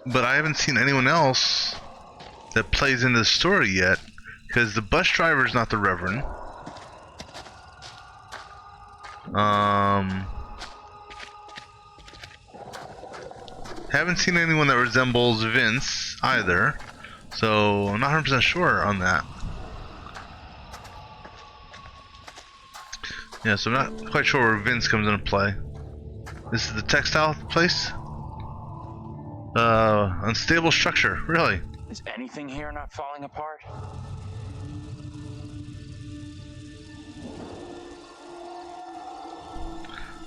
Speaker 1: but I haven't seen anyone else that plays into the story yet, because the bus driver is not the Reverend. Haven't seen anyone that resembles Vince either, so I'm not 100% sure on that. Yeah, so I'm not quite sure where Vince comes into play. This is the textile place? Unstable structure, really?
Speaker 14: Is anything here not falling apart?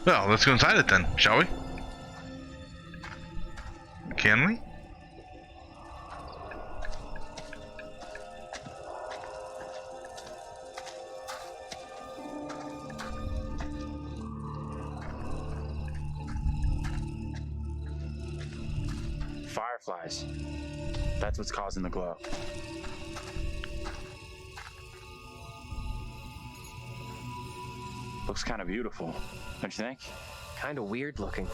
Speaker 1: Well, let's go inside it then, shall we? Can we?
Speaker 14: Fireflies. That's what's causing the glow. Looks kind of beautiful, don't you think?
Speaker 7: Kind of weird looking.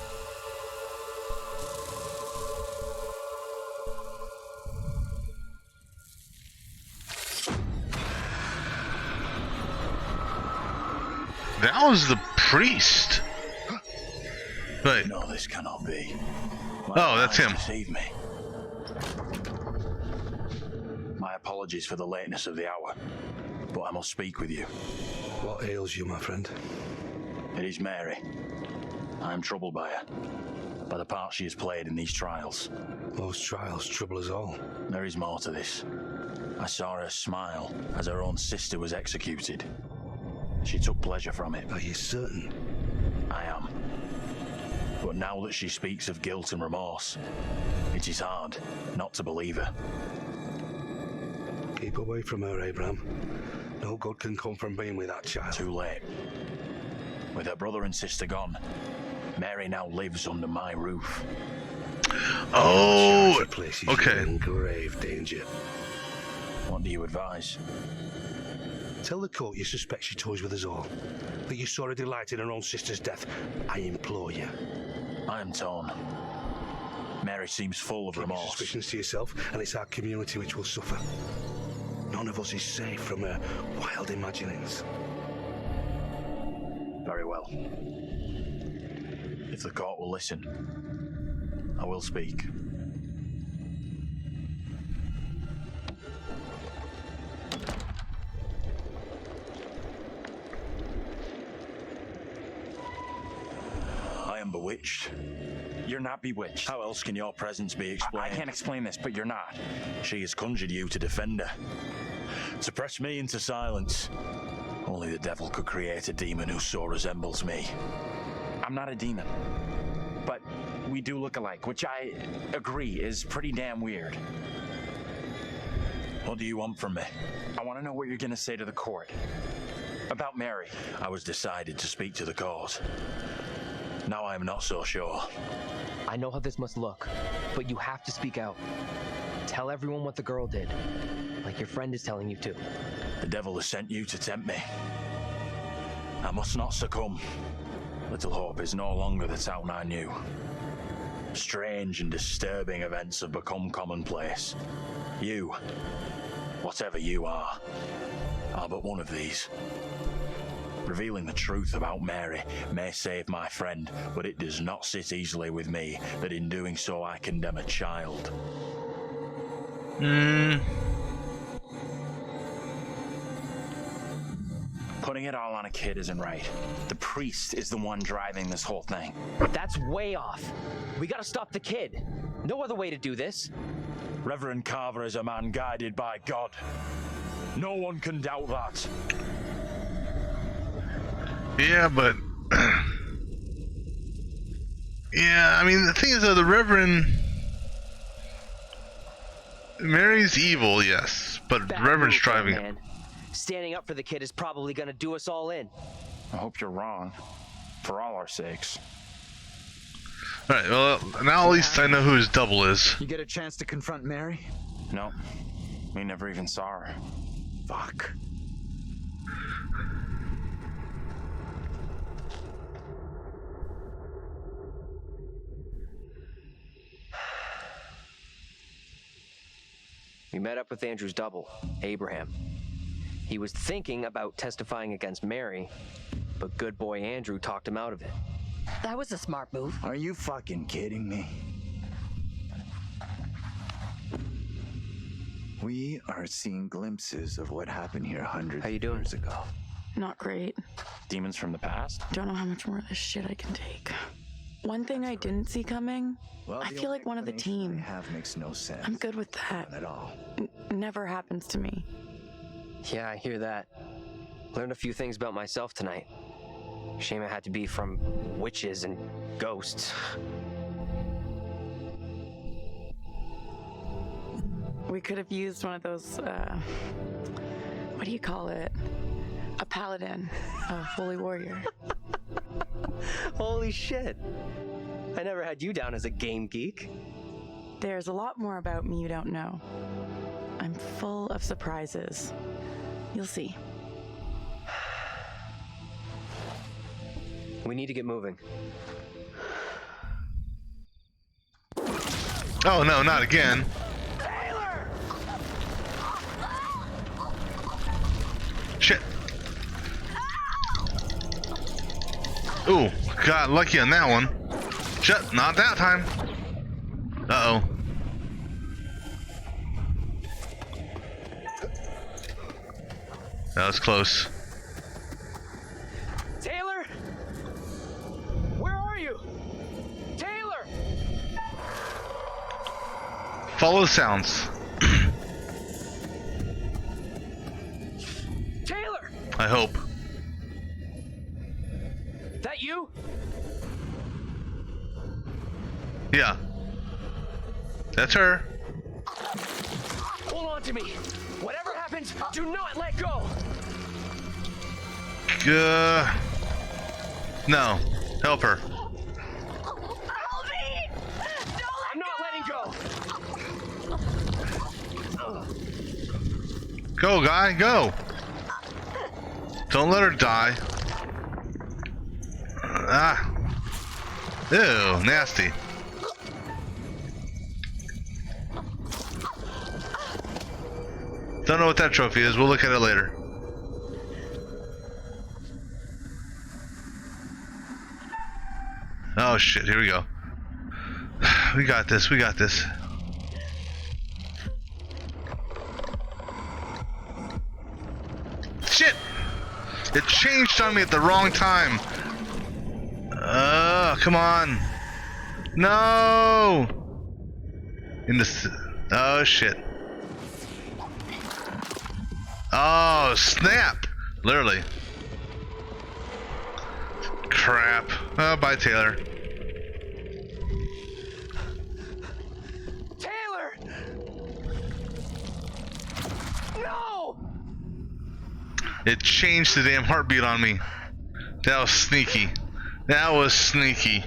Speaker 1: That was the priest. Wait.
Speaker 10: No, this cannot be.
Speaker 1: Oh, that's him.
Speaker 10: Deceive me. My apologies for the lateness of the hour, but I must speak with you.
Speaker 17: What ails you, my friend?
Speaker 10: It is Mary. I am troubled by her, by the part she has played in these trials.
Speaker 17: Those trials trouble us all.
Speaker 10: There is more to this. I saw her smile as her own sister was executed. She took pleasure from it.
Speaker 17: Are you certain?
Speaker 10: I am. But now that she speaks of guilt and remorse, it is hard not to believe her.
Speaker 17: Keep away from her, Abraham. No good can come from being with that child.
Speaker 10: Too late. With her brother and sister gone, Mary now lives under my roof.
Speaker 1: Oh,
Speaker 17: okay. In grave danger.
Speaker 10: What do you advise?
Speaker 17: Tell the court you suspect she toys with us all. That you saw her delight in her own sister's death. I implore you.
Speaker 10: I am torn. Mary seems full of remorse.
Speaker 17: Keep suspicions to yourself, and it's our community which will suffer. none of us is safe from her wild imaginings.
Speaker 14: Very well. If the court will listen, I will speak. I am bewitched. You're not bewitched. How else can your presence be explained? I can't explain this, but you're not. She has conjured you to defend her. To press me into silence. Only the devil could create a demon who so resembles me. I'm not a demon. But we do look alike, which I agree is pretty damn weird. What do you want from me? I want to know what you're going to say to the court. About Mary. I was decided to speak to the court. Now I am not so sure.
Speaker 7: I know how this must look, but you have to speak out. Tell everyone what the girl did, like your friend is telling you to.
Speaker 14: The devil has sent you to tempt me. I must not succumb. Little Hope is no longer the town I knew. Strange and disturbing events have become commonplace. You, whatever you are but one of these. Revealing the truth about Mary may save my friend, but it does not sit easily with me that in doing so I condemn a child. Putting it all on a kid isn't right. The priest is the one driving this whole thing.
Speaker 7: That's way off. We gotta stop the kid. No other way to do this.
Speaker 14: Reverend Carver is a man guided by God. No one can doubt that.
Speaker 1: Yeah, but yeah, I mean the thing is though, the Reverend Mary's evil, yes, but the Reverend's driving it.
Speaker 7: Standing up for the kid is probably gonna do us all in.
Speaker 14: I hope you're wrong, for all our sakes.
Speaker 1: Alright, well now at least I know who his double is.
Speaker 5: You get a chance to confront Mary?
Speaker 14: No, we never even saw her.
Speaker 5: Fuck.
Speaker 7: We met up with Andrew's double, Abraham. He was thinking about testifying against Mary, but good boy Andrew talked him out of it.
Speaker 16: That was a smart move.
Speaker 5: Are you fucking kidding me? We are seeing glimpses of what happened here hundreds of years ago.
Speaker 19: Not great.
Speaker 14: Demons from the past?
Speaker 19: Don't know how much more of this shit I can take. One thing I didn't see coming, I feel like one of the team.
Speaker 5: Have makes no sense.
Speaker 19: I'm good with that.
Speaker 5: Not at all.
Speaker 19: Never happens to me.
Speaker 7: Yeah, I hear that. Learned a few things about myself tonight. Shame it had to be from witches and ghosts.
Speaker 19: We could have used one of those, what do you call it? A paladin, a holy warrior.
Speaker 7: Holy shit. I never had you down as a game geek.
Speaker 19: There's a lot more about me you don't know. I'm full of surprises. You'll see.
Speaker 7: We need to get moving.
Speaker 1: Oh no, not again. Shit. Ooh, got lucky on that one. Shit, not that time. Uh-oh. That was close.
Speaker 7: Taylor? Where are you? Taylor!
Speaker 1: Follow the sounds.
Speaker 7: Taylor!
Speaker 1: I hope.
Speaker 7: That you?
Speaker 1: Yeah. That's her.
Speaker 7: Hold on to me. Whatever happens, do not let go.
Speaker 1: No. Help her.
Speaker 7: I'm not letting go.
Speaker 1: Go, guy, go. Don't let her die. Ah. Ew, nasty. Don't know what that trophy is. We'll look at it later. Oh shit, here we go. We got this, we got this. Shit! It changed on me at the wrong time. Come on. No! In this. Oh shit. Oh snap! Literally. Crap. Oh, bye, Taylor.
Speaker 9: Taylor! No!
Speaker 1: It changed the damn heartbeat on me. That was sneaky. That was sneaky.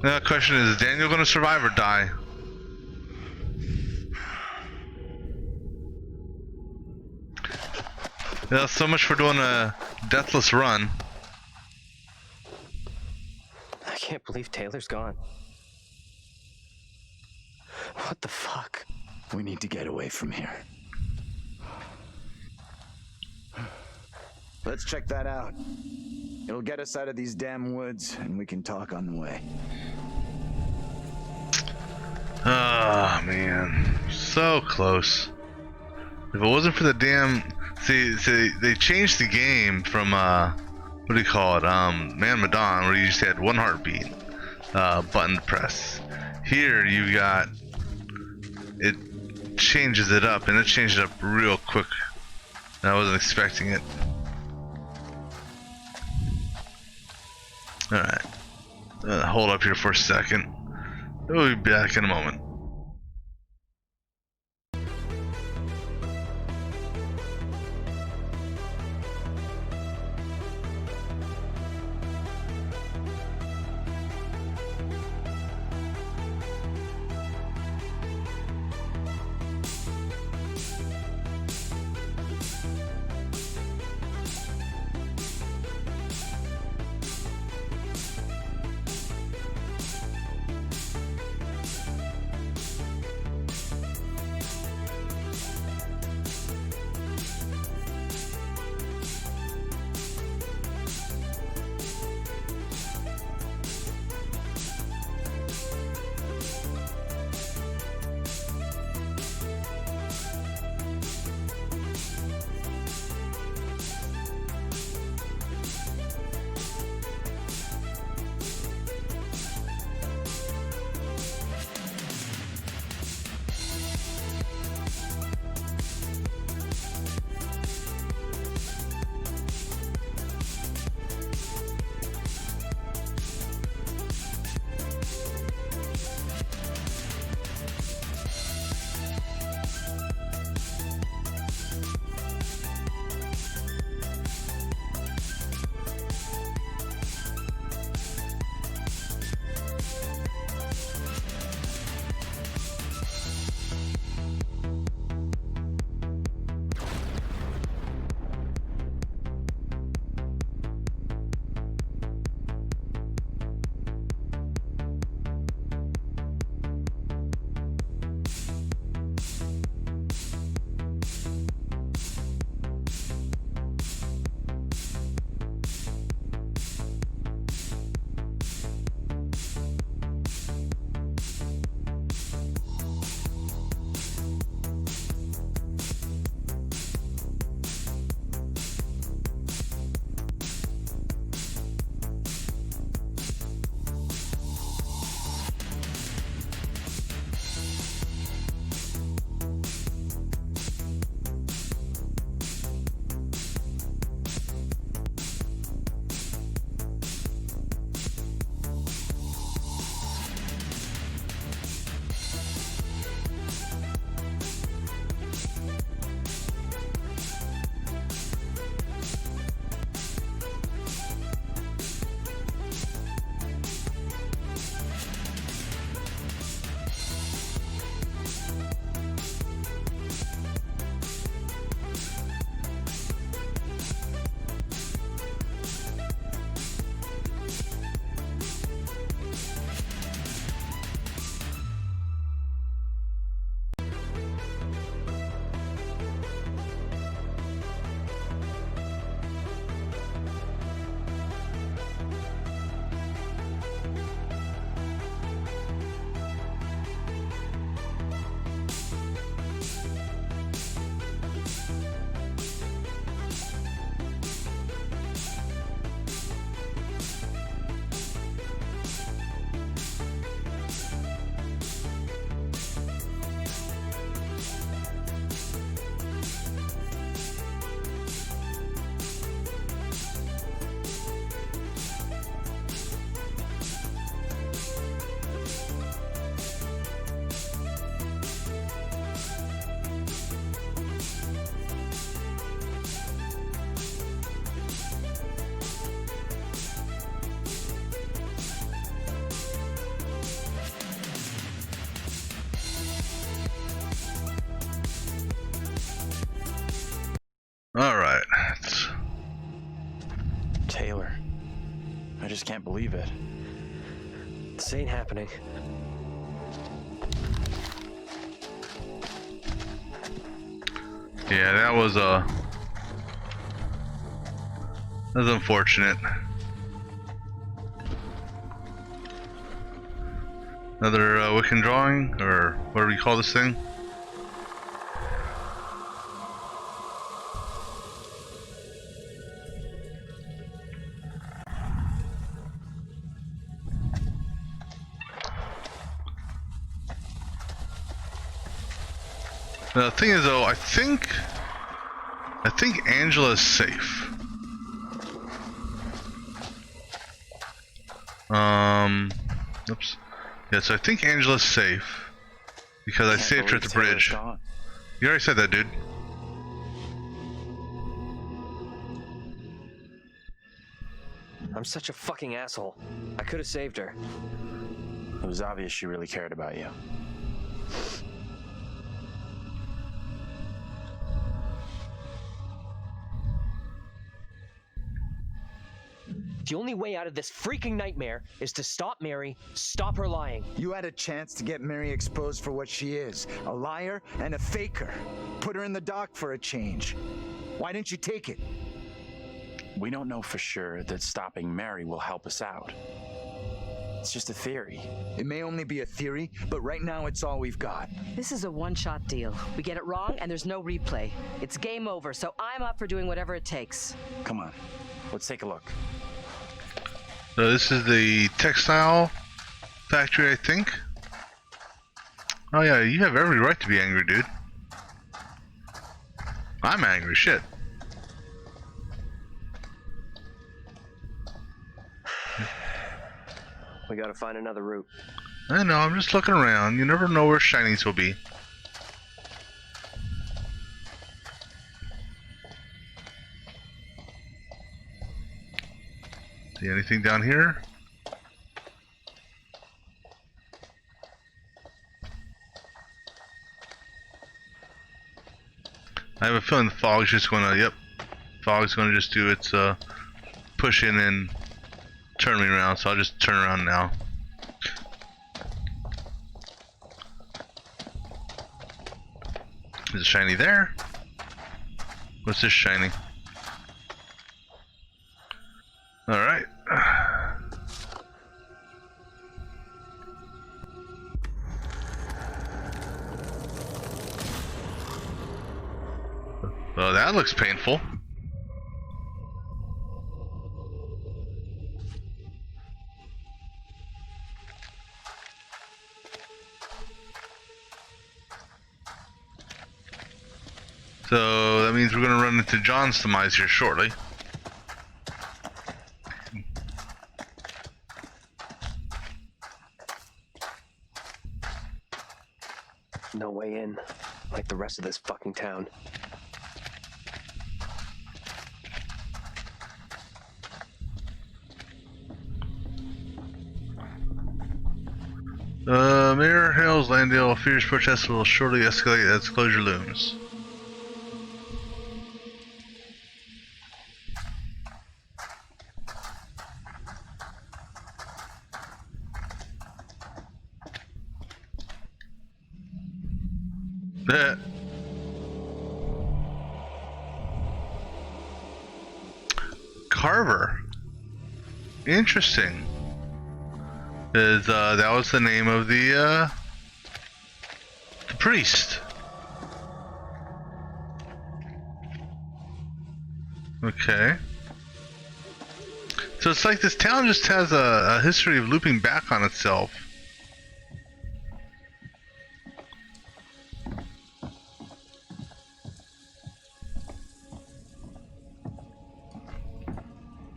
Speaker 1: Now the question is Daniel gonna survive or die? Yeah, so much for doing a deathless run.
Speaker 7: I can't believe Taylor's gone. What the fuck?
Speaker 5: We need to get away from here. Let's check that out. It'll get us out of these damn woods, and we can talk on the way.
Speaker 1: Oh man, so close. If it wasn't for the damn, see, they changed the game from what do you call it? Man Madon, where you just had one heartbeat, button to press. Here you got it changes it up, and it changed it up real quick. I wasn't expecting it. All right, hold up here for a second. We'll be back in a moment. Alright.
Speaker 14: Taylor. I just can't believe it.
Speaker 7: This ain't happening.
Speaker 1: Yeah, that was unfortunate. Another Wiccan drawing, or whatever you call this thing. The thing is, though, I think Angela's safe. Oops. Yeah, so I think Angela's safe because I saved her at the bridge. You already said that, dude.
Speaker 7: I'm such a fucking asshole. I could have saved her.
Speaker 14: It was obvious she really cared about you.
Speaker 7: The only way out of this freaking nightmare is to stop Mary, stop her lying.
Speaker 5: You had a chance to get Mary exposed for what she is, a liar and a faker. Put her in the dock for a change. Why didn't you take it?
Speaker 14: We don't know for sure that stopping Mary will help us out. It's just a theory.
Speaker 5: It may only be a theory, but right now it's all we've got.
Speaker 16: This is a one-shot deal. We get it wrong and there's no replay. It's game over, so I'm up for doing whatever it takes.
Speaker 14: Come on, let's take a look.
Speaker 1: So this is the textile factory, I think. Oh yeah, you have every right to be angry, dude. I'm angry, shit.
Speaker 7: We gotta find another route.
Speaker 1: I know, I'm just looking around. You never know where shinies will be. See anything down here? I have a feeling the fog's just gonna, yep. Fog's gonna just do its push in and turn me around, so I'll just turn around now. Is it shiny there? What's this shiny? Alright. Well, that looks painful. So that means we're going to run into John's demise here shortly.
Speaker 7: No way in, like the rest of this fucking town.
Speaker 1: Mayor hails Landale. Fierce protests will shortly escalate as closure looms. Carver. Interesting. Is that was the name of the priest. Okay. So it's like this town just has a history of looping back on itself.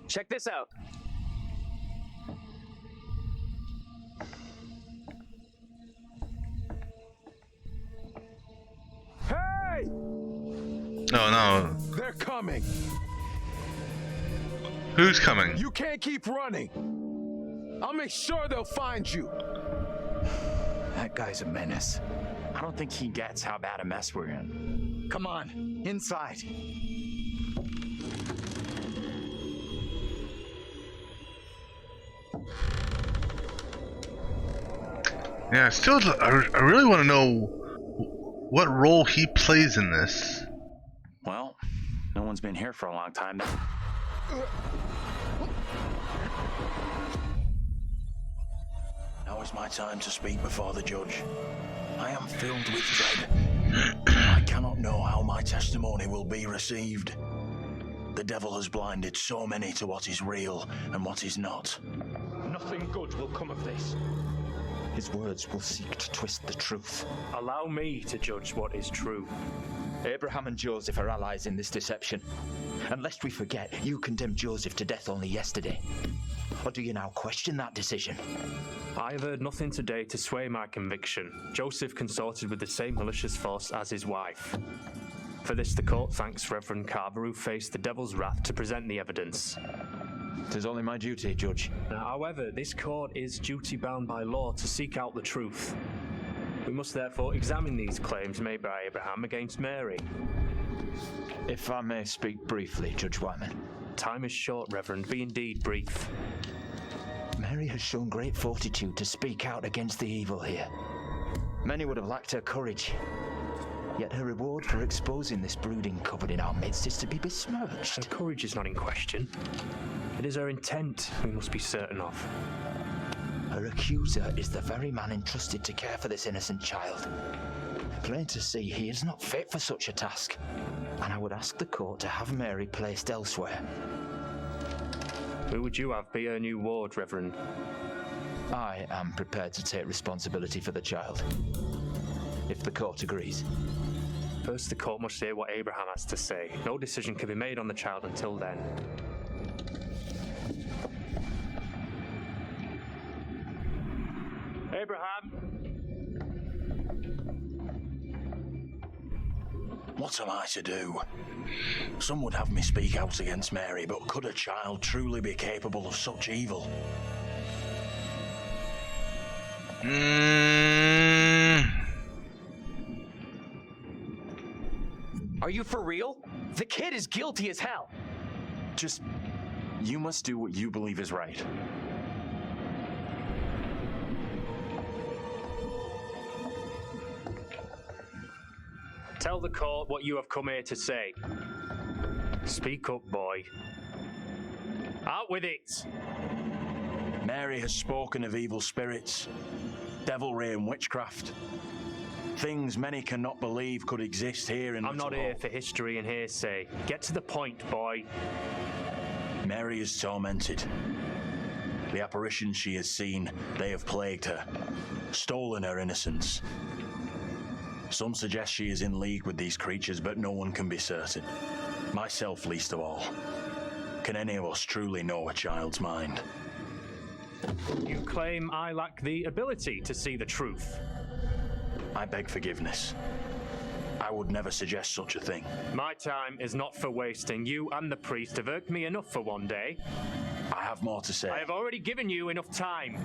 Speaker 7: Check this out.
Speaker 12: Hey!
Speaker 1: Oh no.
Speaker 12: They're coming.
Speaker 1: Who's coming?
Speaker 12: You can't keep running. I'll make sure they'll find you.
Speaker 5: That guy's a menace.
Speaker 14: I don't think he gets how bad a mess we're in.
Speaker 5: Come on, inside.
Speaker 1: Yeah, still, I really want to know what role he plays in this.
Speaker 14: Well, no one's been here for a long time. Now is my time to speak before the judge. I am filled with dread. I cannot know how my testimony will be received. The devil has blinded so many to what is real and what is not.
Speaker 8: Nothing good will come of this.
Speaker 5: His words will seek to twist the truth.
Speaker 8: Allow me to judge what is true.
Speaker 5: Abraham and Joseph are allies in this deception. And lest we forget, you condemned Joseph to death only yesterday. Or do you now question that decision?
Speaker 8: I have heard nothing today to sway my conviction. Joseph consorted with the same malicious force as his wife. For this, the court thanks Reverend Carver, who faced the devil's wrath to present the evidence.
Speaker 5: It is only my duty, Judge.
Speaker 8: However, this court is duty-bound by law to seek out the truth. We must therefore examine these claims made by Abraham against Mary.
Speaker 5: If I may speak briefly, Judge Wyman.
Speaker 8: Time is short, Reverend. Be indeed brief.
Speaker 5: Mary has shown great fortitude to speak out against the evil here. Many would have lacked her courage. Yet her reward for exposing this brooding coven in our midst is to be besmirched.
Speaker 8: Her courage is not in question. It is her intent we must be certain of.
Speaker 5: Her accuser is the very man entrusted to care for this innocent child. Plain to see, he is not fit for such a task, and I would ask the court to have Mary placed elsewhere.
Speaker 8: Who would you have be her new ward, Reverend?
Speaker 5: I am prepared to take responsibility for the child, if the court agrees.
Speaker 8: First, the court must hear what Abraham has to say. No decision can be made on the child until then. Abraham!
Speaker 14: What am I to do? Some would have me speak out against Mary, but could a child truly be capable of such evil?
Speaker 7: Are you for real? The kid is guilty as hell.
Speaker 14: Just, you must do what you believe is right.
Speaker 8: Tell the court what you have come here to say. Speak up, boy. Out with it!
Speaker 14: Mary has spoken of evil spirits, devilry and witchcraft. Things many cannot believe could exist here in
Speaker 8: I'm not
Speaker 14: Little
Speaker 8: here
Speaker 14: Hope.
Speaker 8: for history and hearsay. Get to the point, boy.
Speaker 14: Mary is tormented. The apparitions she has seen, they have plagued her, stolen her innocence. Some suggest she is in league with these creatures, but no one can be certain. Myself least of all. Can any of us truly know a child's mind?
Speaker 8: You claim I lack the ability to see the truth.
Speaker 14: I beg forgiveness. I would never suggest such a thing.
Speaker 8: My time is not for wasting. You and the priest have irked me enough for one day.
Speaker 14: I have more to say.
Speaker 8: I have already given you enough time.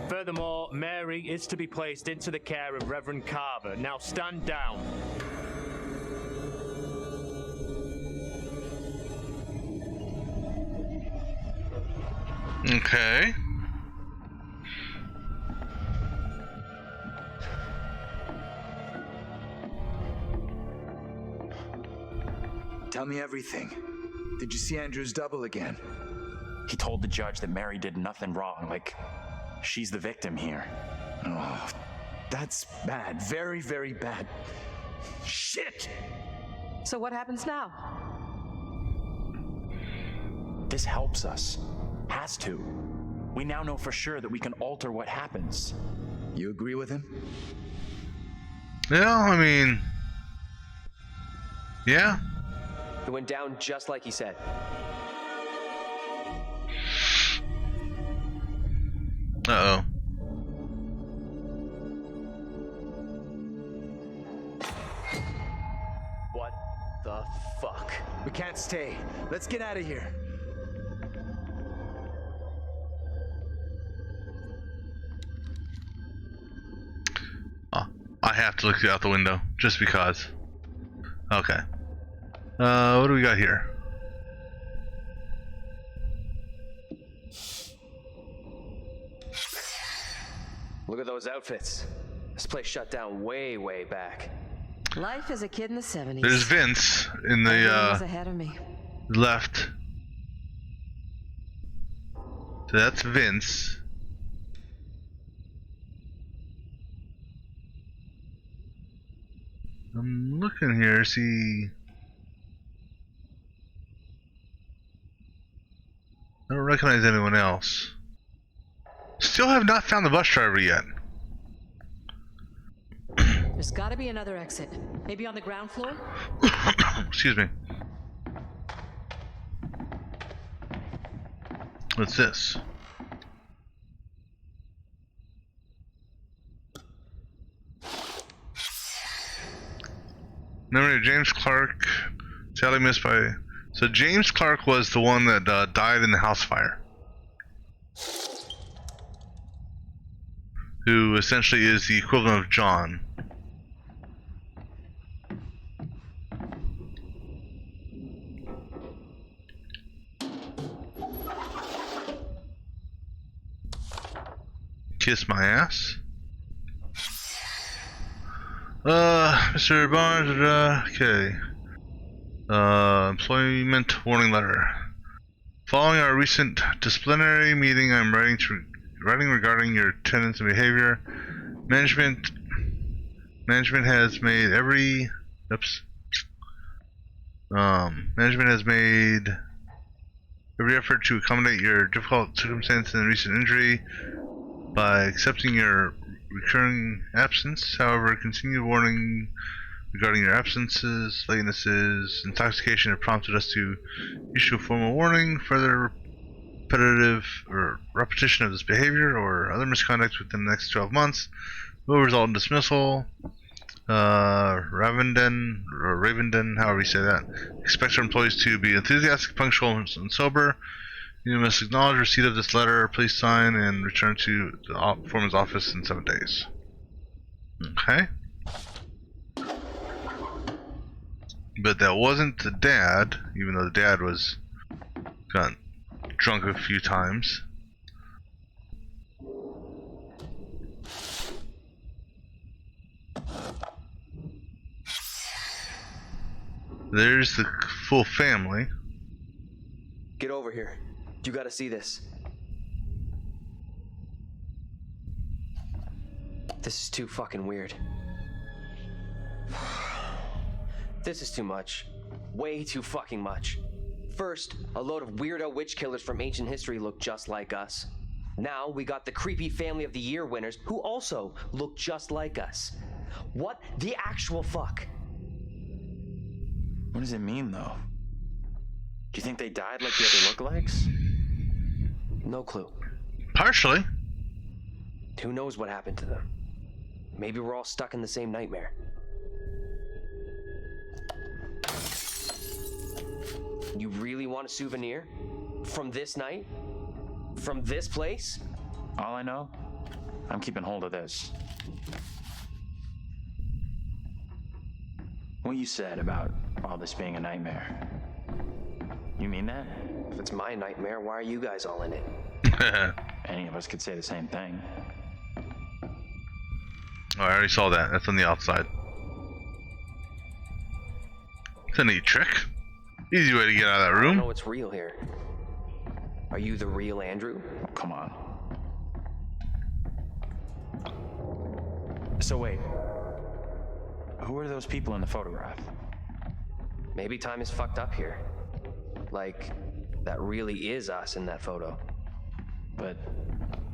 Speaker 8: Furthermore, Mary is to be placed into the care of Reverend Carver. Now stand down.
Speaker 1: Okay.
Speaker 5: Tell me everything. Did you see Andrew's double again?
Speaker 14: He told the judge that Mary did nothing wrong, like she's the victim here.
Speaker 5: Oh, that's bad. Very, very bad. Shit!
Speaker 4: So what happens now?
Speaker 14: This helps us. Has to. We now know for sure that we can alter what happens.
Speaker 5: You agree with him?
Speaker 1: Yeah, I mean... Yeah.
Speaker 7: It went down just like he said.
Speaker 1: Uh-oh.
Speaker 7: What the fuck?
Speaker 5: We can't stay. Let's get out of here.
Speaker 1: I have to look out the window, just because. Okay. What do we got here?
Speaker 7: Look at those outfits. This place shut down way, way back.
Speaker 16: Life as a kid in the 70s.
Speaker 1: There's Vince in
Speaker 16: Everything was
Speaker 1: the
Speaker 16: ahead of me.
Speaker 1: left. So that's Vince. I'm looking here, see. I don't recognize anyone else. Still have not found the bus driver yet.
Speaker 4: There's gotta be another exit. Maybe on the ground floor?
Speaker 1: Excuse me. What's this? Memory of James Clark, sadly missed by... So James Clark was the one that died in the house fire. Who essentially is the equivalent of John. Kiss my ass. Mr. Barnes, okay. Employment warning letter. Following our recent disciplinary meeting, I'm writing regarding your attendance and behavior. Management has made every effort to accommodate your difficult circumstance and recent injury by accepting your recurring absence. However, continued warning regarding your absences, latenesses, intoxication have prompted us to issue a formal warning. Further repetition of this behavior or other misconduct within the next 12 months will result in dismissal. Ravenden, however you say that. Expect our employees to be enthusiastic, punctual, and sober. You must acknowledge receipt of this letter. Please sign and return to the foreman's office in 7 days. Okay. But that wasn't the dad, even though the dad was got drunk a few times. There's the full family.
Speaker 7: Get over here. You gotta see this. This is too fucking weird. This is too much. Way too fucking much. First, a load of weirdo witch killers from ancient history look just like us. Now we got the creepy Family of the Year winners who also look just like us. What the actual fuck?
Speaker 14: What does it mean, though? Do you think they died like the other lookalikes?
Speaker 7: No clue.
Speaker 1: Partially.
Speaker 7: Who knows what happened to them? Maybe we're all stuck in the same nightmare. You really want a souvenir? From this night? From this place?
Speaker 14: All I know, I'm keeping hold of this. What you said about all this being a nightmare. You mean that?
Speaker 7: If it's my nightmare, why are you guys all in it?
Speaker 14: Any of us could say the same thing.
Speaker 1: Oh, I already saw that. That's on the outside. It's a neat trick. Easy way to get out of that room.
Speaker 7: I don't know what's real here. Are you the real Andrew?
Speaker 14: Oh, come on. So wait. Who are those people in the photograph?
Speaker 7: Maybe time is fucked up here. Like, that really is us in that photo.
Speaker 14: But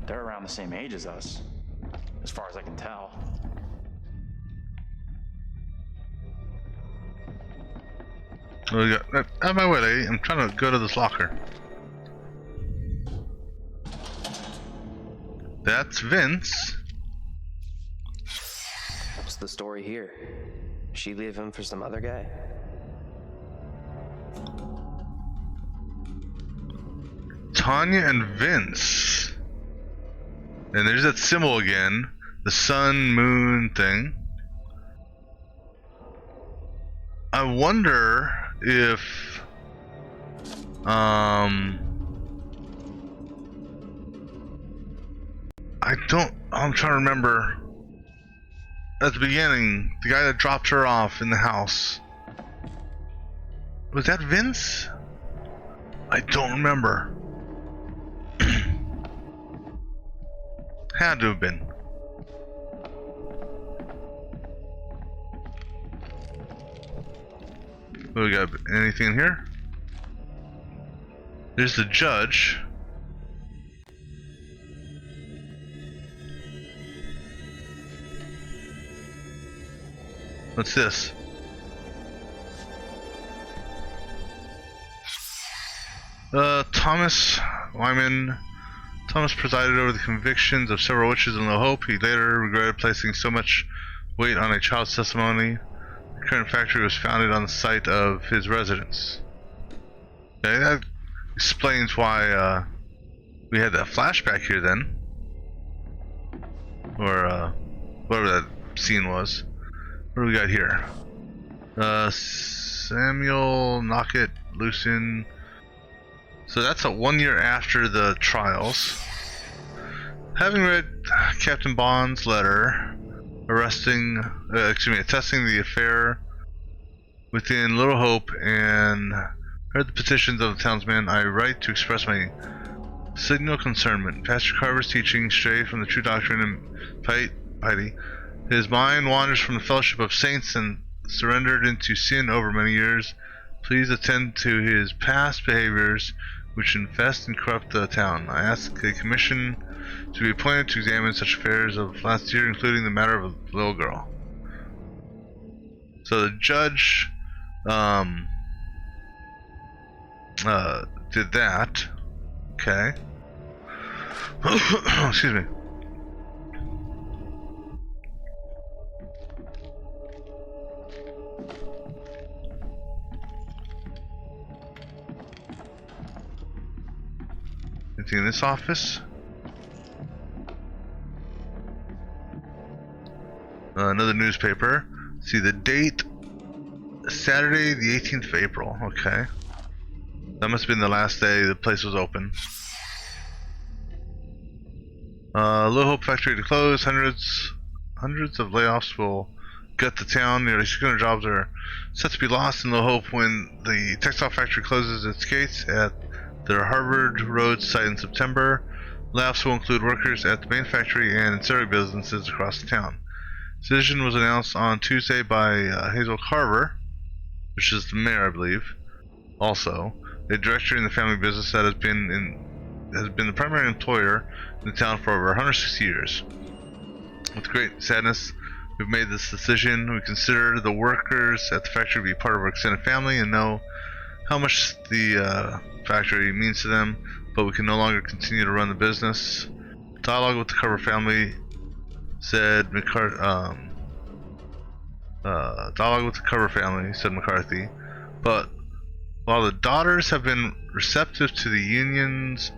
Speaker 14: they're around the same age as us, as far as I can tell.
Speaker 1: Out of my way, lady. I'm trying to go to this locker. That's Vince.
Speaker 7: What's the story here? She leave him for some other guy?
Speaker 1: Tanya and Vince. And there's that symbol again. The sun, moon thing. I wonder if I'm trying to remember. At the beginning, the guy that dropped her off in the house. Was that Vince? I don't remember. Had to have been. We got anything in here? There's the judge. What's this? Thomas Wyman. Thomas presided over the convictions of several witches in Low Hope. He later regretted placing so much weight on a child's testimony. The current factory was founded on the site of his residence. Okay, that explains why we had that flashback here then. Or whatever that scene was. What do we got here? Samuel Knockett Lucen. So that's 1 year after the trials. Having read Captain Bond's letter attesting the affair within Little Hope and heard the petitions of the townsmen, I write to express my signal concernment. Pastor Carver's teaching stray from the true doctrine and piety. His mind wanders from the fellowship of saints and surrendered into sin over many years. Please attend to his past behaviors which infest and corrupt the town. I ask a commission to be appointed to examine such affairs of last year, including the matter of a little girl. So the judge did that. Okay. Excuse me. Anything in this office? Another newspaper. See the date, Saturday the 18th of April. Okay. That must have been the last day the place was open. Little Hope factory to close. Hundreds of layoffs will gut the town. Nearly 600 jobs are set to be lost in Little Hope when the textile factory closes its gates at their Harvard Road site in September. Layoffs will include workers at the main factory and ancillary businesses across the town. The decision was announced on Tuesday by Hazel Carver, which is the mayor, I believe. Also, a director in the family business that has been the primary employer in the town for over 160 years. With great sadness, we've made this decision. We consider the workers at the factory to be part of our extended family and know how much the factory means to them, but we can no longer continue to run the business. Dialogue with the Carver family, said McCarthy. Dialogue with the Carver family, said McCarthy. But while the daughters have been receptive to the union's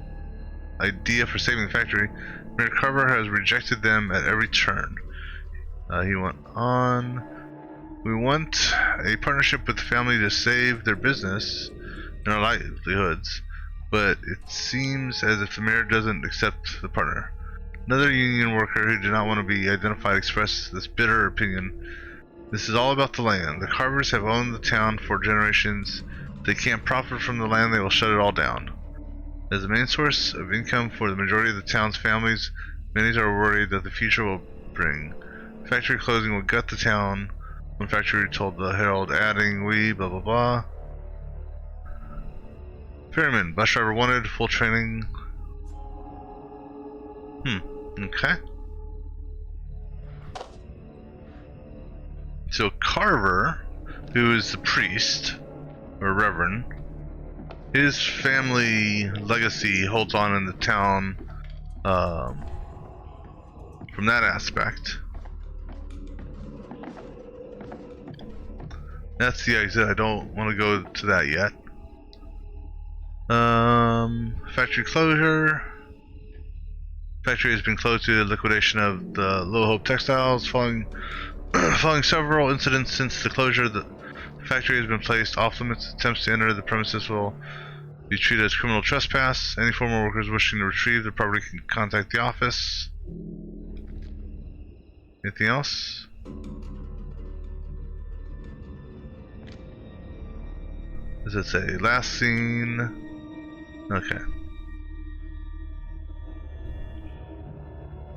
Speaker 1: idea for saving the factory, Mayor Carver has rejected them at every turn. He went on. We want a partnership with the family to save their business and our livelihoods, but it seems as if the mayor doesn't accept the partner. Another union worker who did not want to be identified expressed this bitter opinion. This is all about the land. The Carvers have owned the town for generations. If they can't profit from the land, they will shut it all down. As the main source of income for the majority of the town's families, many are worried that the future will bring. Factory closing will gut the town. One factory told the Herald, adding, we blah blah blah. Ferryman, bus driver wanted, full training. Okay. So Carver, who is the priest, or reverend, his family legacy holds on in the town from that aspect. That's the exit. I don't want to go to that yet. Factory closure. Factory has been closed due to the liquidation of the Little Hope textiles. Following several incidents since the closure, the factory has been placed off limits. Attempts to enter the premises will be treated as criminal trespass. Any former workers wishing to retrieve their property can contact the office. Anything else? Does it say last scene? Okay.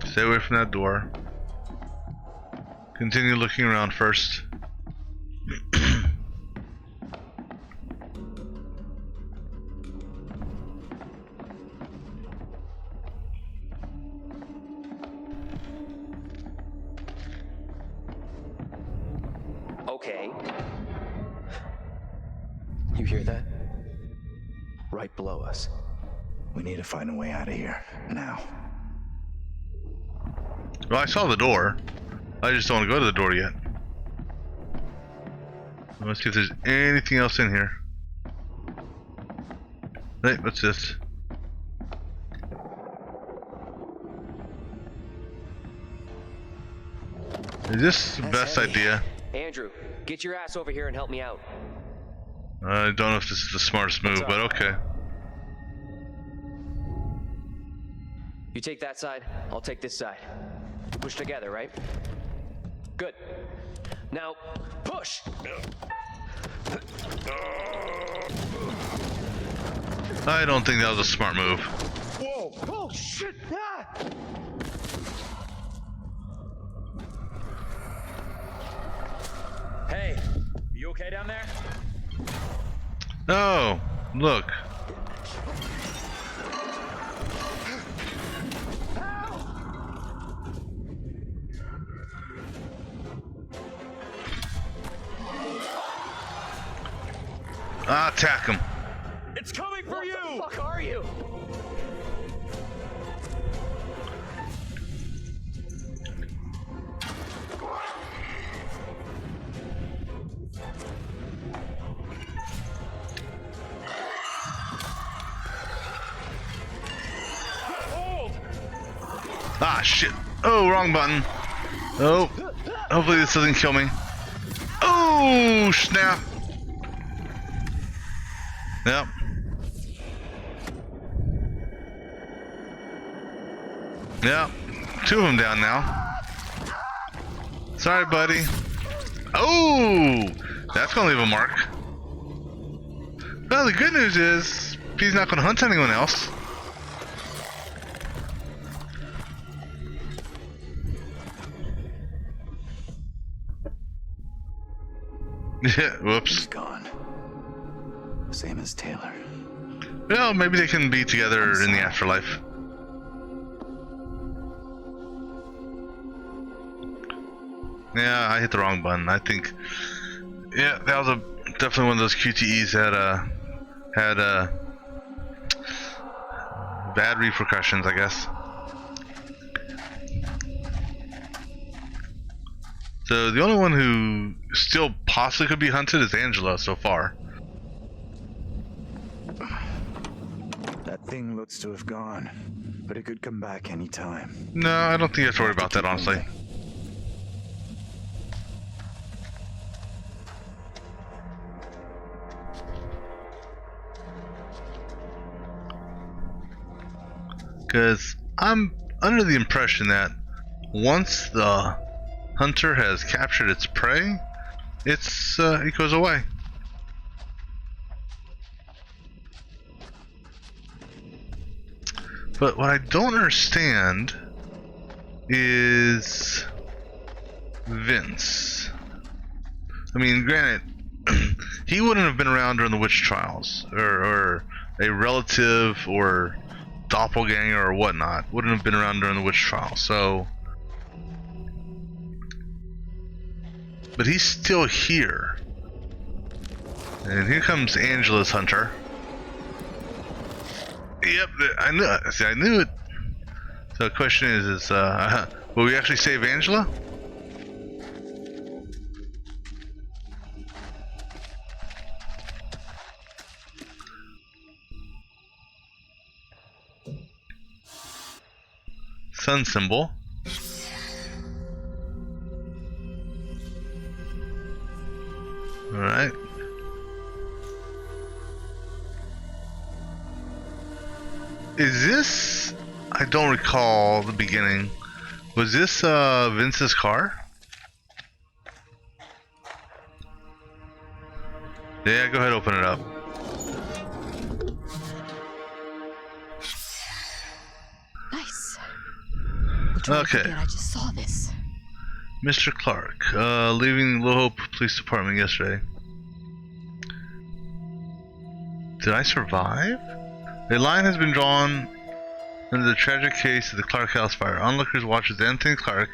Speaker 1: Stay away from that door. Continue looking around first.
Speaker 7: Okay. You hear that? Right below us.
Speaker 10: We need to find a way out of here, now.
Speaker 1: Well, I saw the door. I just don't want to go to the door yet. Let's see if there's anything else in here. Hey, what's this? Is this the best idea?
Speaker 7: Andrew, get your ass over here and help me out.
Speaker 1: I don't know if this is the smartest move, but okay.
Speaker 7: You take that side, I'll take this side. We push together, right? Good. Now, push!
Speaker 1: I don't think that was a smart move.
Speaker 14: Whoa! Oh shit! Ah! Hey, you okay down there?
Speaker 1: Oh, look. Attack him.
Speaker 14: It's coming for you!
Speaker 7: What the fuck are you?
Speaker 1: Ah, shit. Oh, wrong button. Oh, hopefully this doesn't kill me. Oh, snap. Yep. Yep. Two of them down now. Sorry, buddy. Oh, that's gonna leave a mark. Well, the good news is he's not gonna hunt anyone else. Yeah, whoops.
Speaker 10: He's gone. Same as Taylor.
Speaker 1: Well, maybe they can be together in the afterlife. Yeah, I hit the wrong button. I think, yeah, that was definitely one of those QTEs that had bad repercussions, I guess. So the only one who still possibly could be hunted is Angela so far.
Speaker 10: That thing looks to have gone, but it could come back anytime.
Speaker 1: No, I don't think you have to worry about that, honestly. Because I'm under the impression that once the hunter has captured its prey, it goes away. But what I don't understand is Vince. I mean, granted, he wouldn't have been around during the witch trials, or a relative or doppelganger or whatnot wouldn't have been around during the witch trial. So, but he's still here, and here comes Angela's hunter. Yep, I knew it. See, I knew it. So the question is will we actually save Angela? Sun symbol. Alright. Is this... I don't recall the beginning. Was this Vince's car? Yeah, go ahead, open it up.
Speaker 16: Nice.
Speaker 1: Okay.
Speaker 16: I just saw this.
Speaker 1: Mr. Clark, leaving Little Hope Police Department yesterday. Did I survive? A line has been drawn into the tragic case of the Clark House fire. Onlookers watch as Anthony Clark,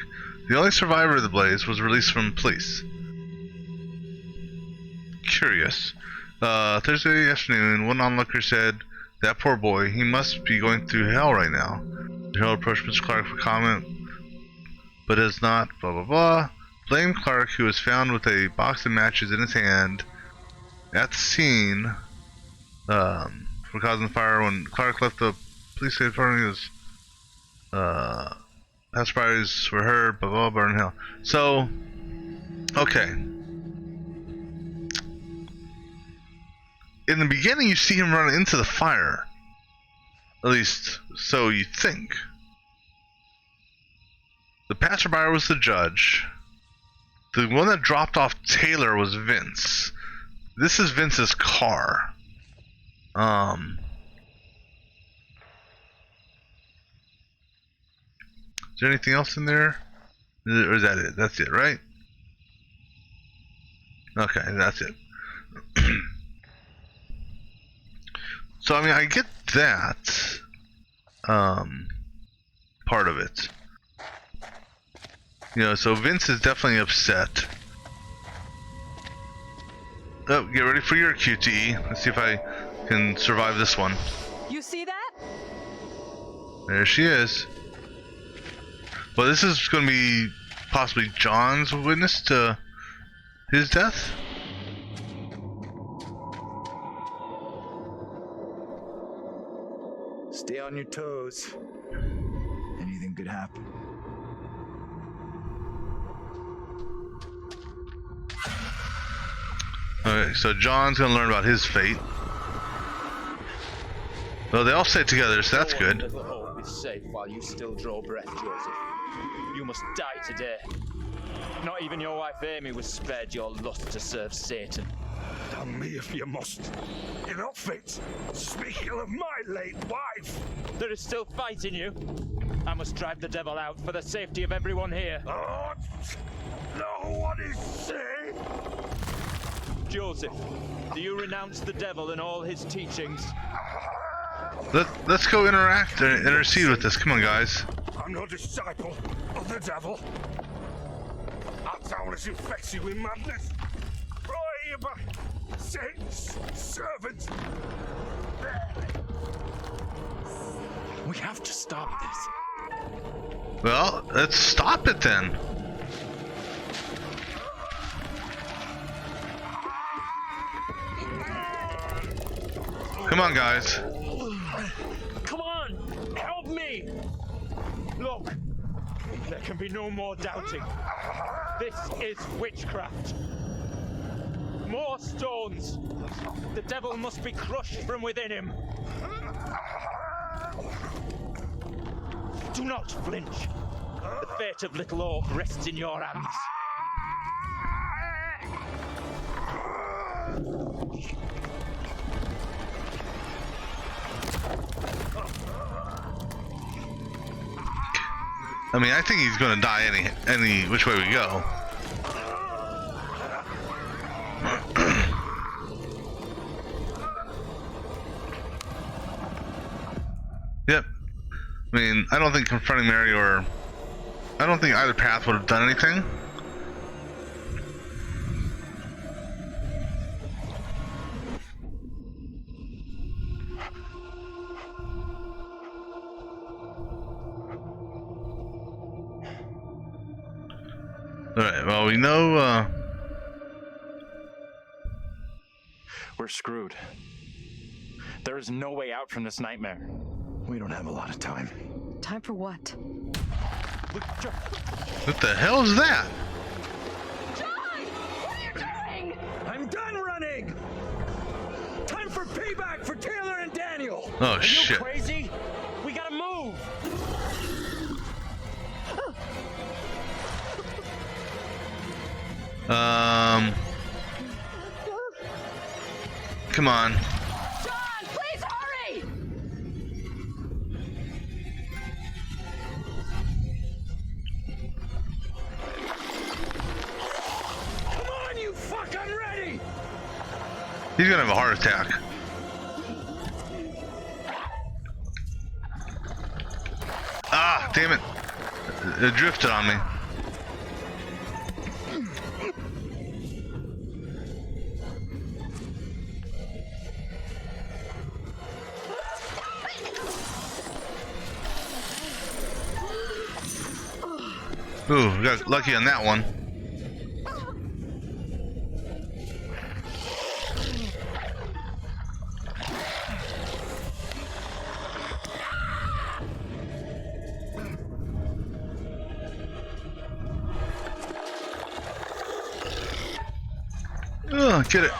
Speaker 1: the only survivor of the blaze, was released from police. Curious. Thursday afternoon, one onlooker said, "That poor boy, he must be going through hell right now." The herald approached Mr. Clark for comment, but has not, blah blah blah. Blamed Clark, who was found with a box of matches in his hand at the scene for causing the fire. When Clark left the police station, his passersby were heard, blah blah, burn hell. So, okay. In the beginning, you see him run into the fire. At least, so you think. The passerby was the judge. The one that dropped off Taylor was Vince. This is Vince's car. Is there anything else in there? Or is that it? That's it, right? Okay, that's it. So, I mean, I get that part of it. You know, so Vince is definitely upset. Oh, get ready for your QTE. Let's see if I can survive this one.
Speaker 4: You see that?
Speaker 1: There she is. Well, this is going to be possibly John's witness to his death.
Speaker 5: Stay on your toes. Anything could happen.
Speaker 1: Okay, so John's gonna learn about his fate. Well, they all stay together, so that's good.
Speaker 14: Little hope is safe while you still draw breath, Joseph. You must die today. Not even your wife Amy was spared your lust to serve Satan.
Speaker 17: Damn me if you must. You're not fit. Speaking of my late wife.
Speaker 14: There is still fight in you. I must drive the devil out for the safety of everyone here.
Speaker 17: Oh, no one is safe.
Speaker 14: Joseph, do you renounce the devil and all his teachings?
Speaker 1: Let's go interact and intercede with this. Come on, guys.
Speaker 17: I'm no disciple of the devil. Our town is infected with madness. Brought by Satan's servants.
Speaker 14: We have to stop this.
Speaker 1: Well, let's stop it then. Come on, guys.
Speaker 14: Come on, help me! Look, there can be no more doubting. This is witchcraft. More stones. The devil must be crushed from within him. Do not flinch. The fate of Little Oak rests in your hands.
Speaker 1: I mean, I think he's gonna die any which way we go. Yep. I mean, I don't think confronting Mary or I don't think either path would have done anything. Alright, well, we know,
Speaker 14: We're screwed. There is no way out from this nightmare.
Speaker 10: We don't have a lot of time.
Speaker 16: Time for what?
Speaker 1: What the hell is that?
Speaker 17: I'm done running. Time for payback for Taylor and Daniel.
Speaker 1: Oh,
Speaker 14: Are
Speaker 1: shit.
Speaker 14: you crazy? We gotta move.
Speaker 1: Come on.
Speaker 9: John, please hurry!
Speaker 14: Come on, you fucking ready!
Speaker 1: He's gonna have a heart attack. Ah, damn it. It drifted on me. Ooh, we got lucky on that one. Ugh, get it.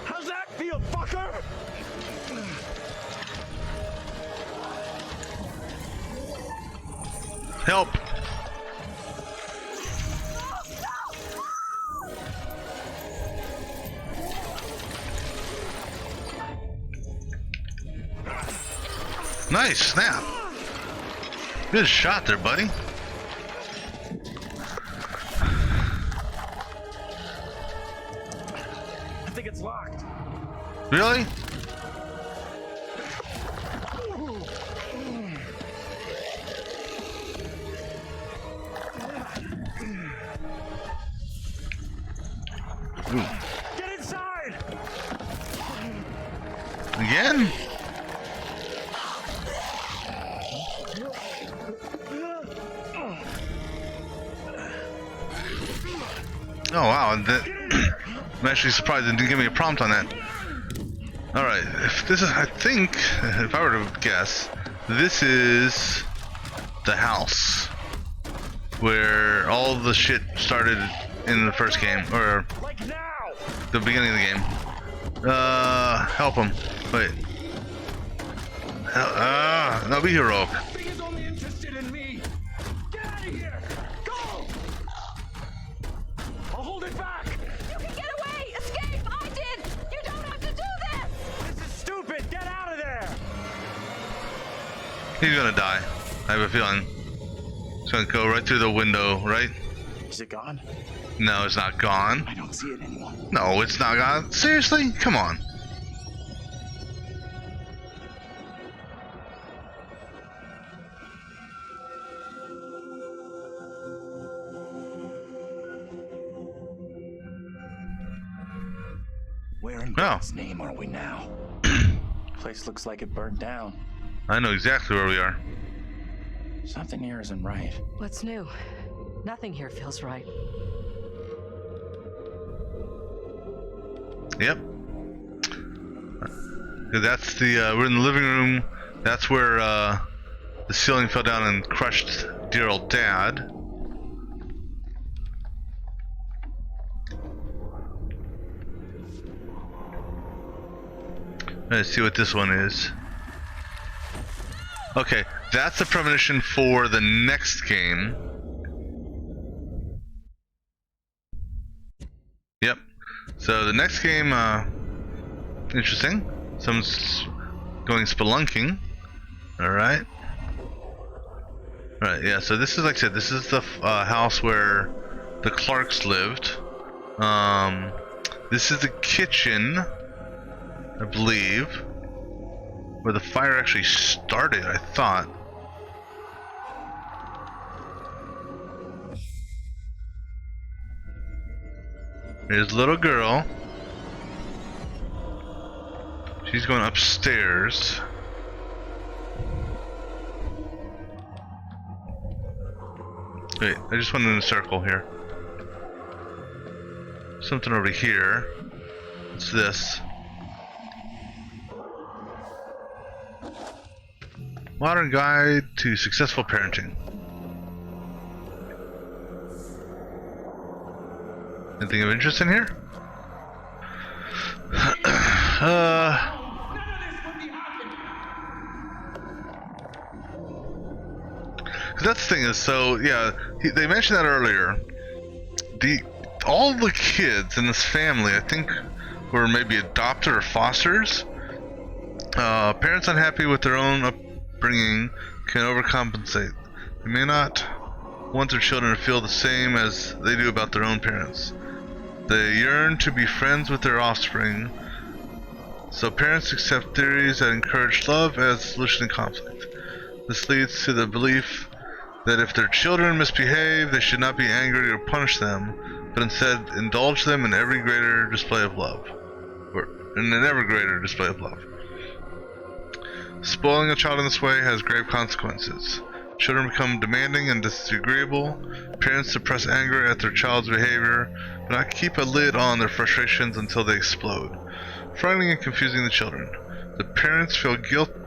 Speaker 14: How's that feel, fucker?
Speaker 1: Help. Nice snap. Good shot there, buddy.
Speaker 14: I think it's locked.
Speaker 1: Really? Ooh.
Speaker 14: Get inside!
Speaker 1: Again? Oh wow, I'm actually surprised it didn't give me a prompt on that. Alright, if this is, I think, if I were to guess, this is the house where all the shit started in the first game, or the beginning of the game. Help him. Wait. No, be heroic.
Speaker 14: He's only interested in me. Get out of here! Go! I'll hold it back!
Speaker 9: You can get away! Escape! I did! You don't have to do this!
Speaker 14: This is stupid! Get out of there!
Speaker 1: He's gonna die. I have a feeling. It's gonna go right through the window, right?
Speaker 5: Is it gone?
Speaker 1: No, it's not gone.
Speaker 5: I don't see it anymore.
Speaker 1: No, it's not gone. Seriously? Come on.
Speaker 5: Where in God's name are we now?
Speaker 14: Place looks like it burned down.
Speaker 1: I know exactly where we are.
Speaker 14: Something here isn't right.
Speaker 16: What's new? Nothing here feels right.
Speaker 1: Yep. That's the, we're in the living room. That's where, the ceiling fell down and crushed dear old dad. Let's see what this one is. Okay, that's the premonition for the next game. Yep. So the next game, interesting. Someone's going spelunking. Alright. Alright, yeah, so this is, like I said, this is the house where the Clarks lived. This is the kitchen, I believe, where the fire actually started, I thought. There's a little girl. She's going upstairs. Wait, I just went in a circle here. Something over here. What's this? Modern Guide to Successful Parenting. Anything of interest in here? That's the thing is, so yeah, they mentioned that earlier. All the kids in this family, I think, were maybe adopted or fosters. Parents unhappy with their own upbringing can overcompensate. They may not want their children to feel the same as they do about their own parents. They yearn to be friends with their offspring, so parents accept theories that encourage love as a solution to conflict. This leads to the belief that if their children misbehave, they should not be angry or punish them, but instead indulge them in every greater display of love. Spoiling a child in this way has grave consequences. Children become demanding and disagreeable. Parents suppress anger at their child's behavior, but not keep a lid on their frustrations until they explode, frightening and confusing the children. The parents feel guilty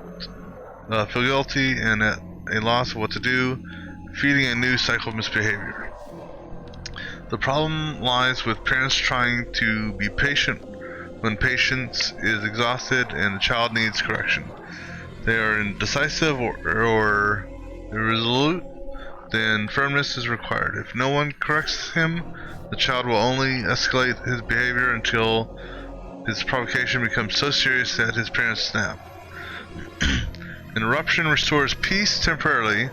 Speaker 1: and at a loss of what to do, feeding a new cycle of misbehavior. The problem lies with parents trying to be patient when patience is exhausted and the child needs correction. They are indecisive or irresolute, then firmness is required. If no one corrects him, the child will only escalate his behavior until his provocation becomes so serious that his parents snap. Interruption restores peace temporarily,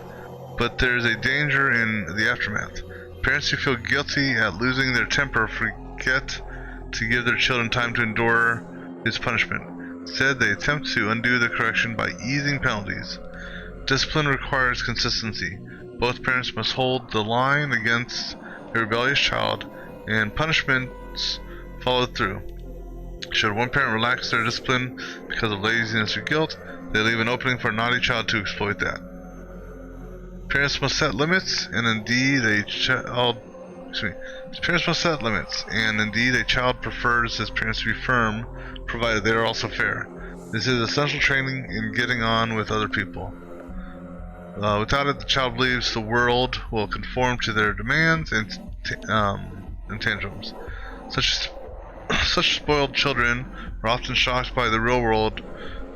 Speaker 1: but there is a danger in the aftermath. Parents who feel guilty at losing their temper forget to give their children time to endure his punishment. Instead, they attempt to undo the correction by easing penalties. Discipline requires consistency. Both parents must hold the line against a rebellious child, and punishments follow through. Should one parent relax their discipline because of laziness or guilt, they leave an opening for a naughty child to exploit that. Parents must set limits, and indeed a child prefers his parents to be firm, provided they are also fair. This is essential training in getting on with other people. Without it, the child believes the world will conform to their demands and tantrums. Such spoiled children are often shocked by the real world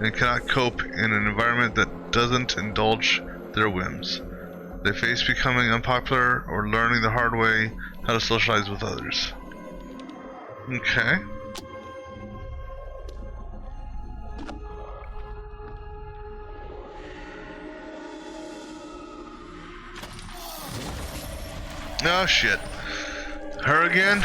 Speaker 1: and cannot cope in an environment that doesn't indulge their whims. They face becoming unpopular or learning the hard way how to socialize with others. Okay. Oh shit. Her again?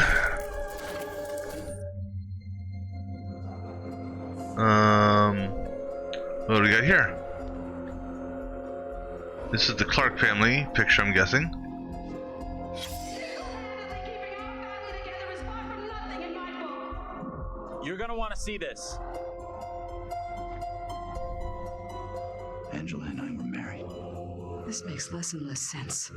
Speaker 1: What do we got here? This is the Clark family picture, I'm guessing.
Speaker 14: You're gonna want to see this.
Speaker 5: Angela and I were married.
Speaker 16: This makes less and less sense.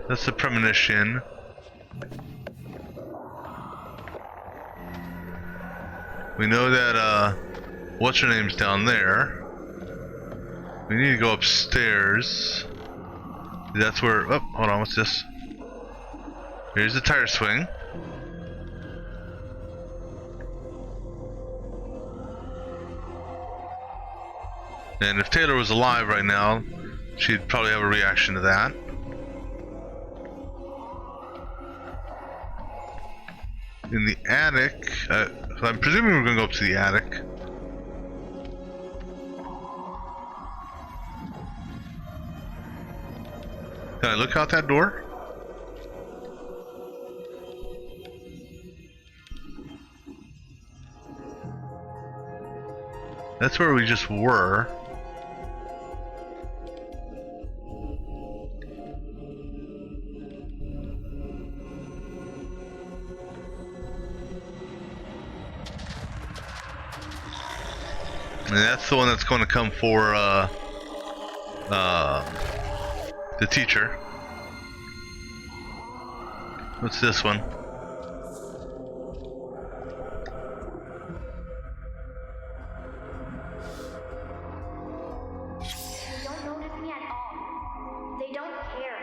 Speaker 1: That's the premonition. We know that, what's her name's down there. We need to go upstairs. That's where, oh, hold on, what's this? Here's the tire swing. And if Taylor was alive right now, she'd probably have a reaction to that. In the attic, I'm presuming we're gonna go up to the attic. Can I look out that door? That's where we just were. And that's the one that's going to come for the teacher. What's this one?
Speaker 6: They don't notice me at all. They don't care.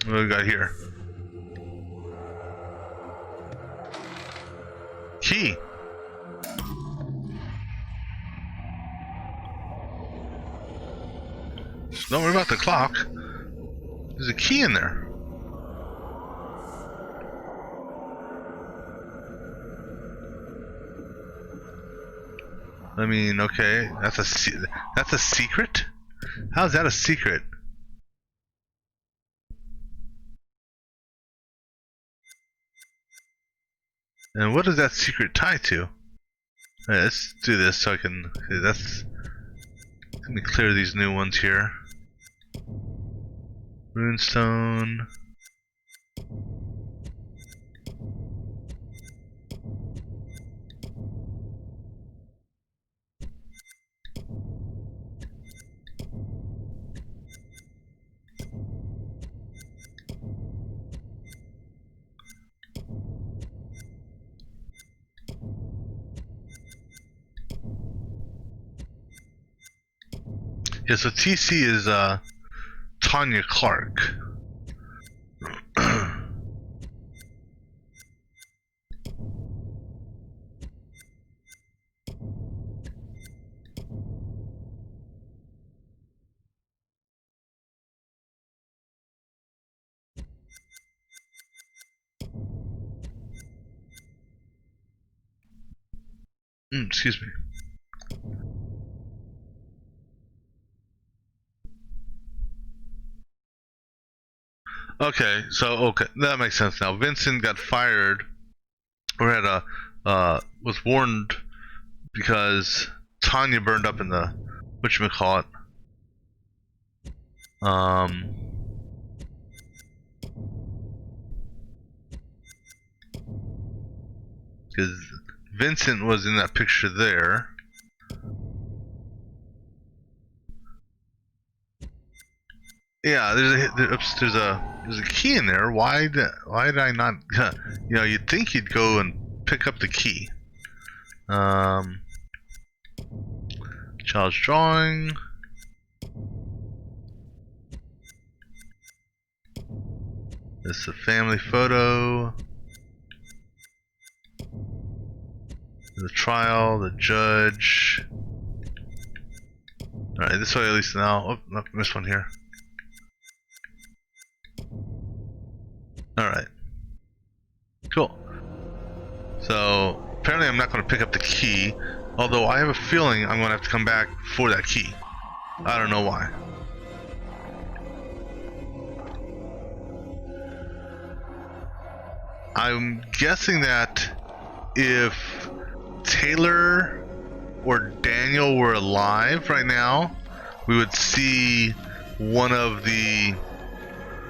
Speaker 1: What do we got here? Key. Don't worry about the clock. There's a key in there. I mean, okay, that's a secret? How's that a secret? And what does that secret tie to? Alright, let's do this so I can. Let me clear these new ones here. Runestone. Yeah, so TC is Tanya Clark. Excuse me. Okay, so that makes sense now. Vincent got fired, or had was warned because Tanya burned up in the whatchamacallit. Because Vincent was in that picture there. Yeah, there's a key in there. Why did I not? You know, you'd think you'd go and pick up the key. Child's drawing. This is a family photo. The trial, the judge. Alright, this way at least now. Oh, no, missed one here. Alright. Cool. So, apparently I'm not going to pick up the key, although I have a feeling I'm going to have to come back for that key. I don't know why. I'm guessing that if Taylor or Daniel were alive right now, we would see one of the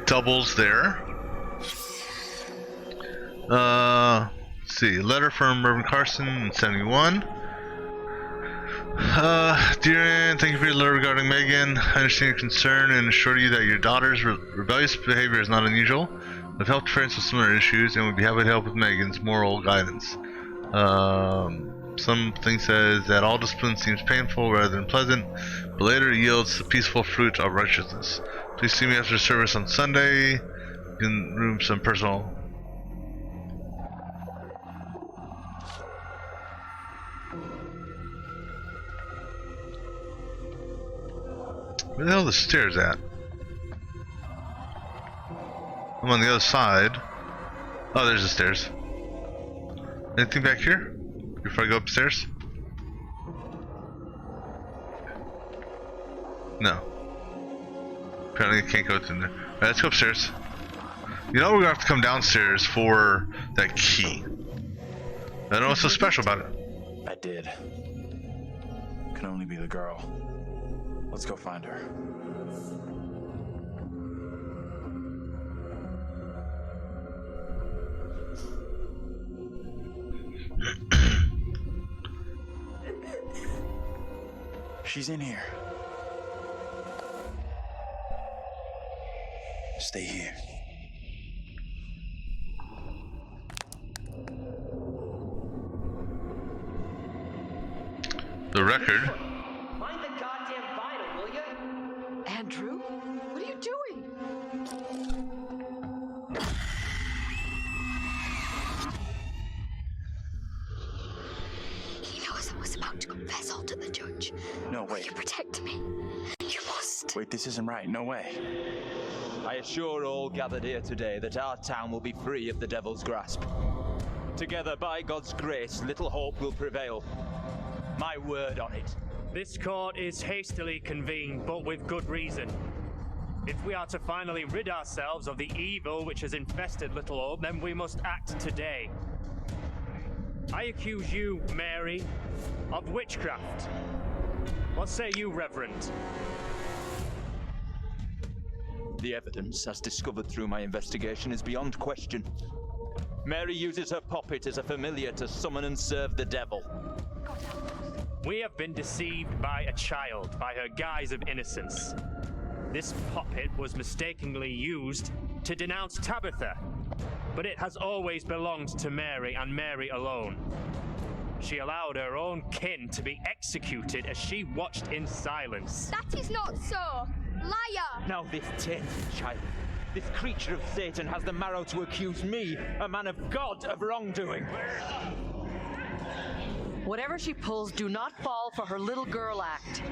Speaker 1: doubles there. Let's see, letter from Reverend Carson in 71. Dear Ann, thank you for your letter regarding Megan. I understand your concern and assure you that your daughter's rebellious behavior is not unusual. I've helped parents with similar issues and would be happy to help with Megan's moral guidance. Something says that all discipline seems painful rather than pleasant, but later it yields the peaceful fruit of righteousness. Please see me after service on Sunday. You can room some personal. Where the hell are the stairs at? I'm on the other side. Oh, there's the stairs. Anything back here? Before I go upstairs? No. Apparently I can't go through there. Alright, let's go upstairs. You know we're gonna have to come downstairs for that key. I don't know what's so special about it.
Speaker 14: I did. Can only be the girl. Let's go find her. She's in here. Stay here.
Speaker 1: The record.
Speaker 7: Mind the goddamn vinyl, will you?
Speaker 4: Andrew, what are you doing?
Speaker 6: You protect me. You must.
Speaker 14: Wait, this isn't right. No way.
Speaker 21: I assure all gathered here today that our town will be free of the devil's grasp. Together, by God's grace, Little Hope will prevail. My word on it.
Speaker 8: This court is hastily convened, but with good reason. If we are to finally rid ourselves of the evil which has infested Little Hope, then we must act today. I accuse you, Mary, of witchcraft. What say you, Reverend?
Speaker 21: The evidence, as discovered through my investigation, is beyond question. Mary uses her puppet as a familiar to summon and serve the devil.
Speaker 8: We have been deceived by a child, by her guise of innocence. This puppet was mistakenly used to denounce Tabitha, but it has always belonged to Mary and Mary alone. She allowed her own kin to be executed as she watched in silence.
Speaker 6: That is not so. Liar!
Speaker 21: Now this tainted child, this creature of Satan, has the marrow to accuse me, a man of God, of wrongdoing.
Speaker 16: Whatever she pulls, do not fall for her little girl act.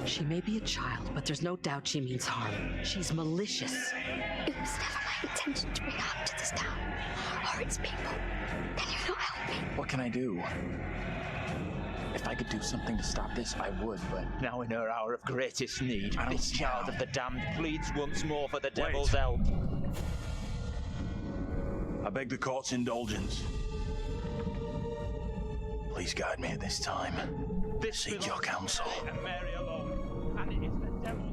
Speaker 16: She may be a child, but there's no doubt she means harm. She's malicious.
Speaker 6: It was never my intention to bring harm to this town or its people. Can you not help me?
Speaker 14: What can I do? If I could do something to stop this, I would, but...
Speaker 21: Now in her hour of greatest need, this child of the damned pleads once more for the devil's help.
Speaker 14: I beg the court's indulgence. Please guide me at this time. Seek your counsel.
Speaker 21: And Mary alone, and it is the devil's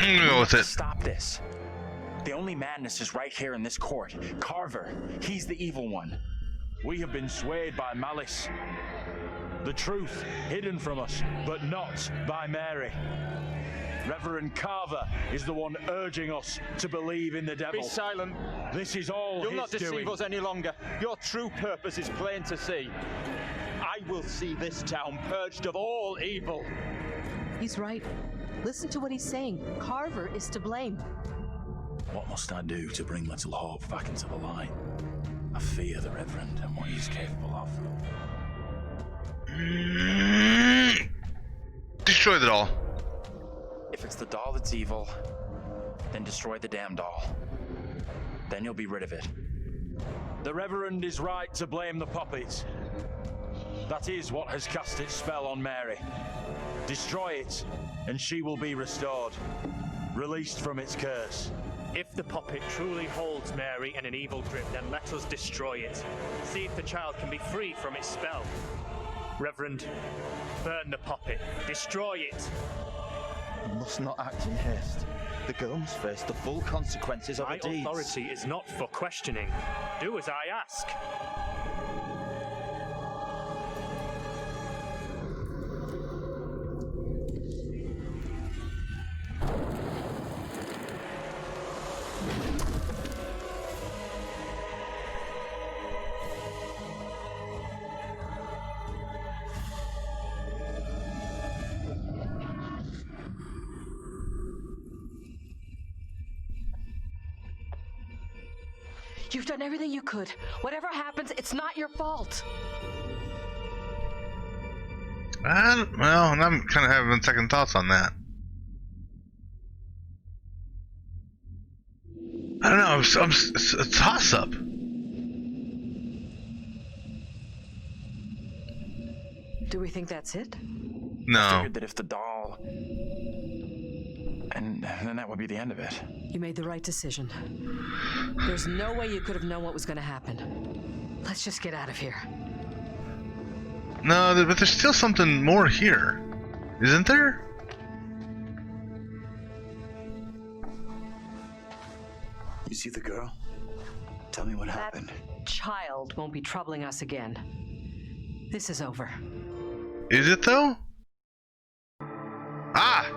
Speaker 1: I'm gonna go with it.
Speaker 14: Stop this. The only madness is right here in this court. Carver, he's the evil one. We have been swayed by malice. The truth hidden from us, but not by Mary. Reverend Carver is the one urging us to believe in the devil.
Speaker 21: Be silent.
Speaker 14: This is all
Speaker 21: You'll
Speaker 14: his
Speaker 21: not deceive
Speaker 14: doing.
Speaker 21: us any longer. Your true purpose is plain to see. I will see this town purged of all evil.
Speaker 16: He's right. Listen to what he's saying. Carver is to blame.
Speaker 14: What must I do to bring Little Hope back into the light? I fear the Reverend and what he's capable of.
Speaker 1: Destroy the doll.
Speaker 14: If it's the doll that's evil, then destroy the damn doll. Then you'll be rid of it. The Reverend is right to blame the puppet. That is what has cast its spell on Mary. Destroy it, and she will be restored, released from its curse.
Speaker 8: If the puppet truly holds Mary in an evil grip, then let us destroy it. See if the child can be free from its spell. Reverend, burn the puppet. Destroy it.
Speaker 21: You must not act in haste. The girl must face the full consequences of her
Speaker 8: My
Speaker 21: deeds.
Speaker 8: authority is not for questioning. Do as I ask.
Speaker 4: You've done everything you could. Whatever happens, it's not your fault.
Speaker 1: Well, and I'm kind of having second thoughts on that. I don't know. It's a toss-up.
Speaker 16: Do we think that's it?
Speaker 1: No.
Speaker 14: I figured that if the doll... And then that would be the end of it.
Speaker 16: You made the right decision. There's no way you could have known what was going to happen. Let's just get out of here.
Speaker 1: No, but there's still something more here. Isn't there?
Speaker 5: You see the girl? Tell me what happened.
Speaker 16: That child won't be troubling us again. This is over.
Speaker 1: Is it though? Ah!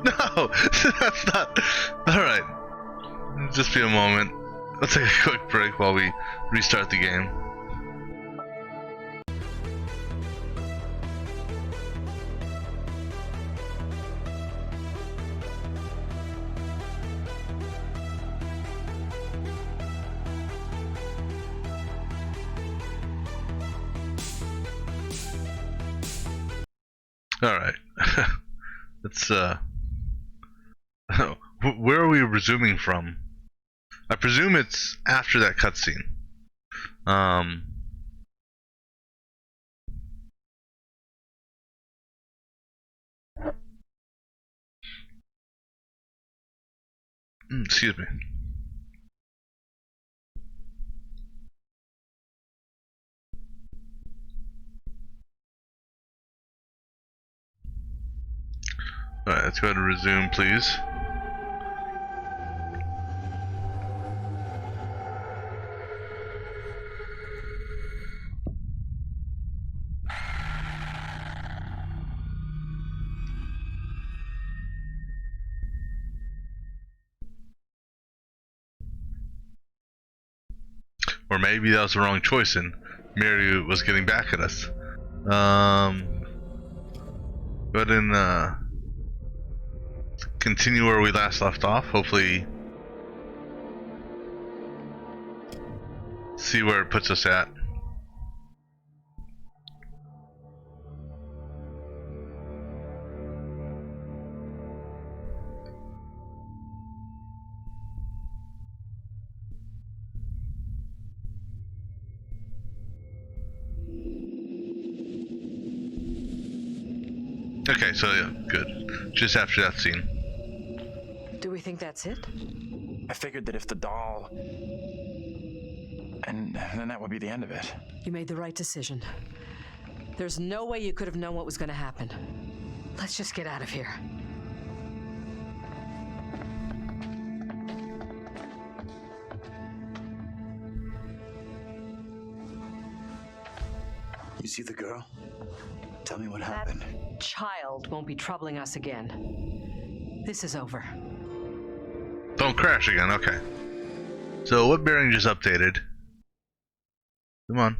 Speaker 1: No! That's not... Alright. Just be a moment. Let's take a quick break while we restart the game. Alright. Let's, where are we resuming from? I presume it's after that cutscene. Excuse me. Alright, let's go ahead and resume, please. Or maybe that was the wrong choice and Mary was getting back at us. Go ahead and continue where we last left off. Hopefully see where it puts us at. Okay, so yeah, good. Just after that scene.
Speaker 16: Do we think that's it?
Speaker 14: I figured that if the doll... And then that would be the end of it.
Speaker 16: You made the right decision. There's no way you could have known what was going to happen. Let's just get out of here.
Speaker 10: You see the girl? Tell me what happened.
Speaker 16: That child won't be troubling us again. This is over.
Speaker 1: Don't crash again, okay. So what bearing just updated? Come on.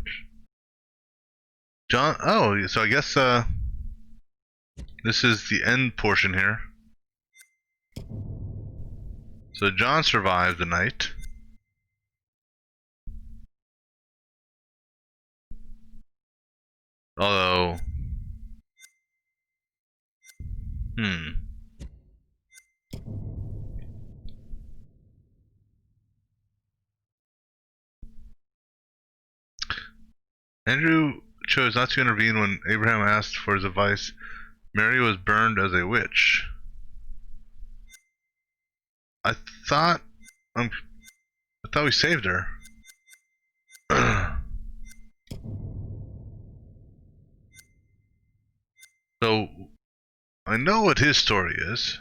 Speaker 1: John, oh, so I guess this is the end portion here. So John survived the night. Although, Andrew chose not to intervene when Abraham asked for his advice. Mary was burned as a witch. I thought we saved her. So I know what his story is.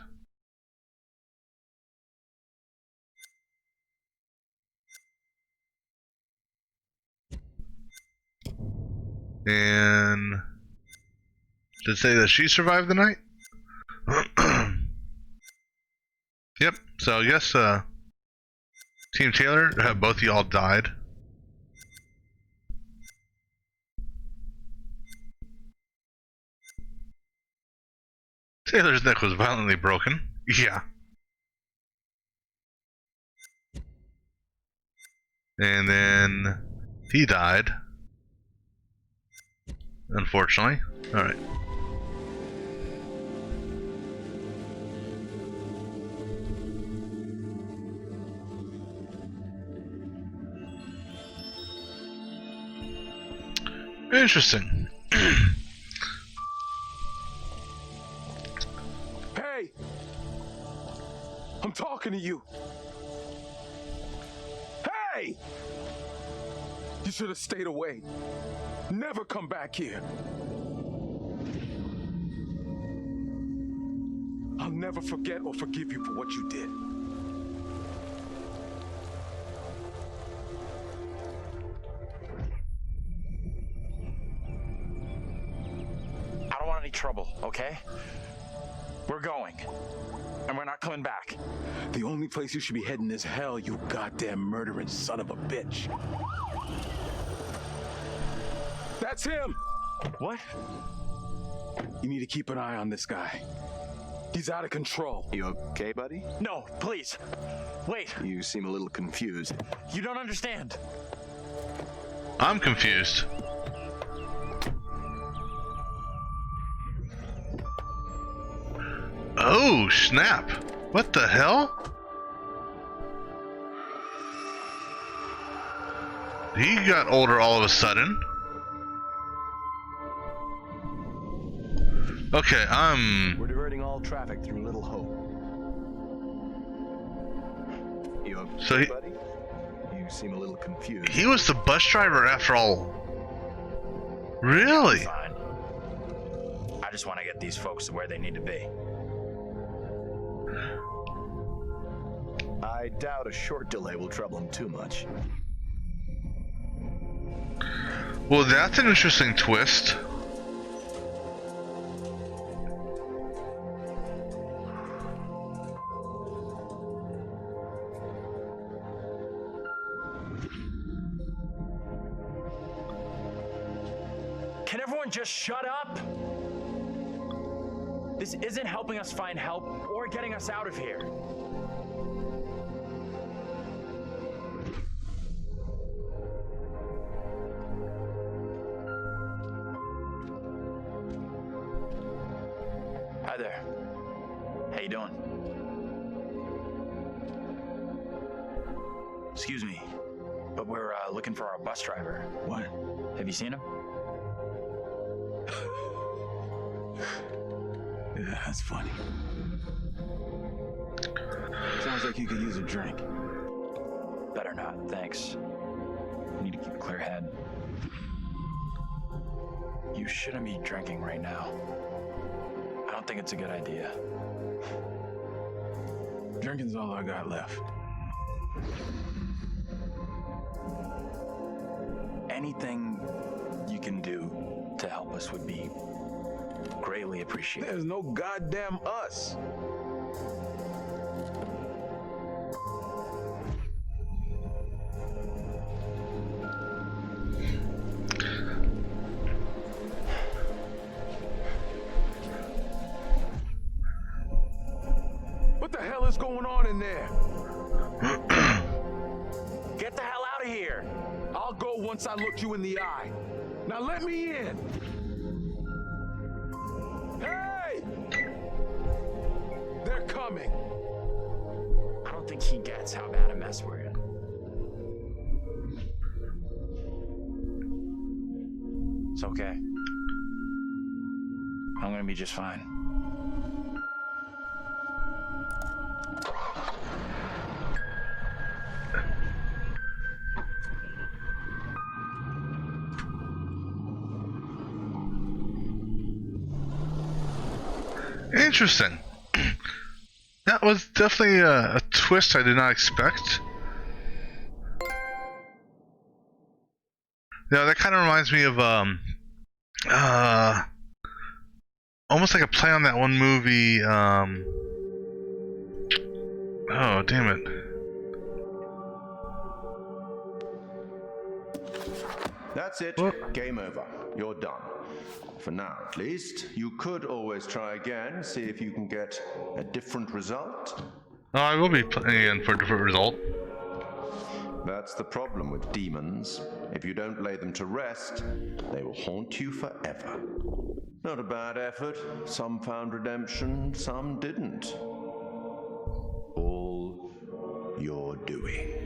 Speaker 1: And did it say that she survived the night? Yep, so I guess Team Taylor, both of y'all died. Taylor's neck was violently broken. Yeah. And then he died. Unfortunately. Alright. Interesting.
Speaker 15: Hey! I'm talking to you. Hey! You should have stayed away. Never come back here. I'll never forget or forgive you for what you did.
Speaker 14: I don't want any trouble, okay? We're going. And we're not coming back.
Speaker 15: The only place you should be heading is hell, you goddamn murdering son of a bitch. That's him!
Speaker 14: What?
Speaker 15: You need to keep an eye on this guy. He's out of control.
Speaker 10: You okay, buddy?
Speaker 14: No, please. Wait.
Speaker 10: You seem a little confused.
Speaker 14: You don't understand.
Speaker 1: I'm confused. Oh, snap. What the hell? He got older all of a sudden. Okay,
Speaker 10: We're diverting all traffic through Little Hope. You okay,
Speaker 1: So
Speaker 10: buddy? You seem a little confused.
Speaker 1: he was the bus driver after all. Really?
Speaker 14: Fine. I just want to get these folks to where they need to be.
Speaker 10: I doubt a short delay will trouble him too much.
Speaker 1: Well, that's an interesting twist.
Speaker 14: Can everyone just shut up? This isn't helping us find help or getting us out of here. Hi there. How you doing? Excuse me, but we're looking for our bus driver. What? Have you seen him?
Speaker 5: Yeah, that's funny. Sounds like you could use a drink.
Speaker 14: Better not, thanks. Need to keep a clear head. You shouldn't be drinking right now. I don't think it's a good idea.
Speaker 5: Drinking's all I got left.
Speaker 14: Anything you can do to help us would be greatly appreciated.
Speaker 15: There's no goddamn us. What the hell is going on in there?
Speaker 14: Get the hell out of here!
Speaker 15: I'll go once I look you in the eye. Now let me in. Hey! They're coming.
Speaker 14: I don't think he gets how bad a mess we're in. It's okay. I'm gonna be just fine.
Speaker 1: Interesting. That was definitely a twist I did not expect. Yeah, that kind of reminds me of almost like a play on that one movie. Oh, damn it.
Speaker 13: That's it. Game over. You're done. For now, at least. You could always try again, see if you can get a different result.
Speaker 1: Oh, I will be playing again for a different result.
Speaker 13: That's the problem with demons. If you don't lay them to rest, they will haunt you forever. Not a bad effort. Some found redemption, some didn't. All your doing.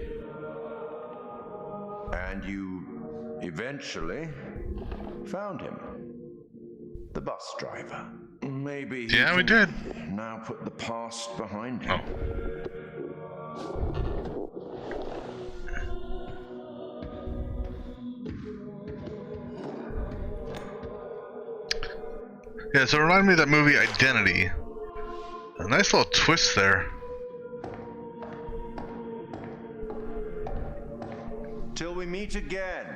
Speaker 13: And you eventually found him. The bus driver. Maybe he
Speaker 1: we did.
Speaker 13: Now put the past behind him.
Speaker 1: Yeah, so it reminded me of that movie Identity. A nice little twist there.
Speaker 13: Till we meet again.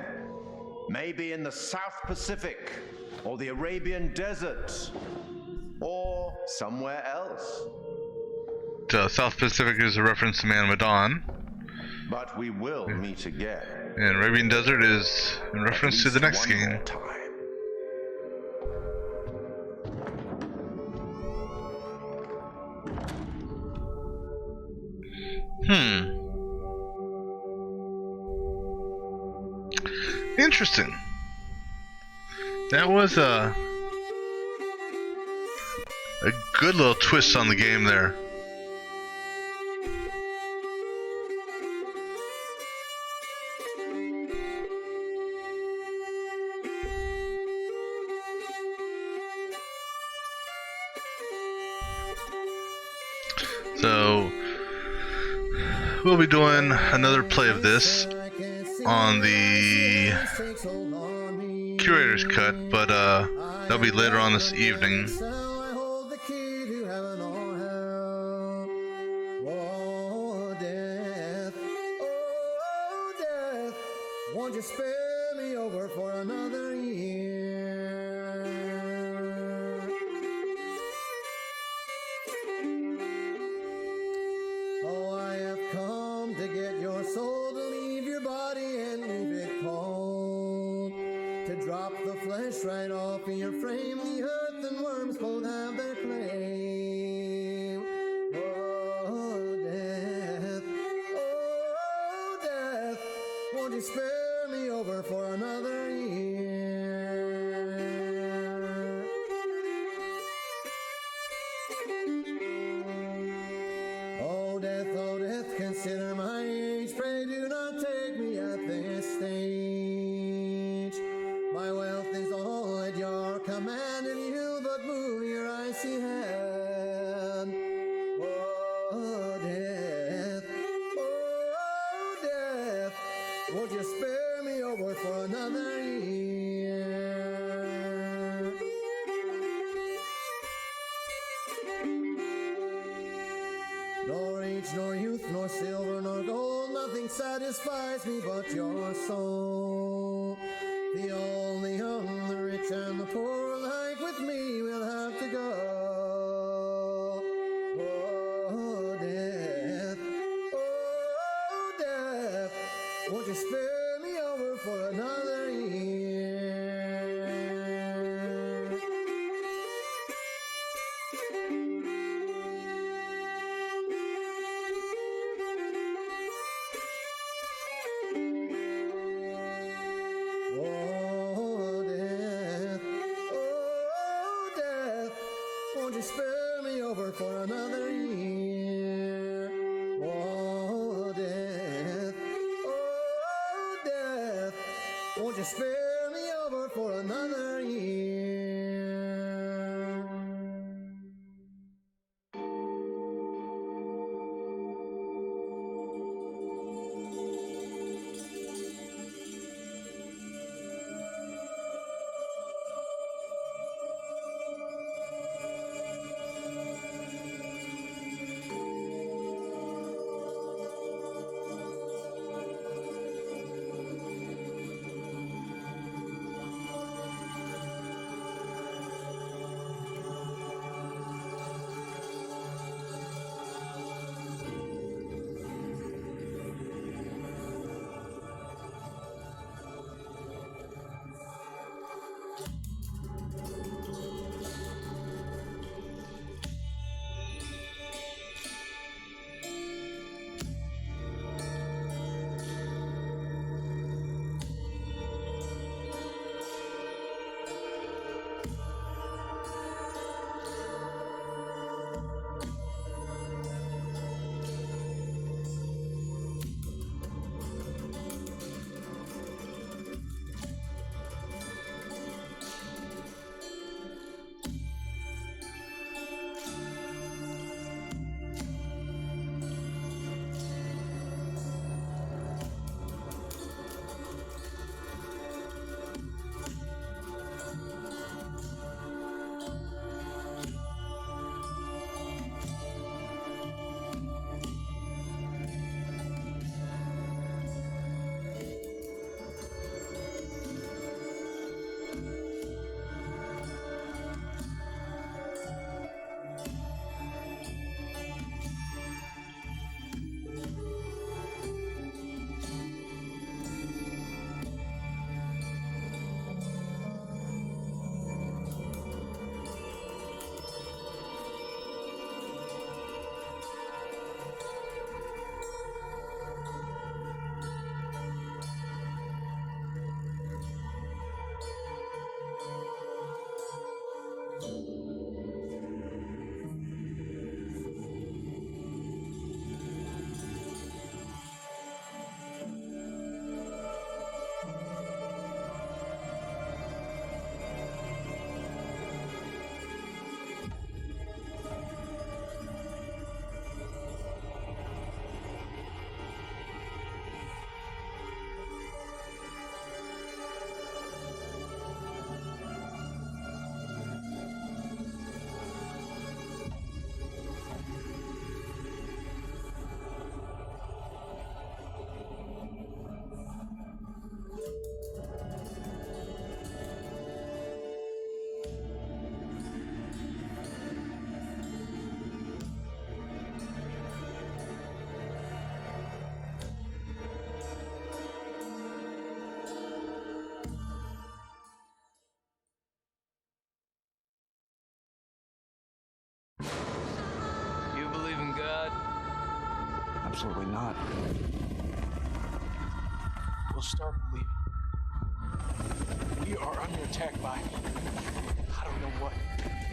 Speaker 13: Maybe in the South Pacific, or the Arabian Desert, or somewhere else.
Speaker 1: The South Pacific is a reference to Man of Medan.
Speaker 13: But we will meet again.
Speaker 1: And Arabian Desert is in reference to the next game. Interesting. That was a Good little twist on the game there. So we'll be doing another play of this on the curator's cut, but that'll be later on this evening.
Speaker 2: Won't you spare me over for another year? Oh, I have come to get your soul, to leave your body and leave it cold, to drop the flesh right off of your frame. The earth and worms both have their claim. Oh, death, won't you spare me over for another year? Oh death, consider my age. Pray do not take me at this stage. My wealth is all at your command, and you but move your icy hand. Oh death, won't you spare me over for another year? Nor age, nor youth, nor silver, nor gold, nothing satisfies me but your soul. The old, the young, the rich, and the poor alike with me will have to go. Oh, death, won't you spare me over for another year? Oh, death, won't you spare me over for another year? Oh, death, won't you spare me over for another year?
Speaker 18: Absolutely not. We'll start believing. We are under attack by I don't know what.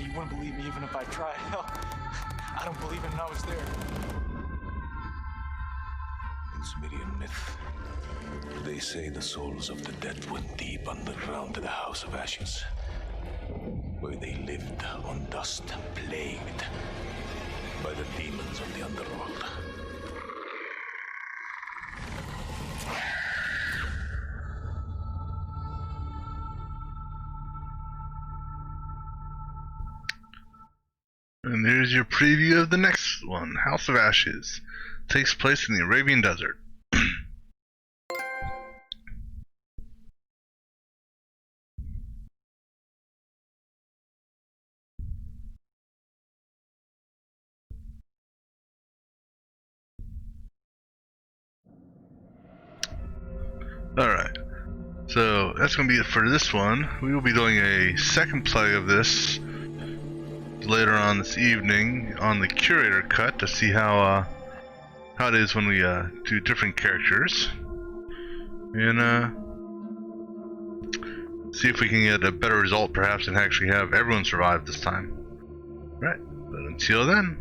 Speaker 18: You wouldn't believe me even if I tried. Hell, I don't believe it and I was there.
Speaker 22: In Sumerian myth, they say the souls of the dead went deep underground to the House of Ashes, where they lived on dust, plagued by the demons of the underworld.
Speaker 1: And there's your preview of the next one, House of Ashes. Takes place in the Arabian Desert. Alright, so that's going to be it for this one. We will be doing a second play of this later on this evening on the curator cut to see how it is when we do different characters, and see if we can get a better result perhaps and actually have everyone survive this time. Right, but until then,